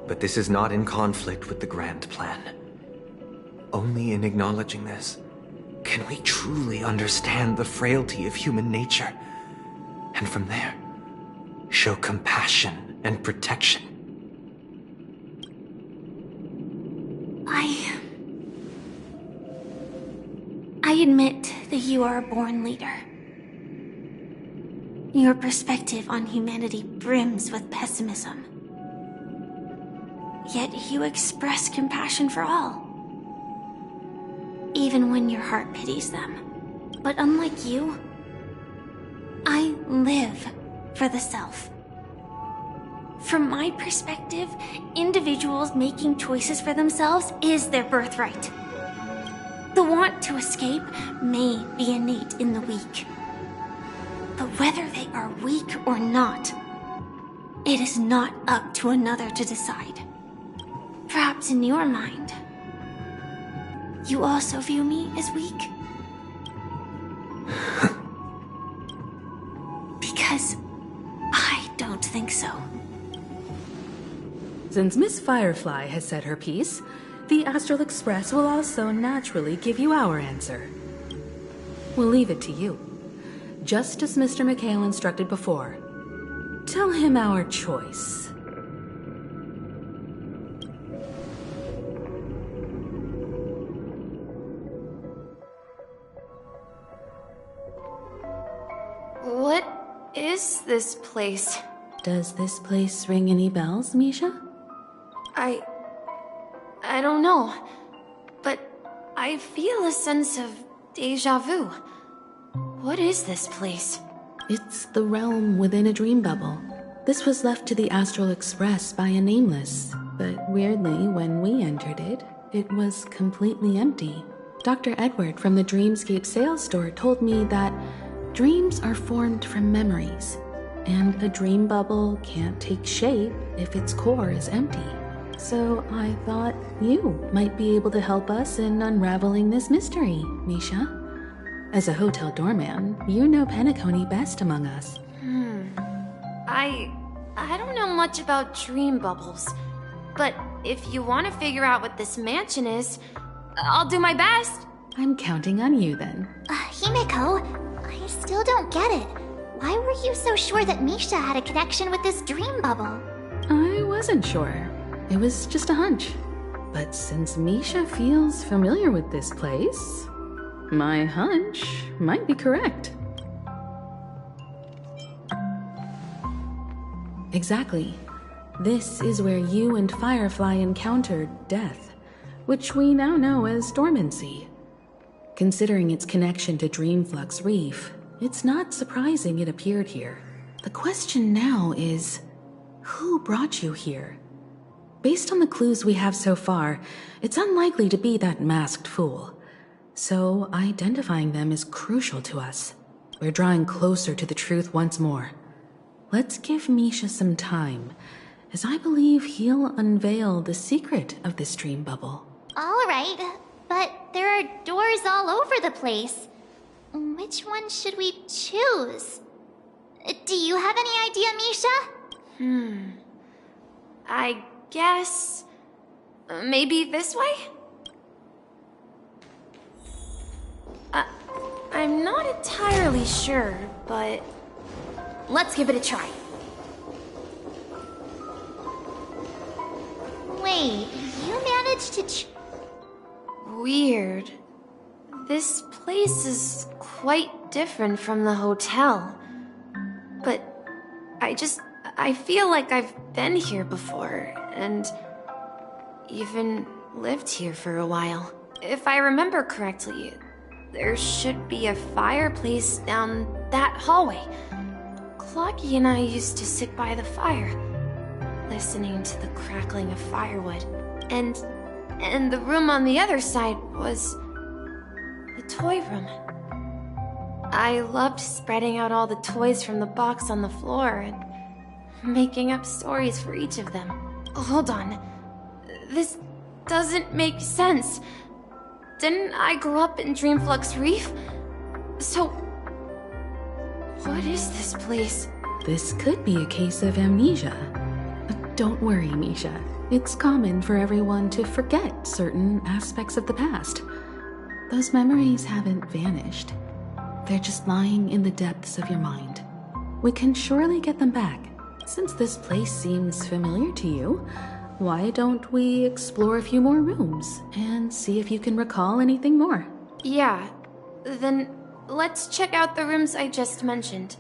But this is not in conflict with the grand plan. Only in acknowledging this can we truly understand the frailty of human nature, and from there, show compassion and protection. I admit that you are a born leader. Your perspective on humanity brims with pessimism. Yet you express compassion for all, even when your heart pities them. But unlike you, I live for the self. From my perspective, individuals making choices for themselves is their birthright. The want to escape may be innate in the weak. But whether they are weak or not, it is not up to another to decide. Perhaps in your mind, you also view me as weak? Because I don't think so. Since Miss Firefly has said her piece, the Astral Express will also naturally give you our answer. We'll leave it to you. Just as Mr. McHale instructed before. Tell him our choice. What is this place? Does this place ring any bells, Misha? I don't know, but I feel a sense of deja vu. What is this place? It's the realm within a dream bubble. This was left to the Astral Express by a Nameless, but weirdly, when we entered it, it was completely empty. Dr. Edward from the Dreamscape sales store told me that dreams are formed from memories, and a dream bubble can't take shape if its core is empty. So I thought you might be able to help us in unraveling this mystery, Misha. As a hotel doorman, you know Penacony best among us. I don't know much about dream bubbles, but if you want to figure out what this mansion is, I'll do my best. I'm counting on you then. Himeko, I still don't get it. Why were you so sure that Misha had a connection with this dream bubble? I wasn't sure. It was just a hunch. But since Misha feels familiar with this place, my hunch might be correct. Exactly. This is where you and Firefly encountered death, which we now know as dormancy. Considering its connection to Dreamflux Reef, it's not surprising it appeared here. The question now is, who brought you here? Based on the clues we have so far, it's unlikely to be that masked fool. So identifying them is crucial to us. We're drawing closer to the truth once more. Let's give Misha some time, as I believe he'll unveil the secret of this dream bubble. All right, but there are doors all over the place. Which one should we choose? Do you have any idea, Misha? I guess... maybe this way? I'm not entirely sure, but... let's give it a try. Wait, you managed to Weird. This place is quite different from the hotel. But I feel like I've been here before, and even lived here for a while. If I remember correctly, there should be a fireplace down that hallway. Clocky and I used to sit by the fire, listening to the crackling of firewood. And the room on the other side was the toy room. I loved spreading out all the toys from the box on the floor and making up stories for each of them. Hold on. This doesn't make sense. Didn't I grow up in Dreamflux Reef? So, what is this place? This could be a case of amnesia. But don't worry, Misha. It's common for everyone to forget certain aspects of the past. Those memories haven't vanished. They're just lying in the depths of your mind. We can surely get them back. Since this place seems familiar to you, why don't we explore a few more rooms and see if you can recall anything more? Yeah, then let's check out the rooms I just mentioned.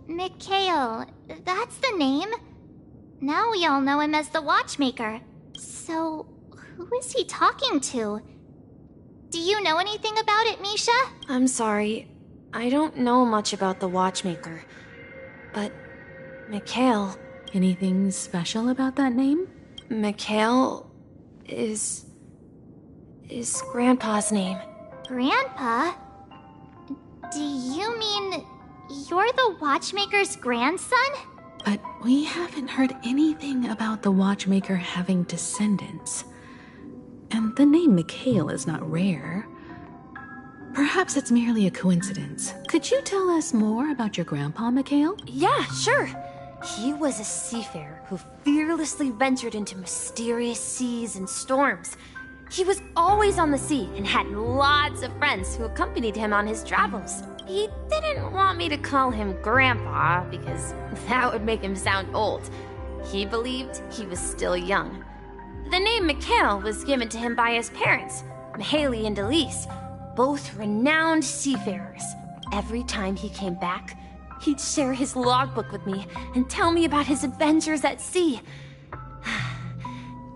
Mikhail, that's the name. Now we all know him as the Watchmaker. So, who is he talking to? Do you know anything about it, Misha? I'm sorry. I don't know much about the Watchmaker. But Mikhail... Anything special about that name? Mikhail is Grandpa's name. Grandpa? Do you mean you're the Watchmaker's grandson? But we haven't heard anything about the Watchmaker having descendants. And the name Mikhail is not rare. Perhaps it's merely a coincidence. Could you tell us more about your grandpa, Mikhail? Yeah, sure. He was a seafarer who fearlessly ventured into mysterious seas and storms. He was always on the sea and had lots of friends who accompanied him on his travels. He didn't want me to call him Grandpa because that would make him sound old. He believed he was still young. The name Mikhail was given to him by his parents, Mihaly and Elise, both renowned seafarers. Every time he came back, he'd share his logbook with me and tell me about his adventures at sea.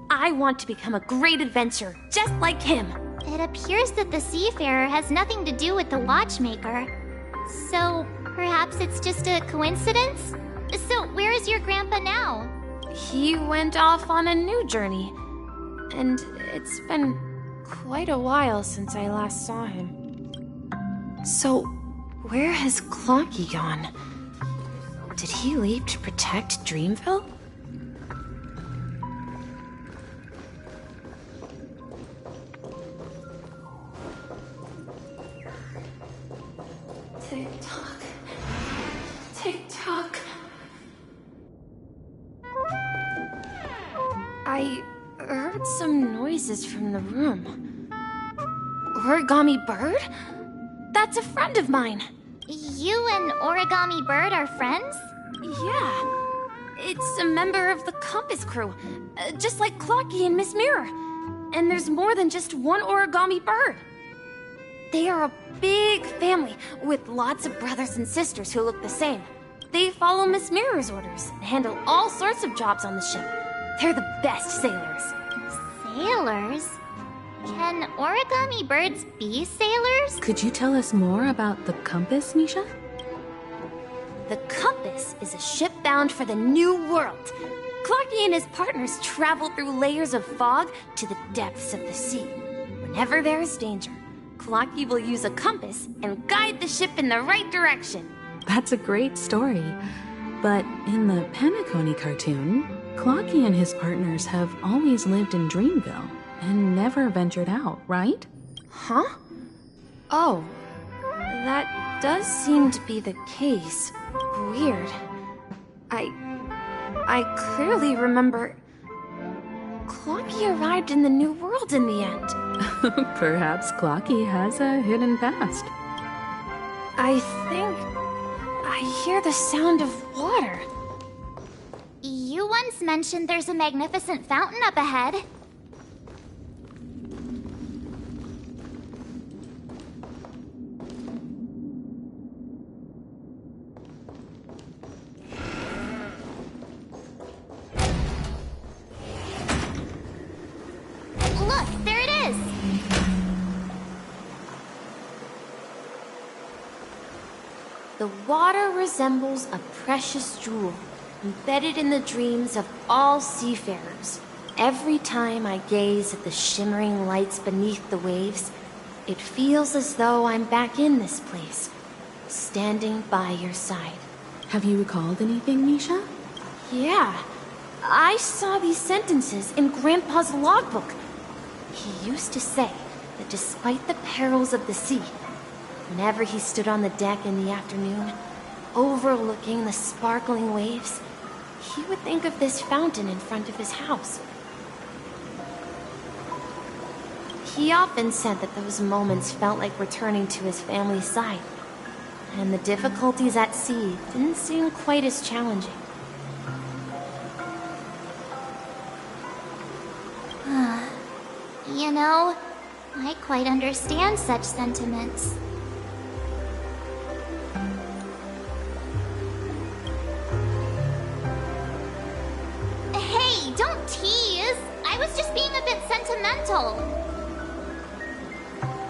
I want to become a great adventurer, just like him. It appears that the Seafarer has nothing to do with the Watchmaker. So, perhaps it's just a coincidence? So, where is your grandpa now? He went off on a new journey. And it's been quite a while since I last saw him. So, where has Clocky gone? Did he leave to protect Dreamville? Tick-tock. Tick-tock. I heard some noises from the room. Origami Bird? That's a friend of mine. You and Origami Bird are friends? Yeah. It's a member of the Compass crew, just like Clocky and Miss Mirror. And there's more than just one Origami Bird. They are a big family with lots of brothers and sisters who look the same. They follow Miss Mirror's orders and handle all sorts of jobs on the ship. They're the best sailors. Sailors? Can Origami Birds be sailors? Could you tell us more about the Compass, Misha? The Compass is a ship bound for the New World. Clocky and his partners travel through layers of fog to the depths of the sea. Whenever there is danger, Clocky will use a compass and guide the ship in the right direction. That's a great story. But in the Penacony cartoon, Clocky and his partners have always lived in Dreamville and never ventured out, right? Huh? Oh, that does seem to be the case. Weird. I clearly remember Clocky arrived in the New World in the end. Perhaps Clocky has a hidden past. I think I hear the sound of water. You once mentioned there's a magnificent fountain up ahead. Look! The water resembles a precious jewel, embedded in the dreams of all seafarers. Every time I gaze at the shimmering lights beneath the waves, it feels as though I'm back in this place, standing by your side. Have you recalled anything, Misha? Yeah, I saw these sentences in Grandpa's logbook. He used to say that despite the perils of the sea, whenever he stood on the deck in the afternoon, overlooking the sparkling waves, he would think of this fountain in front of his house. He often said that those moments felt like returning to his family's side, and the difficulties at sea didn't seem quite as challenging. You know, I quite understand such sentiments. Hey, don't tease! I was just being a bit sentimental.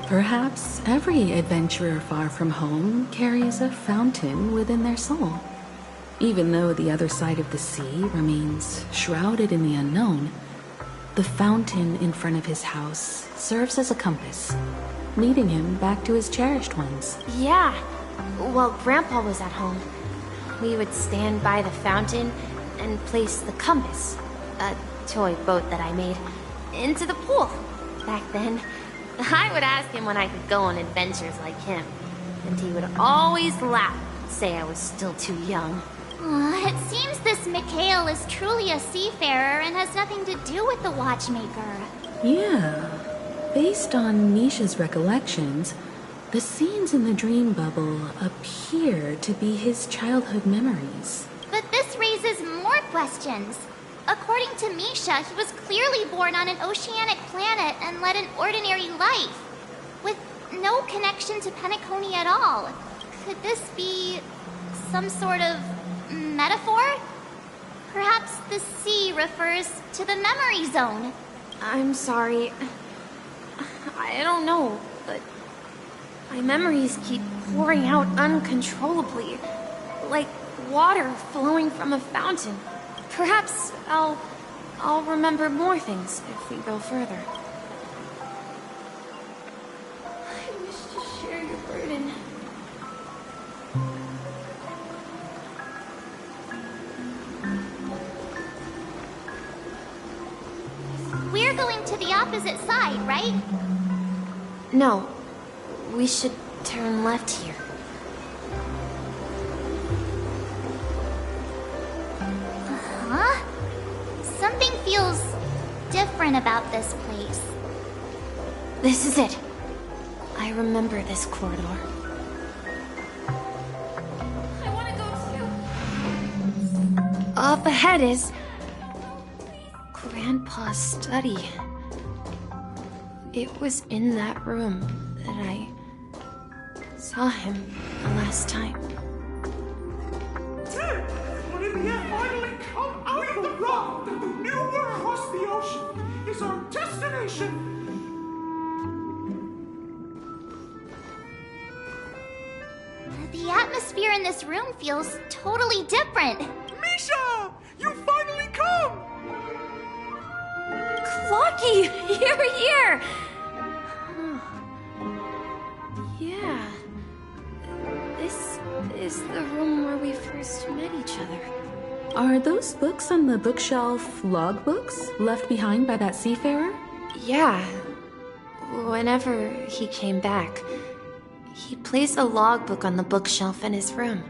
Perhaps every adventurer far from home carries a fountain within their soul. Even though the other side of the sea remains shrouded in the unknown, the fountain in front of his house serves as a compass, leading him back to his cherished ones. Yeah, while Grandpa was at home, we would stand by the fountain and place the compass, a toy boat that I made, into the pool. Back then, I would ask him when I could go on adventures like him, and he would always laugh and say I was still too young. It seems this Mikhail is truly a seafarer and has nothing to do with the watchmaker. Yeah. Based on Misha's recollections, the scenes in the dream bubble appear to be his childhood memories. But this raises more questions. According to Misha, he was clearly born on an oceanic planet and led an ordinary life, with no connection to Penacony at all. Could this be some sort of metaphor? Perhaps the sea refers to the memory zone. I'm sorry. I don't know, but my memories keep pouring out uncontrollably, like water flowing from a fountain. Perhaps I'll remember more things if we go further. I wish to share your burden. We're going to the opposite side, right? No, we should turn left here. Huh? Something feels different about this place. This is it. I remember this corridor. I want to go too. Up ahead is Grandpa's study. It was in that room that I saw him the last time. Ted, when in the end finally come out of the rock, that the new world across the ocean is our destination. The atmosphere in this room feels totally different. Misha! You finally come! Clocky! Here! Yeah. This is the room where we first met each other. Are those books on the bookshelf logbooks left behind by that seafarer? Yeah. Whenever he came back, he placed a logbook on the bookshelf in his room.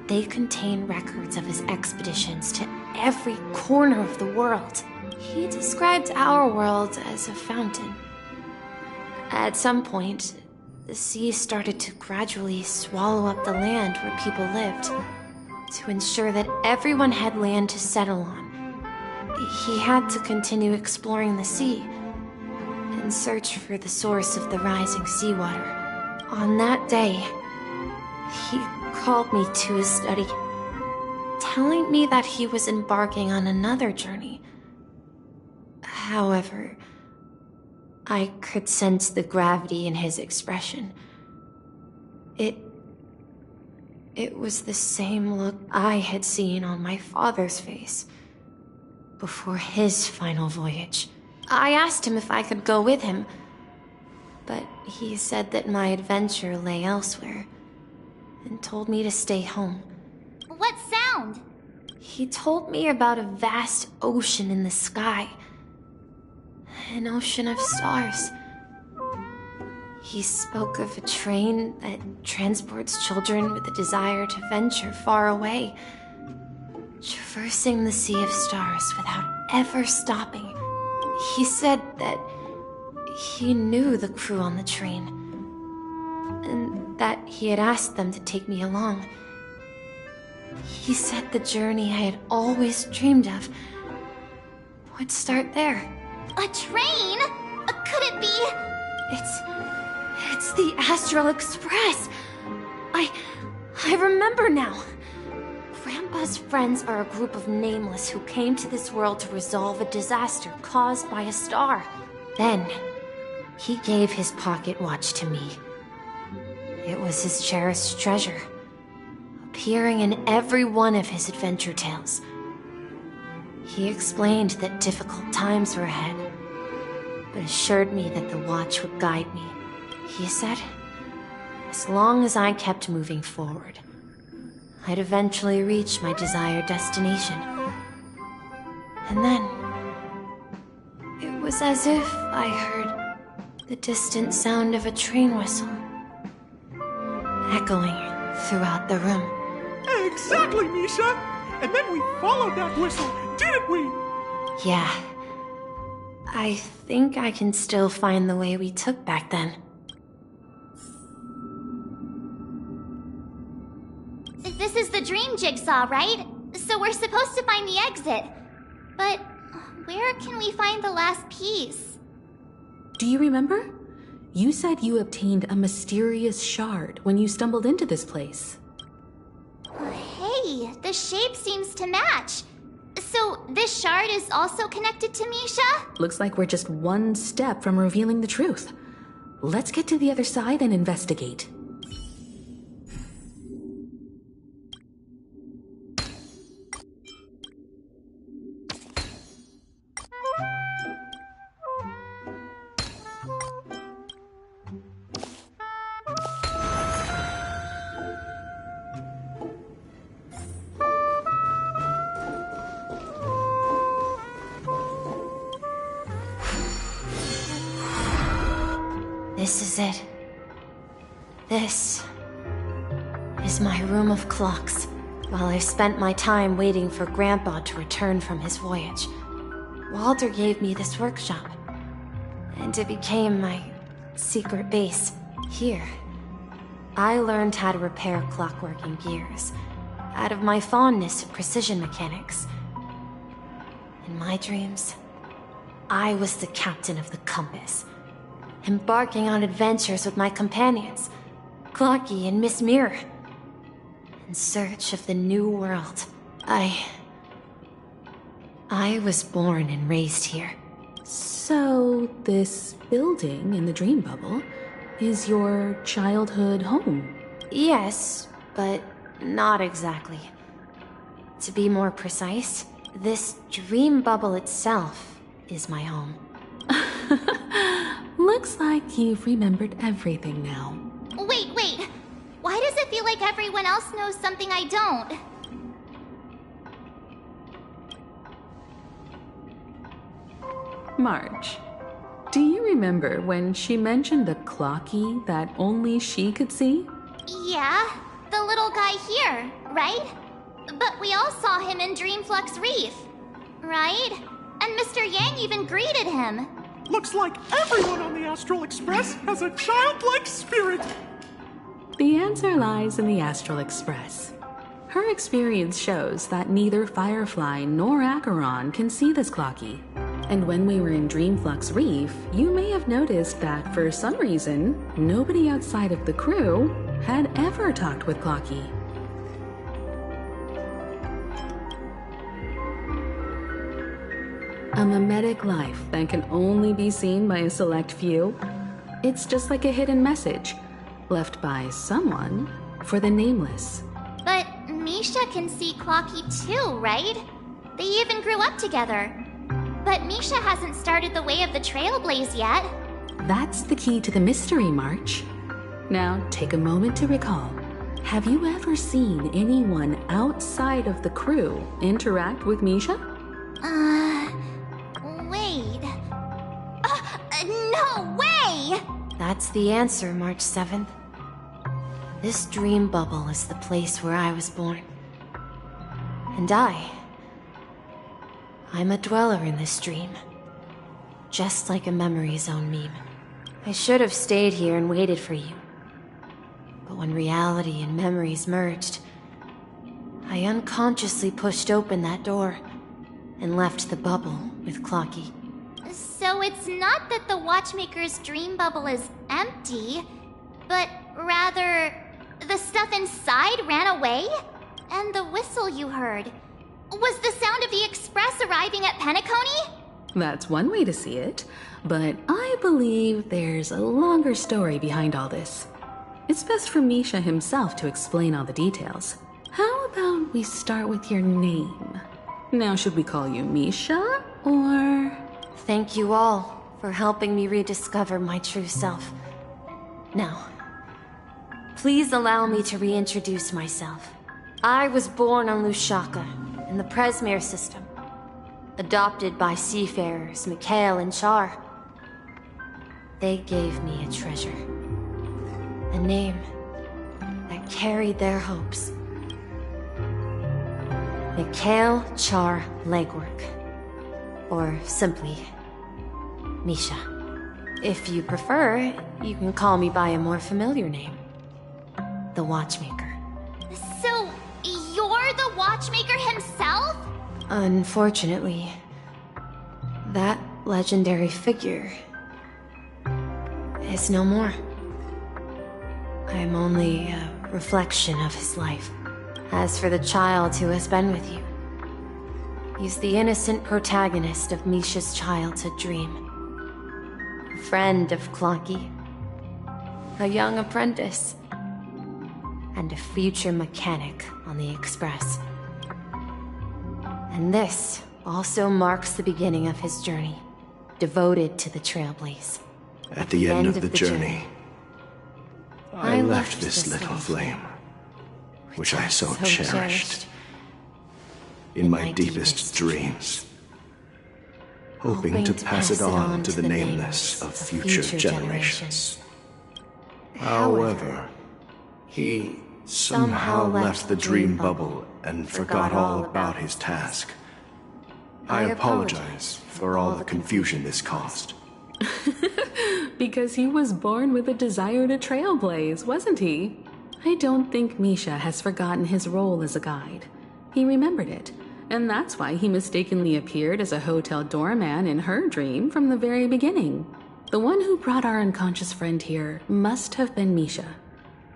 They contain records of his expeditions to every corner of the world. He described our world as a fountain. At some point, the sea started to gradually swallow up the land where people lived, to ensure that everyone had land to settle on. He had to continue exploring the sea and search for the source of the rising seawater. On that day, he called me to his study, telling me that he was embarking on another journey. However, I could sense the gravity in his expression. It It was the same look I had seen on my father's face before his final voyage. I asked him if I could go with him, but he said that my adventure lay elsewhere and told me to stay home. What sound? He told me about a vast ocean in the sky. An ocean of stars. He spoke of a train that transports children with a desire to venture far away, traversing the sea of stars without ever stopping. He said that he knew the crew on the train, and that he had asked them to take me along. He said the journey I had always dreamed of would start there. A train? Could it be? It's the Astral Express. I remember now. Grandpa's friends are a group of nameless who came to this world to resolve a disaster caused by a star. Then, he gave his pocket watch to me. It was his cherished treasure, appearing in every one of his adventure tales. He explained that difficult times were ahead, but assured me that the watch would guide me. He said, as long as I kept moving forward, I'd eventually reach my desired destination. And then, it was as if I heard the distant sound of a train whistle, echoing throughout the room. Exactly, Misha! And then we followed that whistle, didn't we? Yeah. I think I can still find the way we took back then. This is the dream jigsaw, right? So we're supposed to find the exit. But where can we find the last piece? Do you remember? You said you obtained a mysterious shard when you stumbled into this place. Hey, the shape seems to match. So this shard is also connected to Misha? Looks like we're just one step from revealing the truth. Let's get to the other side and investigate. This is it. This is my room of clocks. While I spent my time waiting for Grandpa to return from his voyage, Walter gave me this workshop, and it became my secret base. Here, I learned how to repair clockwork and gears, out of my fondness of precision mechanics. In my dreams, I was the captain of the compass, embarking on adventures with my companions, Clocky and Miss Mirror, in search of the new world. I was born and raised here. So, this building in the dream bubble is your childhood home? Yes, but not exactly. To be more precise, this dream bubble itself is my home. Looks like you've remembered everything now. Wait. Why does it feel like everyone else knows something I don't? Marge, do you remember when she mentioned the clocky that only she could see? Yeah, the little guy here, right? But we all saw him in Dreamflux Reef, right? And Mr. Yang even greeted him. Looks like everyone on the Astral Express has a childlike spirit. The answer lies in the Astral Express. Her experience shows that neither Firefly nor Acheron can see this clocky. And when we were in Dreamflux Reef, you may have noticed that for some reason, nobody outside of the crew had ever talked with Clocky. A mimetic life that can only be seen by a select few. It's just like a hidden message left by someone for the nameless. Misha can see Clocky too, right? They even grew up together. But Misha hasn't started the way of the Trailblaze yet. That's the key to the mystery, March. Now, take a moment to recall. Have you ever seen anyone outside of the crew interact with Misha? Wait. No way! That's the answer, March 7th. This dream bubble is the place where I was born. And I'm a dweller in this dream. Just like a memory zone meme. I should have stayed here and waited for you. But when reality and memories merged, I unconsciously pushed open that door and left the bubble with Clocky. So it's not that the Watchmaker's dream bubble is empty, but rather the stuff inside ran away? And the whistle you heard was the sound of the Express arriving at Penacony? That's one way to see it, but I believe there's a longer story behind all this. It's best for Misha himself to explain all the details. How about we start with your name? Now, should we call you Misha, or... Thank you all for helping me rediscover my true self. Now, please allow me to reintroduce myself. I was born on Lushaka, in the Presmere system. Adopted by seafarers Mikhail and Char. They gave me a treasure. A name that carried their hopes. Mikhail Char Legwork. Or simply, Misha. If you prefer, you can call me by a more familiar name. The Watchmaker. So, you're the Watchmaker himself? Unfortunately, that legendary figure is no more. I'm only a reflection of his life. As for the child who has been with you, he's the innocent protagonist of Misha's childhood dream. A friend of Clocky, a young apprentice, and a future mechanic on the Express. And this also marks the beginning of his journey, devoted to the Trailblaze. At the end of the journey, I left this little flame, which I so cherished, in my deepest dreams, hoping to pass it on to the nameless of future generations. However, he somehow left the dream bubble and forgot all about his task. I apologize for all the confusion this caused. Because he was born with a desire to trailblaze, wasn't he? I don't think Misha has forgotten his role as a guide. He remembered it, and that's why he mistakenly appeared as a hotel doorman in her dream from the very beginning. The one who brought our unconscious friend here must have been Misha.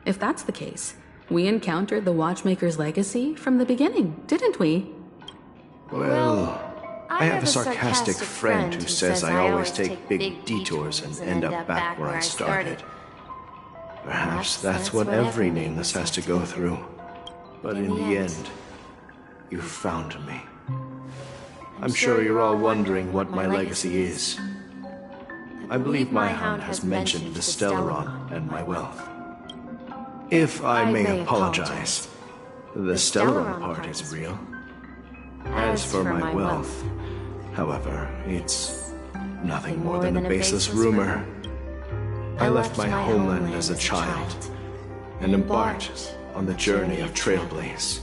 If that's the case, we encountered the Watchmaker's legacy from the beginning, didn't we? Well, I have a sarcastic friend who says I always take big detours and end up back where I started. Perhaps that's what every nameless has to go through. But in the end, you found me. I'm sure you're all wondering what my legacy is. I believe my hound has mentioned the Stellaron and my wealth. If I may apologize, the Stellaron part is real. As for my wealth, however, it's nothing more than a baseless rumor. I left my homeland as a child and embarked on the journey of Trailblaze.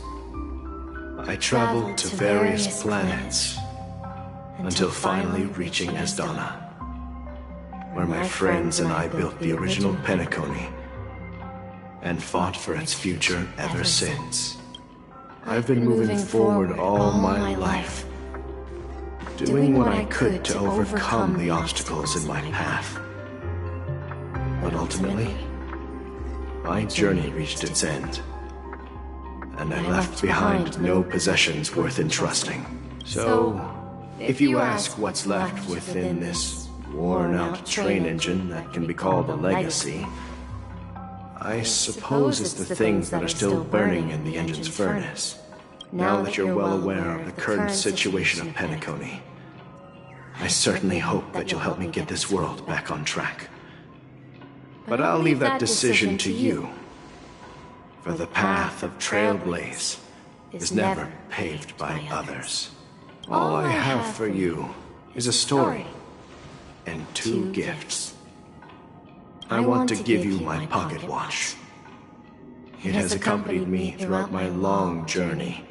I traveled to various planets until finally reaching Asdana, where my friends and I built the original Penacony and fought for its future ever since. I've been moving forward all my life, doing what I could to overcome the obstacles in my path. But ultimately, my journey reached its end, and I left behind no possessions worth entrusting. So, if you ask what's left within this worn-out train engine that can be called a legacy, I suppose it's the things that are still burning in the engine's furnace. Now that you're well aware of the current situation of Penacony, I certainly hope that you'll help me get this world back on track. But I'll leave that decision to you. For the path of Trailblaze is never paved by others. All I have for you is a story and 2 gifts. I want to give you my pocket watch. It has accompanied me throughout my long journey,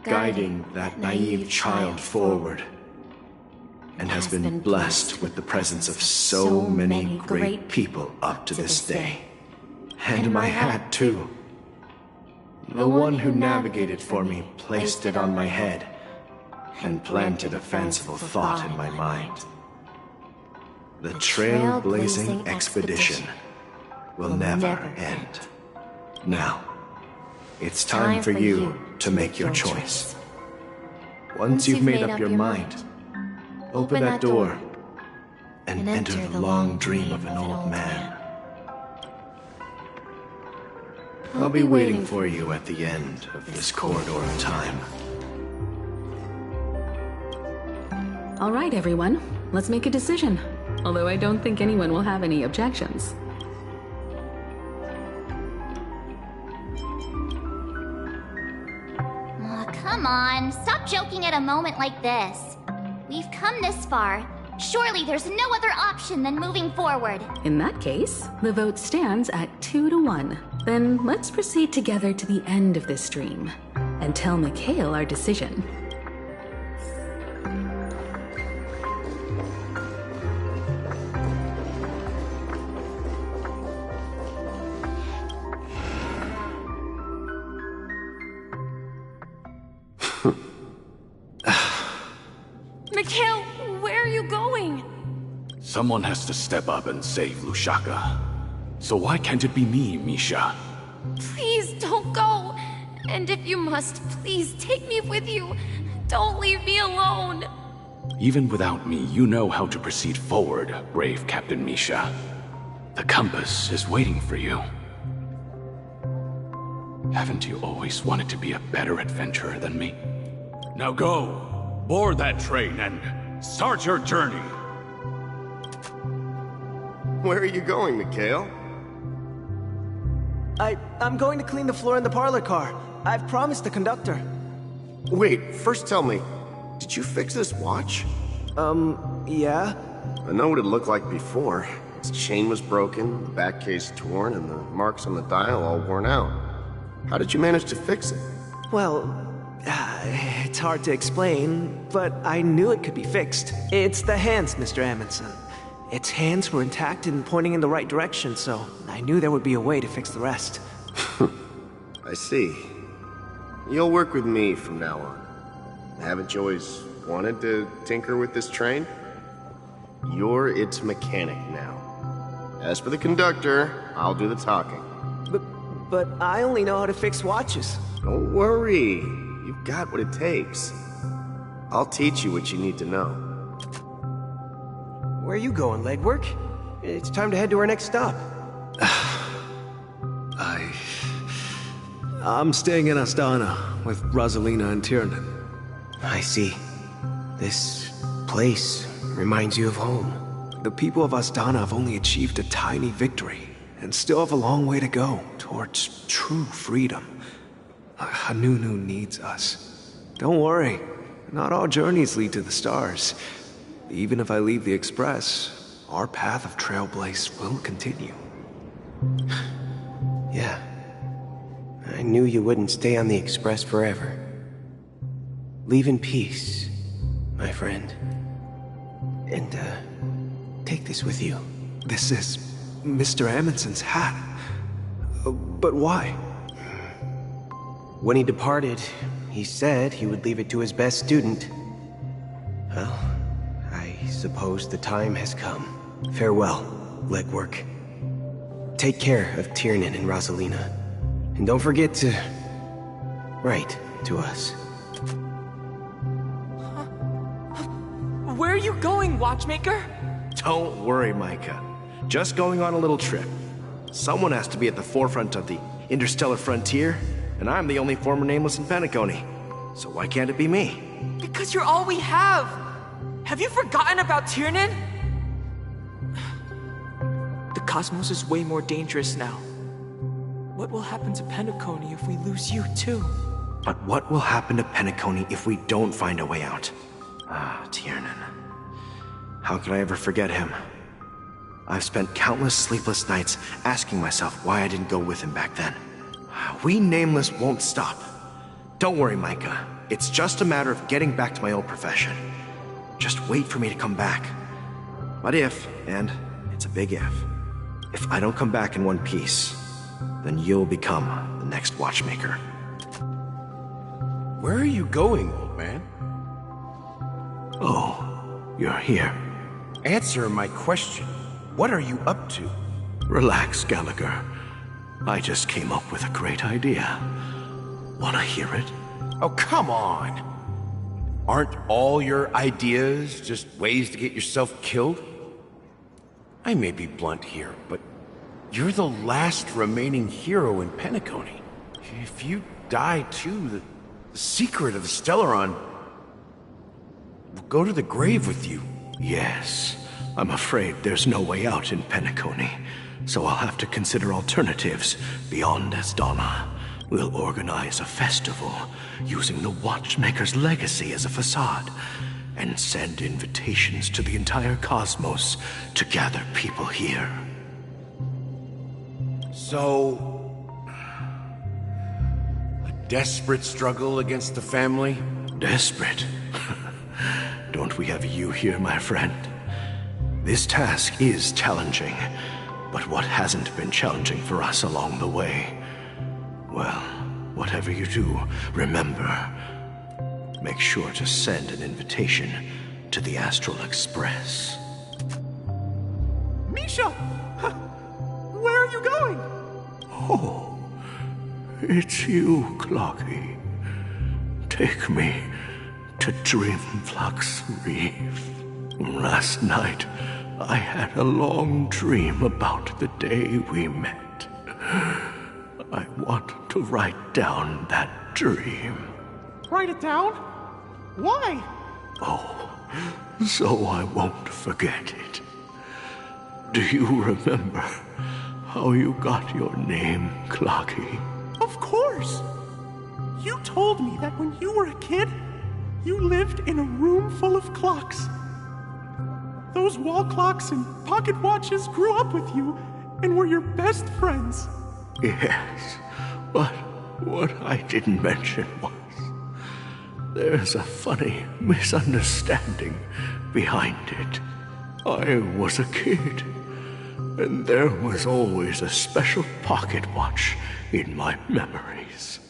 guiding that naive child forward, and has been blessed with the presence of so many great people up to this day. And my hat, too. The one who navigated for me placed it on my head and planted a fanciful thought in my mind. The trailblazing expedition will never end. Now, it's time for you to make your choice. Once you've made up your mind, open that door and enter the long dream of an old man. I'll be waiting for you at the end of this corridor of time. All right, everyone. Let's make a decision. Although I don't think anyone will have any objections. Oh, come on. Stop joking at a moment like this. We've come this far. Surely there's no other option than moving forward. In that case, the vote stands at 2-1. Then let's proceed together to the end of this dream and tell Mikhail our decision. Mikhail, where are you going? Someone has to step up and save Lushaka. So why can't it be me, Misha? Please don't go. And if you must, please take me with you. Don't leave me alone. Even without me, you know how to proceed forward, brave Captain Misha. The compass is waiting for you. Haven't you always wanted to be a better adventurer than me? Now go, board that train and start your journey. Where are you going, Mikhail? I'm going to clean the floor in the parlor car. I've promised the conductor. Wait, first tell me, did you fix this watch? Yeah? I know what it looked like before. Its chain was broken, the back case torn, and the marks on the dial all worn out. How did you manage to fix it? Well, it's hard to explain, but I knew it could be fixed. It's the hands, Mr. Amundsen. Its hands were intact and pointing in the right direction, so I knew there would be a way to fix the rest. I see. You'll work with me from now on. Haven't you always wanted to tinker with this train? You're its mechanic now. As for the conductor, I'll do the talking. But I only know how to fix watches. Don't worry. You've got what it takes. I'll teach you what you need to know. Where are you going, legwork? It's time to head to our next stop. I'm staying in Astana with Rosalina and Tiernan. I see. This place reminds you of home. The people of Astana have only achieved a tiny victory and still have a long way to go towards true freedom. Hanunu needs us. Don't worry, not all journeys lead to the stars. Even if I leave the Express, our path of Trailblaze will continue. Yeah. I knew you wouldn't stay on the Express forever. Leave in peace, my friend. And, take this with you. This is Mr. Amundsen's hat. But why? When he departed, he said he would leave it to his best student. Well, I suppose the time has come. Farewell, legwork. Take care of Tiernan and Rosalina. And don't forget to write to us. Where are you going, watchmaker? Don't worry, Micah. Just going on a little trip. Someone has to be at the forefront of the interstellar frontier, and I'm the only former Nameless in Penacony. So why can't it be me? Because you're all we have! Have you forgotten about Tiernan? The cosmos is way more dangerous now. What will happen to Penacony if we lose you, too? But what will happen to Penacony if we don't find a way out? Ah, Tiernan. How could I ever forget him? I've spent countless sleepless nights asking myself why I didn't go with him back then. We Nameless won't stop. Don't worry, Micah. It's just a matter of getting back to my old profession. Just wait for me to come back. But if, and it's a big if I don't come back in one piece, then you'll become the next watchmaker. Where are you going, old man? Oh, you're here. Answer my question. What are you up to? Relax, Gallagher. I just came up with a great idea. Wanna hear it? Oh, come on. Aren't all your ideas just ways to get yourself killed? I may be blunt here, but you're the last remaining hero in Penacony. If you die too, the secret of the Stellaron will go to the grave with you. Yes. I'm afraid there's no way out in Penacony, so I'll have to consider alternatives beyond Asdana. We'll organize a festival using the Watchmaker's legacy as a facade, and send invitations to the entire cosmos to gather people here. So, a desperate struggle against the family? Desperate? Don't we have you here, my friend? This task is challenging, but what hasn't been challenging for us along the way? Well, whatever you do, remember, make sure to send an invitation to the Astral Express. Misha! Where are you going? Oh, it's you, Clocky. Take me to Dreamflux Reef. Last night, I had a long dream about the day we met. I want to write down that dream. Write it down? Why? Oh, so I won't forget it. Do you remember how you got your name, Clocky? Of course! You told me that when you were a kid, you lived in a room full of clocks. Those wall clocks and pocket watches grew up with you and were your best friends. Yes, but what I didn't mention was there's a funny misunderstanding behind it. I was a kid, and there was always a special pocket watch in my memories.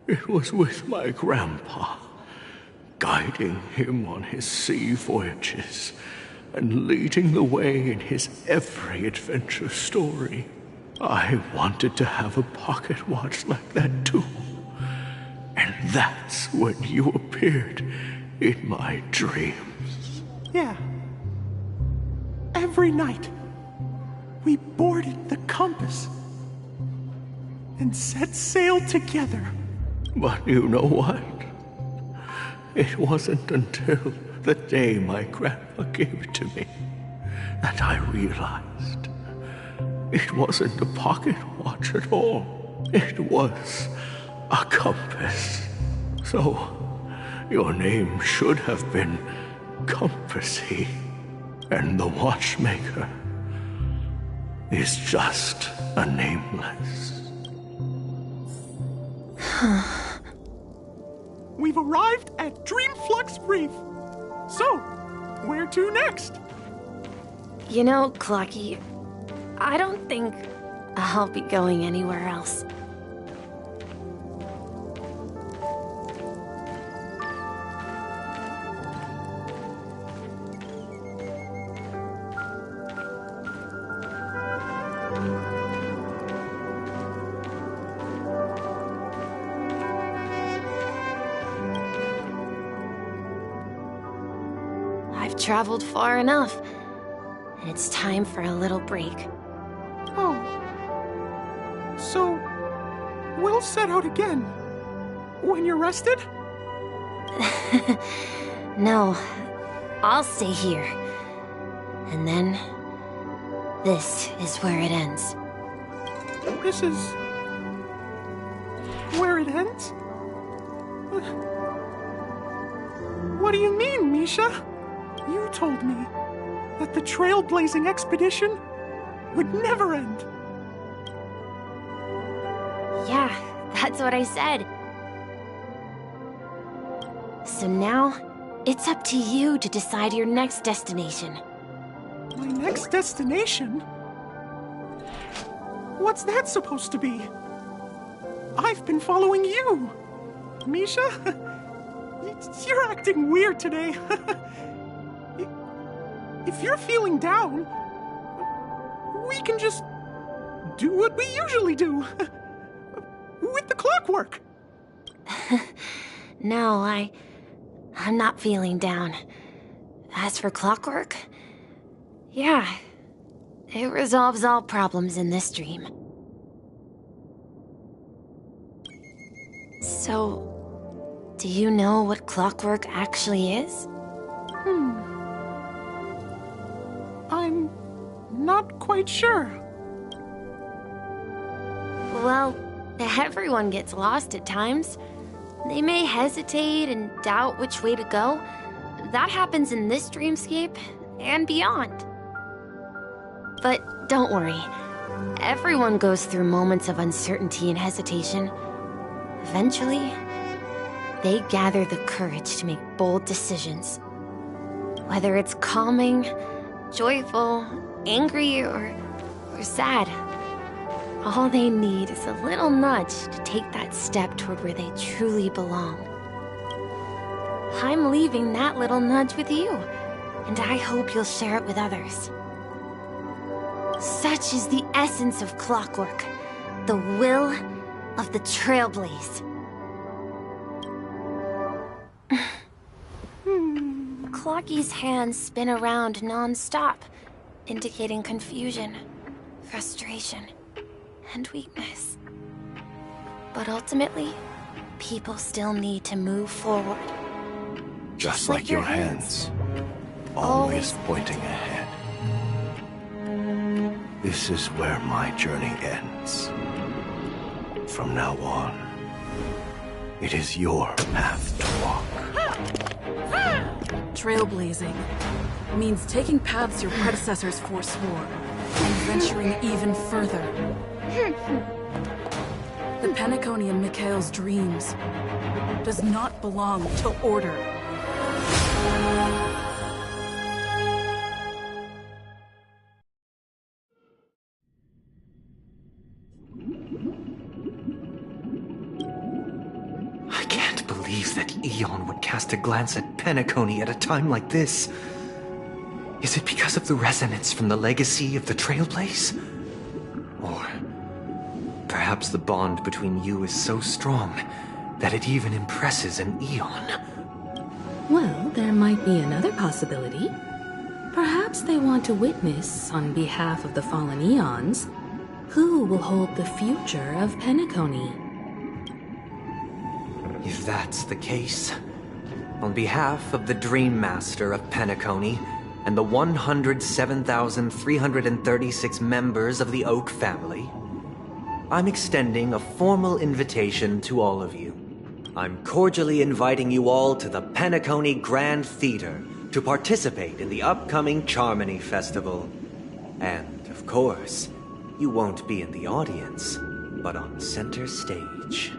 It was with my grandpa, guiding him on his sea voyages and leading the way in his every adventure story. I wanted to have a pocket watch like that too. And that's when you appeared in my dreams. Yeah. Every night, we boarded the compass and set sail together. But you know what? It wasn't until the day my grandpa gave it to me that I realized it wasn't a pocket watch at all. It was a compass. So, your name should have been Compassy, and the watchmaker is just a nameless. We've arrived at Dreamflux Reef. So, where to next? You know, Clocky, I don't think I'll be going anywhere else. I've traveled far enough, and it's time for a little break. Oh, So, we'll set out again. When you're rested? No, I'll stay here. And then, this is where it ends. This is... where it ends? What do you mean, Misha? You told me that the trailblazing expedition would never end. Yeah, that's what I said. So now, it's up to you to decide your next destination. My next destination? What's that supposed to be? I've been following you. Misha? You're acting weird today. If you're feeling down, we can just do what we usually do. With the clockwork. No, I'm not feeling down. As for clockwork, yeah, it resolves all problems in this dream. So, do you know what clockwork actually is? I'm not quite sure. Well, everyone gets lost at times. They may hesitate and doubt which way to go. That happens in this dreamscape and beyond. But don't worry. Everyone goes through moments of uncertainty and hesitation. Eventually, they gather the courage to make bold decisions. Whether it's calming, joyful, angry, or sad. All they need is a little nudge to take that step toward where they truly belong. I'm leaving that little nudge with you, and I hope you'll share it with others. Such is the essence of clockwork, the will of the Trailblaze. Clocky's hands spin around non-stop, indicating confusion, frustration, and weakness. But ultimately, people still need to move forward. Just like your hands, always pointing ahead. This is where my journey ends. From now on, it is your path to walk. Trailblazing means taking paths your predecessors forswore and venturing even further. The Penacony in Mikhail's dreams does not belong to order. I can't believe that Eon would cast a glance at Penacony at a time like this. Is it because of the resonance from the legacy of the Trailblaze? Or perhaps the bond between you is so strong that it even impresses an Eon? Well, there might be another possibility. Perhaps they want to witness, on behalf of the fallen Eons, who will hold the future of Penacony. If that's the case, on behalf of the Dream Master of Penacony and the 107,336 members of the Oak family, I'm extending a formal invitation to all of you. I'm cordially inviting you all to the Penacony Grand Theater to participate in the upcoming Charmony Festival. And, of course, you won't be in the audience, but on center stage.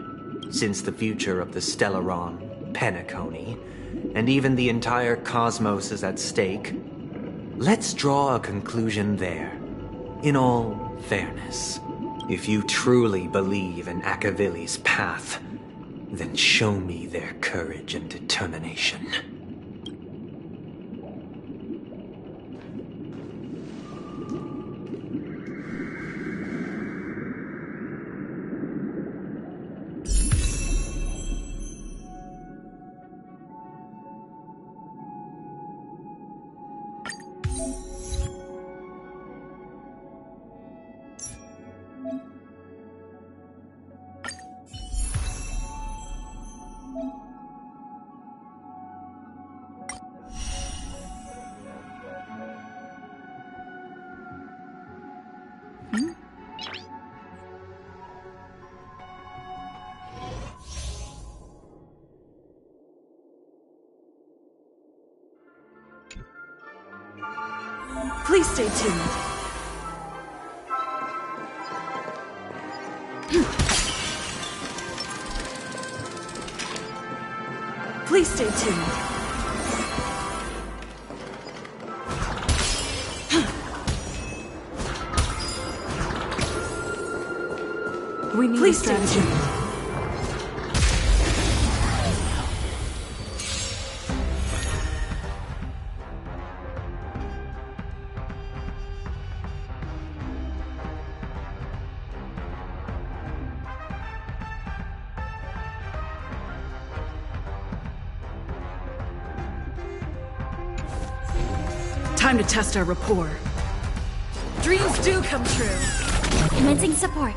Since the future of the Stellaron, Penacony, and even the entire cosmos is at stake, let's draw a conclusion there. In all fairness, if you truly believe in Akavili's path, then show me their courage and determination. Please stay tuned. Please stay tuned. We need a strategy. Time to test our rapport. Dreams do come true. Commencing support.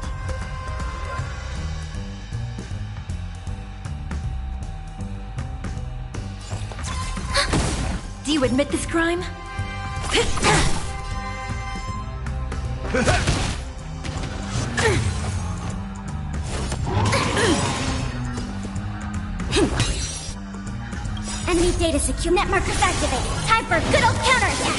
Do you admit this crime? Enemy data secure. Net markers activated. Time for a good old counterattack.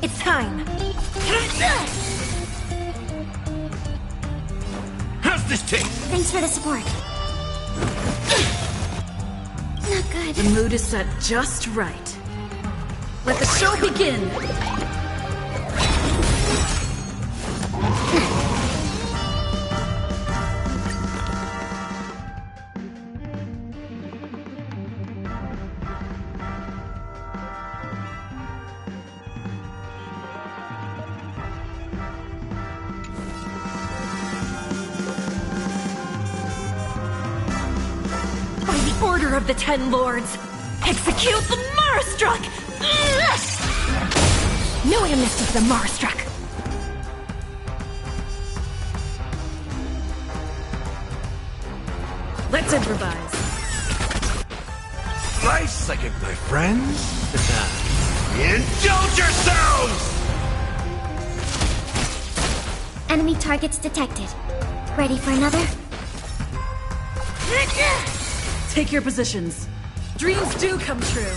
It's time. How's this taste? Thanks for the support. Not good. The mood is set just right. Let the show begin! Order of the Ten Lords! Execute the Marastruck! No way to miss with the Marastruck! Let's improvise. Nice second, my friends. Indulge yourselves! Enemy targets detected. Ready for another? Take your positions. Dreams do come true.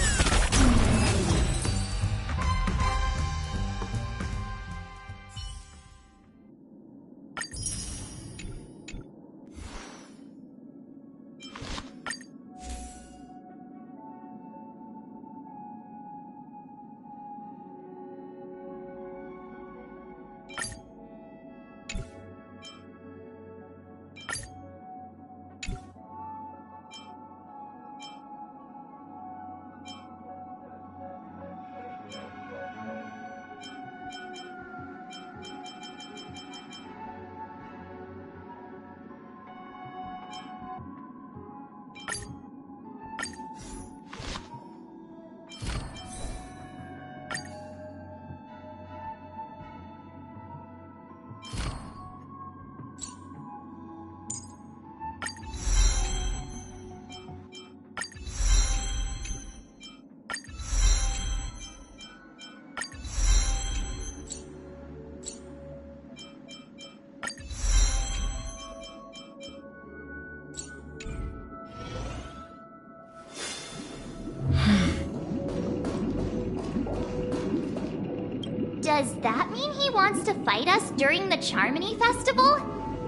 Does that mean he wants to fight us during the Charmony Festival?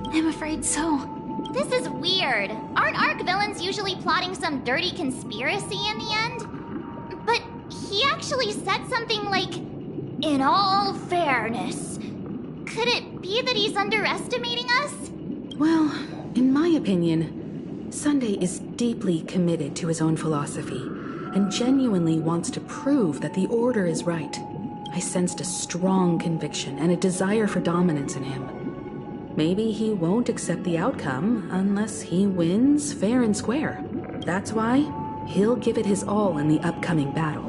I'm afraid so. This is weird. Aren't Arc villains usually plotting some dirty conspiracy in the end? But he actually said something like, "In all fairness." Could it be that he's underestimating us? Well, in my opinion, Sunday is deeply committed to his own philosophy and genuinely wants to prove that the Order is right. I sensed a strong conviction and a desire for dominance in him. Maybe he won't accept the outcome unless he wins fair and square. That's why he'll give it his all in the upcoming battle.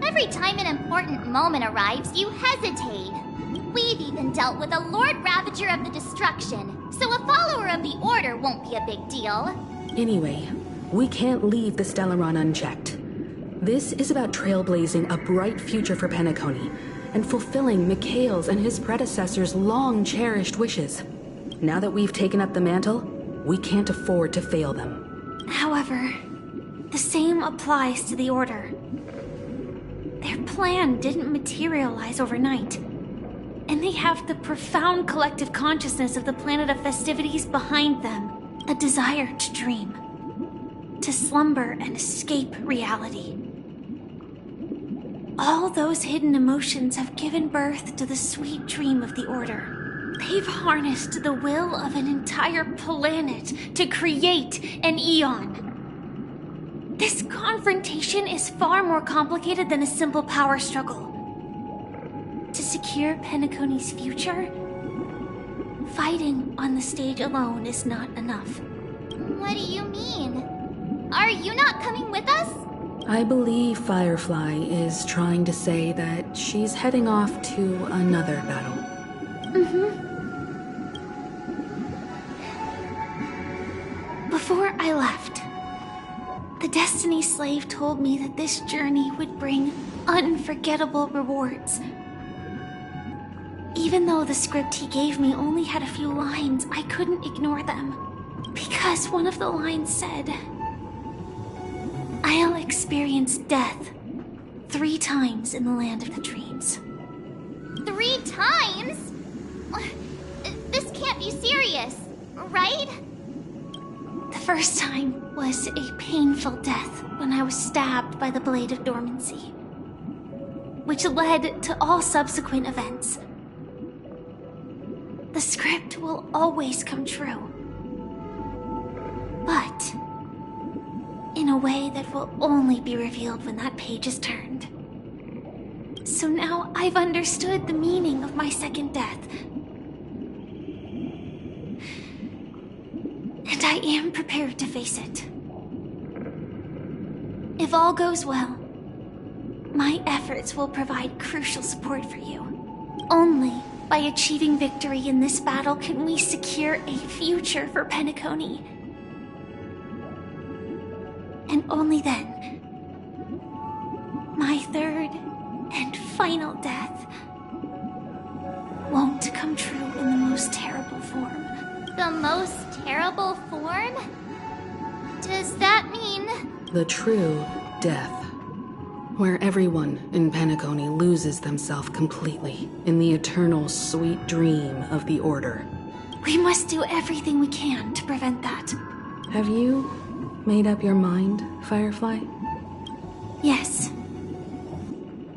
Every time an important moment arrives, you hesitate. We've even dealt with a Lord Ravager of the Destruction, so a follower of the Order won't be a big deal. Anyway, we can't leave the Stellaron unchecked. This is about trailblazing a bright future for Penacony and fulfilling Mikhail's and his predecessors' long-cherished wishes. Now that we've taken up the mantle, we can't afford to fail them. However, the same applies to the Order. Their plan didn't materialize overnight, and they have the profound collective consciousness of the planet of festivities behind them, a desire to dream, to slumber and escape reality. All those hidden emotions have given birth to the sweet dream of the Order. They've harnessed the will of an entire planet to create an Eon. This confrontation is far more complicated than a simple power struggle. To secure Penacony's future, fighting on the stage alone is not enough. What do you mean? Are you not coming with us? I believe Firefly is trying to say that she's heading off to another battle. Before I left, the Destiny Slave told me that this journey would bring unforgettable rewards. Even though the script he gave me only had a few lines, I couldn't ignore them. Because one of the lines said, "I'll experience death 3 times in the land of the dreams." 3 times? This can't be serious, right? The first time was a painful death when I was stabbed by the Blade of Dormancy, which led to all subsequent events. The script will always come true, but in a way that will only be revealed when that page is turned. So now I've understood the meaning of my second death. And I am prepared to face it. If all goes well, my efforts will provide crucial support for you. Only by achieving victory in this battle can we secure a future for Penacony. And only then, my third and final death won't come true in the most terrible form. The most terrible form? Does that mean... The true death. Where everyone in Penacony loses themselves completely in the eternal sweet dream of the Order. We must do everything we can to prevent that. Have you made up your mind, Firefly? Yes.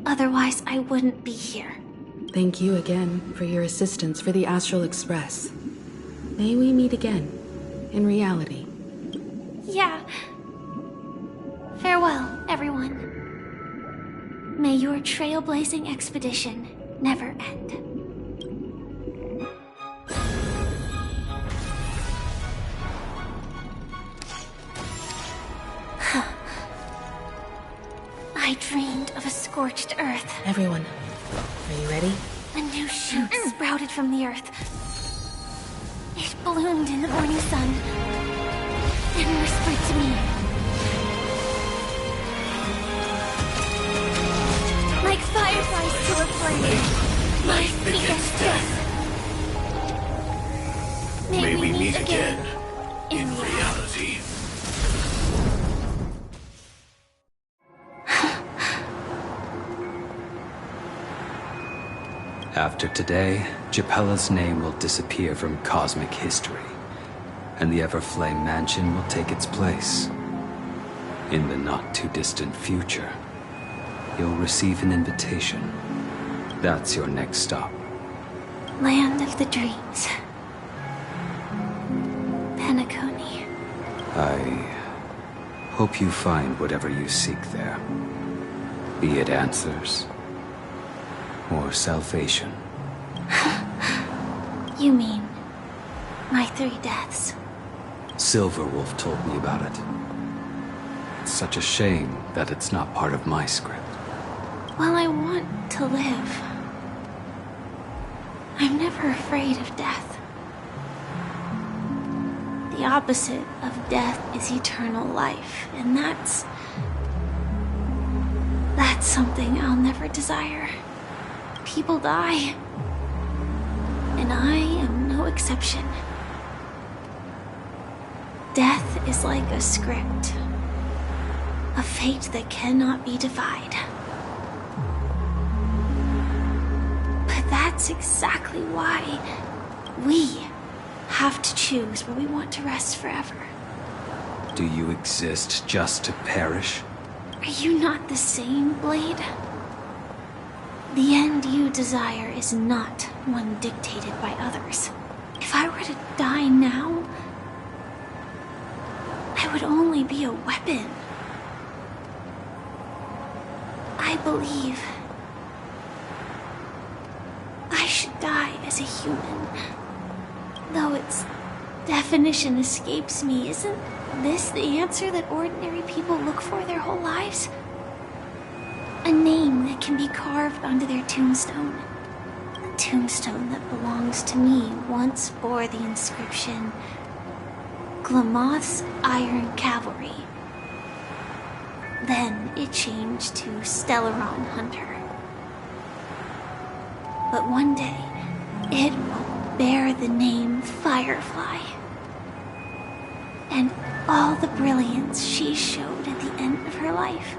Otherwise, I wouldn't be here. Thank you again for your assistance for the Astral Express. May we meet again, in reality. Yeah. Farewell, everyone. May your trailblazing expedition never end. I dreamed of a scorched earth. Everyone, are you ready? A new shoot sprouted from the earth. It bloomed in the morning sun and whispered to me. Like fireflies to a flame, life begets death. May we meet again in reality. After today, Japella's name will disappear from cosmic history, and the Everflame Mansion will take its place. In the not-too-distant future, you'll receive an invitation. That's your next stop. Land of the dreams. Penacony. I hope you find whatever you seek there. Be it answers or salvation. You mean my 3 deaths? Silverwolf told me about it. It's such a shame that it's not part of my script. Well, I want to live. I'm never afraid of death. The opposite of death is eternal life, and that's something I'll never desire. People die, and I am no exception. Death is like a script, a fate that cannot be defied. But that's exactly why we have to choose where we want to rest forever. Do you exist just to perish? Are you not the same, Blade? The end you desire is not one dictated by others. If I were to die now, I would only be a weapon. I believe I should die as a human. Though its definition escapes me, isn't this the answer that ordinary people look for their whole lives? A name that can be carved onto their tombstone. The tombstone that belongs to me once bore the inscription, Glamoth's Iron Cavalry. Then it changed to Stellaron Hunter. But one day, it will bear the name Firefly. And all the brilliance she showed at the end of her life.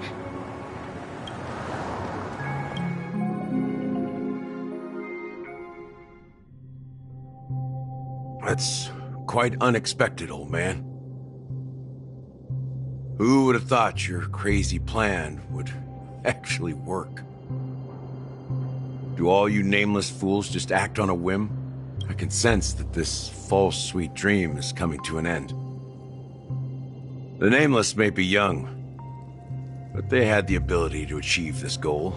That's quite unexpected, old man. Who would have thought your crazy plan would actually work? Do all you nameless fools just act on a whim? I can sense that this false sweet dream is coming to an end. The Nameless may be young, but they had the ability to achieve this goal.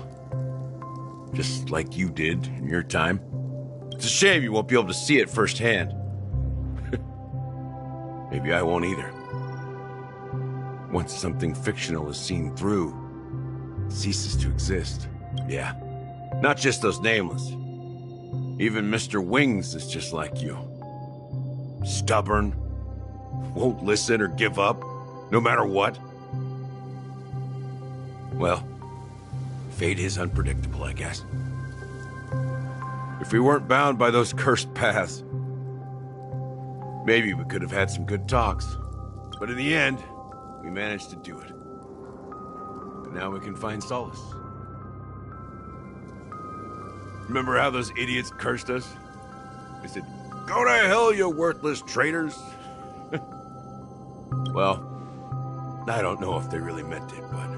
Just like you did in your time. It's a shame you won't be able to see it firsthand. Maybe I won't either. Once something fictional is seen through, it ceases to exist. Yeah, not just those Nameless. Even Mr. Wings is just like you. Stubborn, won't listen or give up, no matter what. Well, fate is unpredictable, I guess. If we weren't bound by those cursed paths, maybe we could have had some good talks. But in the end, we managed to do it. And now we can find solace. Remember how those idiots cursed us? They said, "Go to hell, you worthless traitors." Well, I don't know if they really meant it, but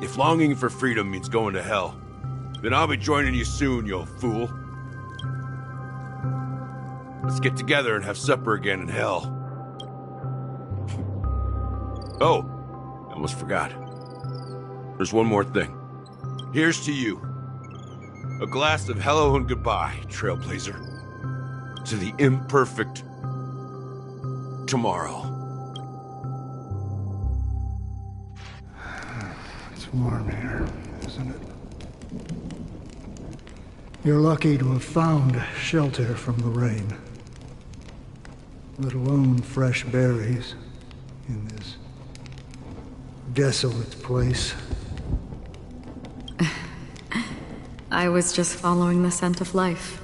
if longing for freedom means going to hell, then I'll be joining you soon, you fool. Let's get together and have supper again in hell. Oh, I almost forgot. There's one more thing. Here's to you. A glass of hello and goodbye, Trailblazer. To the imperfect tomorrow. It's warm here, isn't it? You're lucky to have found shelter from the rain. Let alone fresh berries in this desolate place. I was just following the scent of life.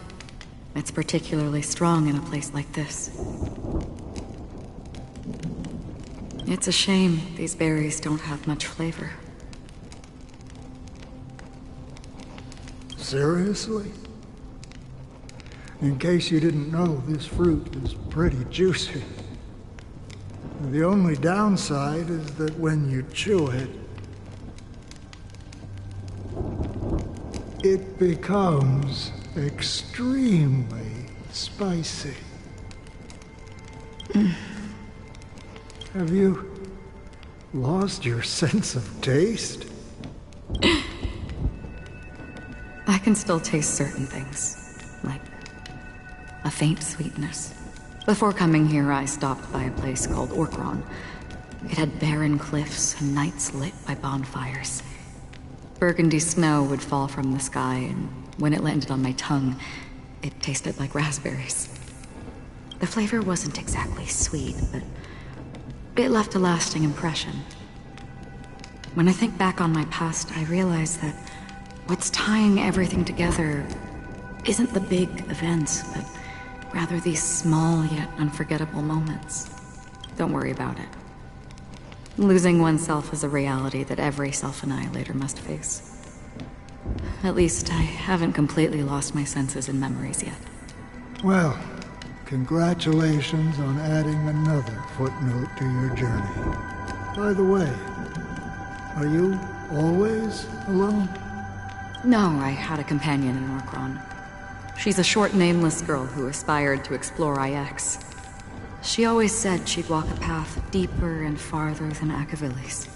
It's particularly strong in a place like this. It's a shame these berries don't have much flavor. Seriously? In case you didn't know, this fruit is pretty juicy. The only downside is that when you chew it, it becomes extremely spicy. Have you lost your sense of taste? I can still taste certain things, like a faint sweetness. Before coming here, I stopped by a place called Orkron. It had barren cliffs and nights lit by bonfires. Burgundy snow would fall from the sky, and when it landed on my tongue, it tasted like raspberries. The flavor wasn't exactly sweet, but it left a lasting impression. When I think back on my past, I realize that what's tying everything together isn't the big events, but rather these small yet unforgettable moments. Don't worry about it. Losing oneself is a reality that every self-annihilator must face. At least I haven't completely lost my senses and memories yet. Well, congratulations on adding another footnote to your journey. By the way, are you always alone? No, I had a companion in Orkron. She's a short, nameless girl who aspired to explore IX. She always said she'd walk a path deeper and farther than Akavilis.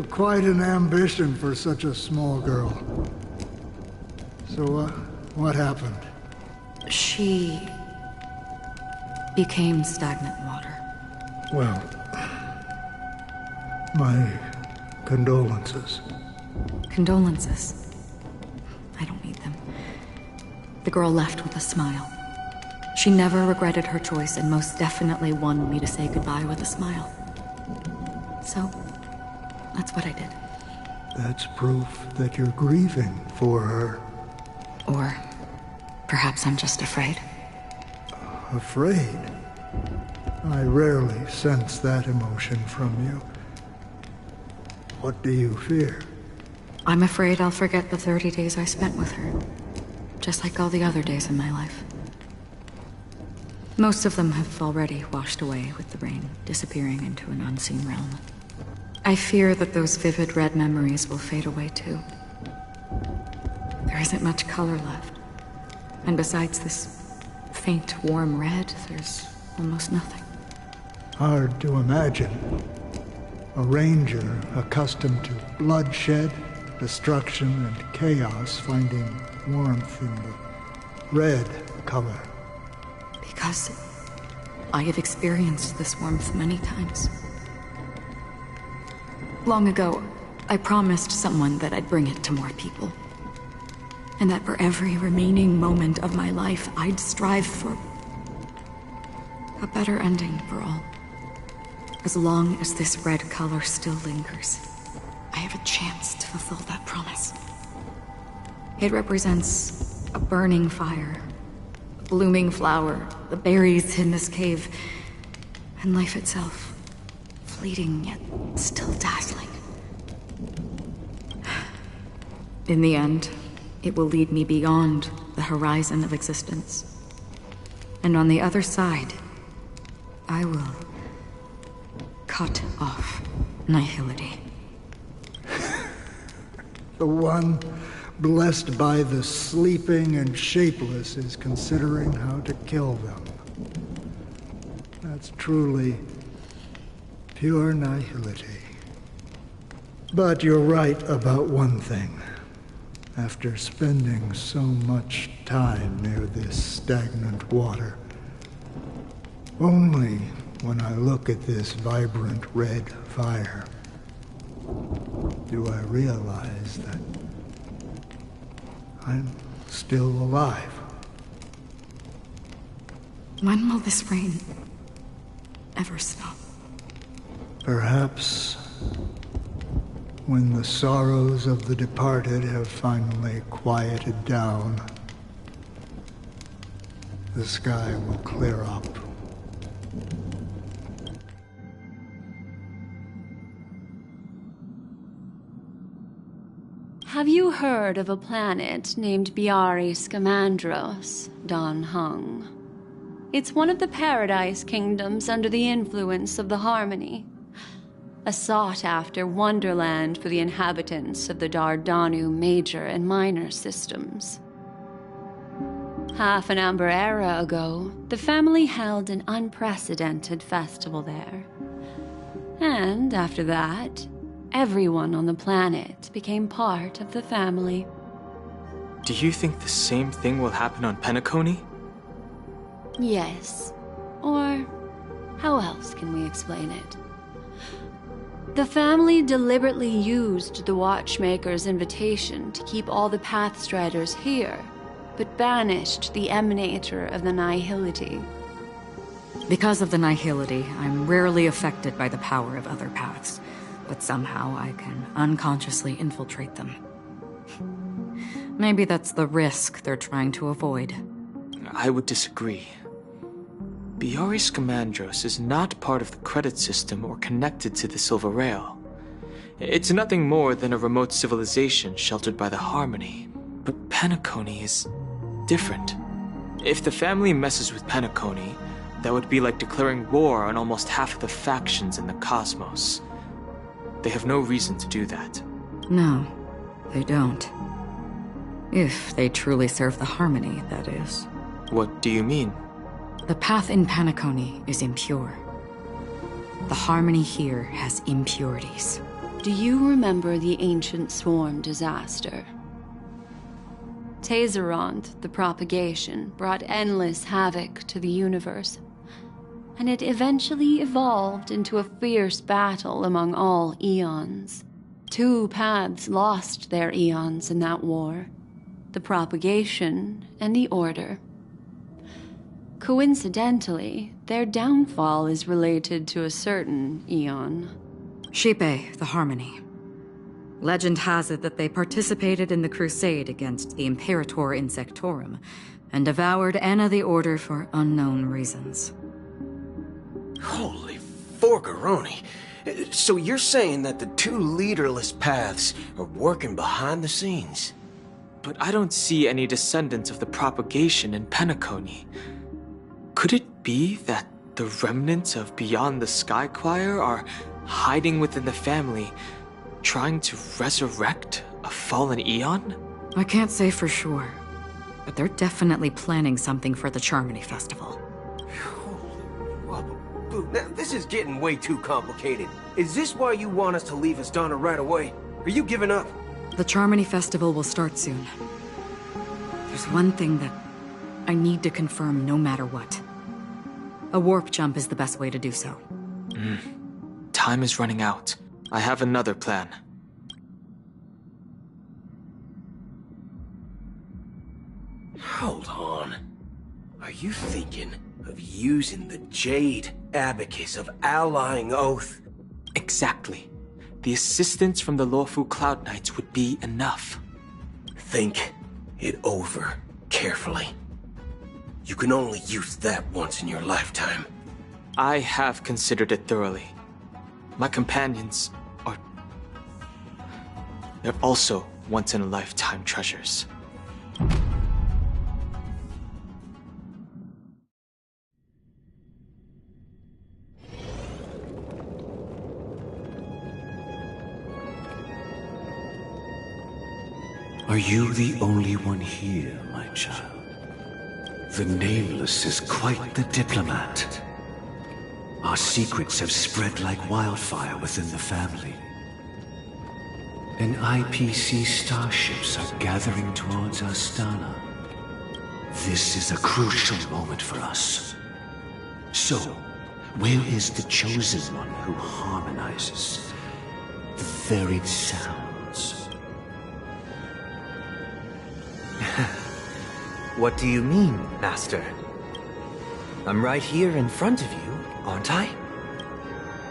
Quite an ambition for such a small girl. So, what happened? She became stagnant water. Well, my condolences. Condolences? I don't need them. The girl left with a smile. She never regretted her choice and most definitely wanted me to say goodbye with a smile. So, that's what I did. That's proof that you're grieving for her. Or perhaps I'm just afraid. Afraid? I rarely sense that emotion from you. What do you fear? I'm afraid I'll forget the 30 days I spent with her. Just like all the other days in my life. Most of them have already washed away with the rain, disappearing into an unseen realm. I fear that those vivid red memories will fade away too. There isn't much color left. And besides this faint, warm red, there's almost nothing. Hard to imagine. A ranger accustomed to bloodshed, destruction, and chaos finding warmth in the red color. Because I have experienced this warmth many times. Long ago, I promised someone that I'd bring it to more people. And that for every remaining moment of my life, I'd strive for a better ending for all. As long as this red color still lingers, I have a chance to fulfill that promise. It represents a burning fire, a blooming flower, the berries in this cave, and life itself. Fleeting, yet still dazzling. In the end, it will lead me beyond the horizon of existence. And on the other side, I will cut off nihility. The one blessed by the sleeping and shapeless is considering how to kill them. That's truly pure nihility. But you're right about one thing. After spending so much time near this stagnant water, only when I look at this vibrant red fire do I realize that I'm still alive. When will this rain ever stop? Perhaps when the sorrows of the departed have finally quieted down, the sky will clear up. Have you heard of a planet named Biari Scamandros, Don Hung? It's one of the Paradise Kingdoms under the influence of the Harmony. A sought-after wonderland for the inhabitants of the Dardanu Major and Minor systems. Half an Amber Era ago, the family held an unprecedented festival there. And after that, everyone on the planet became part of the family. Do you think the same thing will happen on Penacony? Yes. Or how else can we explain it? The family deliberately used the Watchmaker's invitation to keep all the Pathstriders here, but banished the emanator of the nihility. Because of the nihility, I'm rarely affected by the power of other paths, but somehow I can unconsciously infiltrate them. Maybe that's the risk they're trying to avoid. I would disagree. Biari Scamandros is not part of the credit system or connected to the Silver Rail. It's nothing more than a remote civilization sheltered by the Harmony. But Penacony is different. If the family messes with Penacony, that would be like declaring war on almost half of the factions in the cosmos. They have no reason to do that. No, they don't. If they truly serve the Harmony, that is. What do you mean? The path in Penacony is impure. The Harmony here has impurities. Do you remember the ancient swarm disaster? Tazeront, the propagation, brought endless havoc to the universe, and it eventually evolved into a fierce battle among all eons. 2 paths lost their eons in that war, the propagation and the order. Coincidentally, their downfall is related to a certain eon. Xipe, the Harmony. Legend has it that they participated in the crusade against the Imperator Insectorum and devoured Anna the Order for unknown reasons. Holy forgaroni. So you're saying that the 2 leaderless paths are working behind the scenes? But I don't see any descendants of the propagation in Penacony. Could it be that the remnants of Beyond the Sky Choir are hiding within the family, trying to resurrect a fallen eon? I can't say for sure, but they're definitely planning something for the Charmony Festival. Now, this is getting way too complicated. Is this why you want us to leave Astana right away? Are you giving up? The Charmony Festival will start soon. There's one thing that I need to confirm no matter what. A warp jump is the best way to do so. Time is running out. I have another plan. Hold on. Are you thinking of using the Jade Abacus of Allying Oath? Exactly. The assistance from the Lawfu Cloud Knights would be enough. Think it over carefully. You can only use that once in your lifetime. I have considered it thoroughly. My companions are... they're also once-in-a-lifetime treasures. Are you the only one here, my child? The Nameless is quite the diplomat. Our secrets have spread like wildfire within the family. And IPC starships are gathering towards Astana. This is a crucial moment for us. So, where is the Chosen One who harmonizes the varied sounds? What do you mean, Master? I'm right here in front of you, aren't I?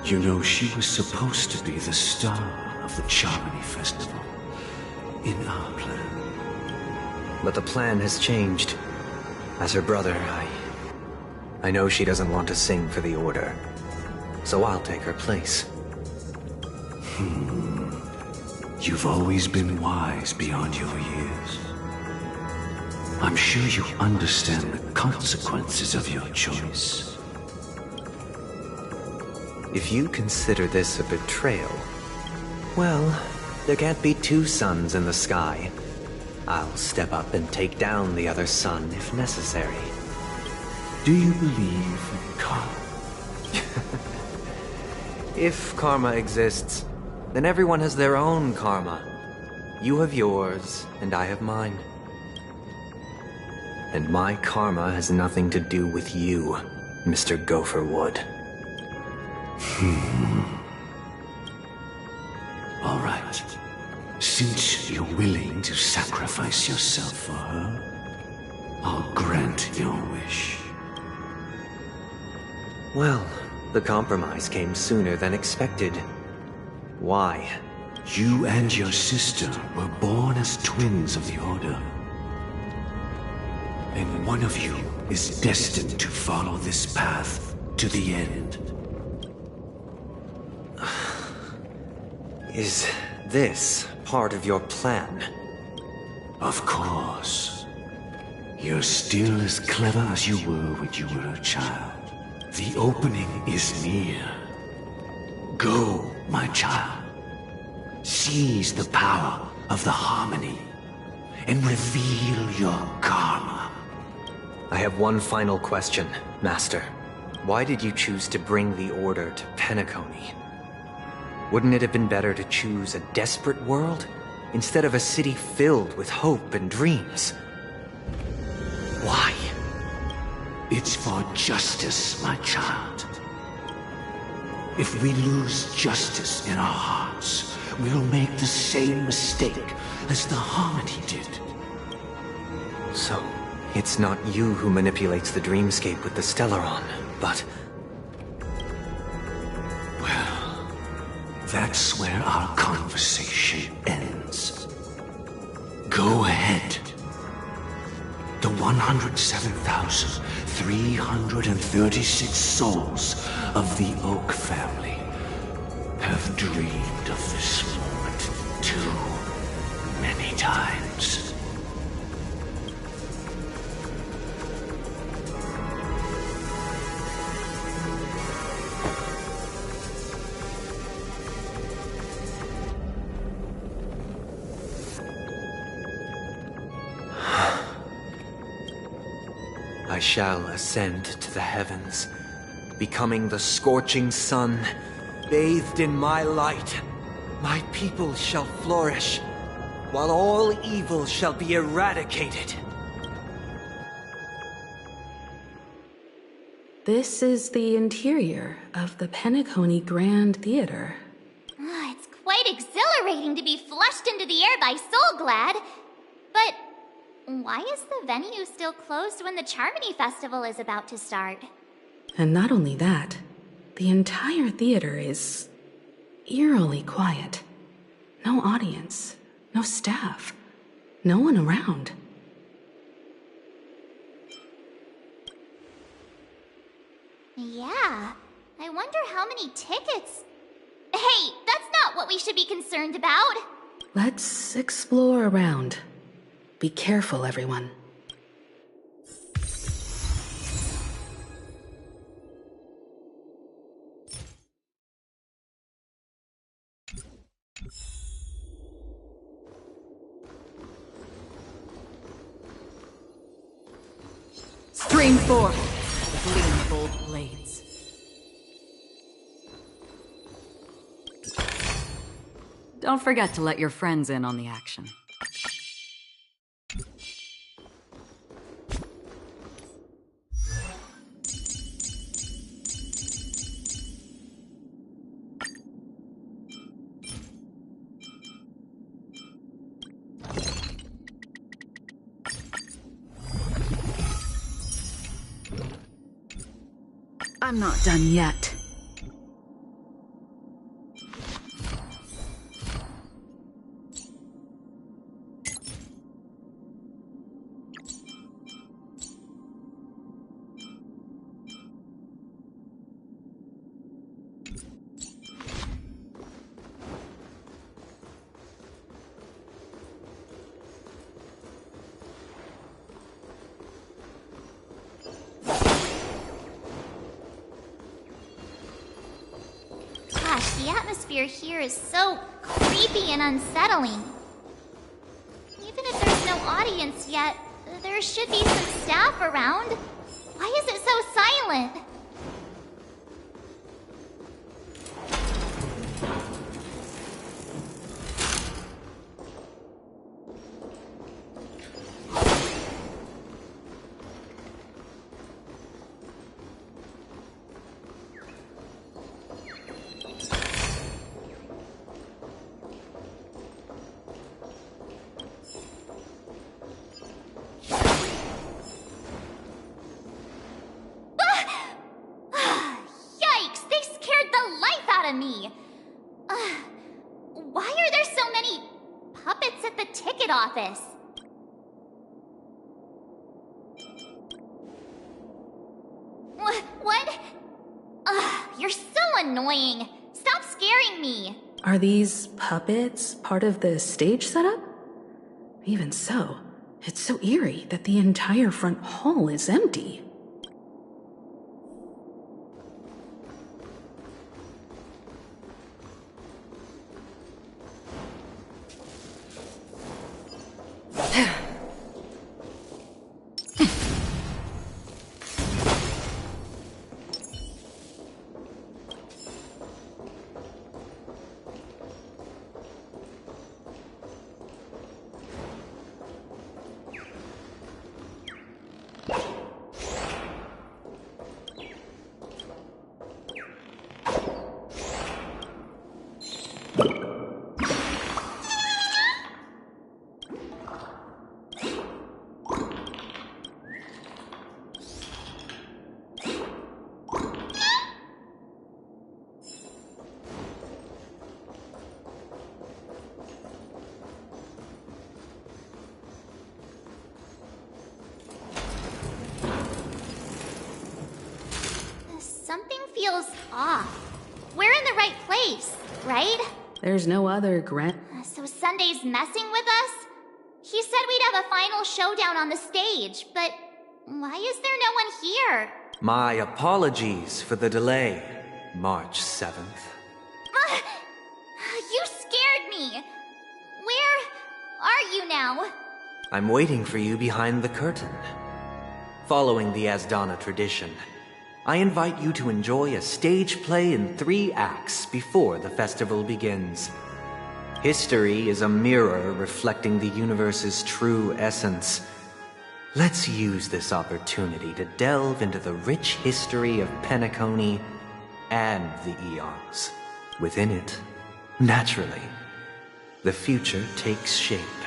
You know, she was supposed to be the star of the Charmony Festival. In our plan. But the plan has changed. As her brother, I know she doesn't want to sing for the Order. So I'll take her place. You've always been wise beyond your years. I'm sure you understand the consequences of your choice. If you consider this a betrayal, well, there can't be 2 suns in the sky. I'll step up and take down the other sun if necessary. Do you believe in karma? If karma exists, then everyone has their own karma. You have yours, and I have mine. And my karma has nothing to do with you, Mr. Gopherwood. All right. Since you're willing to sacrifice yourself for her, I'll grant your wish. Well, the compromise came sooner than expected. Why? You and your sister were born as twins of the Order. And one of you is destined to follow this path to the end. Is this part of your plan? Of course. You're still as clever as you were when you were a child. The opening is near. Go, my child. Seize the power of the Harmony and reveal your karma. I have one final question, Master. Why did you choose to bring the Order to Penacony? Wouldn't it have been better to choose a desperate world instead of a city filled with hope and dreams? Why? It's for justice, my child. If we lose justice in our hearts, we'll make the same mistake as the Harmony did. So, it's not you who manipulates the dreamscape with the Stellaron, but... Well, that's where our conversation ends. Go ahead. The 107,336 souls of the Oak family have dreamed of this moment too many times. I shall ascend to the heavens, becoming the scorching sun, bathed in my light. My people shall flourish, while all evil shall be eradicated. This is the interior of the Penacony Grand Theater. It's quite exhilarating to be flushed into the air by Soulglad. But why is the venue still closed when the Charmony Festival is about to start? And not only that, the entire theater is eerily quiet. No audience, no staff, no one around. Yeah, I wonder how many tickets... Hey, that's not what we should be concerned about! Let's explore around. Be careful, everyone. Stream forth the gleam bold blades. Don't forget to let your friends in on the action. I'm not done yet. The atmosphere here is so creepy and unsettling. Even if there's no audience yet, there should be some staff around. Why is it so silent? out of me. Why are there so many puppets at the ticket office? What? You're so annoying. Stop scaring me. Are these puppets part of the stage setup? Even so, it's so eerie that the entire front hall is empty. Something feels off. We're in the right place, right? There's no other So Sunday's messing with us? He said we'd have a final showdown on the stage, but why is there no one here? My apologies for the delay, March 7th. You scared me. Where are you now? I'm waiting for you behind the curtain. Following the Asdana tradition, I invite you to enjoy a stage play in 3 acts before the festival begins. History is a mirror reflecting the universe's true essence. Let's use this opportunity to delve into the rich history of Penacony and the eons. Within it, naturally, the future takes shape.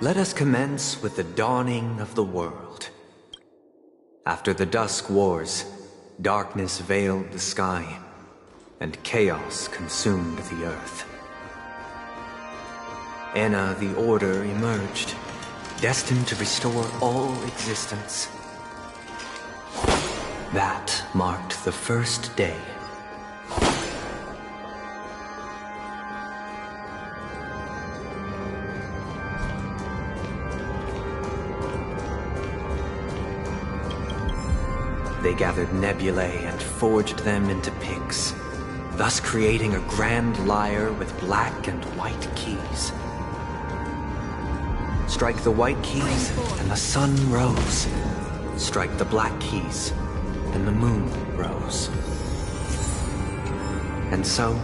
Let us commence with the dawning of the world. After the Dusk Wars, darkness veiled the sky, and chaos consumed the earth. Enna the Order emerged, destined to restore all existence. That marked the first day. They gathered nebulae and forged them into pigs, thus creating a grand lyre with black and white keys. Strike the white keys, and the sun rose. Strike the black keys, and the moon rose. And so,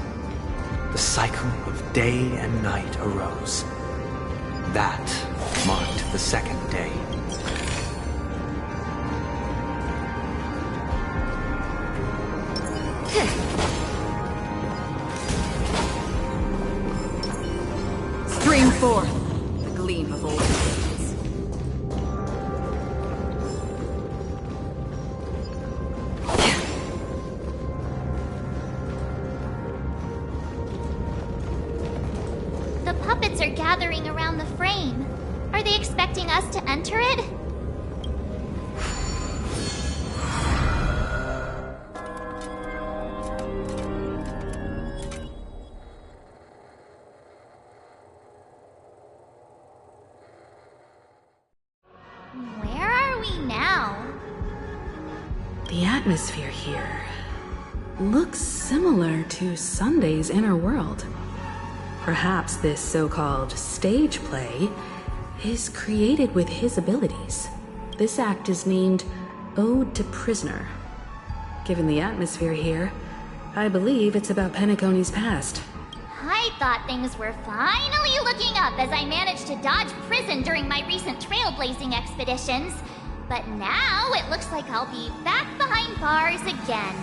the cycle of day and night arose. That marked the second day. Stream forth the gleam of old days. The puppets are gathering around the frame. Are they expecting us to enter it? Where are we now? The atmosphere here looks similar to Sunday's inner world. Perhaps this so-called stage play is created with his abilities. This act is named Ode to Prisoner. Given the atmosphere here, I believe it's about Penacony's past. I thought things were finally looking up as I managed to dodge prison during my recent trailblazing expeditions. But now it looks like I'll be back behind bars again.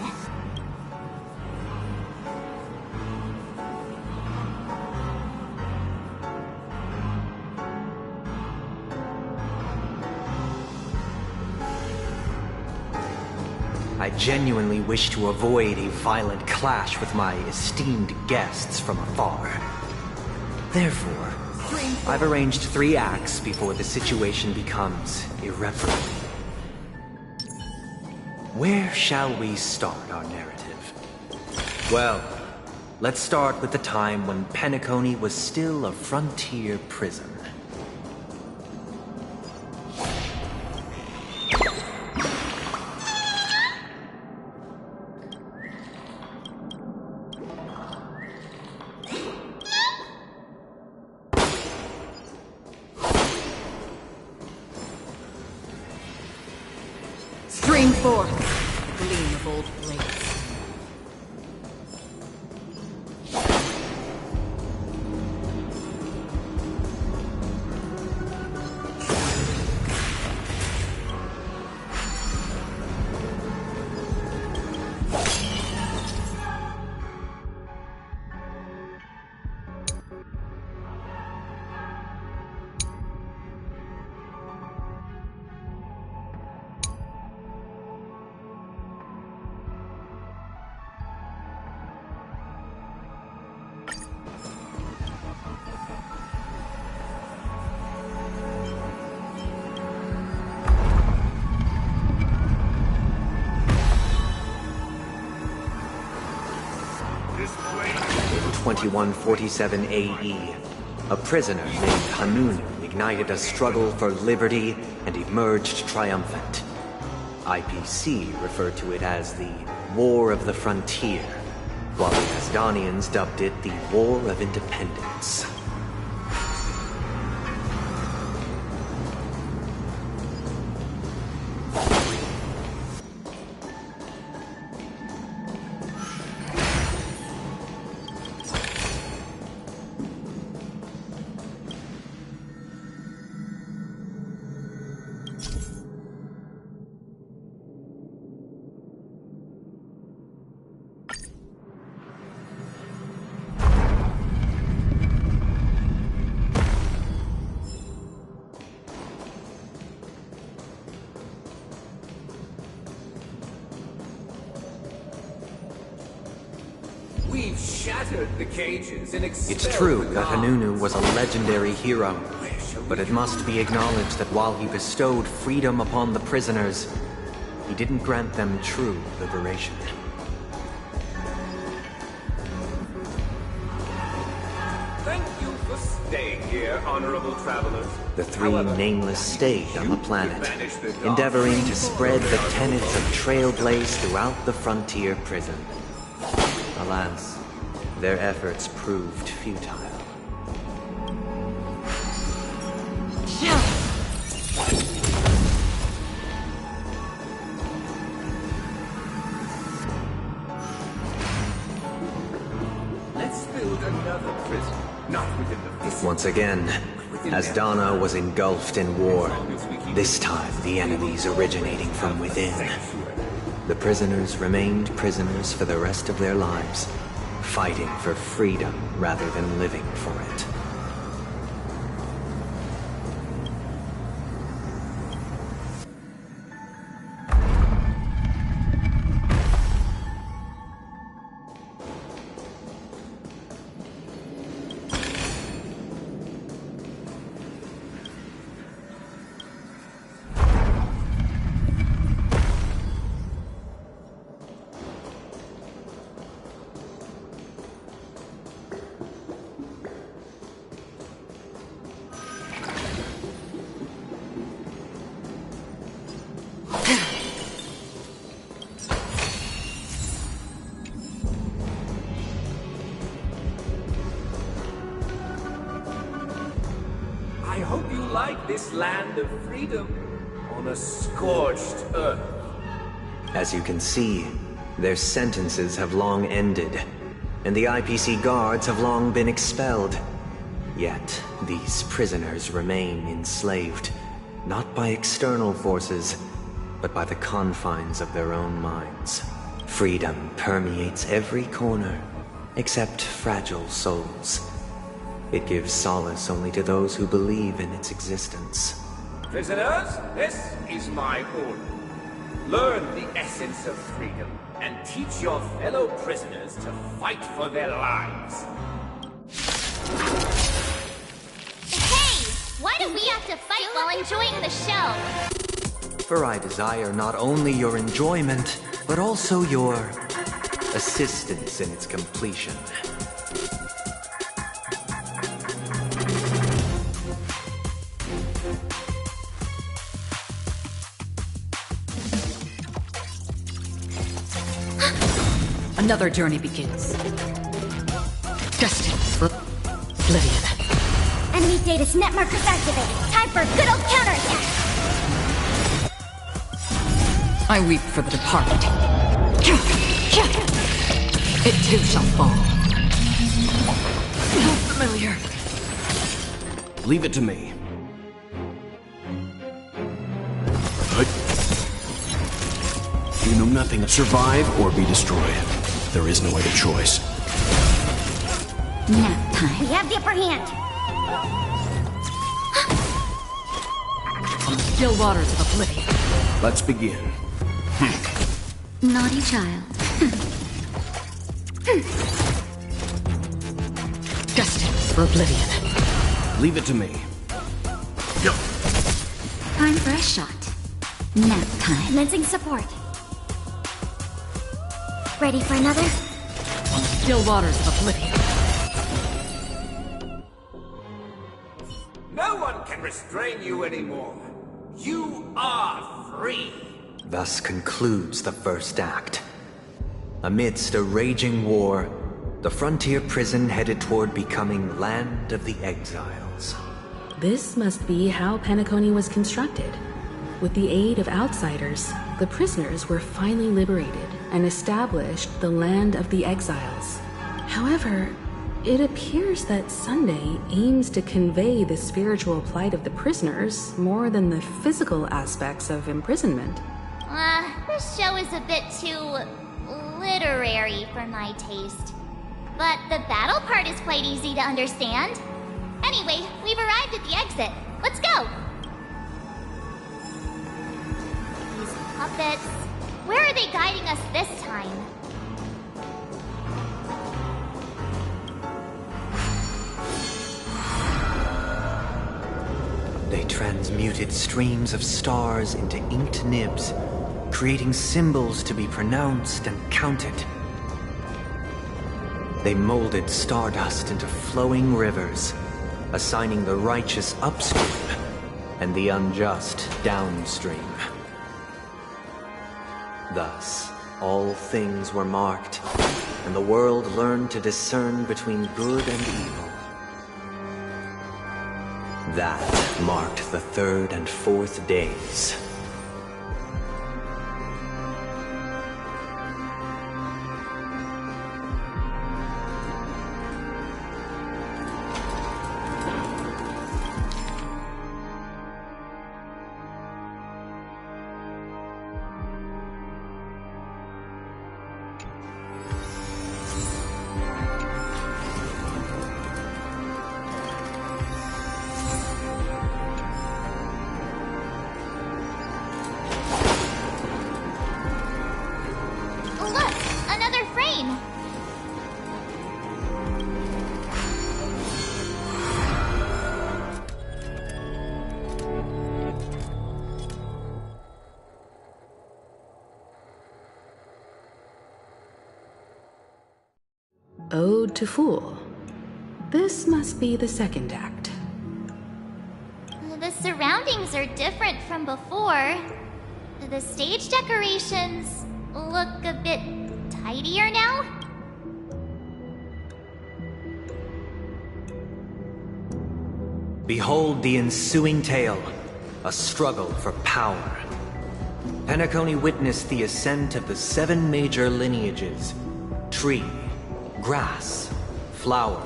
I genuinely wish to avoid a violent clash with my esteemed guests from afar. Therefore, I've arranged 3 acts before the situation becomes irreparable. Where shall we start our narrative? Well, let's start with the time when Penacony was still a frontier prison. Stream forth, gleam of old blades. In 2147 AE, a prisoner named Hanunu ignited a struggle for liberty and emerged triumphant. IPC referred to it as the War of the Frontier, while the Asdanians dubbed it the War of Independence. We've shattered the cages and It's true that Hanunu was a legendary hero, but it must be acknowledged that while he bestowed freedom upon the prisoners, he didn't grant them true liberation. Thank you for staying here, honorable travelers. The 3 nameless stayed on the planet, endeavoring to spread the tenets of Trailblaze throughout the frontier prison. Alas, their efforts proved futile. Let's build another prison, not within the Once again, Asdana was engulfed in war, this time the enemies originating from within. The prisoners remained prisoners for the rest of their lives, fighting for freedom rather than living for it. I hope you like this land of freedom on a scorched earth. As you can see, their sentences have long ended, and the IPC guards have long been expelled. Yet, these prisoners remain enslaved, not by external forces, but by the confines of their own minds. Freedom permeates every corner, except fragile souls. It gives solace only to those who believe in its existence. Prisoners, this is my order. Learn the essence of freedom and teach your fellow prisoners to fight for their lives. Hey! Why do we have to fight while enjoying the show? For I desire not only your enjoyment, but also your assistance in its completion. Another journey begins. Destined for oblivion. Enemy data's net markers activated. Time for a good old counterattack. I weep for the departed. It too shall fall. How familiar. Leave it to me. You know nothing of survive or be destroyed. There is no other choice. Nap time. We have the upper hand. On the still waters of oblivion. Let's begin. Naughty child. Destined for oblivion. Leave it to me. Time for a shot. Nap time. Commencing support. Ready for another? On the still waters of oblivion. No one can restrain you anymore. You are free. Thus concludes the first act. Amidst a raging war, the frontier prison headed toward becoming Land of the Exiles. This must be how Penacony was constructed. With the aid of outsiders, the prisoners were finally liberated and established the Land of the Exiles. However, it appears that Sunday aims to convey the spiritual plight of the prisoners more than the physical aspects of imprisonment. This show is a bit too literary for my taste. But the battle part is quite easy to understand. Anyway, we've arrived at the exit. Let's go! These puppets... Where are they guiding us this time? They transmuted streams of stars into inked nibs, creating symbols to be pronounced and counted. They molded stardust into flowing rivers, assigning the righteous upstream and the unjust downstream. Thus, all things were marked, and the world learned to discern between good and evil. That marked the third and fourth days. Ode to Fool. This must be the second act. The surroundings are different from before. The stage decorations look a bit tidier now. Behold the ensuing tale, a struggle for power. Penacony witnessed the ascent of the 7 major lineages: tree, grass, flower,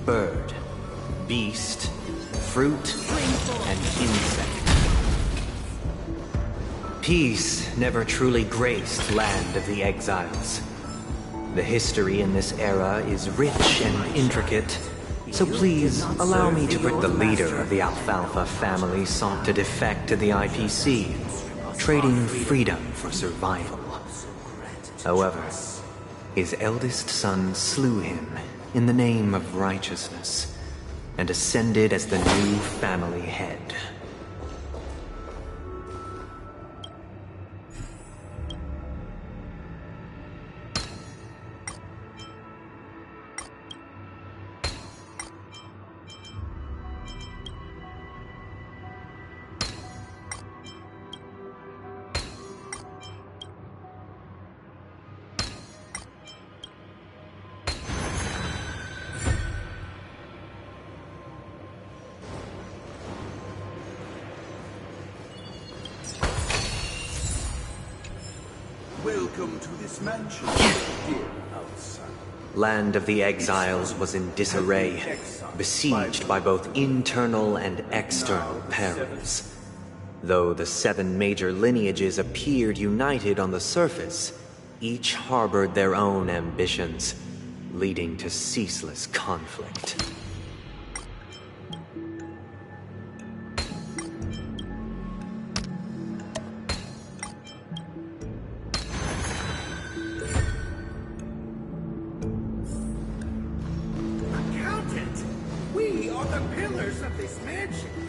bird, beast, fruit, and insect. Peace never truly graced Land of the Exiles. The history in this era is rich and intricate, so please allow me to put the leader of the Alfalfa family sought to defect to the IPC. trading freedom for survival. However, his eldest son slew him in the name of righteousness and ascended as the new family head. Welcome to this mansion, dear outsider. Land of the Exiles was in disarray, besieged by both internal and external perils. Though the 7 major lineages appeared united on the surface, each harbored their own ambitions, leading to ceaseless conflict.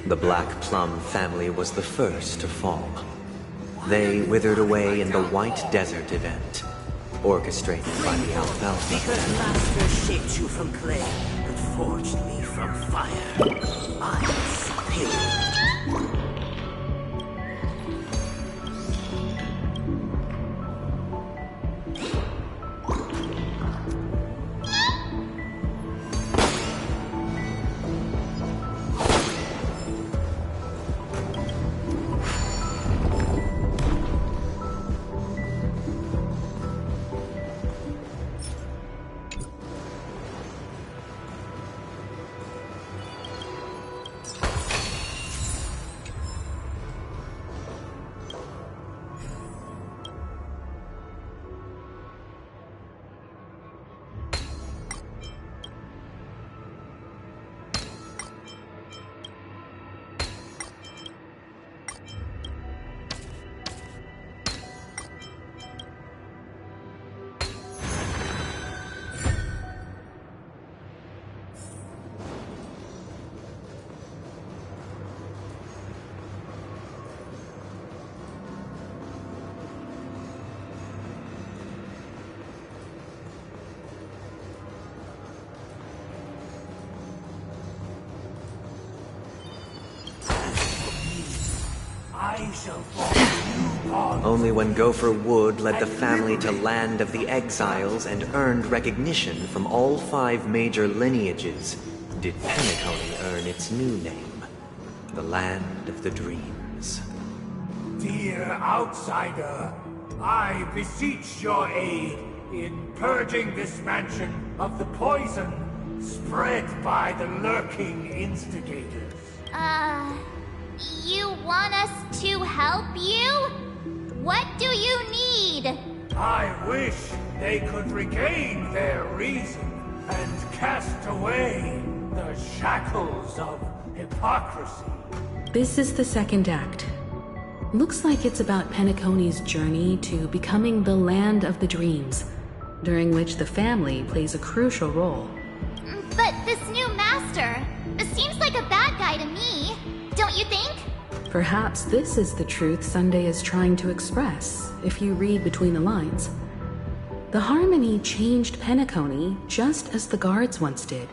The Black Plum family was the first to fall. They withered away in the White Desert event, orchestrated by the Alfalfa. Because Master shaped you from clay, but forged me from fire. I'm superior. Only when Gopher Wood led the family to Land of the Exiles and earned recognition from all 5 major lineages did Penacony earn its new name, the Land of the Dreams. Dear outsider, I beseech your aid in purging this mansion of the poison spread by the lurking instigators. You want us to help you? What do you need? I wish they could regain their reason and cast away the shackles of hypocrisy. This is the second act. Looks like it's about Penacony's journey to becoming the Land of the Dreams, during which the family plays a crucial role. But this new master seems like a bad guy to me, don't you think? Perhaps this is the truth Sunday is trying to express, if you read between the lines. The Harmony changed Penacony just as the guards once did.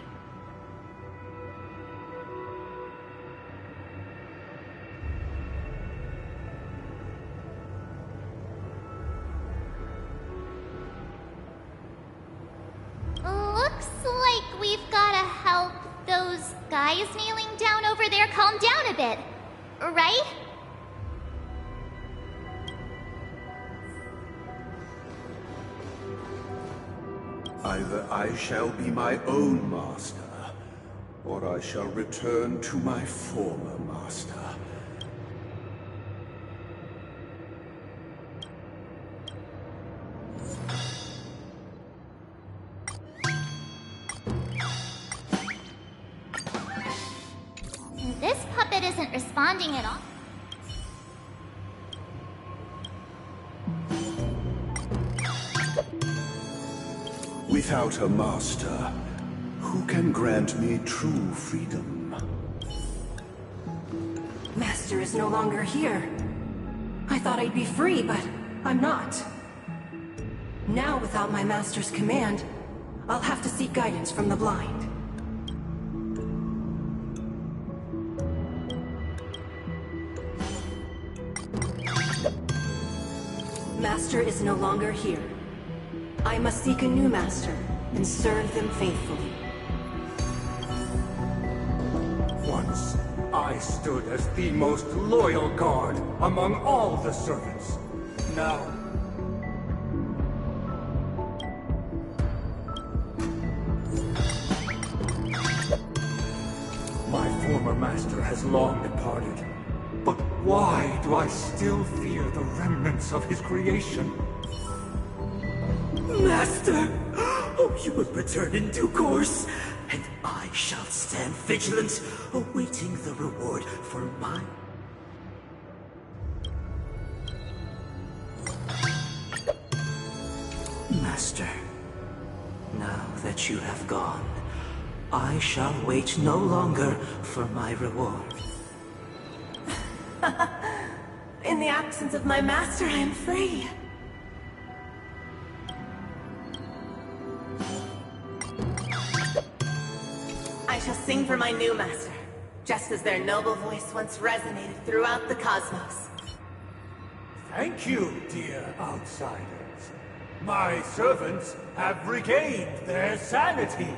Looks like we've gotta help those guys kneeling down over there calm down a bit, right? Either I shall be my own master, or I shall return to my former master. This puppet isn't responding at all. Without a master, who can grant me true freedom? Master is no longer here. I thought I'd be free, but I'm not. Now, without my master's command, I'll have to seek guidance from the blind. Master is no longer here. I must seek a new master and serve them faithfully. Once, I stood as the most loyal guard among all the servants. Now, my former master has long departed. But why do I still fear the remnants of his creation? Master! Oh, you will return in due course, and I shall stand vigilant, awaiting the reward for my... Master, now that you have gone, I shall wait no longer for my reward. In the absence of my master, I am free. I shall sing for my new master, just as their noble voice once resonated throughout the cosmos. Thank you, dear outsiders. My servants have regained their sanity.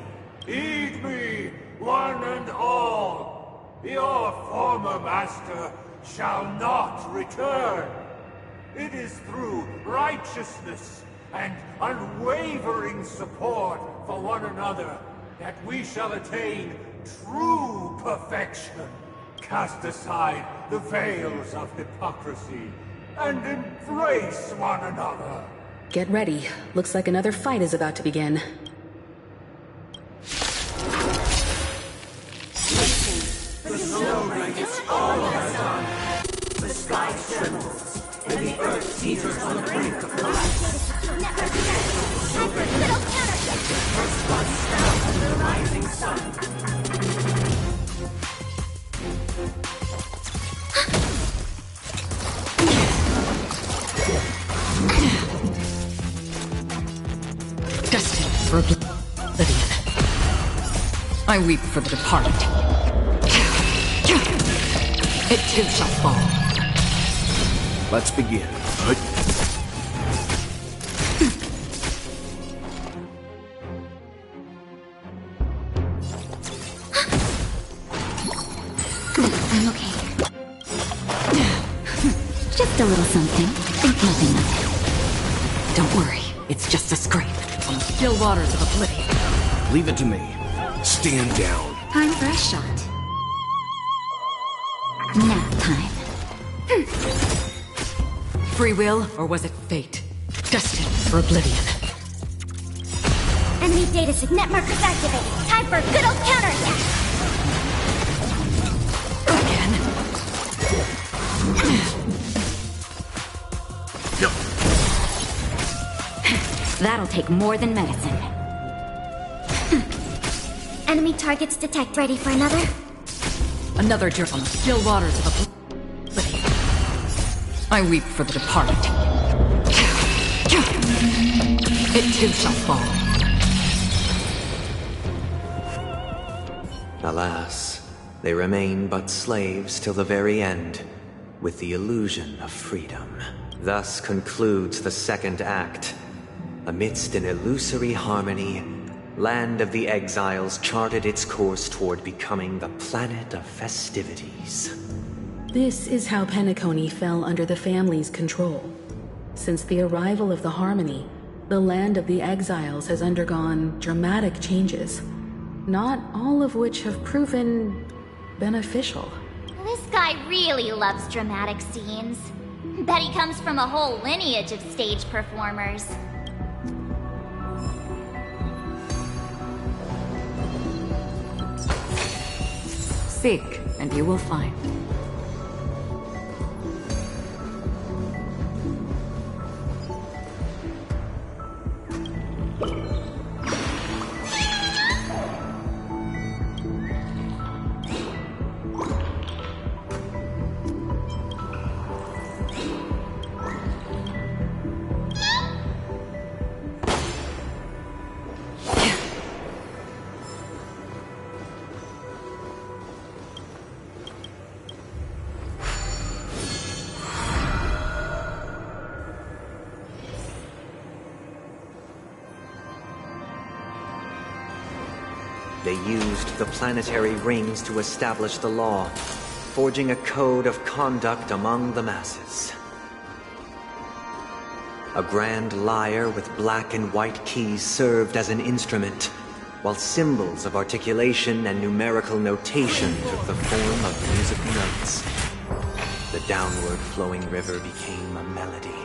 Heed me, one and all. Your former master shall not return. It is through righteousness and unwavering support for one another that we shall attain true perfection. Cast aside the veils of hypocrisy and embrace one another. Get ready. Looks like another fight is about to begin. The snow blankets all of us on. The sky trembles, and the earth teeters on the brink of collapse. First blood sprouts from the rising sun. Destined for oblivion. I weep for the departed. It too shall fall. Let's begin. I'm okay. Just a little something. Think nothing of it. Don't worry, it's just a scrape on the still waters of oblivion. Leave it to me. Stand down. Time for a shot. Nap time. Free will, or was it fate? Destined for oblivion. Enemy data signet markers activated. Time for a good old counterattack. Again. That'll take more than medicine. Enemy targets detect. Ready for another? Another jerk on the still waters of oblivion. I weep for the departed. It too shall fall. Alas, they remain but slaves till the very end, with the illusion of freedom. Thus concludes the second act. Amidst an illusory harmony, Land of the Exiles charted its course toward becoming the planet of festivities. This is how Penacony fell under the family's control. Since the arrival of the Harmony, the Land of the Exiles has undergone dramatic changes, not all of which have proven beneficial. This guy really loves dramatic scenes. Bet he comes from a whole lineage of stage performers. Seek, and you will find. they used the planetary rings to establish the law, forging a code of conduct among the masses. A grand lyre with black and white keys served as an instrument, while symbols of articulation and numerical notation took the form of musical notes. The downward flowing river became a melody,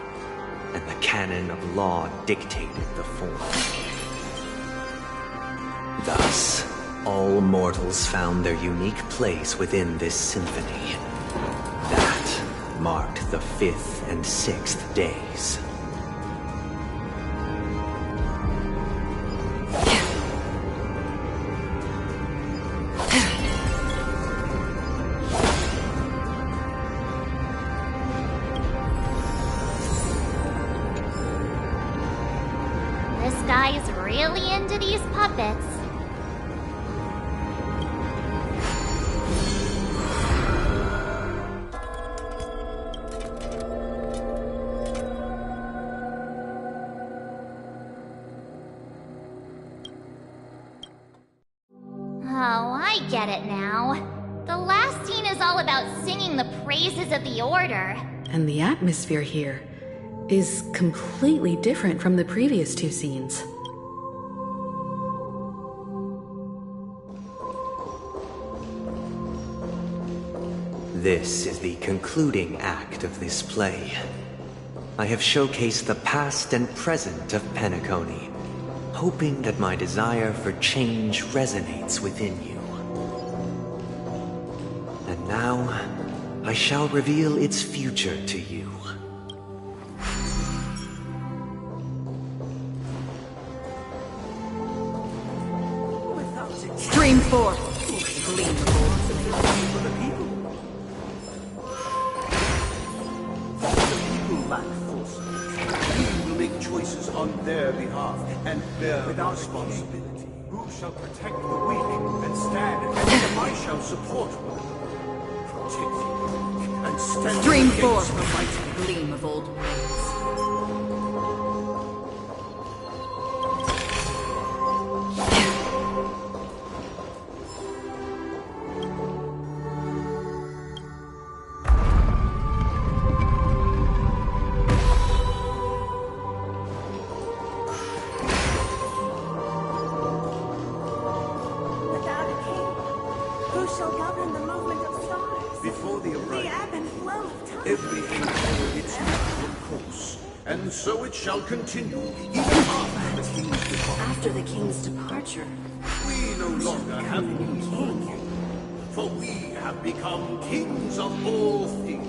and the canon of law dictated the form. Thus, all mortals found their unique place within this symphony. That marked the 5th and 6th days. This guy's really into these puppets. Oh, I get it now. The last scene is all about singing the praises of the Order. And the atmosphere here is completely different from the previous 2 scenes. This is the concluding act of this play. I have showcased the past and present of Penacony, hoping that my desire for change resonates within you. And now, I shall reveal its future to you. Stream 4. On their behalf and bear without responsibility. Who shall protect the weak and stand against them? I shall support one another, protect the weak and stand Stream 4. against the mighty. Gleam of old ways. So it shall continue, even after the king's departure. After the king's departure, We no longer have need for a king, for we have become kings of all things.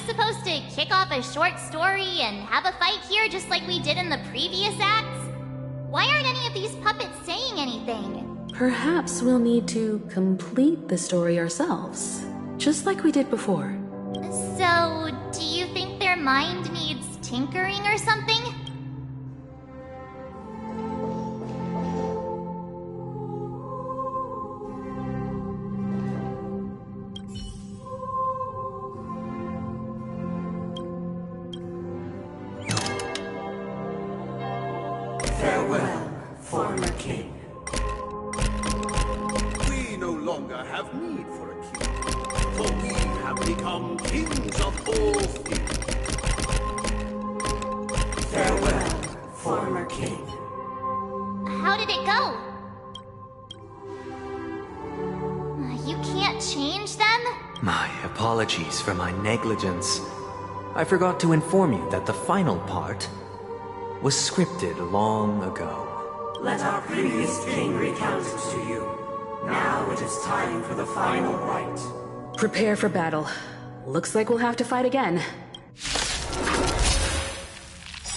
Supposed to kick off a short story and have a fight here just like we did in the previous acts? Why aren't any of these puppets saying anything? Perhaps we'll need to complete the story ourselves, just like we did before. So, do you think their mind needs tinkering or something? Farewell, former king. We no longer have need for a king, for we have become kings of all things. Farewell, former king. How did it go? You can't change them? My apologies for my negligence. I forgot to inform you that the final part was scripted long ago. Let our previous king recount it to you. Now it is time for the final rite. Prepare for battle. Looks like we'll have to fight again.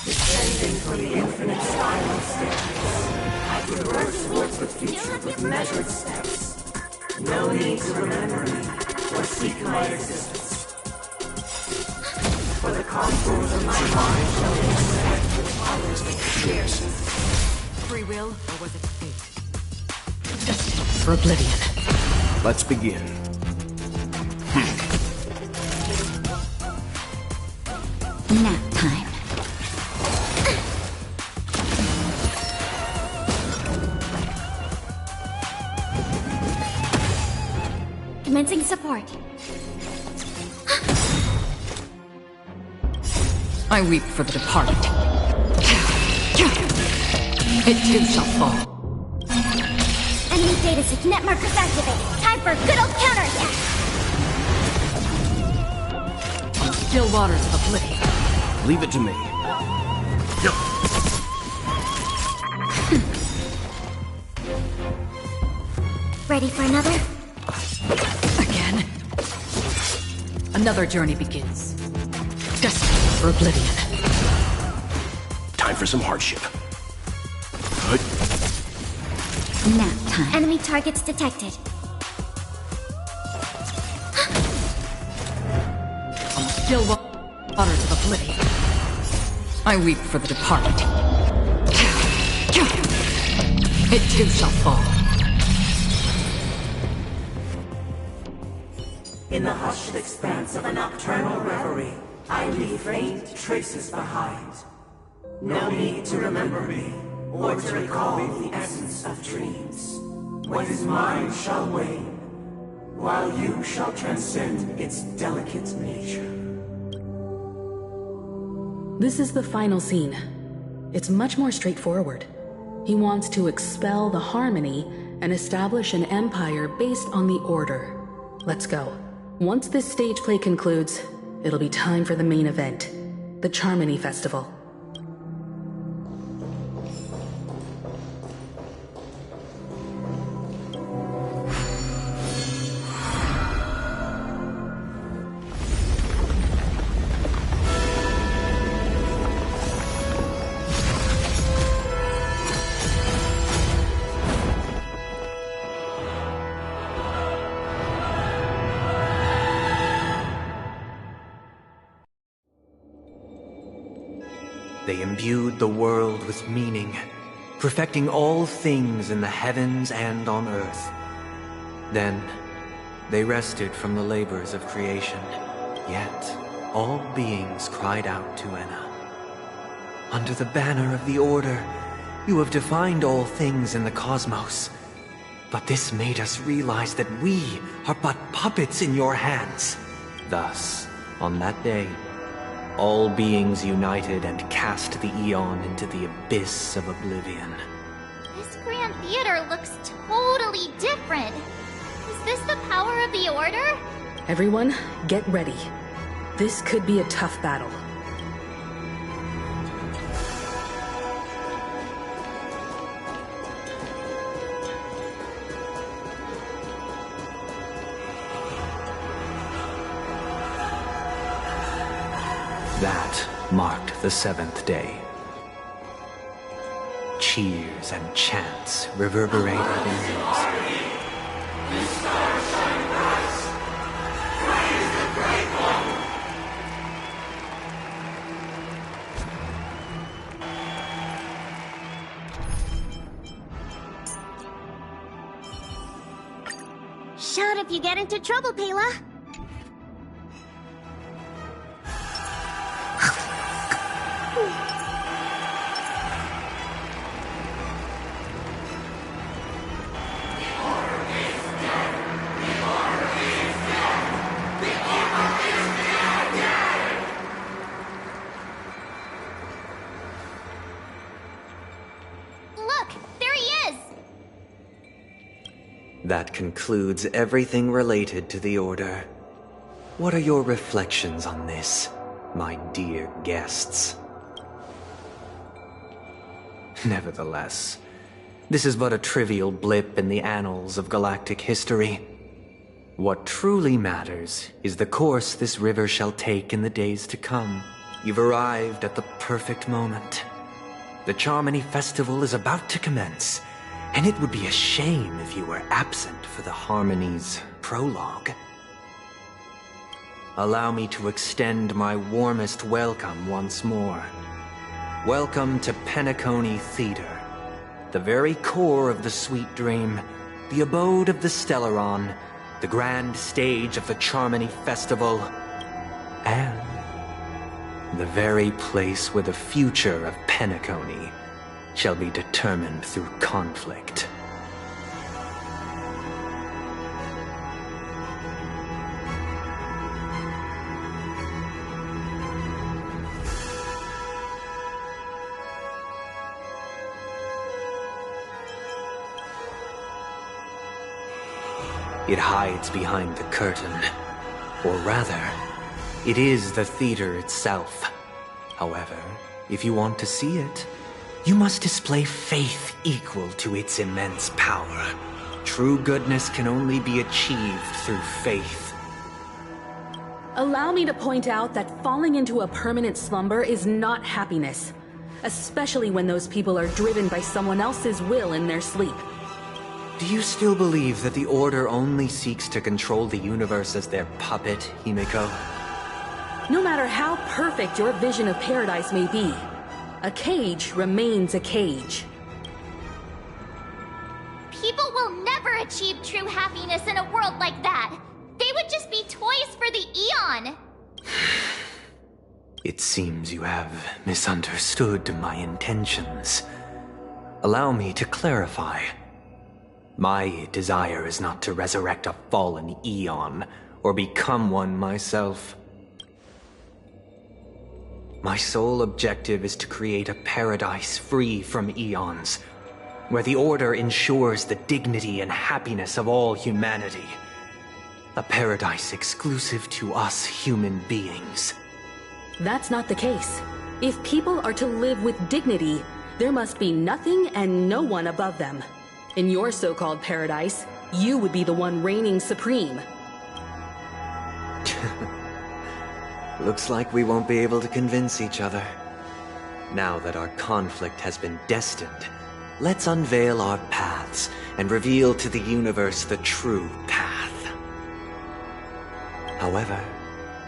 Descending from the infinite spiral staircase, I progress towards the future with measured steps. No need to remember me or seek my existence. For the contours of my mind shall intersect with Cheers. Free will, or was it fate? Destined for oblivion. Let's begin. Nap time. Commencing support. I weep for the departed. It too shall fall. Enemy data sync net markers activated. Time for a good old counterattack. On still waters of oblivion. Leave it to me. Ready for another? Again. Another journey begins. Destined for oblivion. Time for some hardship. Good. Nap time. Enemy targets detected. On the still waters of oblivion. I weep for the departed. It too shall fall. In the hushed expanse of a nocturnal reverie, I leave faint traces behind. No need to remember me, or to recall the essence of dreams. What is mine shall wane, while you shall transcend its delicate nature. This is the final scene. It's much more straightforward. He wants to expel the Harmony and establish an empire based on the Order. Let's go. Once this stage play concludes, it'll be time for the main event, the Charmony Festival. They imbued the world with meaning, perfecting all things in the heavens and on earth. Then, they rested from the labors of creation. Yet, all beings cried out to Enna. Under the banner of the Order, you have defined all things in the cosmos. But this made us realize that we are but puppets in your hands. Thus, on that day, all beings united and cast the Eon into the abyss of oblivion. This Grand Theater looks totally different. Is this the power of the Order? Everyone, get ready. This could be a tough battle. That marked the seventh day. Cheers and chants reverberated in unison. Shout if you get into trouble, Pela. That concludes everything related to the Order. What are your reflections on this, my dear guests? Nevertheless, this is but a trivial blip in the annals of galactic history. What truly matters is the course this river shall take in the days to come. You've arrived at the perfect moment. The Charmony Festival is about to commence, and it would be a shame if you were absent for the Harmony's prologue. Allow me to extend my warmest welcome once more. Welcome to Penacony Theater, the very core of the sweet dream, the abode of the Stellaron, the grand stage of the Charmony Festival, and the very place where the future of Penacony shall be determined through conflict. It hides behind the curtain. Or rather, it is the theater itself. However, if you want to see it, you must display faith equal to its immense power. True goodness can only be achieved through faith. Allow me to point out that falling into a permanent slumber is not happiness, especially when those people are driven by someone else's will in their sleep. Do you still believe that the Order only seeks to control the universe as their puppet, Himiko? No matter how perfect your vision of paradise may be, a cage remains a cage. People will never achieve true happiness in a world like that. They would just be toys for the Eon. It seems you have misunderstood my intentions. Allow me to clarify. My desire is not to resurrect a fallen Eon, or become one myself. My sole objective is to create a paradise free from Eons, where the Order ensures the dignity and happiness of all humanity. A paradise exclusive to us human beings. That's not the case. If people are to live with dignity, there must be nothing and no one above them. In your so-called paradise, you would be the one reigning supreme. Looks like we won't be able to convince each other. Now that our conflict has been destined, let's unveil our paths and reveal to the universe the true path. However,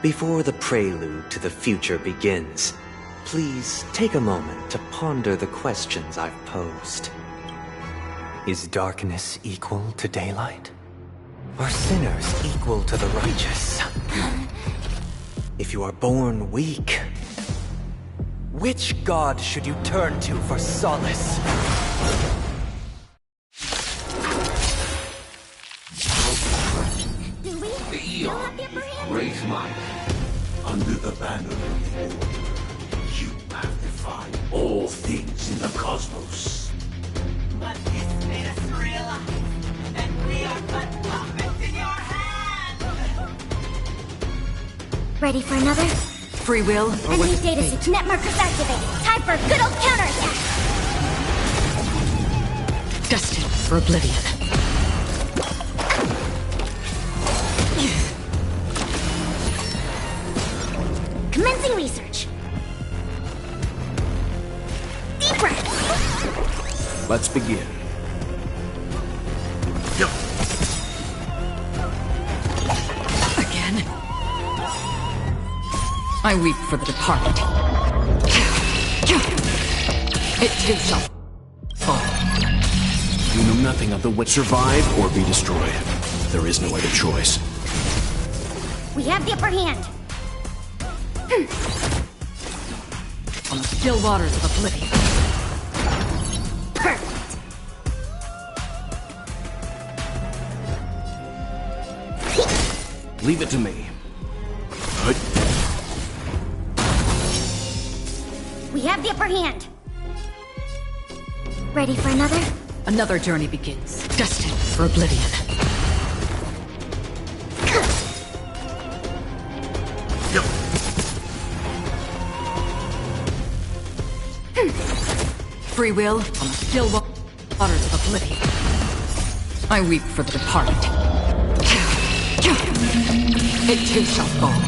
before the prelude to the future begins, please take a moment to ponder the questions I've posed. Is darkness equal to daylight? Are sinners equal to the righteous? If you are born weak, which god should you turn to for solace? The Eon, great might, under the banner of the Order, you have defied all things in the cosmos. But this made us realize that we are but puppets in your hands! Ready for another? Free will or Enemy with data fate? net markers activated. Time for a good old counterattack! Destined for oblivion. Commencing research. Deep breath. Let's begin. Again. I weep for the departed. It too shall fall. You know nothing of the what survive or be destroyed. There is no other choice. We have the upper hand. On the still waters of oblivion. Perfect. Leave it to me. We have the upper hand. Ready for another? Another journey begins, destined for oblivion. Free will on the still waters of oblivion. I weep for the departed. It too shall fall.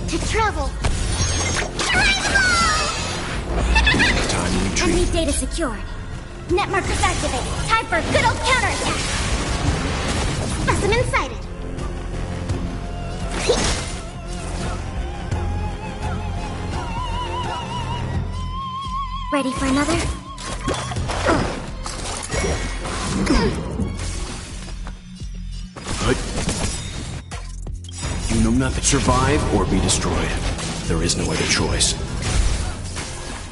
To travel. Enemy data secured. Net markers activated. Time for a good old counterattack. Specimen sighted. Ready for another? You know nothing. Survive or be destroyed. There is no other choice.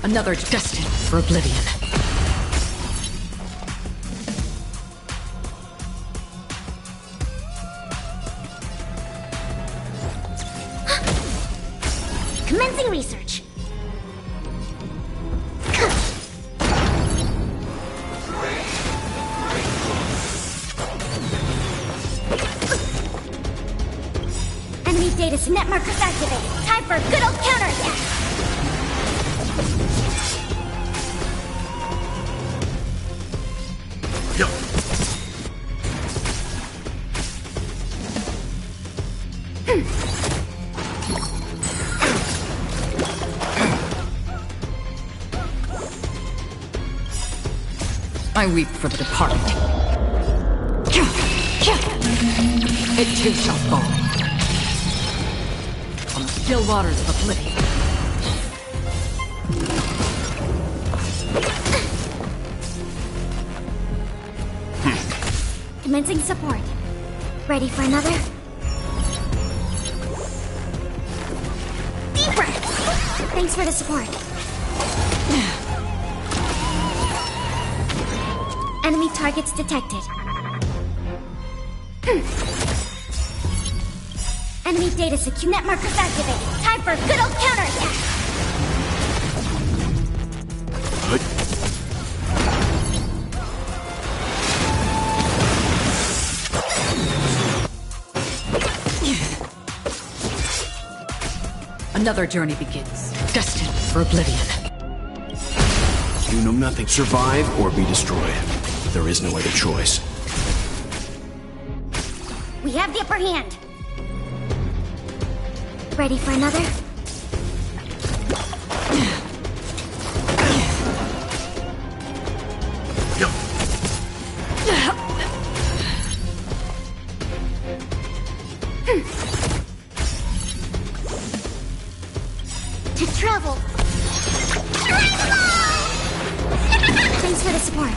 Another destined for oblivion. Commencing research. Enemy data net markers activated. Time for a good old counterattack. I weep for the departed. It too shall fall. On the still waters of oblivion. Commencing support. Ready for another? Deep breath! Thanks for the support. Enemy targets detected. Enemy data secure. Net markers activated. Time for a good old counterattack. Another journey begins, destined for oblivion. You know nothing. Survive or be destroyed. There is no other choice. We have the upper hand. Ready for another? To travel. Thanks for the support.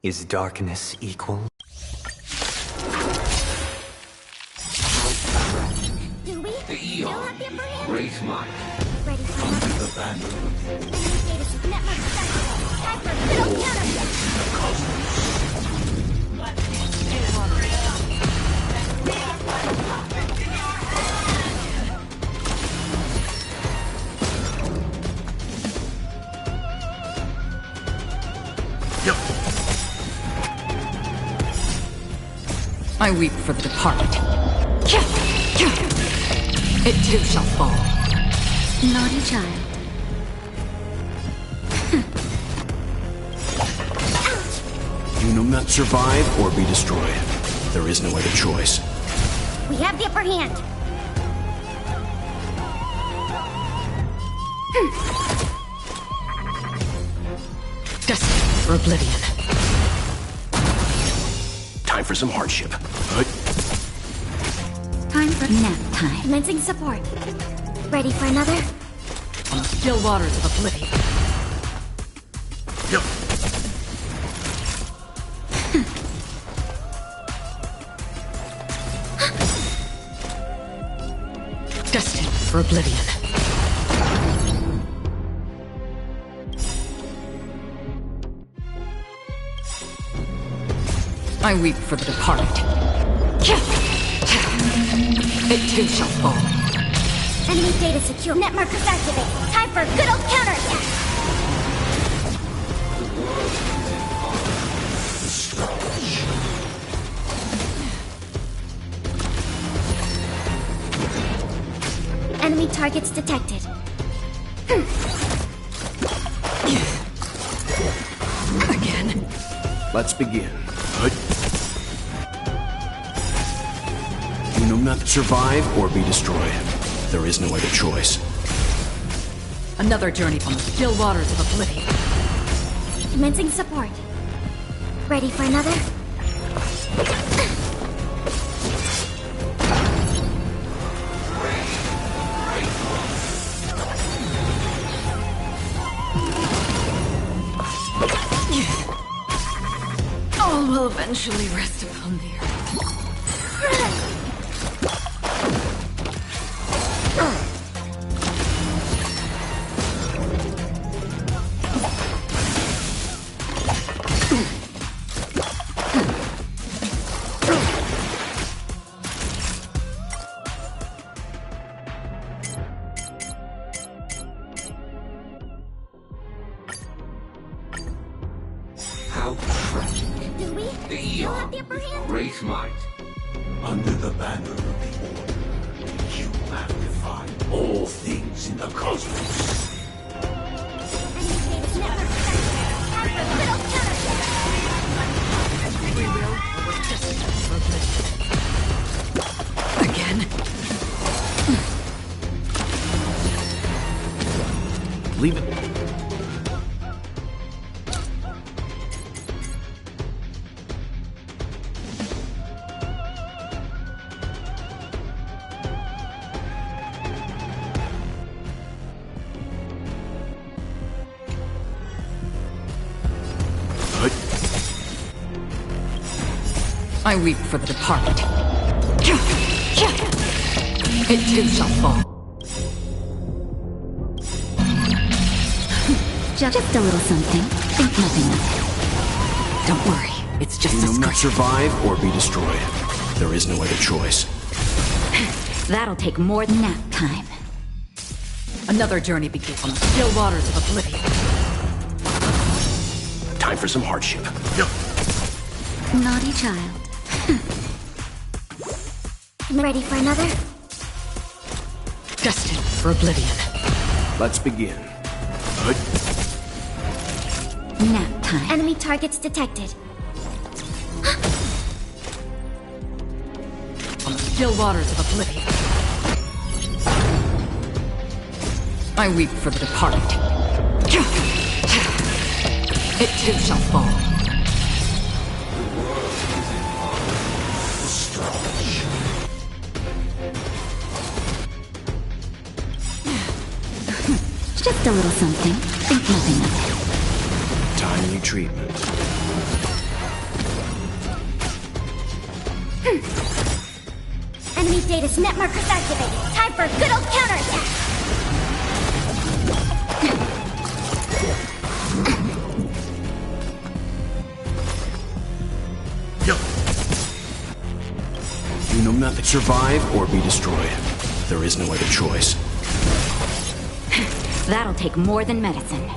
Is darkness equal? Ready for another? The banner of the Data's network activated. Time for a little counter. I weep for the departed. It too shall fall. Naughty child. You will not survive or be destroyed. There is no other choice. We have the upper hand. Destined for oblivion. Time for some hardship. Time for nap time. Commencing support. Ready for another? On the still waters of oblivion. Destined for oblivion. I weep for the departed. It too shall fall. Enemy data secure. Net markers activated. Time for a good old counterattack. Enemy targets detected. Again. Let's begin. You will not survive or be destroyed. There is no other choice. Another journey on the still waters of oblivion. Commencing support. Ready for another? All will eventually rest upon the earth. How tragic. Do we? The Still have the eon upper with hand? great might. Under the banner of the Order, you have defied all things in the cosmos. Again? Leave it. I weep for the departed. It too shall fall. Just a little something. Think nothing of it. Don't worry, it's just You a will not scratch. survive or be destroyed. There is no other choice. That'll take more than nap time. Another journey begins on the still waters of oblivion. Time for some hardship. Naughty child. Ready for another? Destined for oblivion. Let's begin. Nap time. Enemy targets detected. On the still waters of oblivion. I weep for the departed. It too shall fall. Just a little something. Think nothing of it. Timely treatment. Enemy data's net markers activated. Time for a good old counterattack. Survive or be destroyed. There is no other choice. That'll take more than medicine.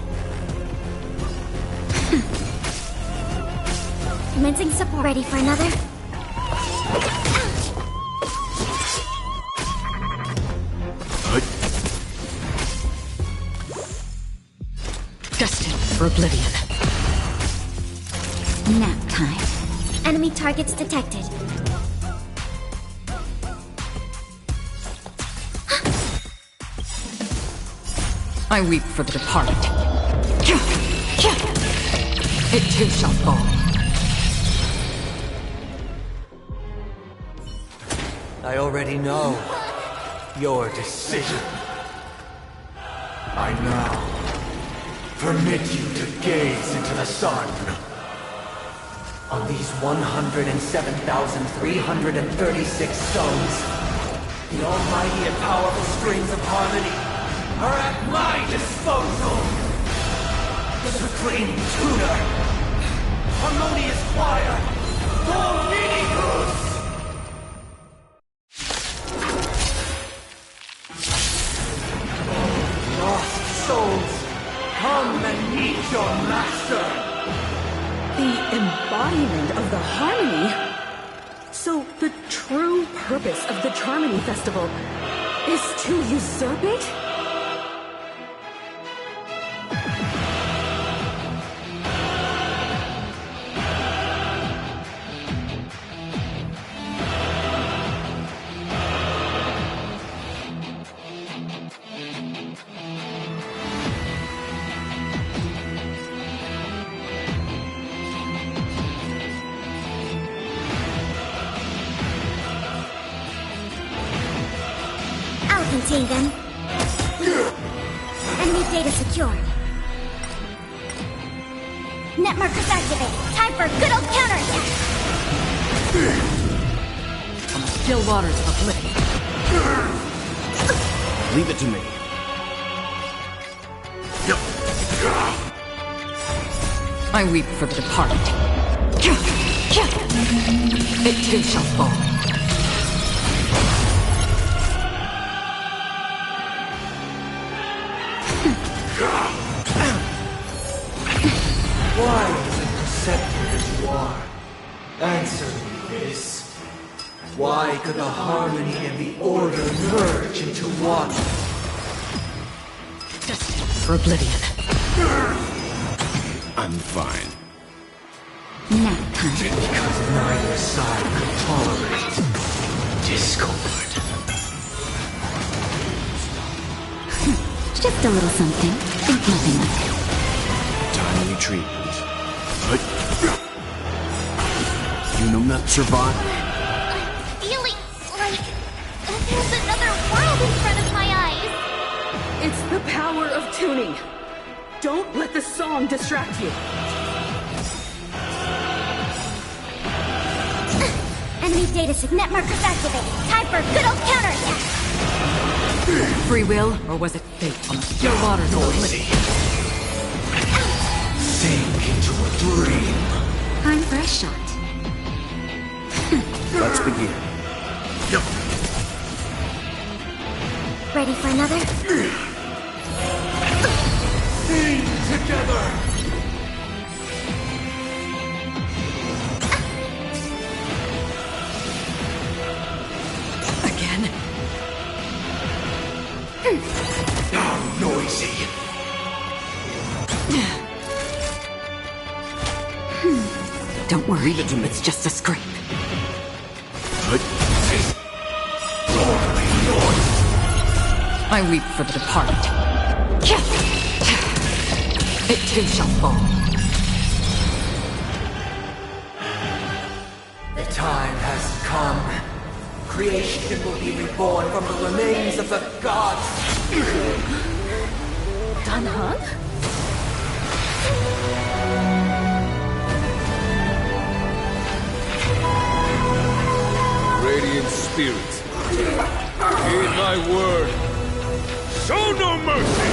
Commencing support. Ready for another? Destined for oblivion. Nap time. Enemy targets detected. I weep for the departed. It too shall fall. I already know your decision. I now permit you to gaze into the sun. On these 107,336 stones, the almighty and powerful strings of harmony are at my disposal. Supreme tutor, harmonious choir, Dominicus! Lost souls, come and meet your master! The embodiment of the harmony? So the true purpose of the Charmony Festival is to usurp it? Contain them. Enemy data secured. Net markers activated. Time for a good old counterattack. On the still waters of oblivion. Leave it to me. I weep for the departed. It too shall fall. Why is it receptive as you are? Answer me this. Why could the harmony and the order merge into one? Destined for oblivion. I'm fine. Nap time. Because neither side could tolerate discord. Just a little something. Think nothing of it. Timely treatment. You know not survive? I'm feeling like there's another world in front of my eyes. It's the power of tuning. Don't let the song distract you. Enemy data net markers activated. Time for a good old counterattack. Free will, or was it fate on the still waters of oblivion? Sink into a dream. Time for a shot. Let's begin. Ready for another? Sing together! Again? How noisy! Don't worry, it's just a scrape. I weep for the departed. It too shall fall. The time has come. Creation will be reborn from the remains of the gods. Dan Heng? Radiant spirits, heed my word. Show no mercy!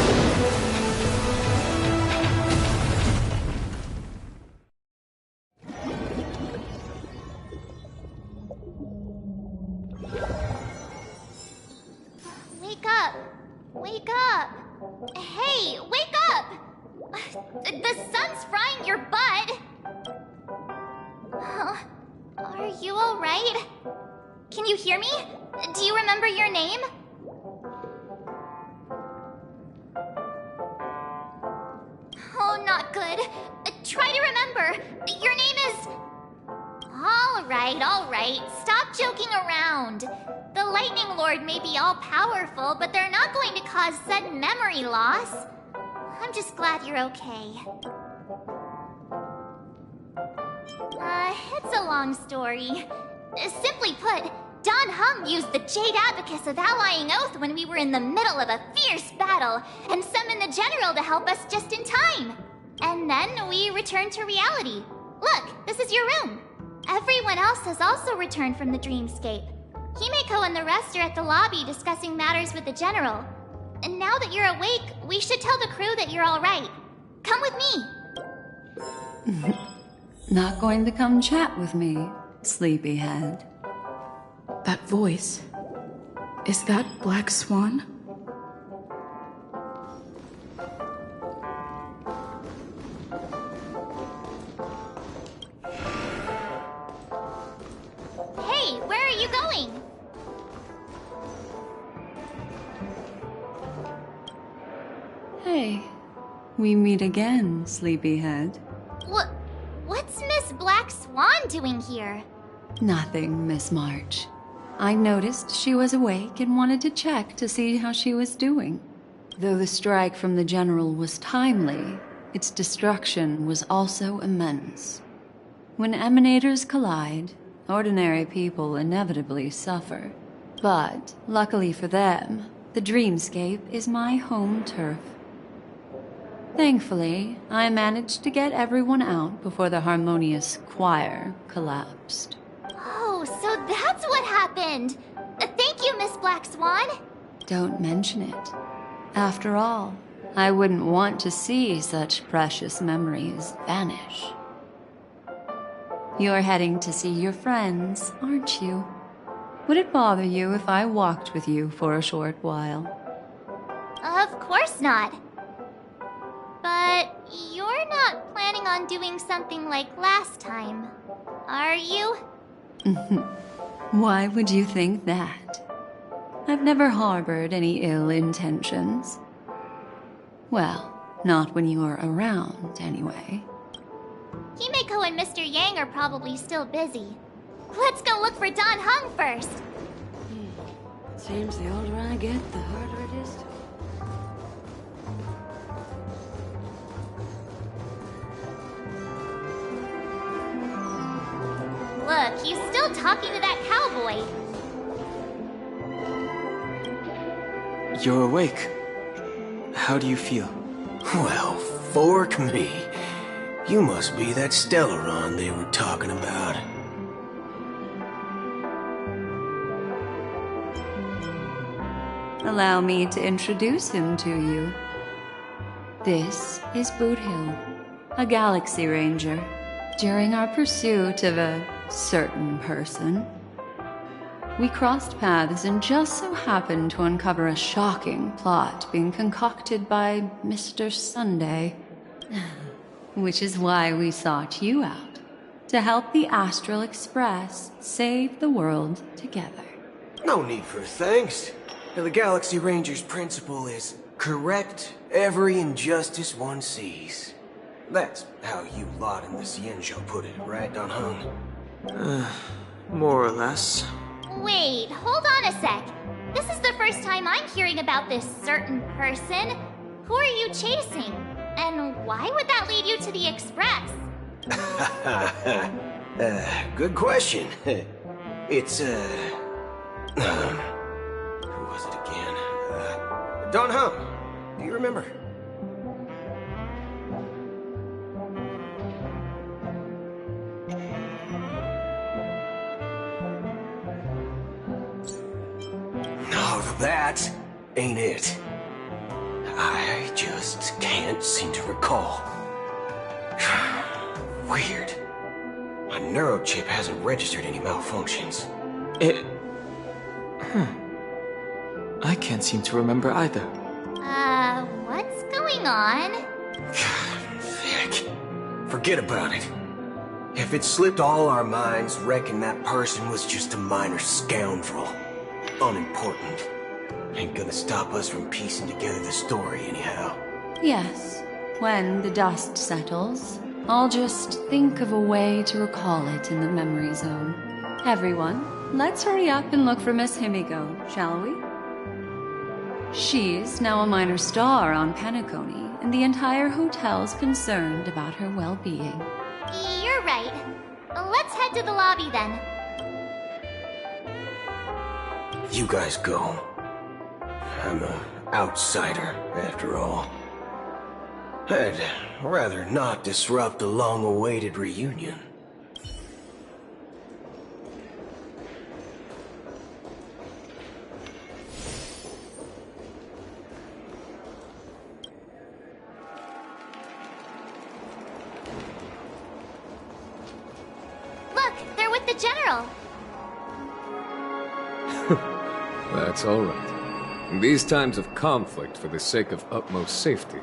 The sun's frying your butt! Are you alright? Can you hear me? Do you remember your name? Oh, not good. Try to remember. Your name is... Alright. Stop joking around. The Lightning Lord may be all-powerful, but they're not going to cause sudden memory loss. I'm just glad you're okay. It's a long story. Simply put, Don Hung used the Jade Abacus of Allying Oath when we were in the middle of a fierce battle, and summoned the General to help us just in time. And then we returned to reality. Look, this is your room. Everyone else has also returned from the dreamscape. Himeko and the rest are at the lobby discussing matters with the General. And now that you're awake, we should tell the crew that you're alright. Come with me. Not going to come chat with me, sleepyhead. That voice. Is that Black Swan? Hey, where are you going? Hey, we meet again, sleepyhead. What's Miss Black Swan doing here? Nothing, Miss March. I noticed she was awake and wanted to check to see how she was doing. Though the strike from the General was timely, its destruction was also immense. When emanators collide, ordinary people inevitably suffer. But, luckily for them, the dreamscape is my home turf. Thankfully, I managed to get everyone out before the harmonious choir collapsed. Oh, so that's what happened! Thank you, Miss Black Swan! Don't mention it. After all, I wouldn't want to see such precious memories vanish. You're heading to see your friends, aren't you? Would it bother you if I walked with you for a short while? Of course not. But you're not planning on doing something like last time, are you? Why would you think that? I've never harbored any ill intentions. Well, not when you are around, anyway. Himeko and Mr. Yang are probably still busy. Let's go look for Don Hung first. Seems the older I get, the harder it is to... Look, he's still talking to that cowboy. You're awake. How do you feel? Well, fork me. You must be that Stellaron they were talking about. Allow me to introduce him to you. This is Boot Hill, a Galaxy Ranger. During our pursuit of a certain person, we crossed paths and just so happened to uncover a shocking plot being concocted by Mr. Sunday. Which is why we sought you out, to help the Astral Express save the world together. No need for thanks. The Galaxy Ranger's principle is correct every injustice one sees. That's how you lot in the Cienjo put it, right, Don Hung? More or less. Wait, hold on a sec. This is the first time I'm hearing about this certain person. Who are you chasing? And why would that lead you to the Express? Good question. It's, who was it again? Don Hung. Do you remember? No, that ain't it. I just can't seem to recall. Weird. My neurochip hasn't registered any malfunctions. I can't seem to remember either. What's going on? Vic, forget about it. If it slipped all our minds, reckon that person was just a minor scoundrel. Unimportant. Ain't gonna stop us from piecing together the story anyhow. Yes. When the dust settles, I'll just think of a way to recall it in the memory zone. Everyone, let's hurry up and look for Miss Himiko, shall we? She's now a minor star on Penacony, and the entire hotel's concerned about her well-being. You're right. Let's head to the lobby then. You guys go. I'm an outsider, after all. I'd rather not disrupt the long-awaited reunion. Look, they're with the General. That's all right. In these times of conflict, for the sake of utmost safety,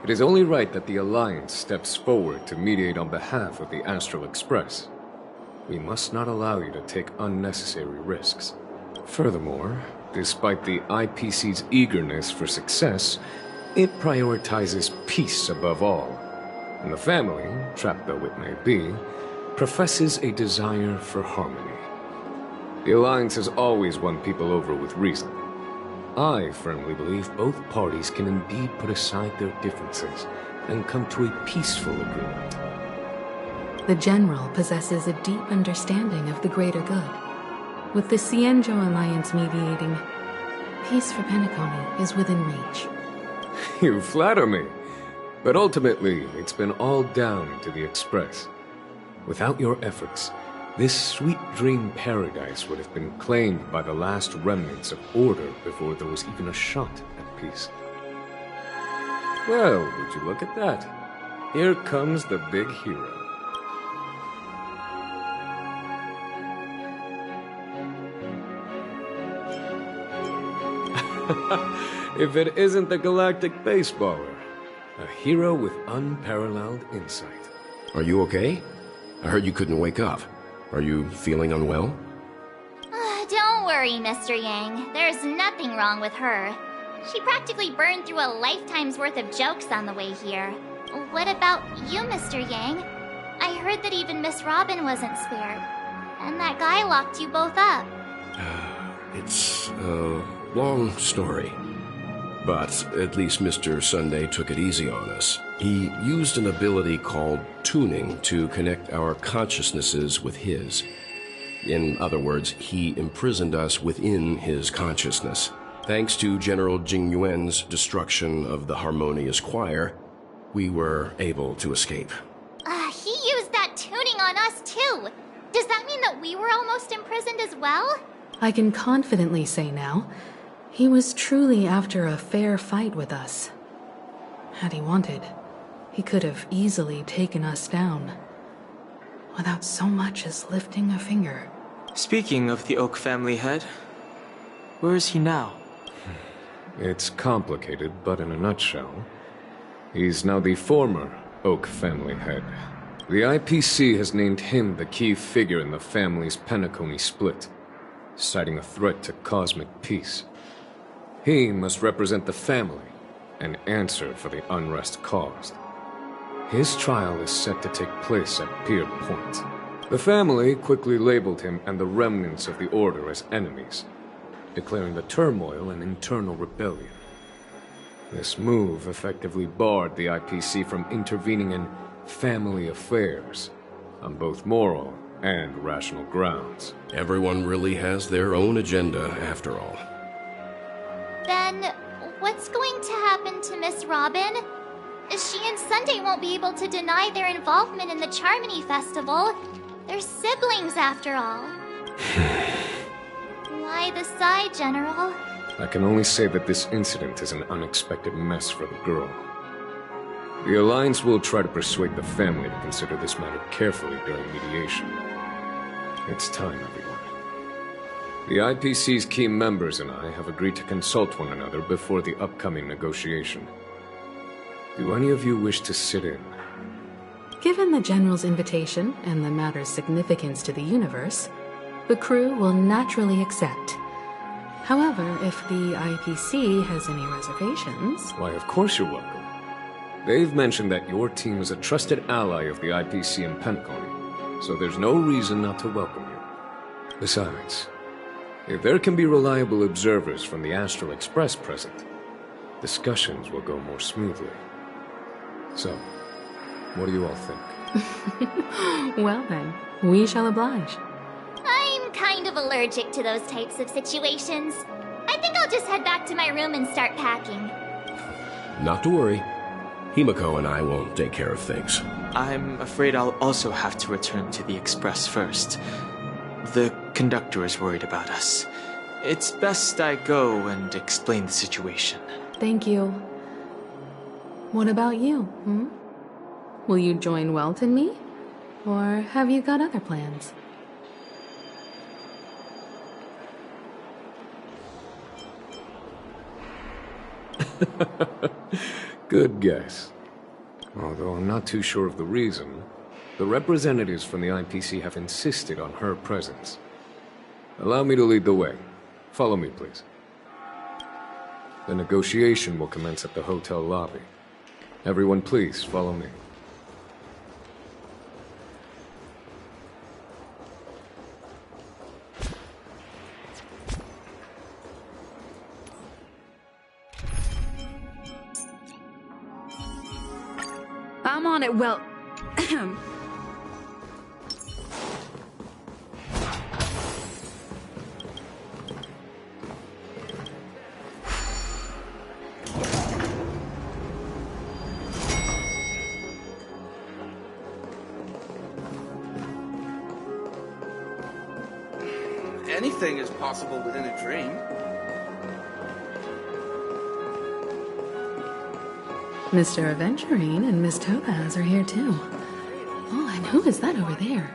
it is only right that the Alliance steps forward to mediate on behalf of the Astral Express. We must not allow you to take unnecessary risks. Furthermore, despite the IPC's eagerness for success, it prioritizes peace above all. And the family, trapped though it may be, professes a desire for harmony. The Alliance has always won people over with reason. I firmly believe both parties can indeed put aside their differences and come to a peaceful agreement. The General possesses a deep understanding of the greater good. With the Cienjo Alliance mediating, peace for Penacony is within reach. You flatter me. But ultimately, it's been all down to the Express. Without your efforts, this sweet dream paradise would have been claimed by the last remnants of order before there was even a shot at peace. Well, would you look at that? Here comes the big hero. If it isn't the galactic baseballer, a hero with unparalleled insight. Are you okay? I heard you couldn't wake up. Are you feeling unwell? Don't worry, Mr. Yang. There's nothing wrong with her. She practically burned through a lifetime's worth of jokes on the way here. What about you, Mr. Yang? I heard that even Miss Robin wasn't spared. And that guy locked you both up. It's a long story. But at least Mr. Sunday took it easy on us. He used an ability called tuning to connect our consciousnesses with his. In other words, he imprisoned us within his consciousness. Thanks to General Jing Yuan's destruction of the Harmonious Choir, we were able to escape. He used that tuning on us too. Does that mean that we were almost imprisoned as well? I can confidently say now, he was truly after a fair fight with us. Had he wanted, he could have easily taken us down, without so much as lifting a finger. Speaking of the Oak family head, where is he now? It's complicated, but in a nutshell, he's now the former Oak family head. The IPC has named him the key figure in the family's Penacony split, citing a threat to cosmic peace. He must represent the family and answer for the unrest caused. His trial is set to take place at Pier Point. The family quickly labeled him and the remnants of the Order as enemies, declaring the turmoil an internal rebellion. This move effectively barred the IPC from intervening in family affairs on both moral and rational grounds. Everyone really has their own agenda, after all. Then, what's going to happen to Miss Robin? She and Sunday won't be able to deny their involvement in the Charmony Festival. They're siblings, after all. Why the sigh, General? I can only say that this incident is an unexpected mess for the girl. The Alliance will try to persuade the family to consider this matter carefully during mediation. It's time, everyone. The IPC's key members and I have agreed to consult one another before the upcoming negotiation. Do any of you wish to sit in? Given the General's invitation and the matter's significance to the universe, the crew will naturally accept. However, if the IPC has any reservations... Why, of course you're welcome. They've mentioned that your team is a trusted ally of the IPC in Penacony, so there's no reason not to welcome you. Besides, if there can be reliable observers from the Astral Express present, discussions will go more smoothly. So, what do you all think? Well then, we shall oblige. I'm kind of allergic to those types of situations. I think I'll just head back to my room and start packing. Not to worry. Himiko and I will take care of things. I'm afraid I'll also have to return to the Express first. The conductor is worried about us. It's best I go and explain the situation. Thank you. What about you, Will you join Welt and me? Or have you got other plans? Good guess. Although I'm not too sure of the reason, the representatives from the IPC have insisted on her presence. Allow me to lead the way. Follow me, please. The negotiation will commence at the hotel lobby. Everyone, please, follow me. I'm on it, well... Anything is possible within a dream. Mr. Aventurine and Miss Topaz are here too. Oh, and who is that over there?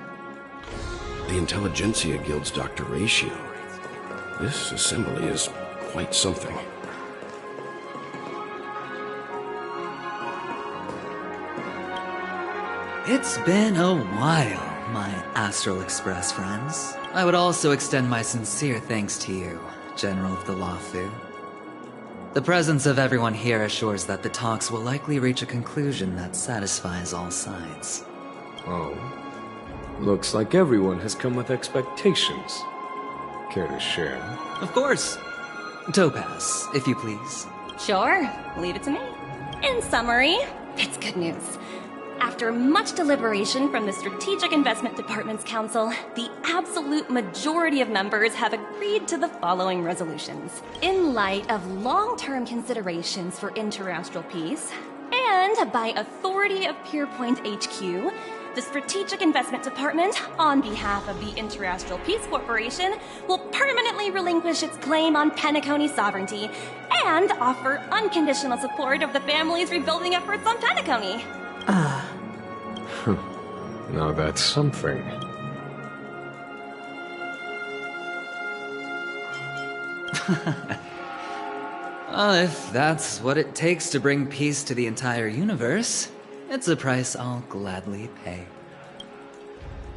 The Intelligentsia Guild's Dr. Ratio. This assembly is quite something. It's been a while, my Astral Express friends. I would also extend my sincere thanks to you, General of the Lawfu. The presence of everyone here assures that the talks will likely reach a conclusion that satisfies all sides. Oh. Looks like everyone has come with expectations. Care to share? Of course. Topaz, if you please. Sure, leave it to me. In summary, it's good news. After much deliberation from the Strategic Investment Department's Council, the absolute majority of members have agreed to the following resolutions. In light of long-term considerations for interastral peace, and by authority of Pierpoint HQ, the Strategic Investment Department, on behalf of the Interastral Peace Corporation, will permanently relinquish its claim on Penacony sovereignty and offer unconditional support of the family's rebuilding efforts on Penacony. Now that's something. Well, if that's what it takes to bring peace to the entire universe, it's a price I'll gladly pay.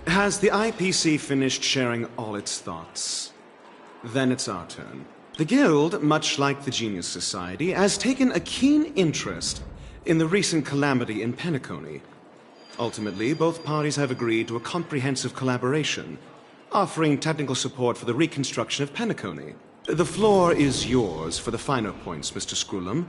Has the IPC finished sharing all its thoughts? Then it's our turn. The Guild, much like the Genius Society, has taken a keen interest in the recent calamity in Penacony. Ultimately, both parties have agreed to a comprehensive collaboration, offering technical support for the reconstruction of Penacony. The floor is yours for the finer points, Mr. Screwlum.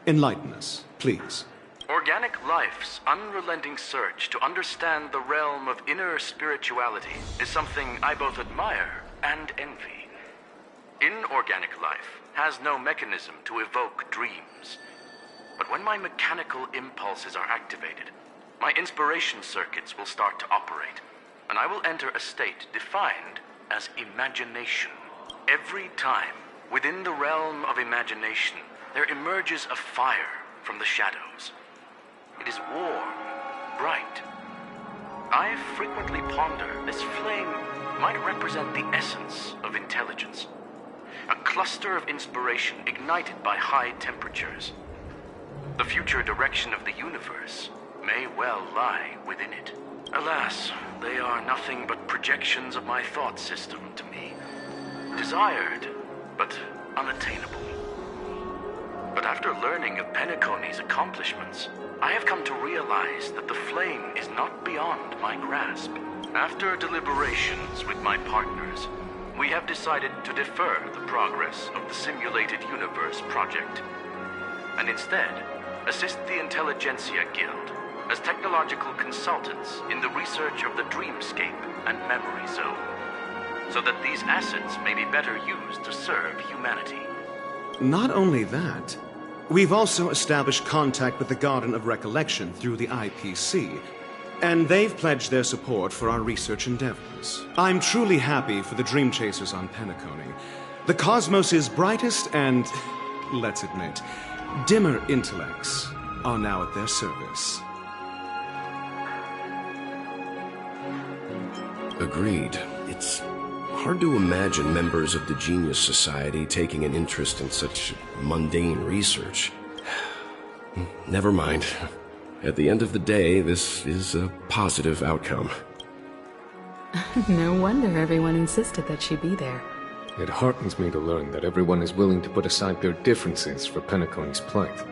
Enlighten us, please. Organic life's unrelenting search to understand the realm of inner spirituality is something I both admire and envy. Inorganic life has no mechanism to evoke dreams. But when my mechanical impulses are activated, my inspiration circuits will start to operate, and I will enter a state defined as imagination. Every time, within the realm of imagination, there emerges a fire from the shadows. It is warm, bright. I frequently ponder this flame might represent the essence of intelligence. A cluster of inspiration ignited by high temperatures. The future direction of the universe may well lie within it. Alas, they are nothing but projections of my thought system to me. Desired, but unattainable. But after learning of Penacony's accomplishments, I have come to realize that the flame is not beyond my grasp. After deliberations with my partners, we have decided to defer the progress of the Simulated Universe project, and instead assist the Intelligentsia Guild as technological consultants in the research of the Dreamscape and Memory Zone, so that these assets may be better used to serve humanity. Not only that, we've also established contact with the Garden of Recollection through the IPC, and they've pledged their support for our research endeavors. I'm truly happy for the Dream Chasers on Penacony. The cosmos' brightest and, let's admit, dimmer intellects are now at their service. Agreed. It's hard to imagine members of the Genius Society taking an interest in such mundane research. Never mind. At the end of the day, this is a positive outcome. No wonder everyone insisted that she be there. It heartens me to learn that everyone is willing to put aside their differences for Penacony's plight.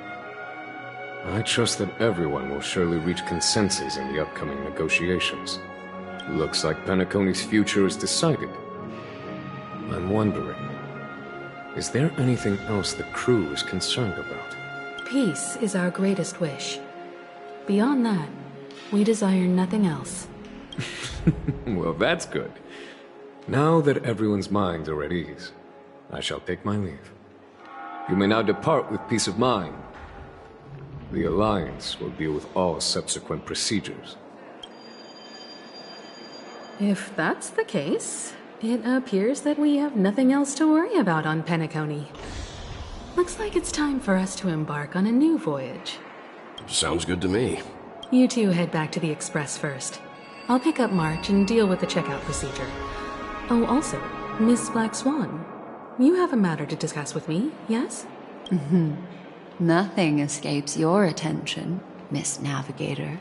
I trust that everyone will surely reach consensus in the upcoming negotiations. Looks like Penacony's future is decided. I'm wondering, is there anything else the crew is concerned about? Peace is our greatest wish. Beyond that, we desire nothing else. Well, that's good. Now that everyone's minds are at ease, I shall take my leave. You may now depart with peace of mind. The Alliance will deal with all subsequent procedures. If that's the case, it appears that we have nothing else to worry about on Penacony. Looks like it's time for us to embark on a new voyage. Sounds good to me. You two head back to the Express first. I'll pick up March and deal with the checkout procedure. Oh, also, Miss Black Swan, you have a matter to discuss with me, yes? Nothing escapes your attention, Miss Navigator.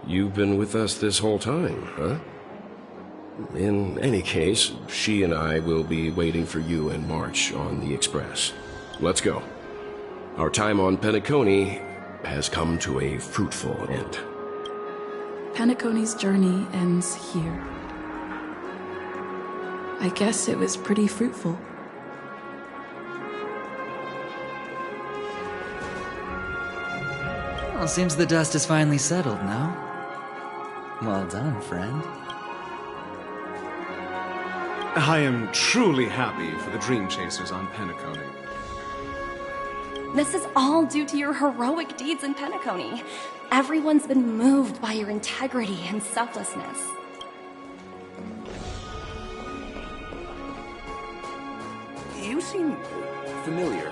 You've been with us this whole time, huh? In any case, she and I will be waiting for you and March on the Express. Let's go. Our time on Penacony has come to a fruitful end. Penacony's journey ends here. I guess it was pretty fruitful. Well, seems the dust is finally settled now. Well done, friend. I am truly happy for the Dream Chasers on Penacony. This is all due to your heroic deeds in Penacony. Everyone's been moved by your integrity and selflessness. You seem familiar.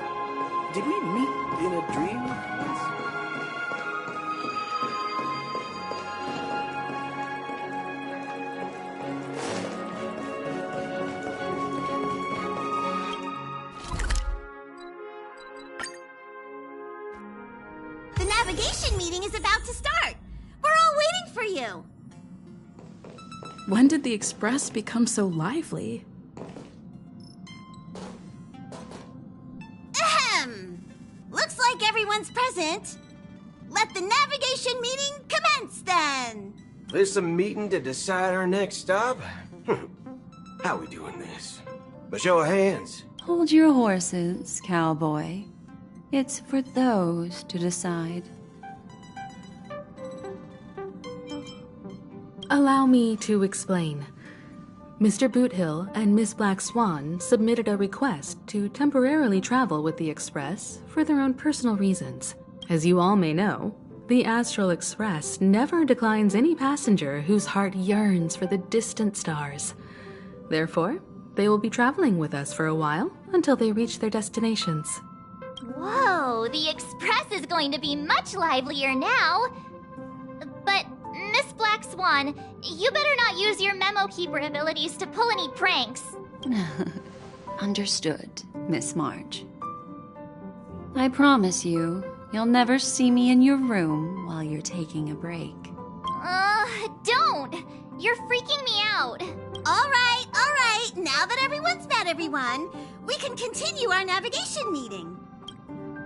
Did we meet in a dream? The navigation meeting is about to start. We're all waiting for you. When did the Express become so lively? Ahem! Looks like everyone's present. Let the navigation meeting commence then. This a meeting to decide our next stop? How we doing this? By show of hands. Hold your horses, cowboy. It's for those to decide. Allow me to explain. Mr. Boothill and Miss Black Swan submitted a request to temporarily travel with the Express for their own personal reasons. As you all may know, the Astral Express never declines any passenger whose heart yearns for the distant stars. Therefore, they will be traveling with us for a while until they reach their destinations. Whoa, the Express is going to be much livelier now. But, Miss Black Swan, you better not use your memo keeper abilities to pull any pranks. Understood, Miss March. I promise you, You'll never see me in your room while you're taking a break. Don't! You're freaking me out. All right. Now that everyone's met everyone, we can continue our navigation meeting.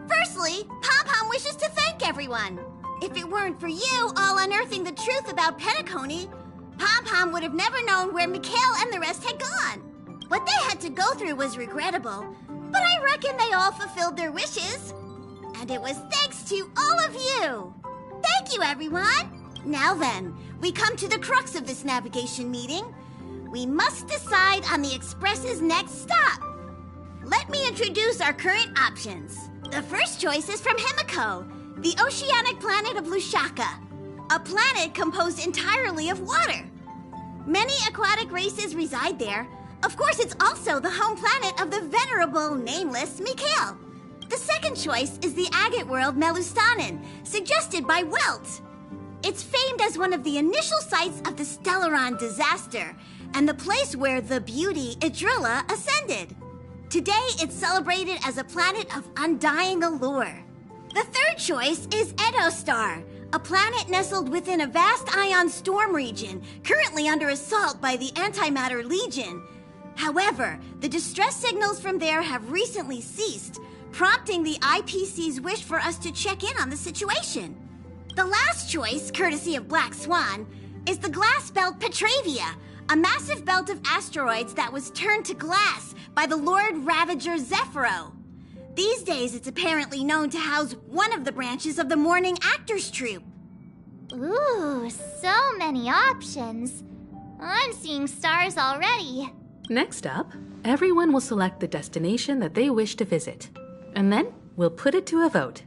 Firstly, Pom-Pom wishes to thank everyone. If it weren't for you all unearthing the truth about Penacony, Pom-Pom would have never known where Mikhail and the rest had gone. What they had to go through was regrettable, but I reckon they all fulfilled their wishes. And it was thanks to all of you. Thank you, everyone. Now then, we come to the crux of this navigation meeting. We must decide on the Express's next stop. Let me introduce our current options. The first choice is from Himiko, the oceanic planet of Lushaka, a planet composed entirely of water. Many aquatic races reside there. Of course, it's also the home planet of the venerable, nameless Mikhail. The second choice is the agate world Melustanen, suggested by Welt. It's famed as one of the initial sites of the Stellaron disaster, and the place where the beauty Idrilla ascended. Today, it's celebrated as a planet of undying allure. The third choice is Edostar, a planet nestled within a vast ion storm region, currently under assault by the Antimatter Legion. However, the distress signals from there have recently ceased, prompting the IPC's wish for us to check in on the situation. The last choice, courtesy of Black Swan, is the glass belt Petravia, a massive belt of asteroids that was turned to glass by the Lord Ravager Zephyro. These days, it's apparently known to house one of the branches of the Morning Actors Troupe. Ooh, so many options. I'm seeing stars already. Next up, everyone will select the destination that they wish to visit. And then we'll put it to a vote.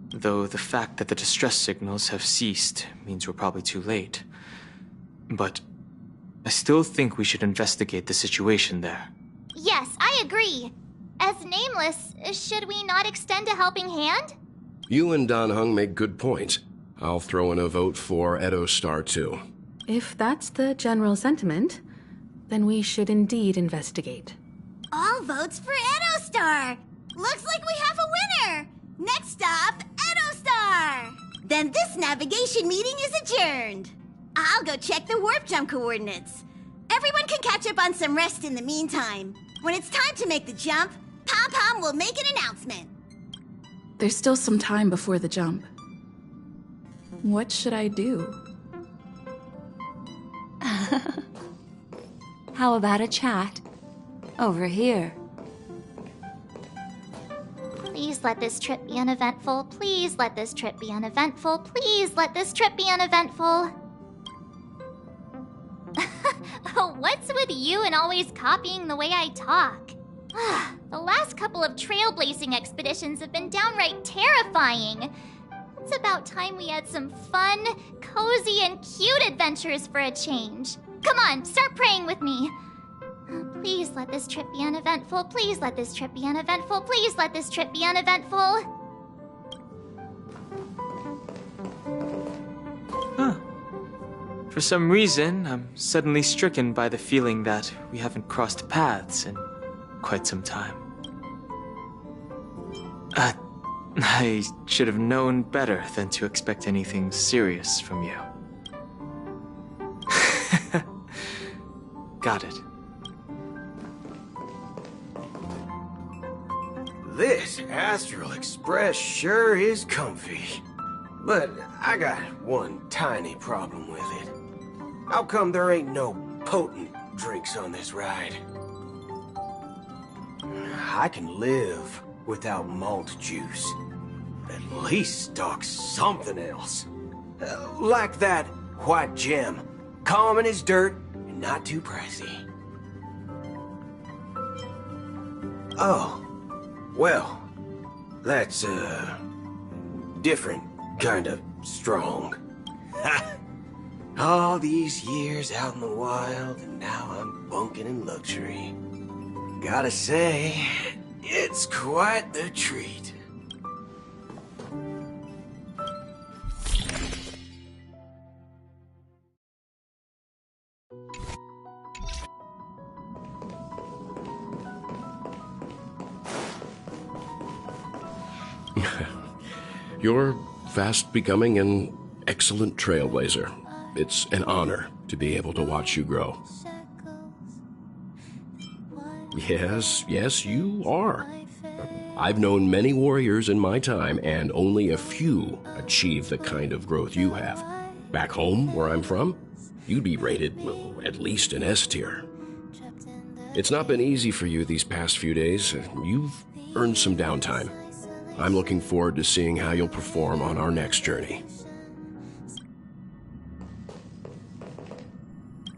Though the fact that the distress signals have ceased means we're probably too late. But I still think we should investigate the situation there. Yes, I agree. As Nameless, should we not extend a helping hand? You and Dan Heng make good points. I'll throw in a vote for Edostar too. If that's the general sentiment, then we should indeed investigate. All votes for Edostar! Looks like we have a winner! Next stop, Edostar! Then this navigation meeting is adjourned. I'll go check the warp jump coordinates. Everyone can catch up on some rest in the meantime. When it's time to make the jump, Pom-Pom will make an announcement. There's still some time before the jump. What should I do? How about a chat? Over here. Please let this trip be uneventful. Please let this trip be uneventful. Please let this trip be uneventful. What's with you and always copying the way I talk? The last couple of trailblazing expeditions have been downright terrifying. It's about time we had some fun, cozy, and cute adventures for a change. Come on, start praying with me. Please let this trip be uneventful. Please let this trip be uneventful. Please let this trip be uneventful. For some reason, I'm suddenly stricken by the feeling that we haven't crossed paths in quite some time. I should have known better than to expect anything serious from you. Got it. This Astral Express sure is comfy. But I got one tiny problem with it. How come there ain't no potent drinks on this ride? I can live without malt juice. At least stock something else. Like that white gem. Common as dirt and not too pricey. Oh. Well, that's, different kind of strong. All these years out in the wild, and now I'm bunking in luxury. Gotta say, it's quite the treat. You're fast becoming an excellent trailblazer. It's an honor to be able to watch you grow. Yes, you are. I've known many warriors in my time, and only a few achieve the kind of growth you have. Back home, where I'm from, you'd be rated, well, at least an S tier. It's not been easy for you these past few days. You've earned some downtime. I'm looking forward to seeing how you'll perform on our next journey.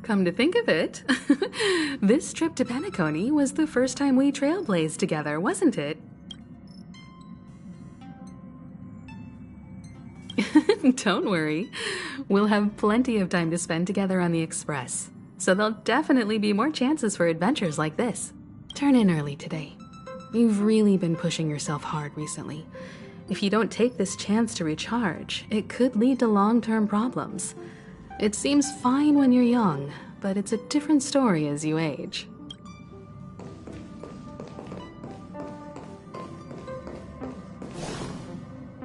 Come to think of it, this trip to Penacony was the first time we trailblazed together, wasn't it? Don't worry. We'll have plenty of time to spend together on the Express, so there'll definitely be more chances for adventures like this. Turn in early today. You've really been pushing yourself hard recently. If you don't take this chance to recharge, it could lead to long-term problems. It seems fine when you're young, but it's a different story as you age.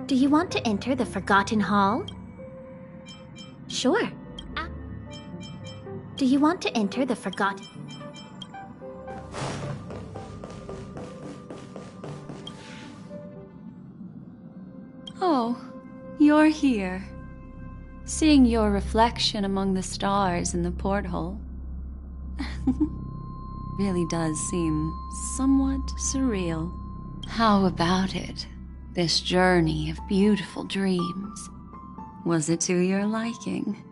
Do you want to enter the Forgotten Hall? Sure. Do you want to enter the Forgotten... Oh, you're here. Seeing your reflection among the stars in the porthole really does seem somewhat surreal. How about it? This journey of beautiful dreams. Was it to your liking?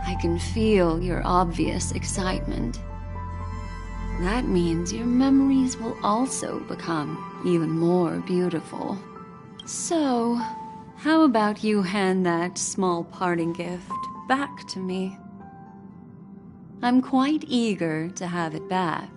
I can feel your obvious excitement. That means your memories will also become even more beautiful. So, how about you hand that small parting gift back to me? I'm quite eager to have it back.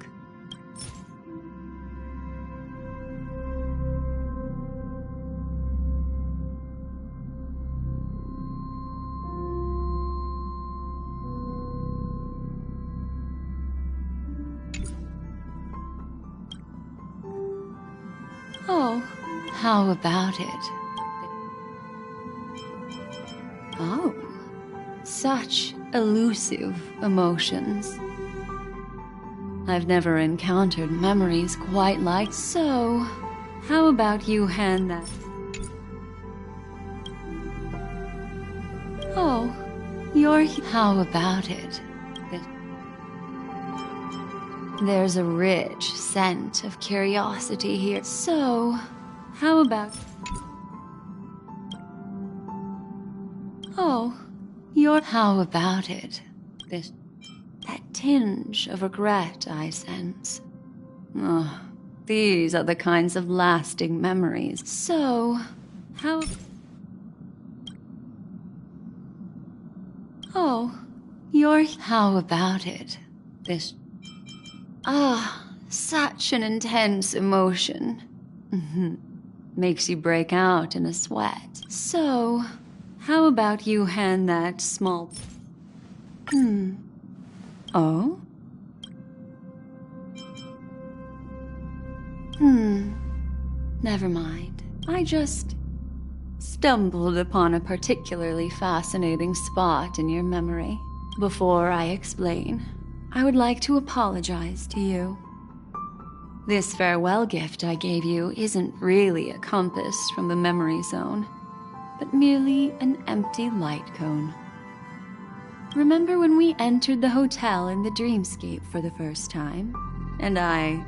Oh, how about it? Oh, such elusive emotions. I've never encountered memories quite like so. How about you hand that? Oh, you're... How about it? There's a rich scent of curiosity here. So, how about... Oh, you're... How about it? That tinge of regret I sense. Oh, these are the kinds of lasting memories. So, how... Oh, you're... How about it? Such an intense emotion. Makes you break out in a sweat. So, how about you hand that small... Oh? Never mind. I just stumbled upon a particularly fascinating spot in your memory. Before I explain, I would like to apologize to you. This farewell gift I gave you isn't really a compass from the memory zone, but merely an empty light cone. Remember when we entered the hotel in the dreamscape for the first time, and I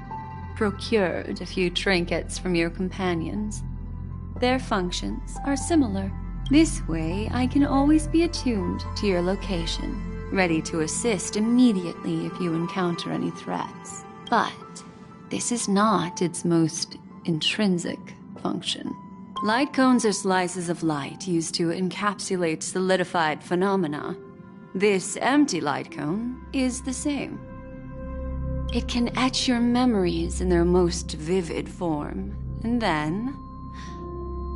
procured a few trinkets from your companions? Their functions are similar. This way, I can always be attuned to your location, ready to assist immediately if you encounter any threats. But this is not its most intrinsic function. Light cones are slices of light used to encapsulate solidified phenomena. This empty light cone is the same. It can etch your memories in their most vivid form, And then,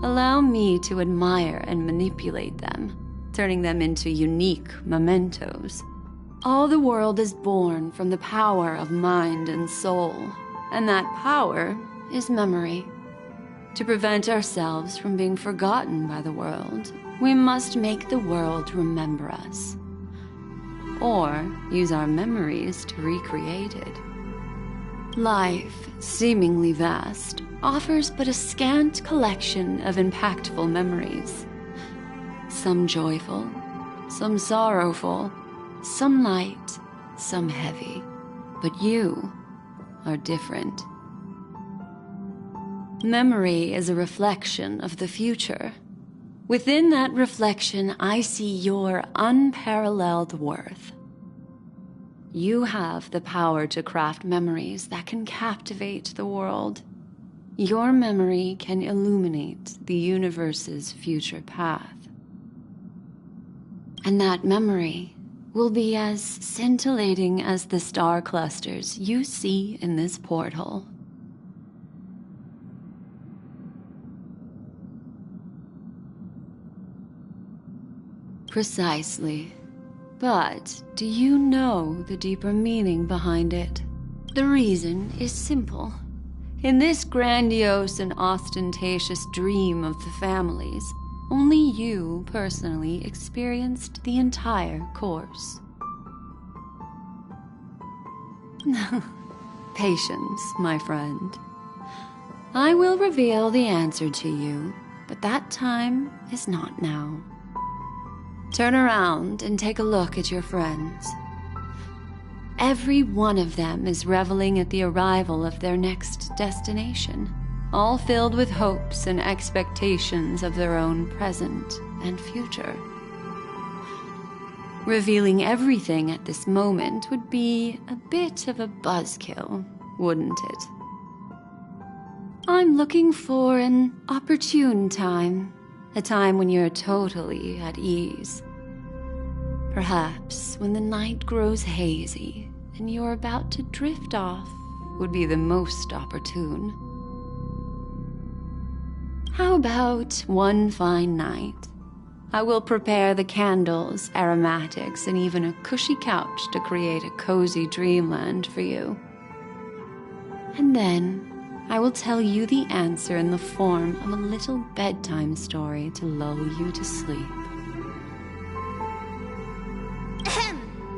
allow me to admire and manipulate them, turning them into unique mementos. All the world is born from the power of mind and soul, and that power is memory. To prevent ourselves from being forgotten by the world, we must make the world remember us, or use our memories to recreate it. Life, seemingly vast, offers but a scant collection of impactful memories. Some joyful, some sorrowful, some light, some heavy. But you are different. Memory is a reflection of the future. Within that reflection, I see your unparalleled worth. You have the power to craft memories that can captivate the world. Your memory can illuminate the universe's future path. And that memory will be as scintillating as the star clusters you see in this porthole. Precisely. But do you know the deeper meaning behind it? The reason is simple. In this grandiose and ostentatious dream of the families, only you personally experienced the entire course. Patience, my friend. I will reveal the answer to you, but that time is not now. Turn around and take a look at your friends. Every one of them is reveling at the arrival of their next destination, all filled with hopes and expectations of their own present and future. Revealing everything at this moment would be a bit of a buzzkill, wouldn't it? I'm looking for an opportune time, a time when you're totally at ease. Perhaps when the night grows hazy and you're about to drift off would be the most opportune. How about one fine night? I will prepare the candles, aromatics, and even a cushy couch to create a cozy dreamland for you. And then I will tell you the answer in the form of a little bedtime story to lull you to sleep.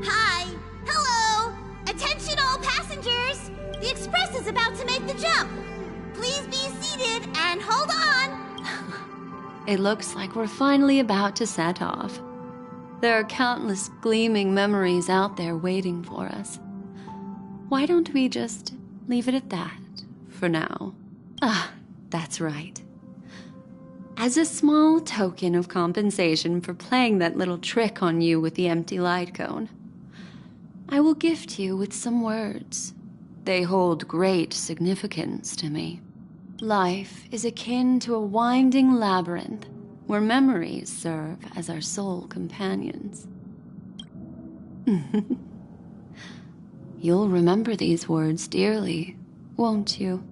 Hi! Hello! Attention all passengers! The express is about to make the jump! Please be seated and hold on! It looks like we're finally about to set off. There are countless gleaming memories out there waiting for us. Why don't we just leave it at that for now? That's right. As a small token of compensation for playing that little trick on you with the empty light cone, I will gift you with some words. They hold great significance to me. Life is akin to a winding labyrinth where memories serve as our sole companions. You'll remember these words dearly, won't you?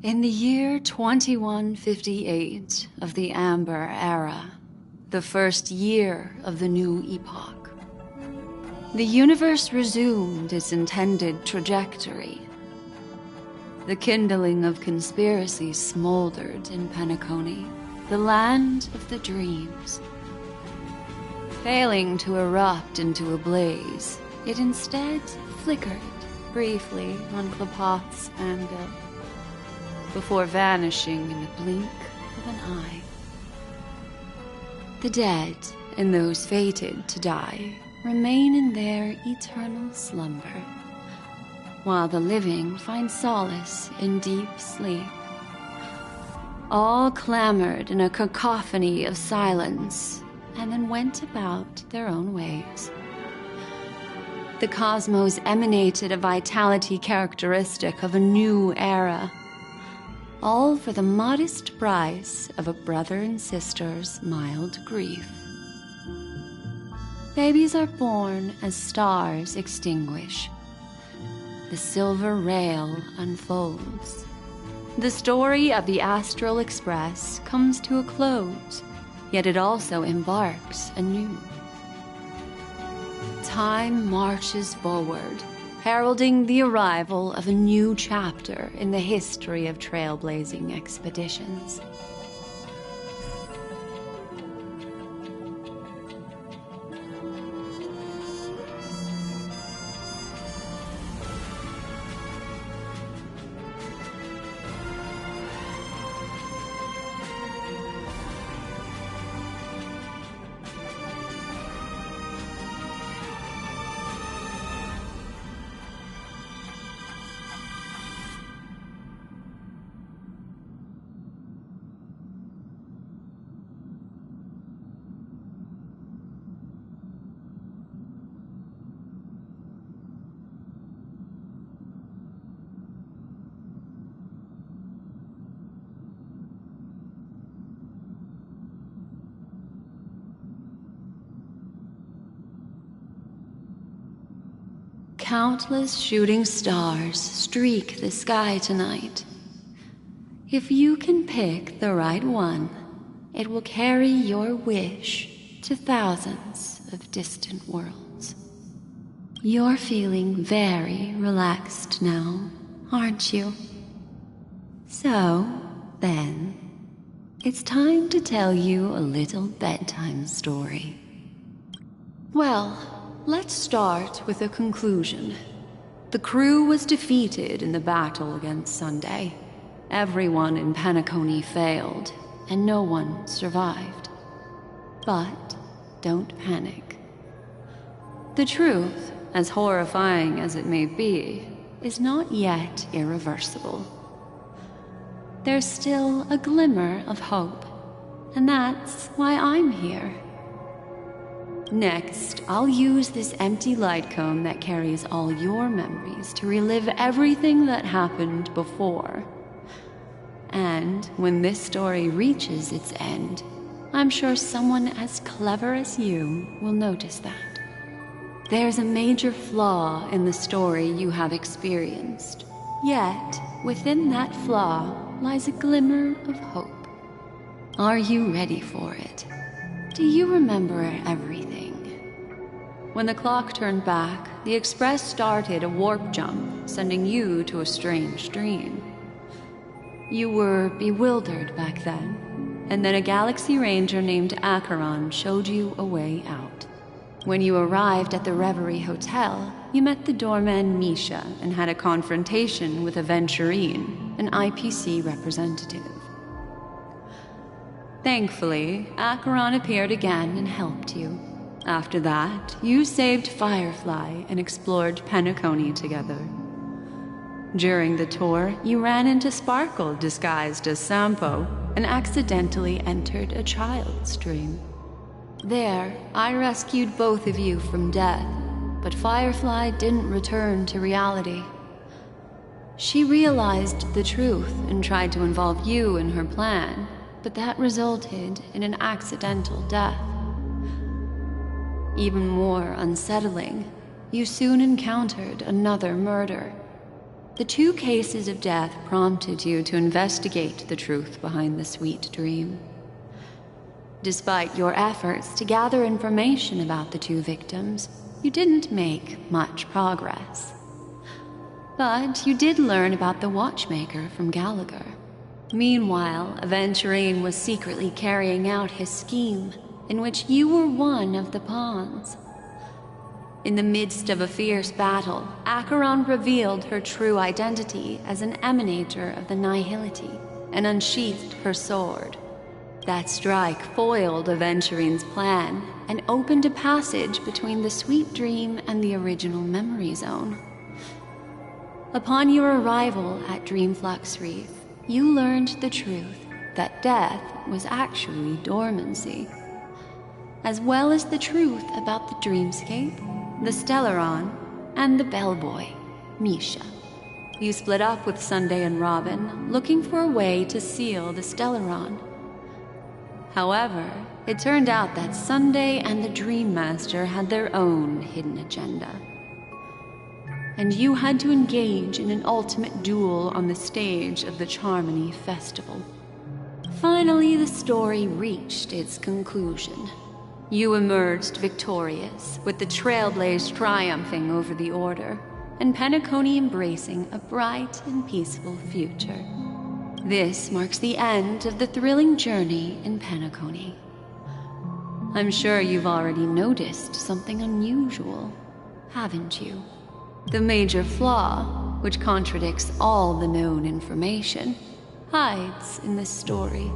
In the year 2158 of the Amber Era, the first year of the new epoch, the universe resumed its intended trajectory. The kindling of conspiracy smoldered in Penacony, the land of the dreams. Failing to erupt into a blaze, it instead flickered briefly on Klapoth's anvil, before vanishing in the blink of an eye. The dead and those fated to die remain in their eternal slumber, while the living find solace in deep sleep. All clamored in a cacophony of silence, and then went about their own ways. The cosmos emanated a vitality characteristic of a new era, all for the modest price of a brother and sister's mild grief. Babies are born as stars extinguish. The silver rail unfolds. The story of the Astral Express comes to a close, yet it also embarks anew. Time marches forward, heralding the arrival of a new chapter in the history of trailblazing expeditions. Countless shooting stars streak the sky tonight. If you can pick the right one, it will carry your wish to thousands of distant worlds. You're feeling very relaxed now, aren't you? So, then, it's time to tell you a little bedtime story. Well, let's start with a conclusion. The crew was defeated in the battle against Sunday. Everyone in Penacony failed, and no one survived. But don't panic. The truth, as horrifying as it may be, is not yet irreversible. There's still a glimmer of hope, and that's why I'm here. Next, I'll use this empty light cone that carries all your memories to relive everything that happened before. And when this story reaches its end, I'm sure someone as clever as you will notice that. There's a major flaw in the story you have experienced, yet within that flaw lies a glimmer of hope. Are you ready for it? Do you remember everything? When the clock turned back, the Express started a warp jump, sending you to a strange dream. You were bewildered back then, and then a Galaxy Ranger named Acheron showed you a way out. When you arrived at the Reverie Hotel, you met the doorman Misha and had a confrontation with Aventurine, an IPC representative. Thankfully, Acheron appeared again and helped you. After that, you saved Firefly and explored Penacony together. During the tour, you ran into Sparkle disguised as Sampo and accidentally entered a child's dream. There, I rescued both of you from death, but Firefly didn't return to reality. She realized the truth and tried to involve you in her plan, but that resulted in an accidental death. Even more unsettling, you soon encountered another murder. The two cases of death prompted you to investigate the truth behind the sweet dream. Despite your efforts to gather information about the two victims, you didn't make much progress. But you did learn about the watchmaker from Gallagher. Meanwhile, Aventurine was secretly carrying out his scheme, in which you were one of the pawns. In the midst of a fierce battle, Acheron revealed her true identity as an emanator of the Nihility and unsheathed her sword. That strike foiled Aventurine's plan and opened a passage between the sweet dream and the original memory zone. Upon your arrival at Dreamflux Reef, you learned the truth that death was actually dormancy, as well as the truth about the dreamscape, the Stellaron, and the bellboy, Misha. You split up with Sunday and Robin, looking for a way to seal the Stellaron. However, it turned out that Sunday and the Dream Master had their own hidden agenda. and you had to engage in an ultimate duel on the stage of the Charmony Festival. Finally, the story reached its conclusion. You emerged victorious, with the Trailblaze triumphing over the Order, and Penacony embracing a bright and peaceful future. This marks the end of the thrilling journey in Penacony. I'm sure you've already noticed something unusual, haven't you? The major flaw, which contradicts all the known information, hides in this story.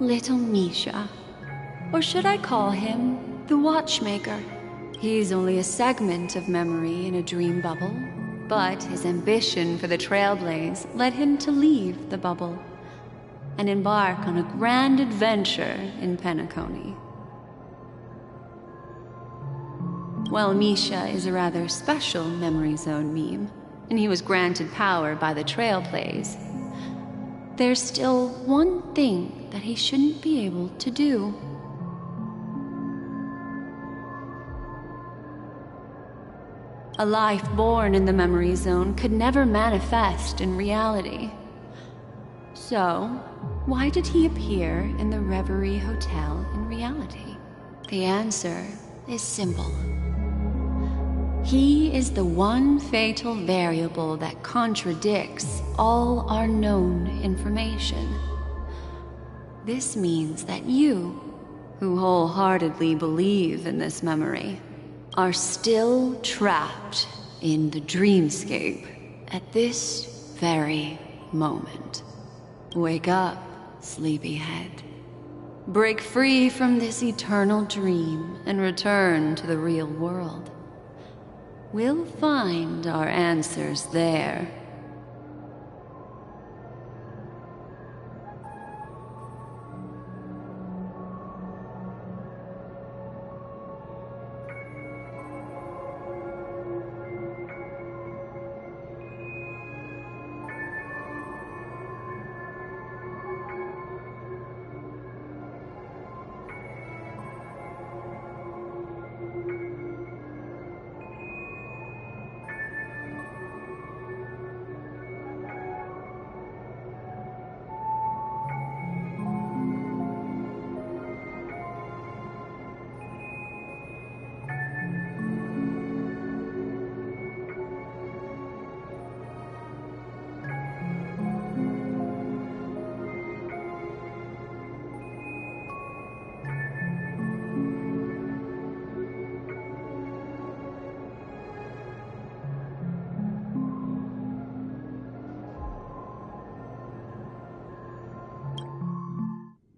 Little Misha. Or should I call him the Watchmaker? He's only a segment of memory in a dream bubble, but his ambition for the Trailblaze led him to leave the bubble and embark on a grand adventure in Penacony. Well, Misha is a rather special Memory Zone meme, and he was granted power by the Trailblaze. There's still one thing that he shouldn't be able to do. A life born in the Memory Zone could never manifest in reality. So, why did he appear in the Reverie Hotel in reality? The answer is simple. He is the one fatal variable that contradicts all our known information. This means that you, who wholeheartedly believe in this memory, are still trapped in the dreamscape at this very moment. Wake up, sleepyhead. Break free from this eternal dream and return to the real world. We'll find our answers there.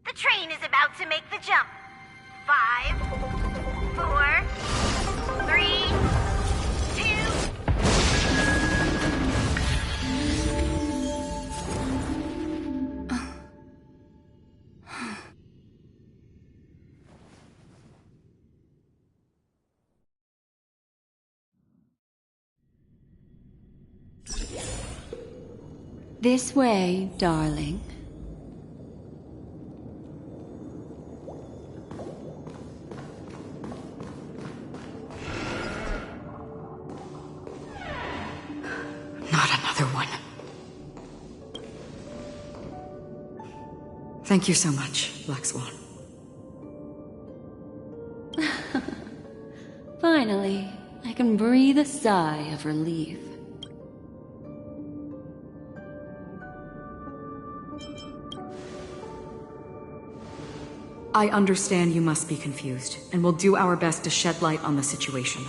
The train is about to make the jump. 5, 4, 3, 2. This way, darling. Thank you so much, Black Swan. Finally, I can breathe a sigh of relief. I understand you must be confused, and will do our best to shed light on the situation.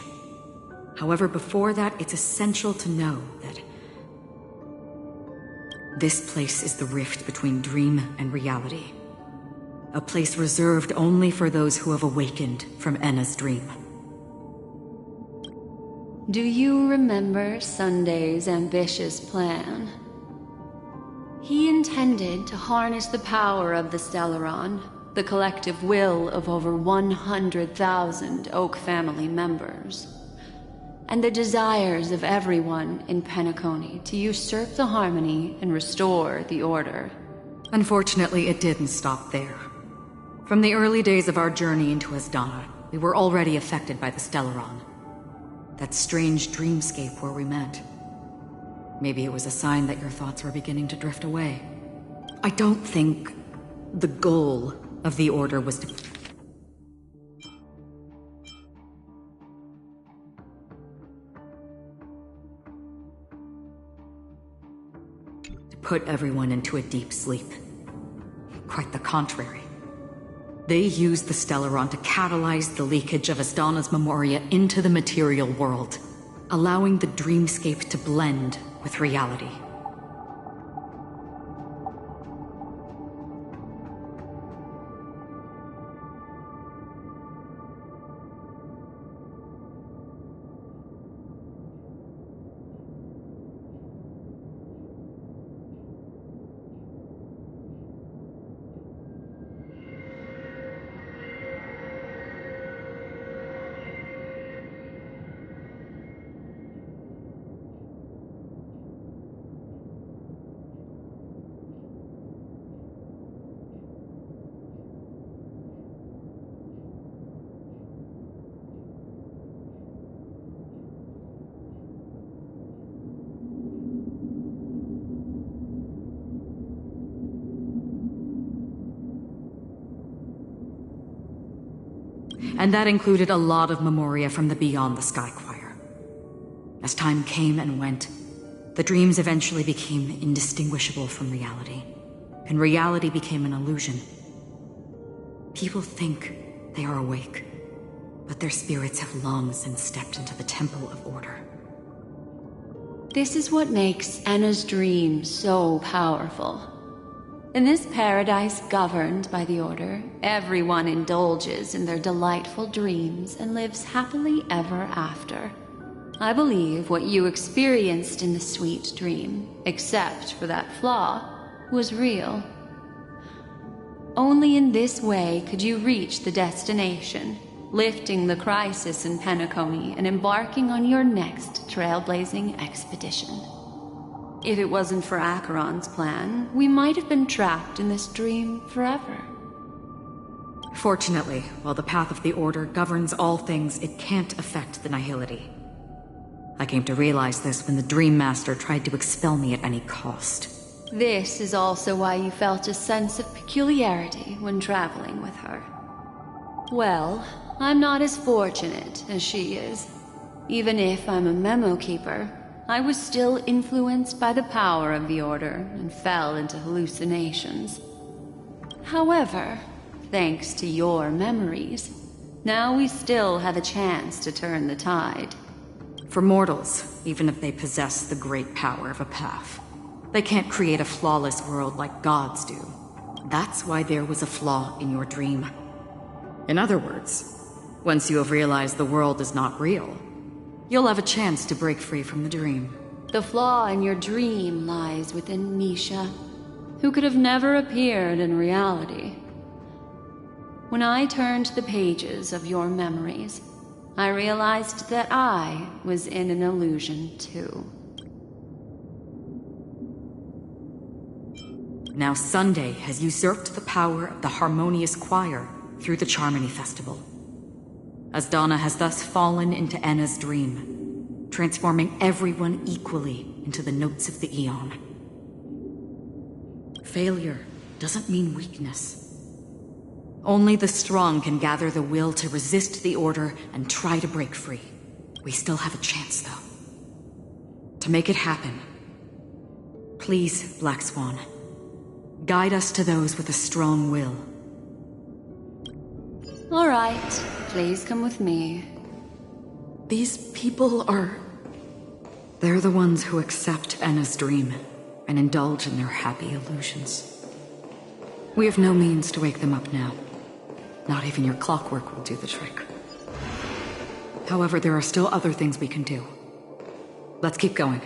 However, before that, it's essential to know that this place is the rift between dream and reality. A place reserved only for those who have awakened from Enna's dream. Do you remember Sunday's ambitious plan? He intended to harness the power of the Stellaron, the collective will of over 100,000 Oak family members, and the desires of everyone in Penacony to usurp the harmony and restore the order. Unfortunately, it didn't stop there. From the early days of our journey into Asdana, we were already affected by the Stellaron. That strange dreamscape where we met. Maybe it was a sign that your thoughts were beginning to drift away. I don't think the goal of the Order was to put everyone into a deep sleep. Quite the contrary. They used the Stellaron to catalyze the leakage of Asdana's memoria into the material world, allowing the dreamscape to blend with reality. And that included a lot of memoria from the Beyond the Sky Choir. As time came and went, the dreams eventually became indistinguishable from reality, and reality became an illusion. People think they are awake, but their spirits have long since stepped into the Temple of Order. This is what makes Enna's dream so powerful. In this paradise governed by the Order, everyone indulges in their delightful dreams and lives happily ever after. I believe what you experienced in the sweet dream, except for that flaw, was real. Only in this way could you reach the destination, lifting the crisis in Penacony and embarking on your next trailblazing expedition. If it wasn't for Acheron's plan, we might have been trapped in this dream forever. Fortunately, while the path of the Order governs all things, it can't affect the Nihility. I came to realize this when the Dream Master tried to expel me at any cost. This is also why you felt a sense of peculiarity when traveling with her. Well, I'm not as fortunate as she is. Even if I'm a memo keeper, I was still influenced by the power of the Order and fell into hallucinations. However, thanks to your memories, now we still have a chance to turn the tide. For mortals, even if they possess the great power of a path, they can't create a flawless world like gods do. That's why there was a flaw in your dream. In other words, once you have realized the world is not real, you'll have a chance to break free from the dream. The flaw in your dream lies within Misha, who could have never appeared in reality. When I turned the pages of your memories, I realized that I was in an illusion too. Now Sunday has usurped the power of the Harmonious Choir through the Charmony Festival. Asdana has thus fallen into Enna's dream, transforming everyone equally into the notes of the Aeon. Failure doesn't mean weakness. Only the strong can gather the will to resist the order and try to break free. We still have a chance, though. To make it happen, please, Black Swan, guide us to those with a strong will. All right, please come with me. These people are... They're the ones who accept Enna's dream and indulge in their happy illusions. We have no means to wake them up now. Not even your clockwork will do the trick. However, there are still other things we can do. Let's keep going.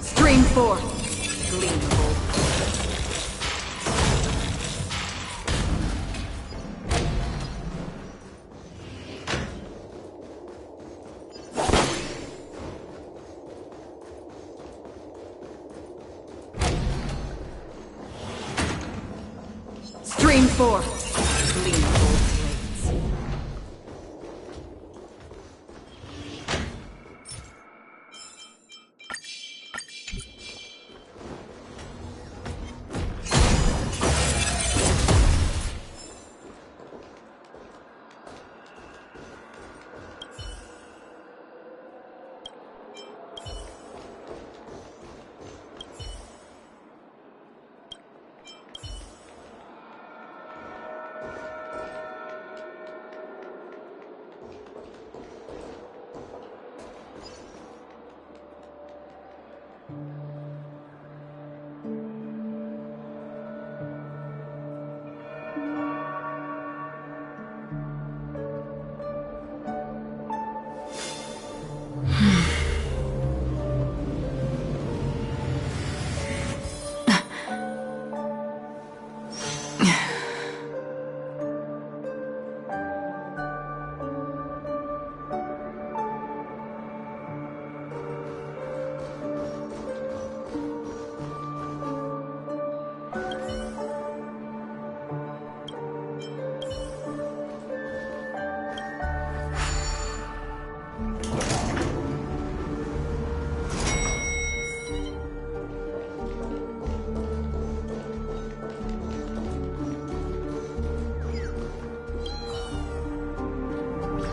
Stream 4. Gleamful. Stream 4. Gleamful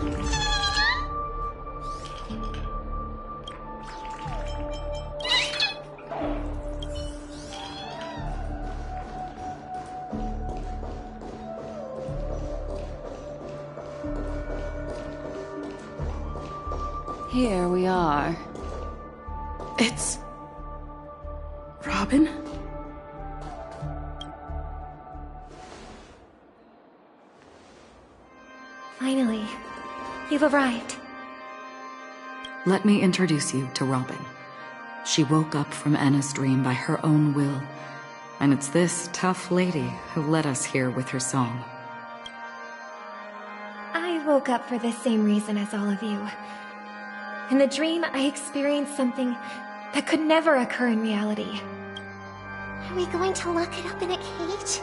blades. Here we are. It's... Robin? Finally, you've arrived. Let me introduce you to Robin. She woke up from Enna's dream by her own will, and it's this tough lady who led us here with her song. I woke up for the same reason as all of you. In the dream, I experienced something that could never occur in reality. Are we going to lock it up in a cage?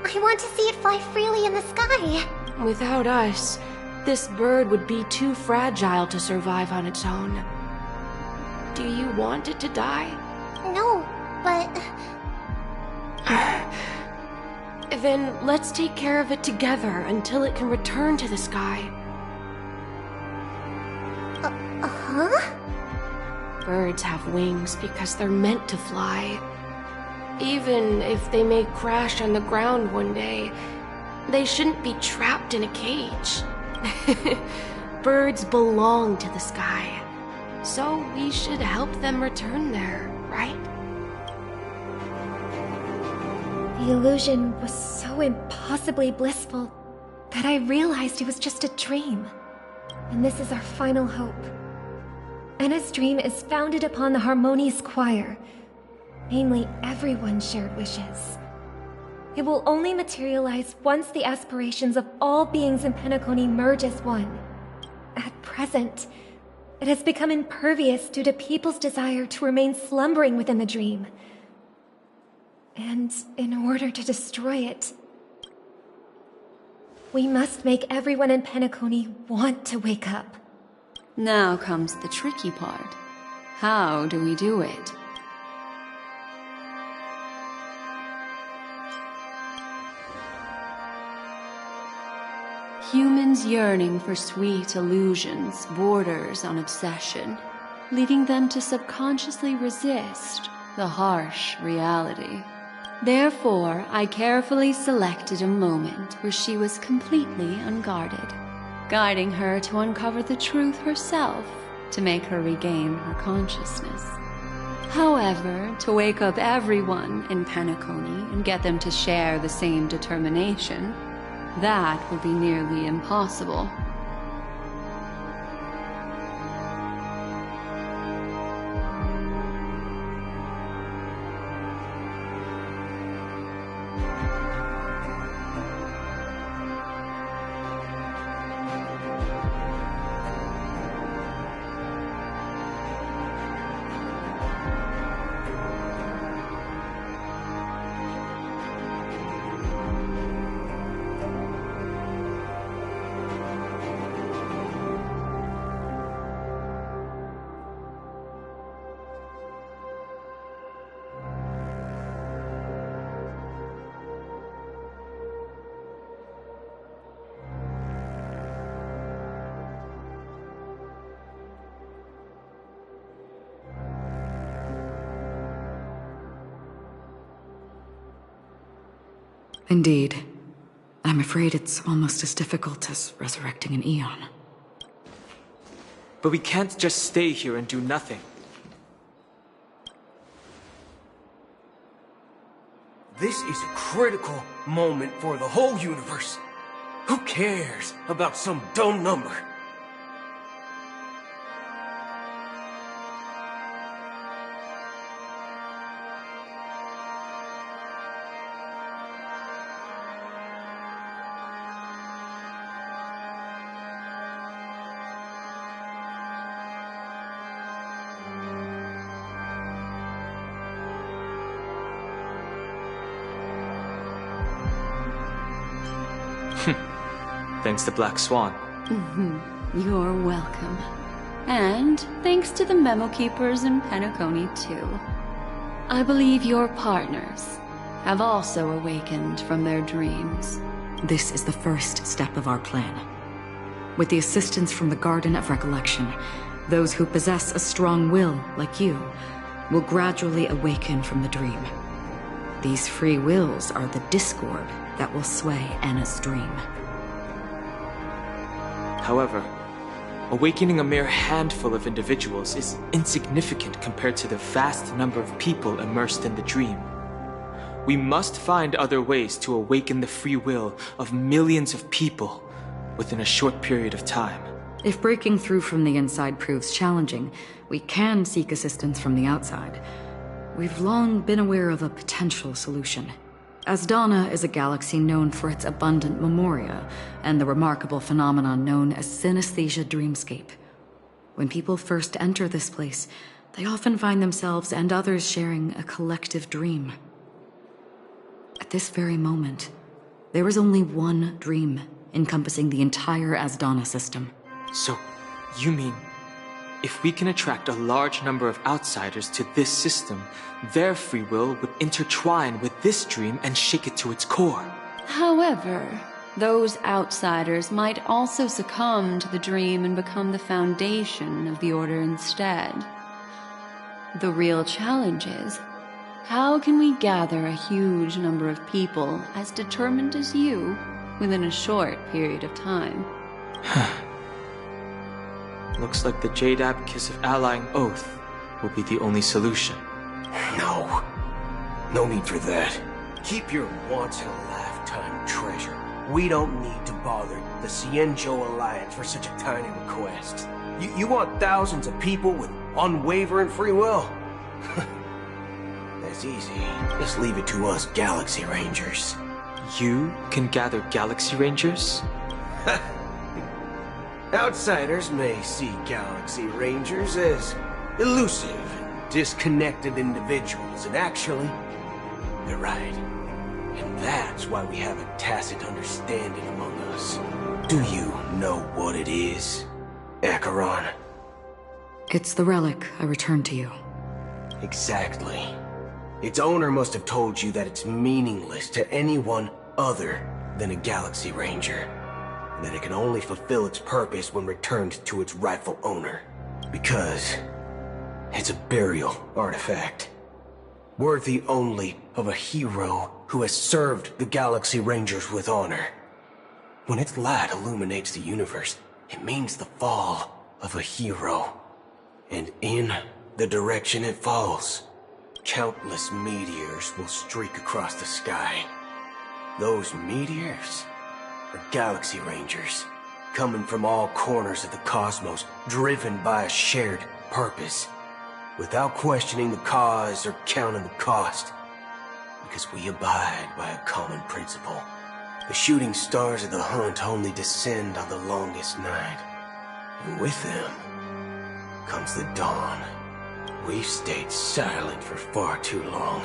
I want to see it fly freely in the sky. Without us, This bird would be too fragile to survive on its own. Do you want it to die? No, but... Then let's take care of it together until it can return to the sky. Huh? Birds have wings because they're meant to fly. Even if they may crash on the ground one day, they shouldn't be trapped in a cage. Birds belong to the sky, so we should help them return there, right? The illusion was so impossibly blissful that I realized it was just a dream. And this is our final hope. Anna's dream is founded upon the harmonious choir, namely everyone's shared wishes. It will only materialize once the aspirations of all beings in Penacony merge as one. At present, it has become impervious due to people's desire to remain slumbering within the dream. And in order to destroy it, we must make everyone in Penacony want to wake up. Now comes the tricky part. How do we do it? Humans yearning for sweet illusions borders on obsession, leading them to subconsciously resist the harsh reality. Therefore, I carefully selected a moment where she was completely unguarded, guiding her to uncover the truth herself to make her regain her consciousness. However, to wake up everyone in Penacony and get them to share the same determination, that would be nearly impossible. Indeed. I'm afraid it's almost as difficult as resurrecting an Eon. But we can't just stay here and do nothing. This is a critical moment for the whole universe. Who cares about some dumb number? Thanks to Black Swan. You're welcome. And thanks to the Memo Keepers in Penacony, too. I believe your partners have also awakened from their dreams. This is the first step of our plan. With the assistance from the Garden of Recollection, those who possess a strong will, like you, will gradually awaken from the dream. These free wills are the discord that will sway Anna's dream. However, awakening a mere handful of individuals is insignificant compared to the vast number of people immersed in the dream. We must find other ways to awaken the free will of millions of people within a short period of time. If breaking through from the inside proves challenging, we can seek assistance from the outside. We've long been aware of a potential solution. Asdana is a galaxy known for its abundant memoria and the remarkable phenomenon known as synesthesia dreamscape. When people first enter this place, they often find themselves and others sharing a collective dream. At this very moment, there is only one dream encompassing the entire Asdana system. So, you mean, if we can attract a large number of outsiders to this system, their free will would intertwine with this dream and shake it to its core? However, those outsiders might also succumb to the dream and become the foundation of the Order instead. The real challenge is, how can we gather a huge number of people as determined as you within a short period of time? Looks like the Jade Abacus of Allying Oath will be the only solution. No. No need for that. Keep your once-in-a-lifetime treasure. We don't need to bother the Cienjo Alliance for such a tiny request. You want thousands of people with unwavering free will? That's easy. Just leave it to us Galaxy Rangers. You can gather Galaxy Rangers? Outsiders may see Galaxy Rangers as elusive and disconnected individuals, and actually, they're right. And that's why we have a tacit understanding among us. Do you know what it is, Acheron? It's the relic I returned to you. Exactly. Its owner must have told you that it's meaningless to anyone other than a Galaxy Ranger. And that it can only fulfill its purpose when returned to its rightful owner. Because it's a burial artifact. Worthy only of a hero who has served the Galaxy Rangers with honor. When its light illuminates the universe, it means the fall of a hero. And in the direction it falls, countless meteors will streak across the sky. Those meteors are Galaxy Rangers, coming from all corners of the cosmos, driven by a shared purpose, without questioning the cause or counting the cost, because we abide by a common principle. The shooting stars of the hunt only descend on the longest night, and with them comes the dawn. We've stayed silent for far too long.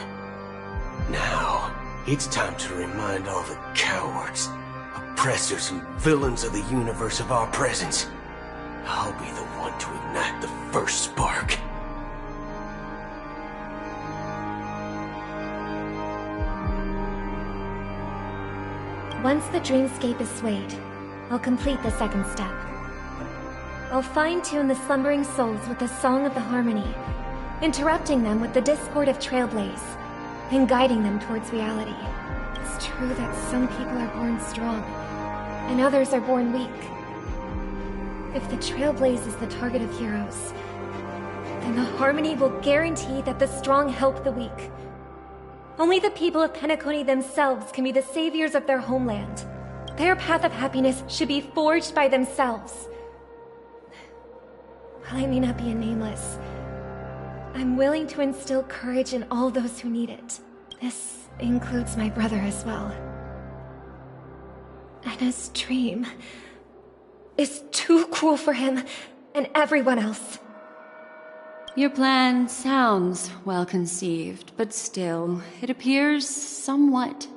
Now, it's time to remind all the cowards, oppressors, and villains of the universe of our presence. I'll be the one to ignite the first spark. Once the dreamscape is swayed, I'll complete the second step. I'll fine-tune the slumbering souls with the Song of the Harmony, interrupting them with the discord of Trailblaze, and guiding them towards reality. It's true that some people are born strong, and others are born weak. If the Trailblaze is the target of heroes, then the Harmony will guarantee that the strong help the weak. Only the people of Penacony themselves can be the saviors of their homeland. Their path of happiness should be forged by themselves. While I may not be a nameless, I'm willing to instill courage in all those who need it. This includes my brother as well. Anna's dream is too cruel for him and everyone else. Your plan sounds well conceived, but still, it appears somewhat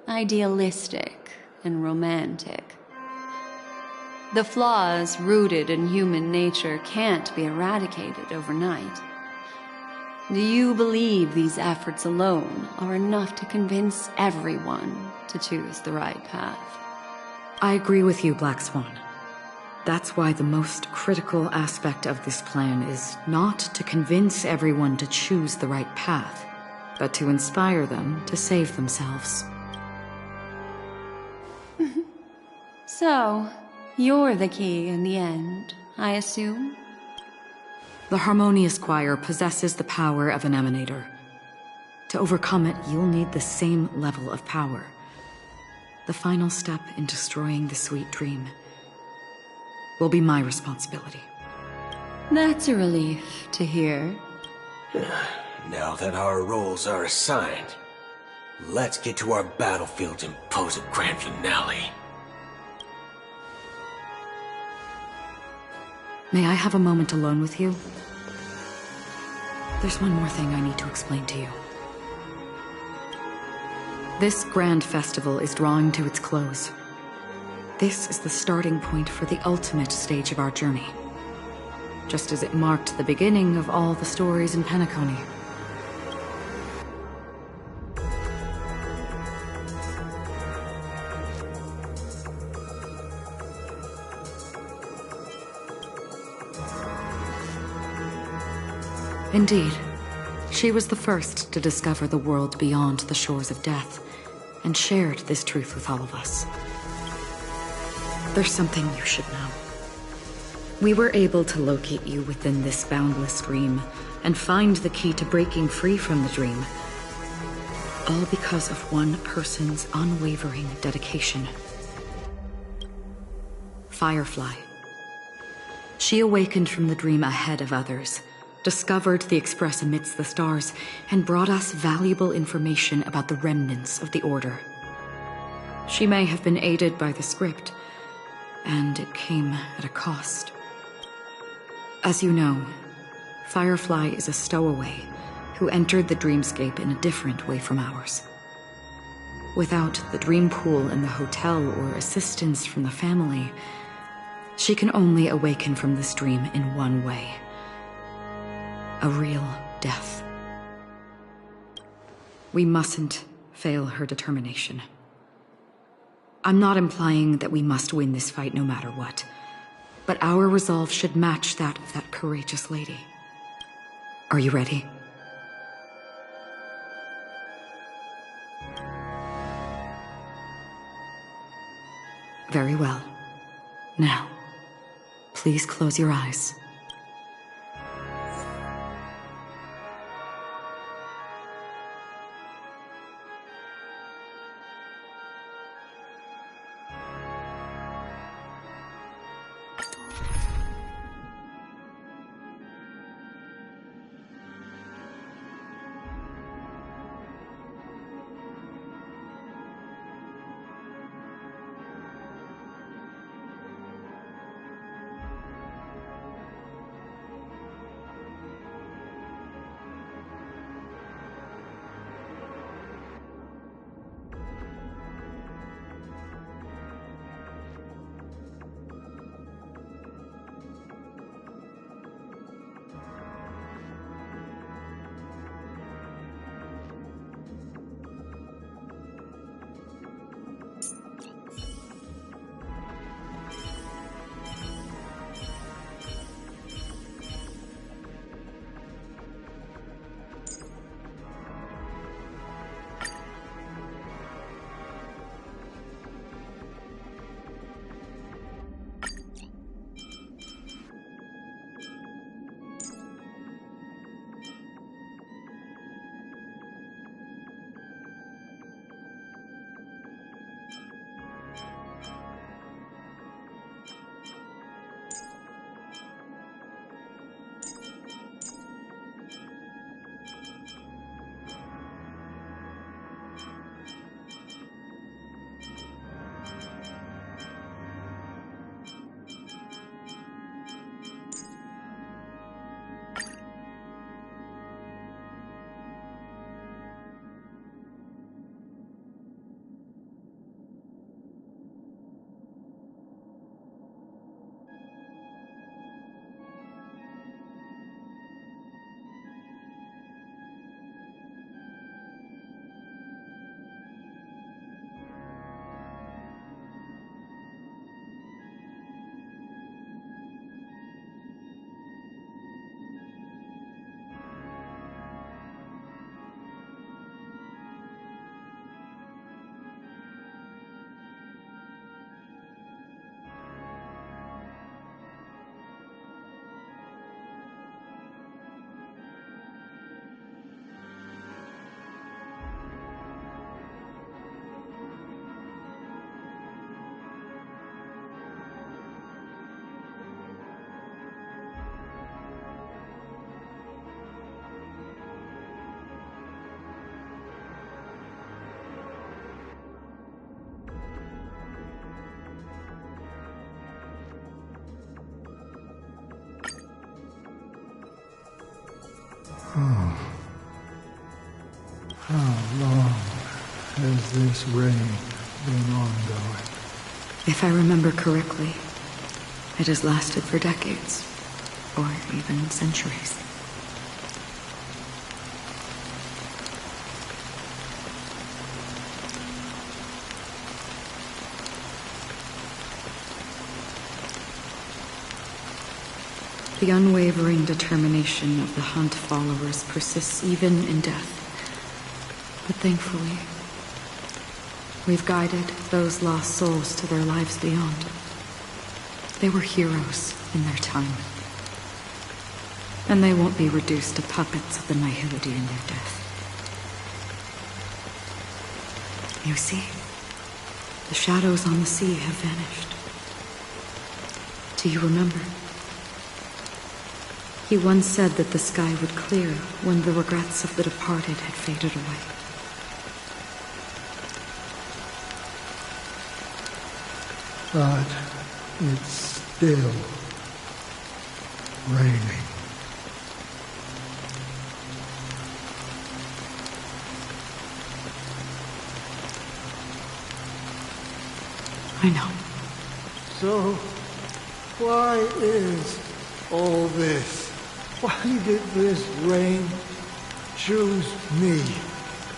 idealistic and romantic. The flaws rooted in human nature can't be eradicated overnight. Do you believe these efforts alone are enough to convince everyone to choose the right path? I agree with you, Black Swan. That's why the most critical aspect of this plan is not to convince everyone to choose the right path, but to inspire them to save themselves. So, you're the key in the end, I assume? The Harmonious Choir possesses the power of an emanator. To overcome it, you'll need the same level of power. The final step in destroying the sweet dream will be my responsibility. That's a relief to hear. Now that our roles are assigned, let's get to our battlefields and pose a grand finale. May I have a moment alone with you? There's one more thing I need to explain to you. This grand festival is drawing to its close. This is the starting point for the ultimate stage of our journey. Just as it marked the beginning of all the stories in Penacony. Indeed, she was the first to discover the world beyond the shores of death, and shared this truth with all of us. There's something you should know. We were able to locate you within this boundless dream, and find the key to breaking free from the dream. All because of one person's unwavering dedication. Firefly. She awakened from the dream ahead of others, discovered the Express amidst the stars, and brought us valuable information about the remnants of the Order. She may have been aided by the script, and it came at a cost. As you know, Firefly is a stowaway who entered the dreamscape in a different way from ours. Without the dream pool in the hotel or assistance from the family, she can only awaken from this dream in one way. A real death. We mustn't fail her determination. I'm not implying that we must win this fight no matter what, but our resolve should match that of that courageous lady. Are you ready? Very well. Now, please close your eyes. How long has this rain been ongoing? If I remember correctly, it has lasted for decades, or even centuries. The unwavering determination of the Hunt followers persists even in death. But thankfully, we've guided those lost souls to their lives beyond. They were heroes in their time. And they won't be reduced to puppets of the Nihility in their death. You see, the shadows on the sea have vanished. Do you remember? He once said that the sky would clear when the regrets of the departed had faded away. But it's still raining. I know. So, why is all this? Why did this rain choose me?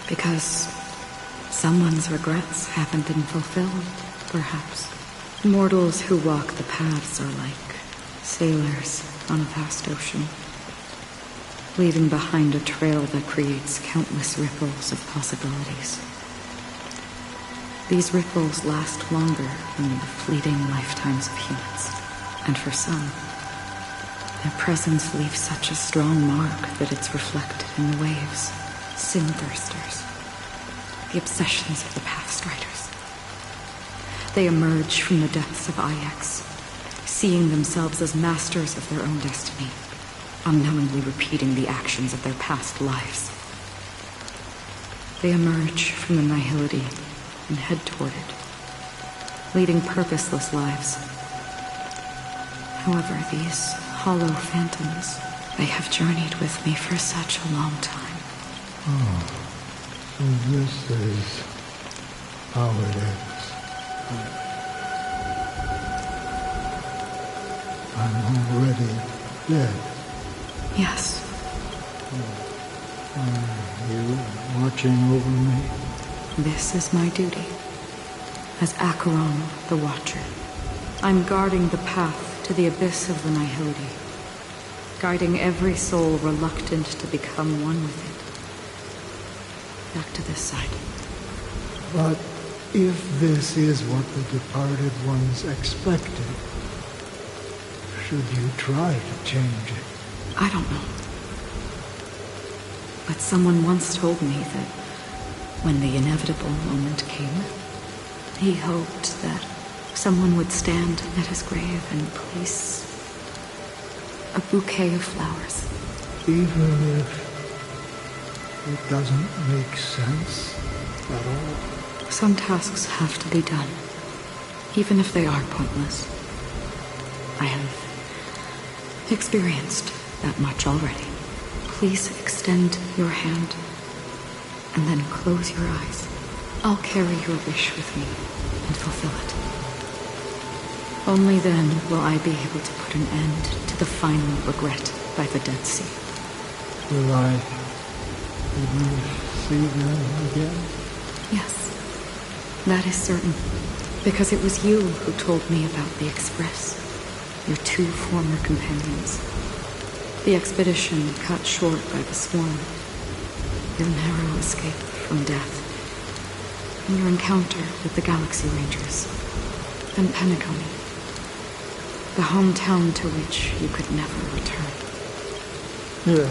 Because someone's regrets haven't been fulfilled, perhaps. Mortals who walk the paths are like sailors on a vast ocean, leaving behind a trail that creates countless ripples of possibilities. These ripples last longer than the fleeting lifetimes of humans, and for some, their presence leaves such a strong mark that it's reflected in the waves. Sin-thirsters. The obsessions of the Pathstriders. They emerge from the depths of Ix, seeing themselves as masters of their own destiny, unknowingly repeating the actions of their past lives. They emerge from the Nihility and head toward it, leading purposeless lives. However, these hollow phantoms, they have journeyed with me for such a long time. Oh, so this is how it ends. I'm already dead. Yes. Are you watching over me? This is my duty. As Acheron, the Watcher, I'm guarding the path to the abyss of the Nihility, guiding every soul reluctant to become one with it. Back to this side. But if this is what the departed ones expected, should you try to change it? I don't know. But someone once told me that when the inevitable moment came, he hoped that someone would stand at his grave and place a bouquet of flowers. Even if it doesn't make sense at all? Some tasks have to be done, even if they are pointless. I have experienced that much already. Please extend your hand and then close your eyes. I'll carry your wish with me and fulfill it. Only then will I be able to put an end to the final regret by the Dead Sea. Will I ever see them again? Yes, that is certain. Because it was you who told me about the Express, your two former companions. The expedition cut short by the swarm, your narrow escape from death, and your encounter with the Galaxy Rangers, and Penacony, the hometown to which you could never return. Yeah,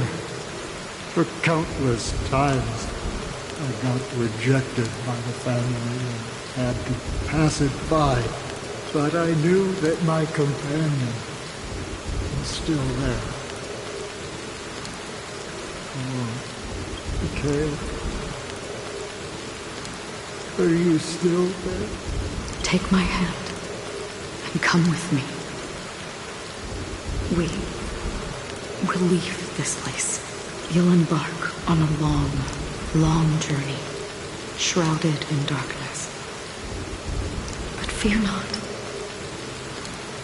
for countless times I got rejected by the family and had to pass it by, but I knew that my companion was still there. Okay. Are you still there? Take my hand and come with me. We will leave this place. You'll embark on a long, long journey, shrouded in darkness. But fear not.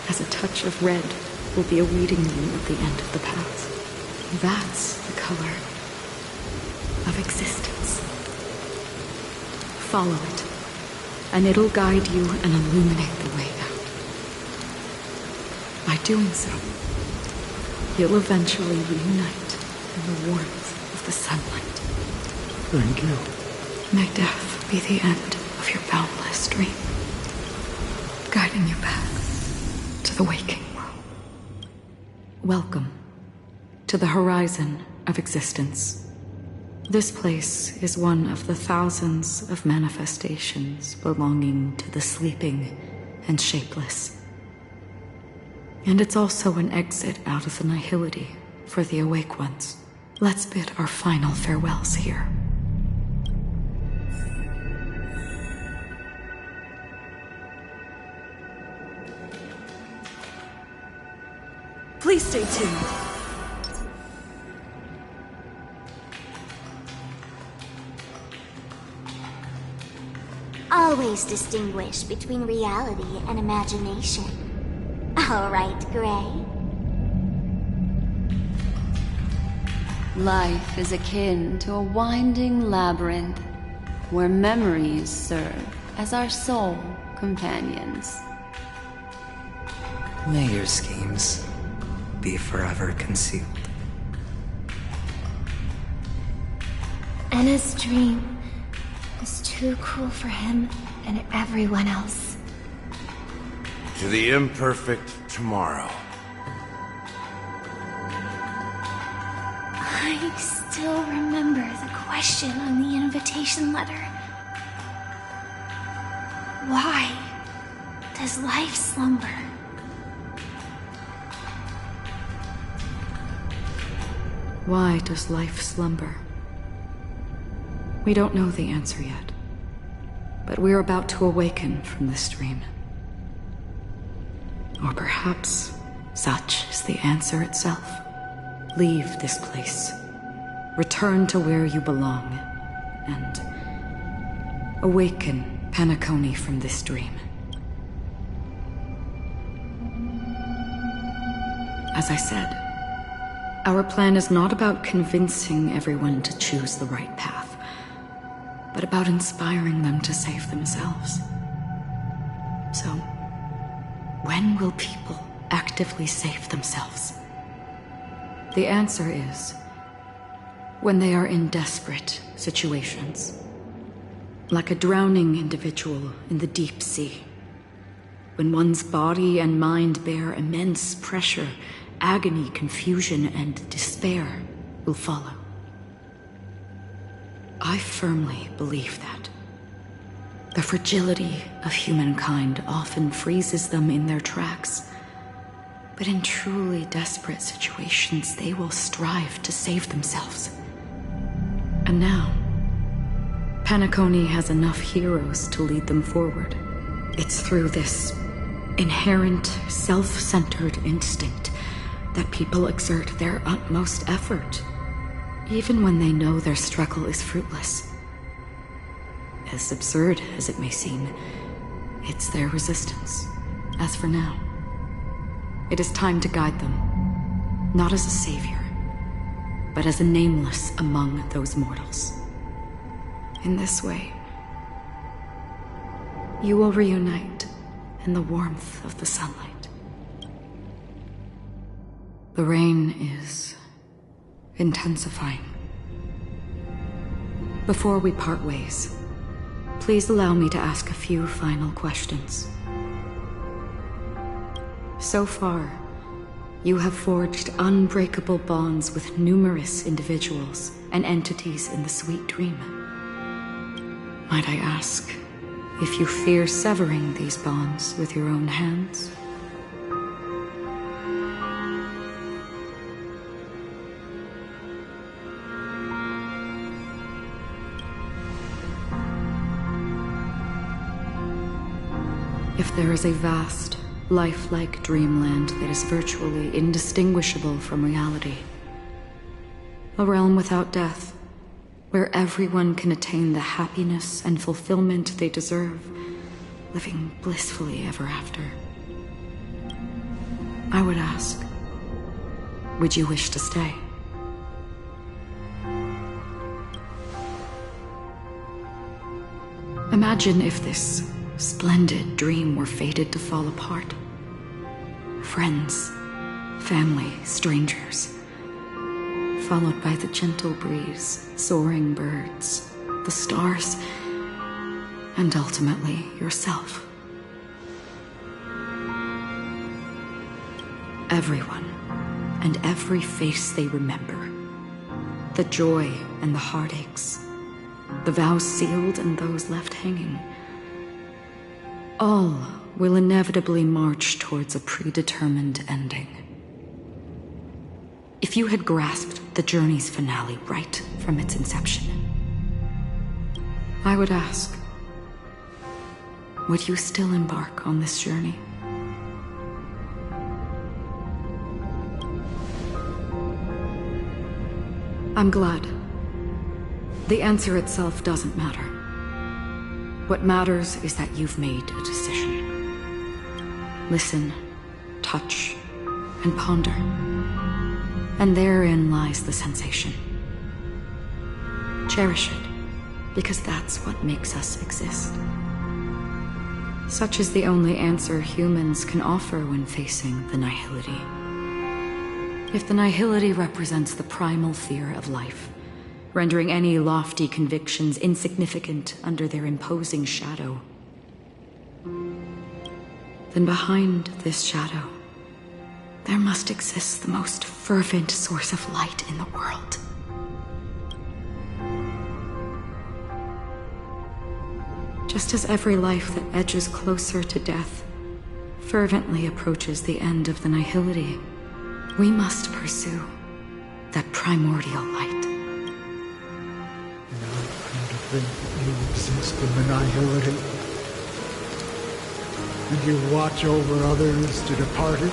as a touch of red will be awaiting you at the end of the path. That's the color of existence. Follow it, and it'll guide you and illuminate the way out. By doing so, you'll eventually reunite in the warmth of the sunlight. Thank you. May death be the end of your boundless dream, guiding you back to the waking world. Welcome to the horizon of existence. This place is one of the thousands of manifestations belonging to the sleeping and shapeless. And it's also an exit out of the nihility for the awake ones. Let's bid our final farewells here. Please stay tuned. Always distinguish between reality and imagination. All right, Gray. Life is akin to a winding labyrinth where memories serve as our sole companions. May your schemes be forever concealed. Anna's dream was too cruel for him and everyone else. To the imperfect tomorrow. I still remember the question on the invitation letter. Why does life slumber? Why does life slumber? We don't know the answer yet, but we're about to awaken from this dream. Or perhaps such is the answer itself. Leave this place, return to where you belong, and awaken Penacony from this dream. As I said, our plan is not about convincing everyone to choose the right path, but about inspiring them to save themselves. So, when will people actively save themselves? The answer is when they are in desperate situations. Like a drowning individual in the deep sea. When one's body and mind bear immense pressure, agony, confusion, and despair will follow. I firmly believe that. The fragility of humankind often freezes them in their tracks. But in truly desperate situations, they will strive to save themselves. And now, Penacony has enough heroes to lead them forward. It's through this inherent, self-centered instinct that people exert their utmost effort, even when they know their struggle is fruitless. As absurd as it may seem, it's their resistance. As for now, it is time to guide them, not as a savior, but as a nameless among those mortals. In this way, you will reunite in the warmth of the sunlight. The rain is intensifying. Before we part ways, please allow me to ask a few final questions. So far, you have forged unbreakable bonds with numerous individuals and entities in the sweet dream. Might I ask if you fear severing these bonds with your own hands? If there is a vast, lifelike dreamland that is virtually indistinguishable from reality, a realm without death, where everyone can attain the happiness and fulfillment they deserve, living blissfully ever after. I would ask, would you wish to stay? Imagine if this splendid dream were fated to fall apart. Friends, family, strangers, followed by the gentle breeze, soaring birds, the stars, and ultimately yourself. Everyone and every face they remember, the joy and the heartaches, the vows sealed and those left hanging, all will inevitably march towards a predetermined ending. If you had grasped the journey's finale right from its inception, I would ask, would you still embark on this journey? I'm glad. The answer itself doesn't matter. What matters is that you've made a decision. Listen, touch, and ponder. And therein lies the sensation. Cherish it, because that's what makes us exist. Such is the only answer humans can offer when facing the nihility. If the nihility represents the primal fear of life, rendering any lofty convictions insignificant under their imposing shadow, then behind this shadow, there must exist the most fervent source of light in the world. Just as every life that edges closer to death fervently approaches the end of the nihility, we must pursue that primordial light. Now come to think that you exist in the nihility, and you watch over others to depart it.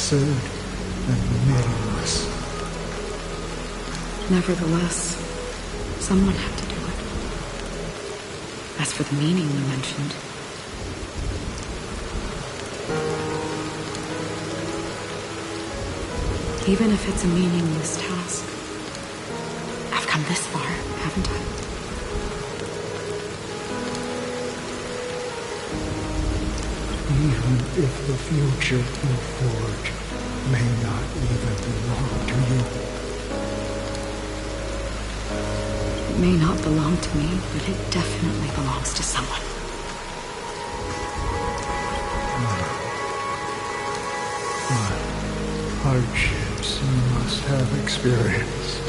Absurd and meaningless. Nevertheless, someone had to do it. As for the meaning you mentioned, even if it's a meaningless task, I've come this far, haven't I? Even if the future you forge may not even belong to you. It may not belong to me, but it definitely belongs to someone. But hardships you must have experienced.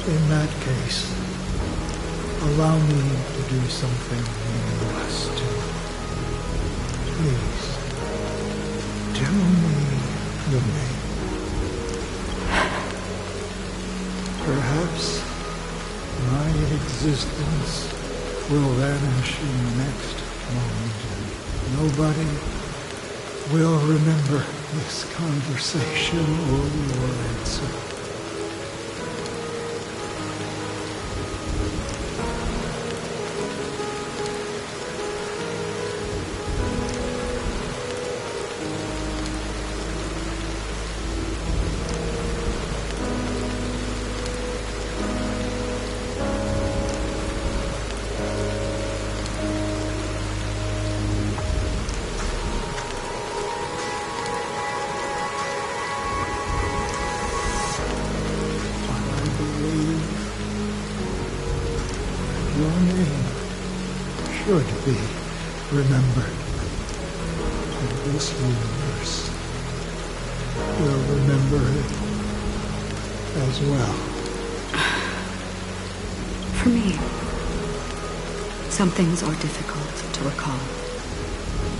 In that case, allow me to do something meaningless too. Please, tell me your name. Perhaps my existence will vanish in the next moment, and nobody will remember this conversation or your answer. Your name should be remembered. And this universe will remember it as well. For me, some things are difficult to recall.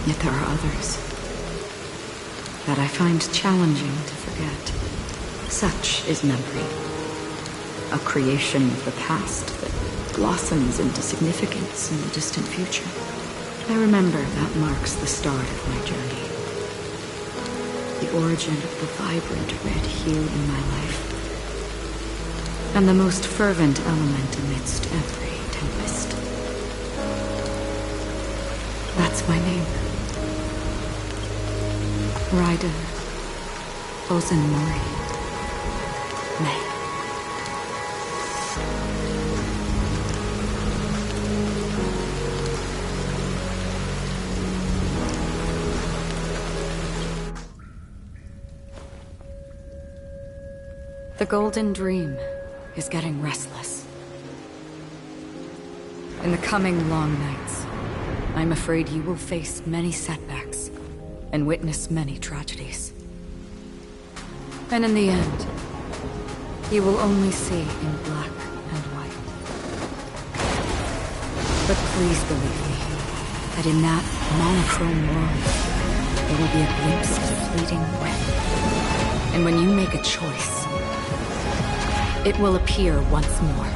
Yet there are others that I find challenging to forget. Such is memory, a creation of the past that blossoms into significance in the distant future. I remember that marks the start of my journey, the origin of the vibrant red hue in my life, and the most fervent element amidst every tempest. That's my name. Raiden Ozenmori May. The Golden Dream is getting restless. In the coming long nights, I'm afraid you will face many setbacks and witness many tragedies. And in the end, you will only see in black and white. But please believe me, that in that monochrome world, there will be a glimpse of fleeting red. And when you make a choice, it will appear once more.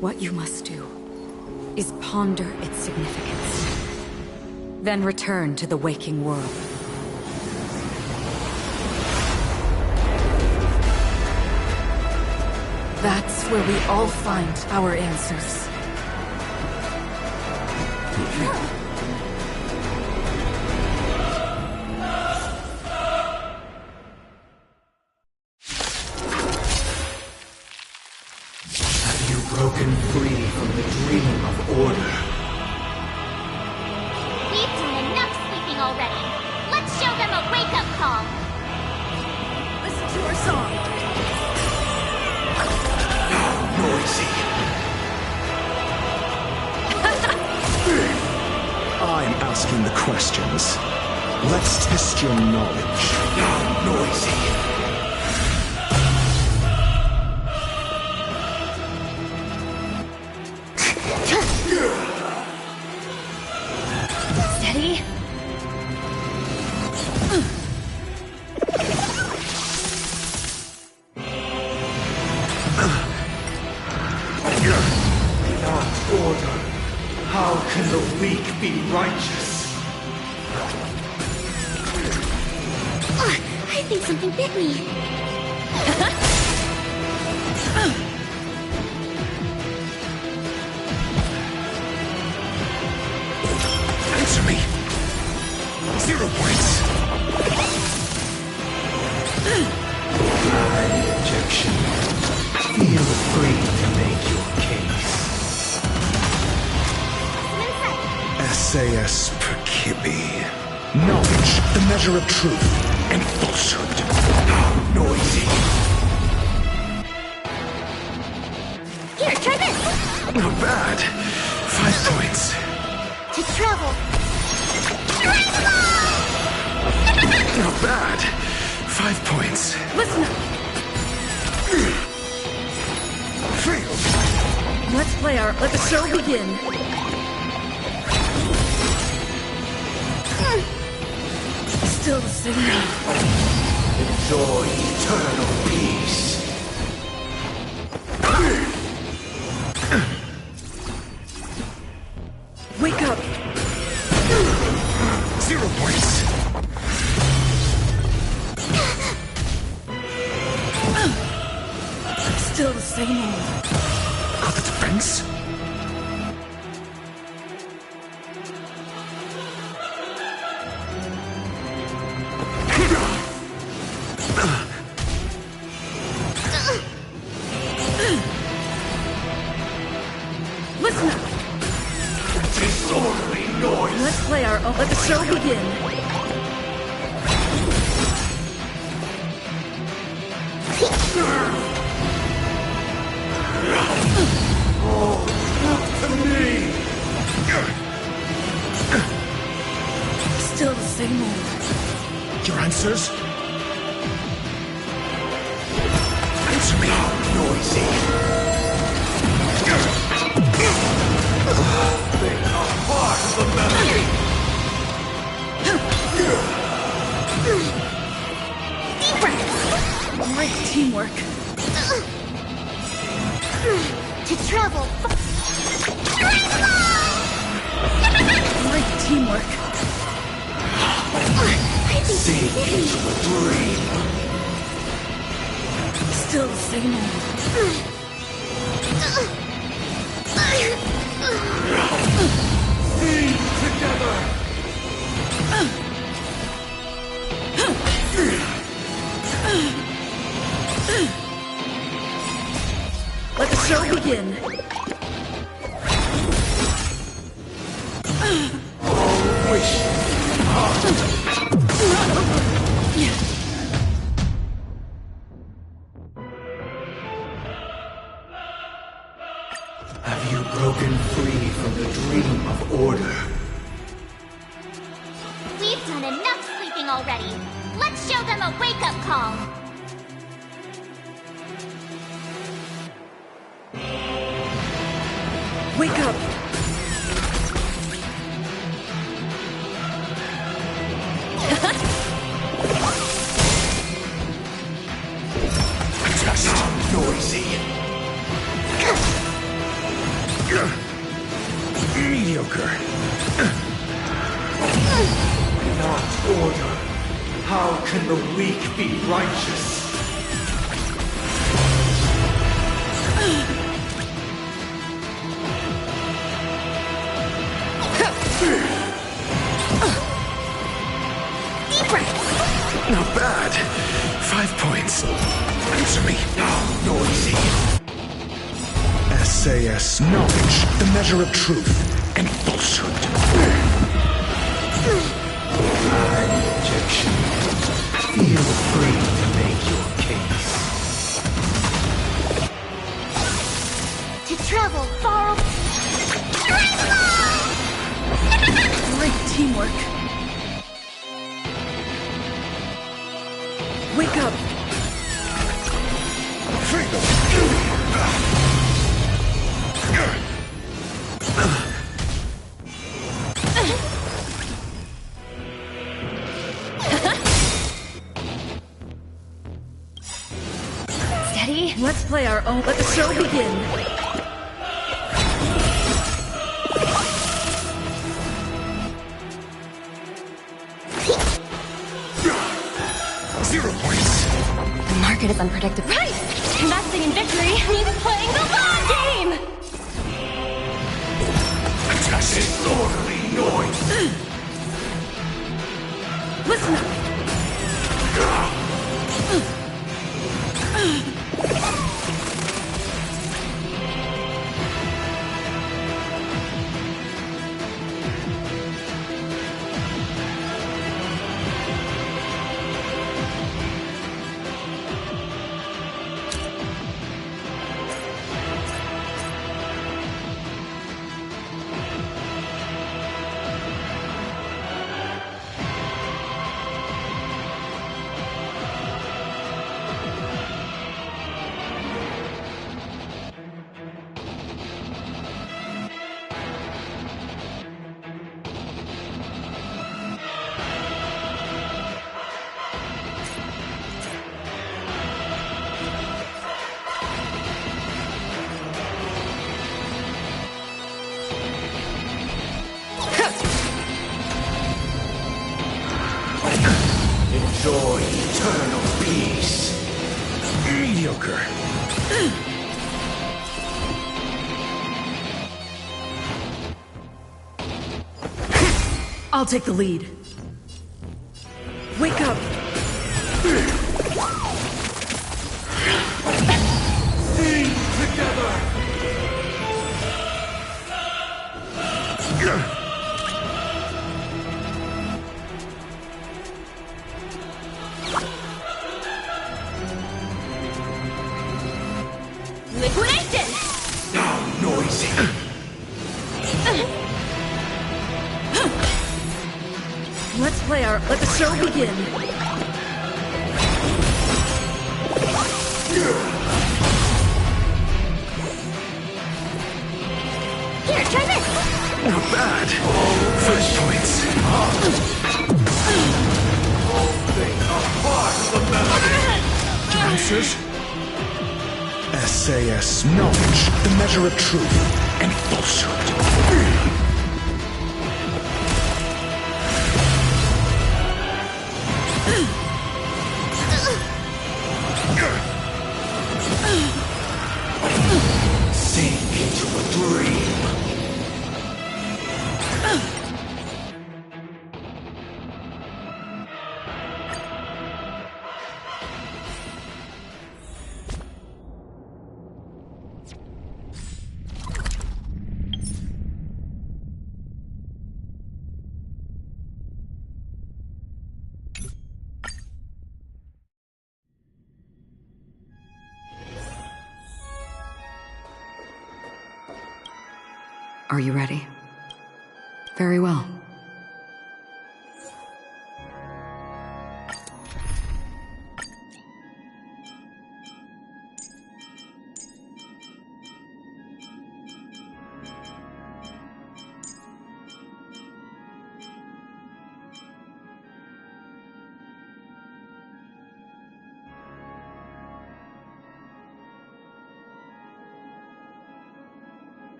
What you must do is ponder its significance, then return to the waking world. That's where we all find our answers. Have you broken free from the dream of order? We've done enough sleeping already. Let's show them a wake-up call. Listen to our song. Noisy. I'm asking the questions. Let's test your knowledge. Noisy. Steady. Without order, how can the weak be righteous? I think something bit me. Answer me. 0 points. Objection. Feel free to make your case. SAS Perkibi. Knowledge, the measure of truth and falsehood. Noisy. Here, try this. Not bad. 5 points. To travel. Not bad. 5 points. Listen up. Failed. Let the show begin. Still the same. Enjoy eternal peace. Wake up. 0 points. Still the same old. Got the defense? Listen up. Disorderly noise. Let the show begin. To me! Still the same old. Your answers? Answer me! Noisy! They are part of the melody! Great teamwork. To travel. Great teamwork. Sink into a dream. Still the same old. Sing together. Let the show begin. Have you broken free from the dream of order? We've done enough sleeping already. Let's show them a wake-up call. Wake up. Just noisy. Mediocre. Not order. How can the weak be righteous? Not bad. 5 points. Answer me. Now, noisy. SAS. Knowledge, the measure of truth and falsehood. High objection. Feel free to make your case. To travel far. Great teamwork. Wake up. Steady. Let's play our own. Let the show begin. The market is unpredictable. Right! Investing in victory means playing the long game! Disorderly noise! Listen up! Enjoy eternal peace. Mediocre. I'll take the lead. Wake up. Sing together. Let the show begin. Here, try this! Not bad. Fresh points. Answers? SAS knowledge, the measure of truth and falsehood. Sink into a dream. Are you ready? Very well.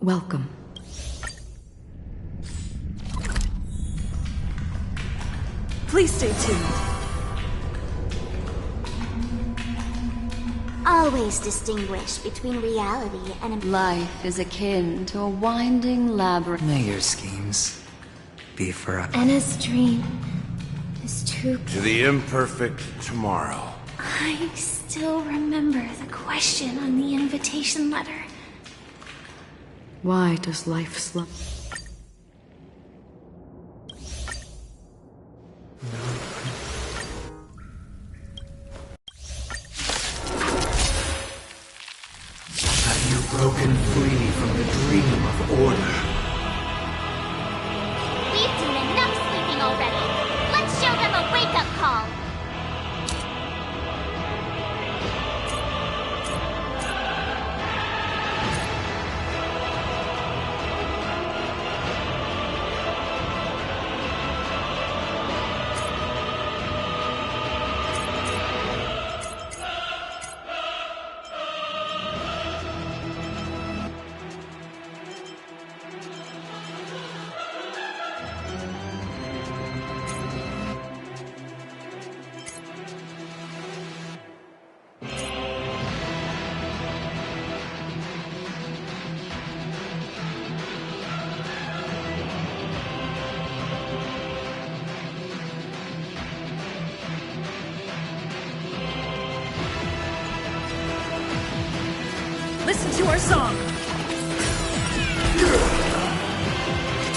Welcome. Please stay tuned. Always distinguish between reality and... Life is akin to a winding labyrinth. May your schemes be forever. Anna's dream is too... To the imperfect tomorrow. I still remember the question on the invitation letter. Why does life slump? Have you broken free from the dream of order? We've done enough sleeping already. Let's show them a wake-up call. Listen to our song.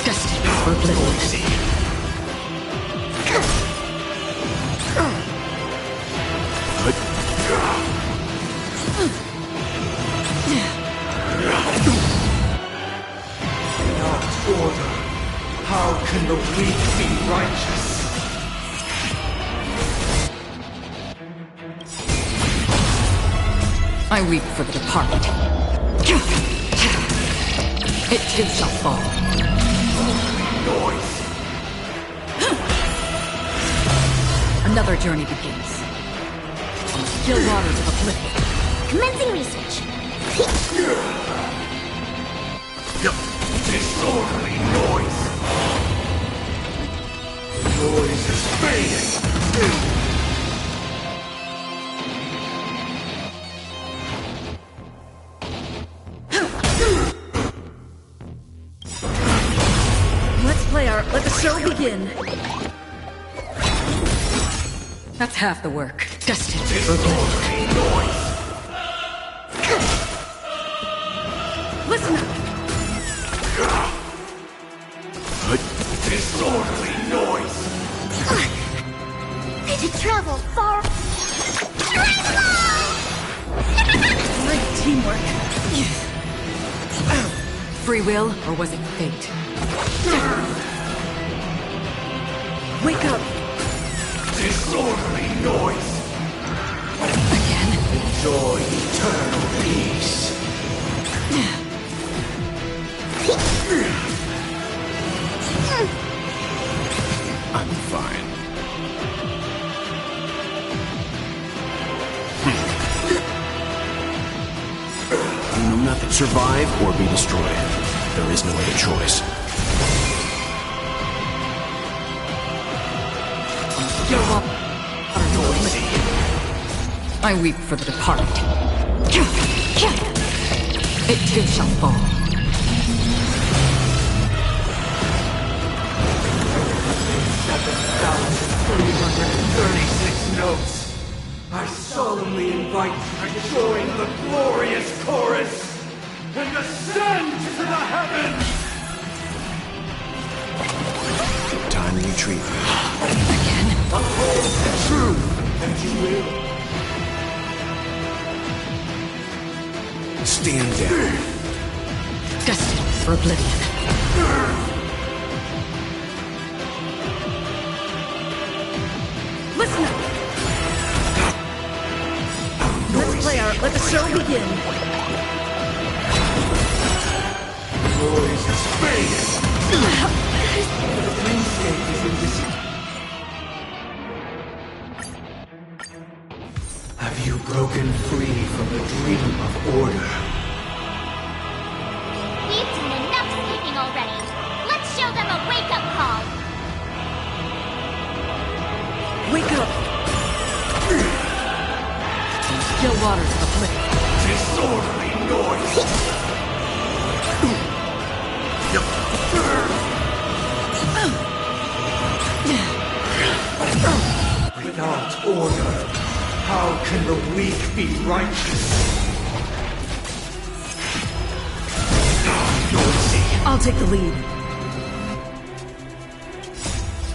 Destiny for oblivion. Not order. How can the weak be righteous? I weep for the departed. It too shall fall. Noise. Another journey begins. On the still waters of oblivion. Commencing research. Disorderly noise. The noise is fading. Let the show begin. That's half the work. Destined for oblivion. Disorderly noise! To travel far... Great teamwork. Free will, or was it fate? Wake up! Disorderly noise! Again? Enjoy eternal peace! I'm fine. You know nothing. Survive or be destroyed. There is no other choice. I weep for the departed. It too shall fall. 7,336 notes. I solemnly invite you to join the glorious chorus and ascend to the heavens! Time to retreat. Again? Uphold the truth, and you will. Stand down. Destined for oblivion. Listen up! Let the show begin. Noise is fading. The dreamscape is indistinct. Have you broken free from the dream of order? We've done enough sleeping already. Let's show them a wake-up call. Wake up! Still waters of the flip. Disorderly noise! Without order, how can the weak be righteous? I'll take the lead.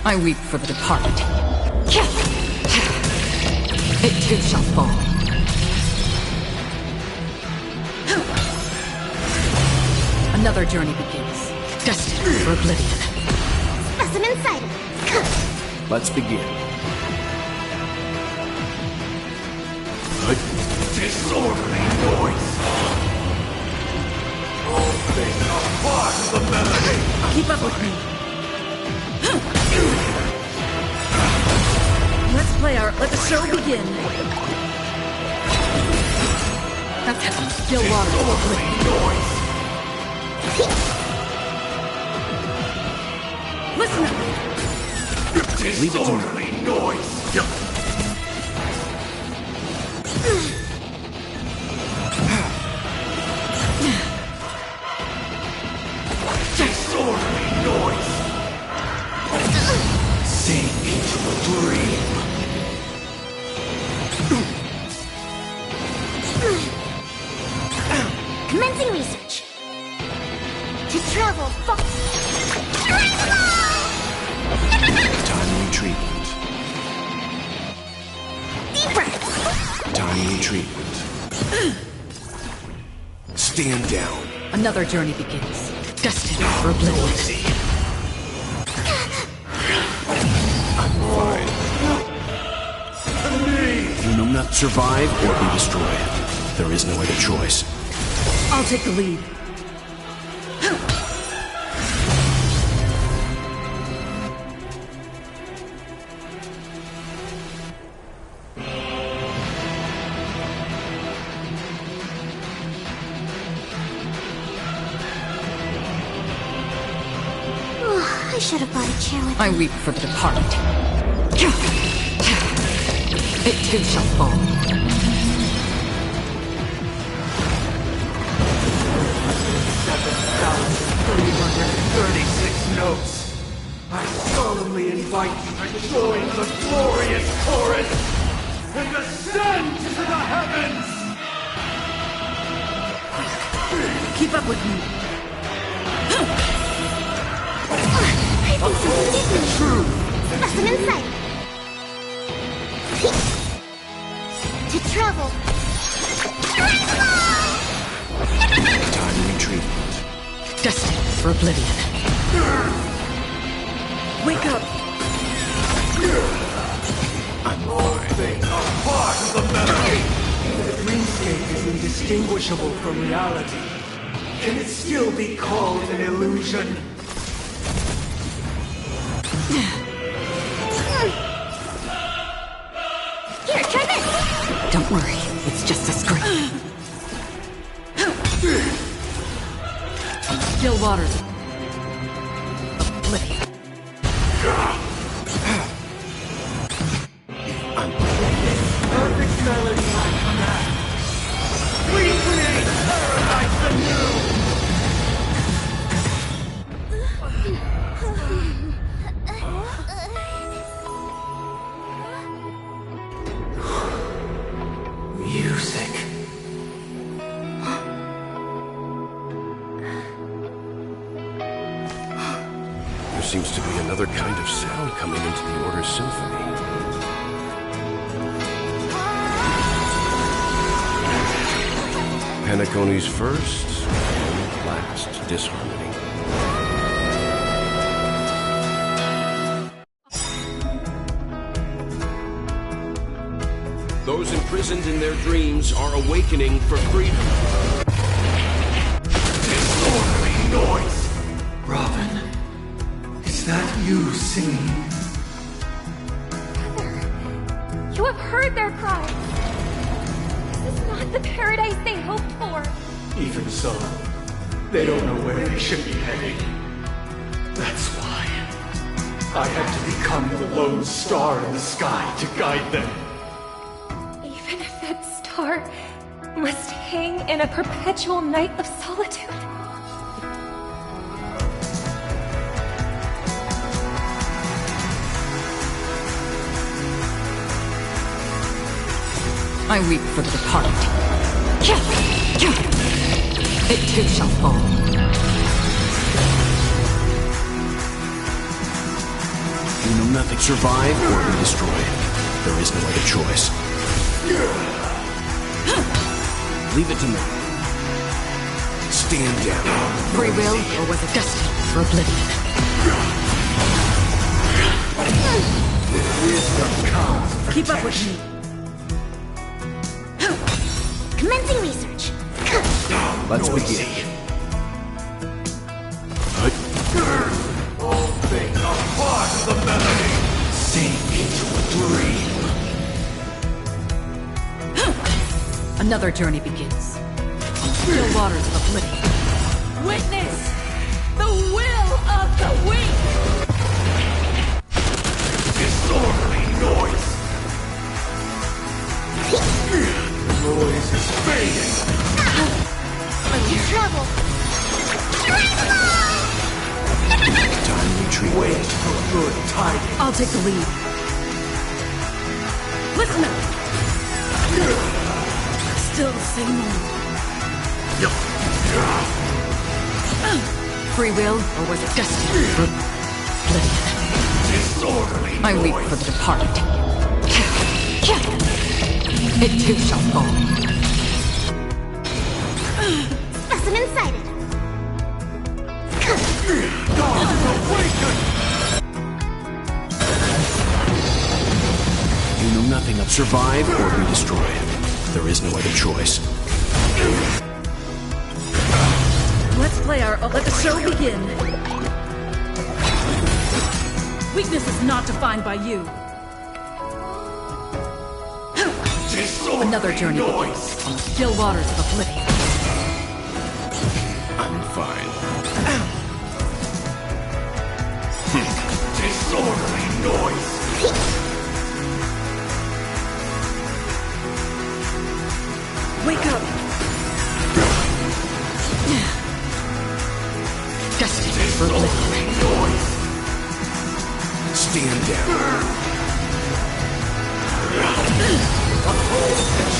I weep for the departed. It too shall fall. Another journey begins. Destined for oblivion. Specimen sighted. Let's begin. Disorderly noise! All things are part of the melody! Keep up with me. Let the show begin. That's heaven. Still water. Listen up. Disorderly noise! Disorderly noise! Sink into a dream! Commencing research. To travel far... Time to retreatment. Deeper! Time to retreatment. Stand down. Another journey begins. Destined for oblivion. I'm fine. You know not survive or be destroyed. There is no other choice. I'll take the lead. I should have bought a chair with I weep for the departed. It too shall fall. 7,336 notes. I solemnly invite you to join the glorious chorus and ascend to the heavens! Keep up with me. Uphold Specimen sighted. To travel. Time to retreat. Destined for oblivion. Wake up! I'm fine. Part of the memory. The dreamscape is indistinguishable from reality. Can it still be called an illusion? Here, try this! Don't worry, it's just a scream. Still waters. Oblivion. Perfect melody I command. We create paradise anew! Music. There seems to be another kind of sound coming into the Order's symphony. Penacony's first and last disharmony. Those imprisoned in their dreams are awakening for freedom. Disorderly noise! Robin, is that you singing? You have heard their cries. This is not the paradise they hoped for. Even so, they don't know where they should be heading. That's why I had to become the lone star in the sky to guide them. Even if that star must hang in a perpetual night of solitude. I weep for the departed. It too shall fall. You know nothing. Survive or be destroyed. There is no other choice. Leave it to me. Stand down. Free will, or was it destined for oblivion? Keep up with me. Commencing research. Let's begin. All things are part of the melody. Sink into a dream. Another journey begins. On still waters of oblivion. Witness the will of the weak! Disorderly noise. Noise is fading. Trouble. Time to retreat. Wait for good tidings. I'll take the lead. Listen up! Still the same moment. Free will, or was it destiny? Oblivion. Disorderly I weep for the departed. It too shall fall. Specimen sighted. Gods awaken! You know nothing of survive or be destroyed. There is no other choice. Let's play our... let the show begin. Weakness is not defined by you. Another journey begins on the still waters of oblivion. I'm fine. Disorderly noise. Wake up! Destined for oblivion. Noise. Stand down.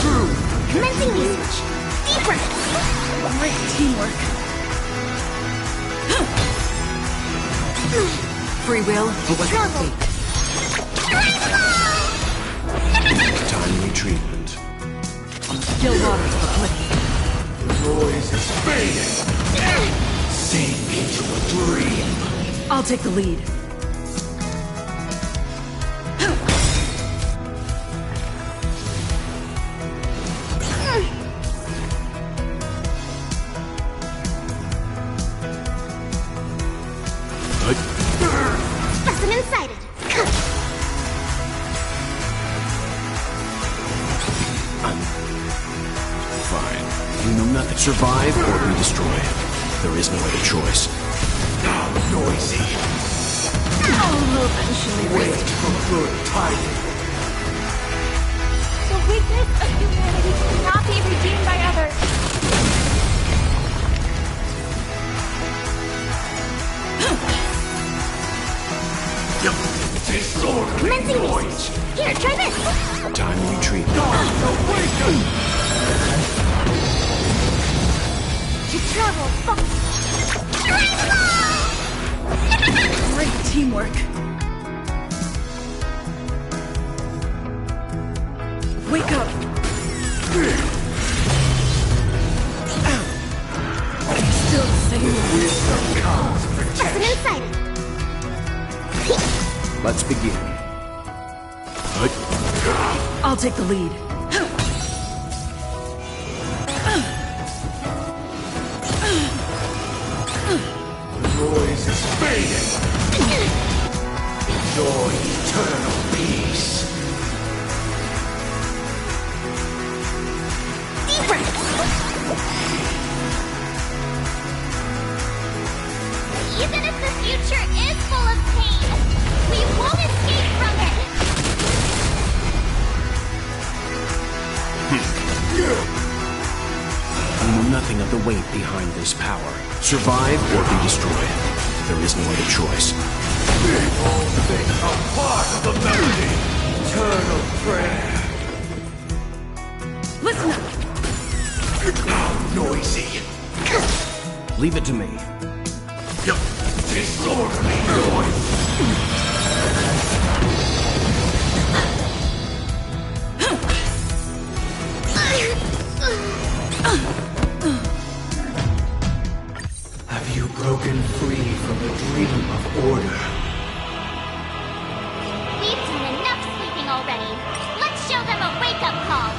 True. Commencing research. Deep breath. Great teamwork. Free will, or was it fate? treatment. Still waters of oblivion. The noise is fading. Sink into a dream. I'll take the lead. Specimen sighted. Fine. You know nothing. Survive or be destroyed. There is no other choice. Now noisy. I'll eventually Wait for good timing. The weakness of humanity cannot be redeemed by others. Disorderly noise. Here, try this. Time to retreat. Awaken! To travel. Great teamwork. Wake up. Still the same. Wisdom comes Specimen sighted. Let's begin. I'll take the lead. The noise is fading. Enjoy eternal peace. Even if the future is full of pain, we won't escape from it. You know nothing of the weight behind this power. Survive or be destroyed. There is no other choice. All things are part of the melody. Eternal prayer. Listen up. Now noisy. Leave it to me. Disorderly noise. Have you broken free from the dream of order? We've done enough sleeping already. Let's show them a wake-up call.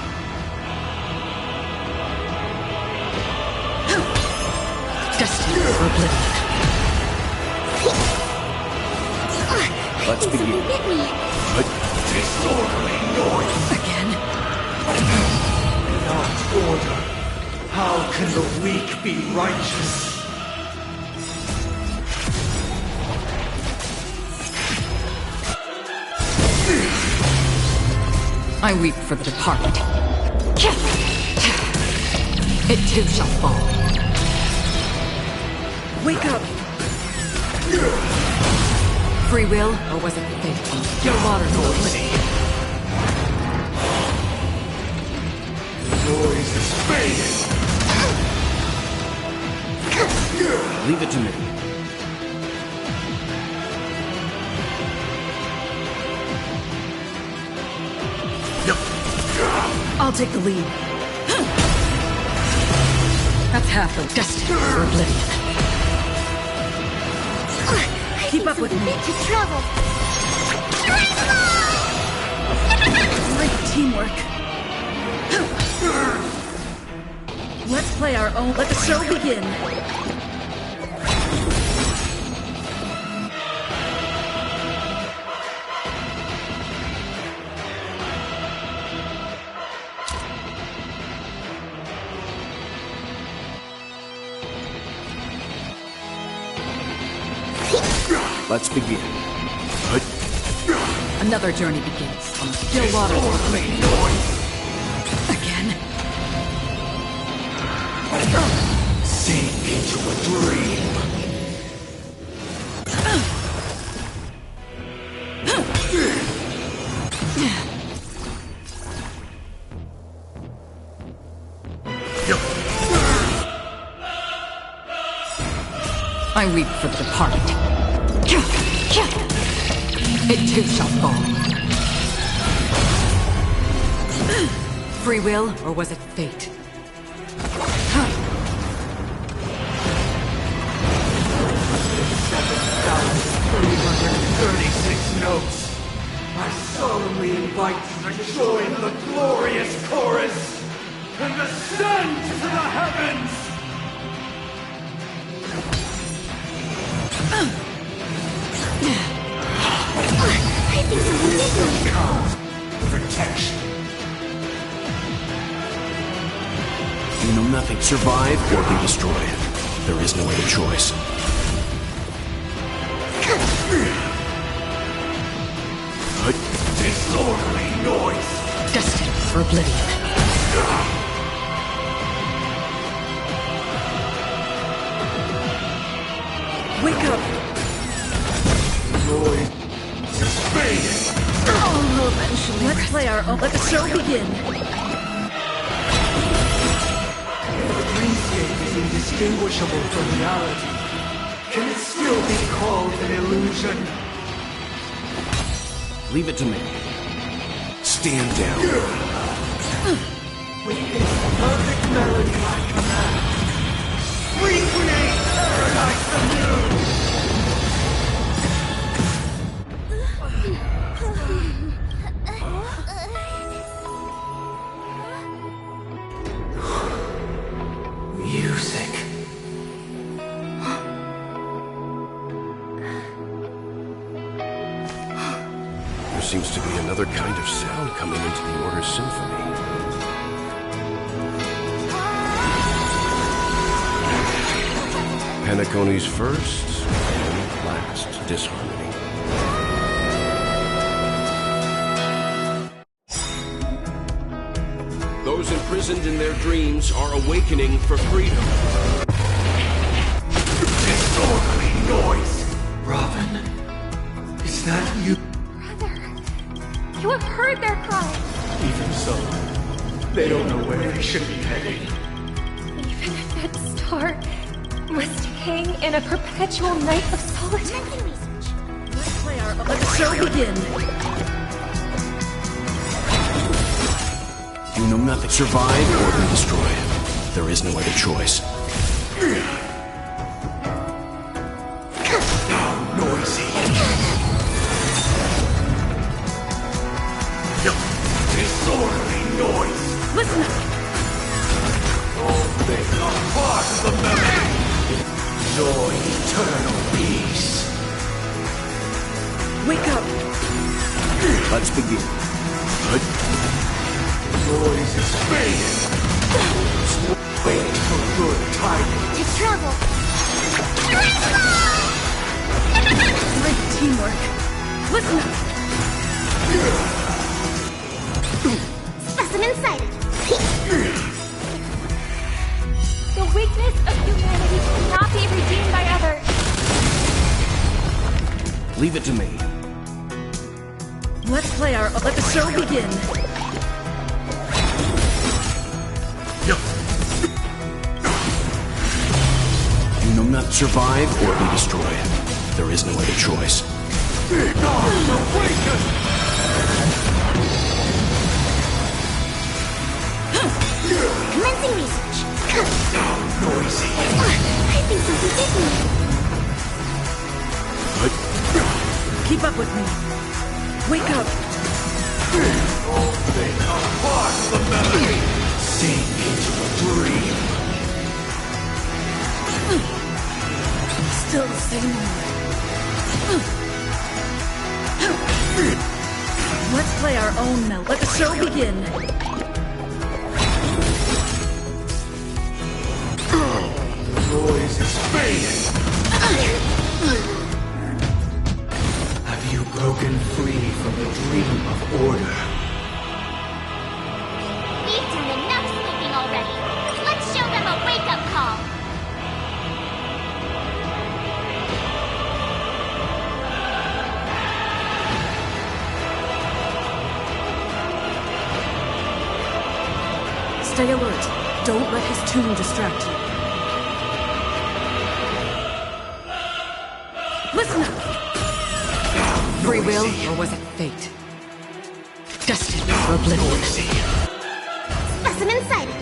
Destiny for oblivion. Let's begin. Disorderly noise. Again? Without order, how can the weak be righteous? I weep for the departed. It too shall fall. Wake up! Free will, or was it fate? Your water noisy. The noise is fading. Leave it to me. I'll take the lead. That's half the destiny for oblivion. Keep up with me. To travel. Great teamwork. Let's play our own. Let the show begin. Let's begin. Another journey begins on the still waters of oblivion. Again? Sink into a dream. I weep for the departed. It too shall fall. Free will, or was it fate? 7,336 notes. I solemnly invite you to join the glorious chorus and ascend to the heavens! I think someone did it. Protection. You know nothing. Survive or be destroyed. There is no other choice. Disorderly noise! Destined for oblivion. Wake up! Noise is fading! Oh, eventually. Let's play our own. Let the show begin. The dreamscape is indistinguishable from reality. Can it still be called an illusion? Leave it to me. Stand down. With this perfect melody like command, recreate paradise anew! Music. There seems to be another kind of sound coming into the Order's symphony. Penacony's first and last disharmony. Those imprisoned in their dreams are awakening for freedom. Disorderly noise! Robin, is that you? You have heard their cry. Even so, they don't know where they should be heading. Even if that star must hang in a perpetual night of solitude. Let's play our own. Let the show begin. You know nothing. Survive or be destroyed. There is no other choice. How noisy! Disorderly noise! Listen up! All things are part of the melody! Enjoy eternal peace! Wake up! Let's begin. Noise is fading! Wait for good timing! To travel. Great teamwork. Listen up! Specimen sighted. The weakness of humanity cannot be redeemed by others. Leave it to me. Let's play our. Let the show begin. You know not. Survive or be destroyed. There is no other choice. Awaken! Commencing research. How noisy! I think something hit me. Keep up with me. Wake up! All things are part of the melody! Sink into a dream! Still the same. Let's play our own melody. Let the show begin. Noise is fading! Have you broken free from the dream of order? We've done enough sleeping already. Let's show them a wake-up call. Stay alert. Don't let his tune distract you. Listen up! Free will, or was it fate? Destined for oblivion. some insight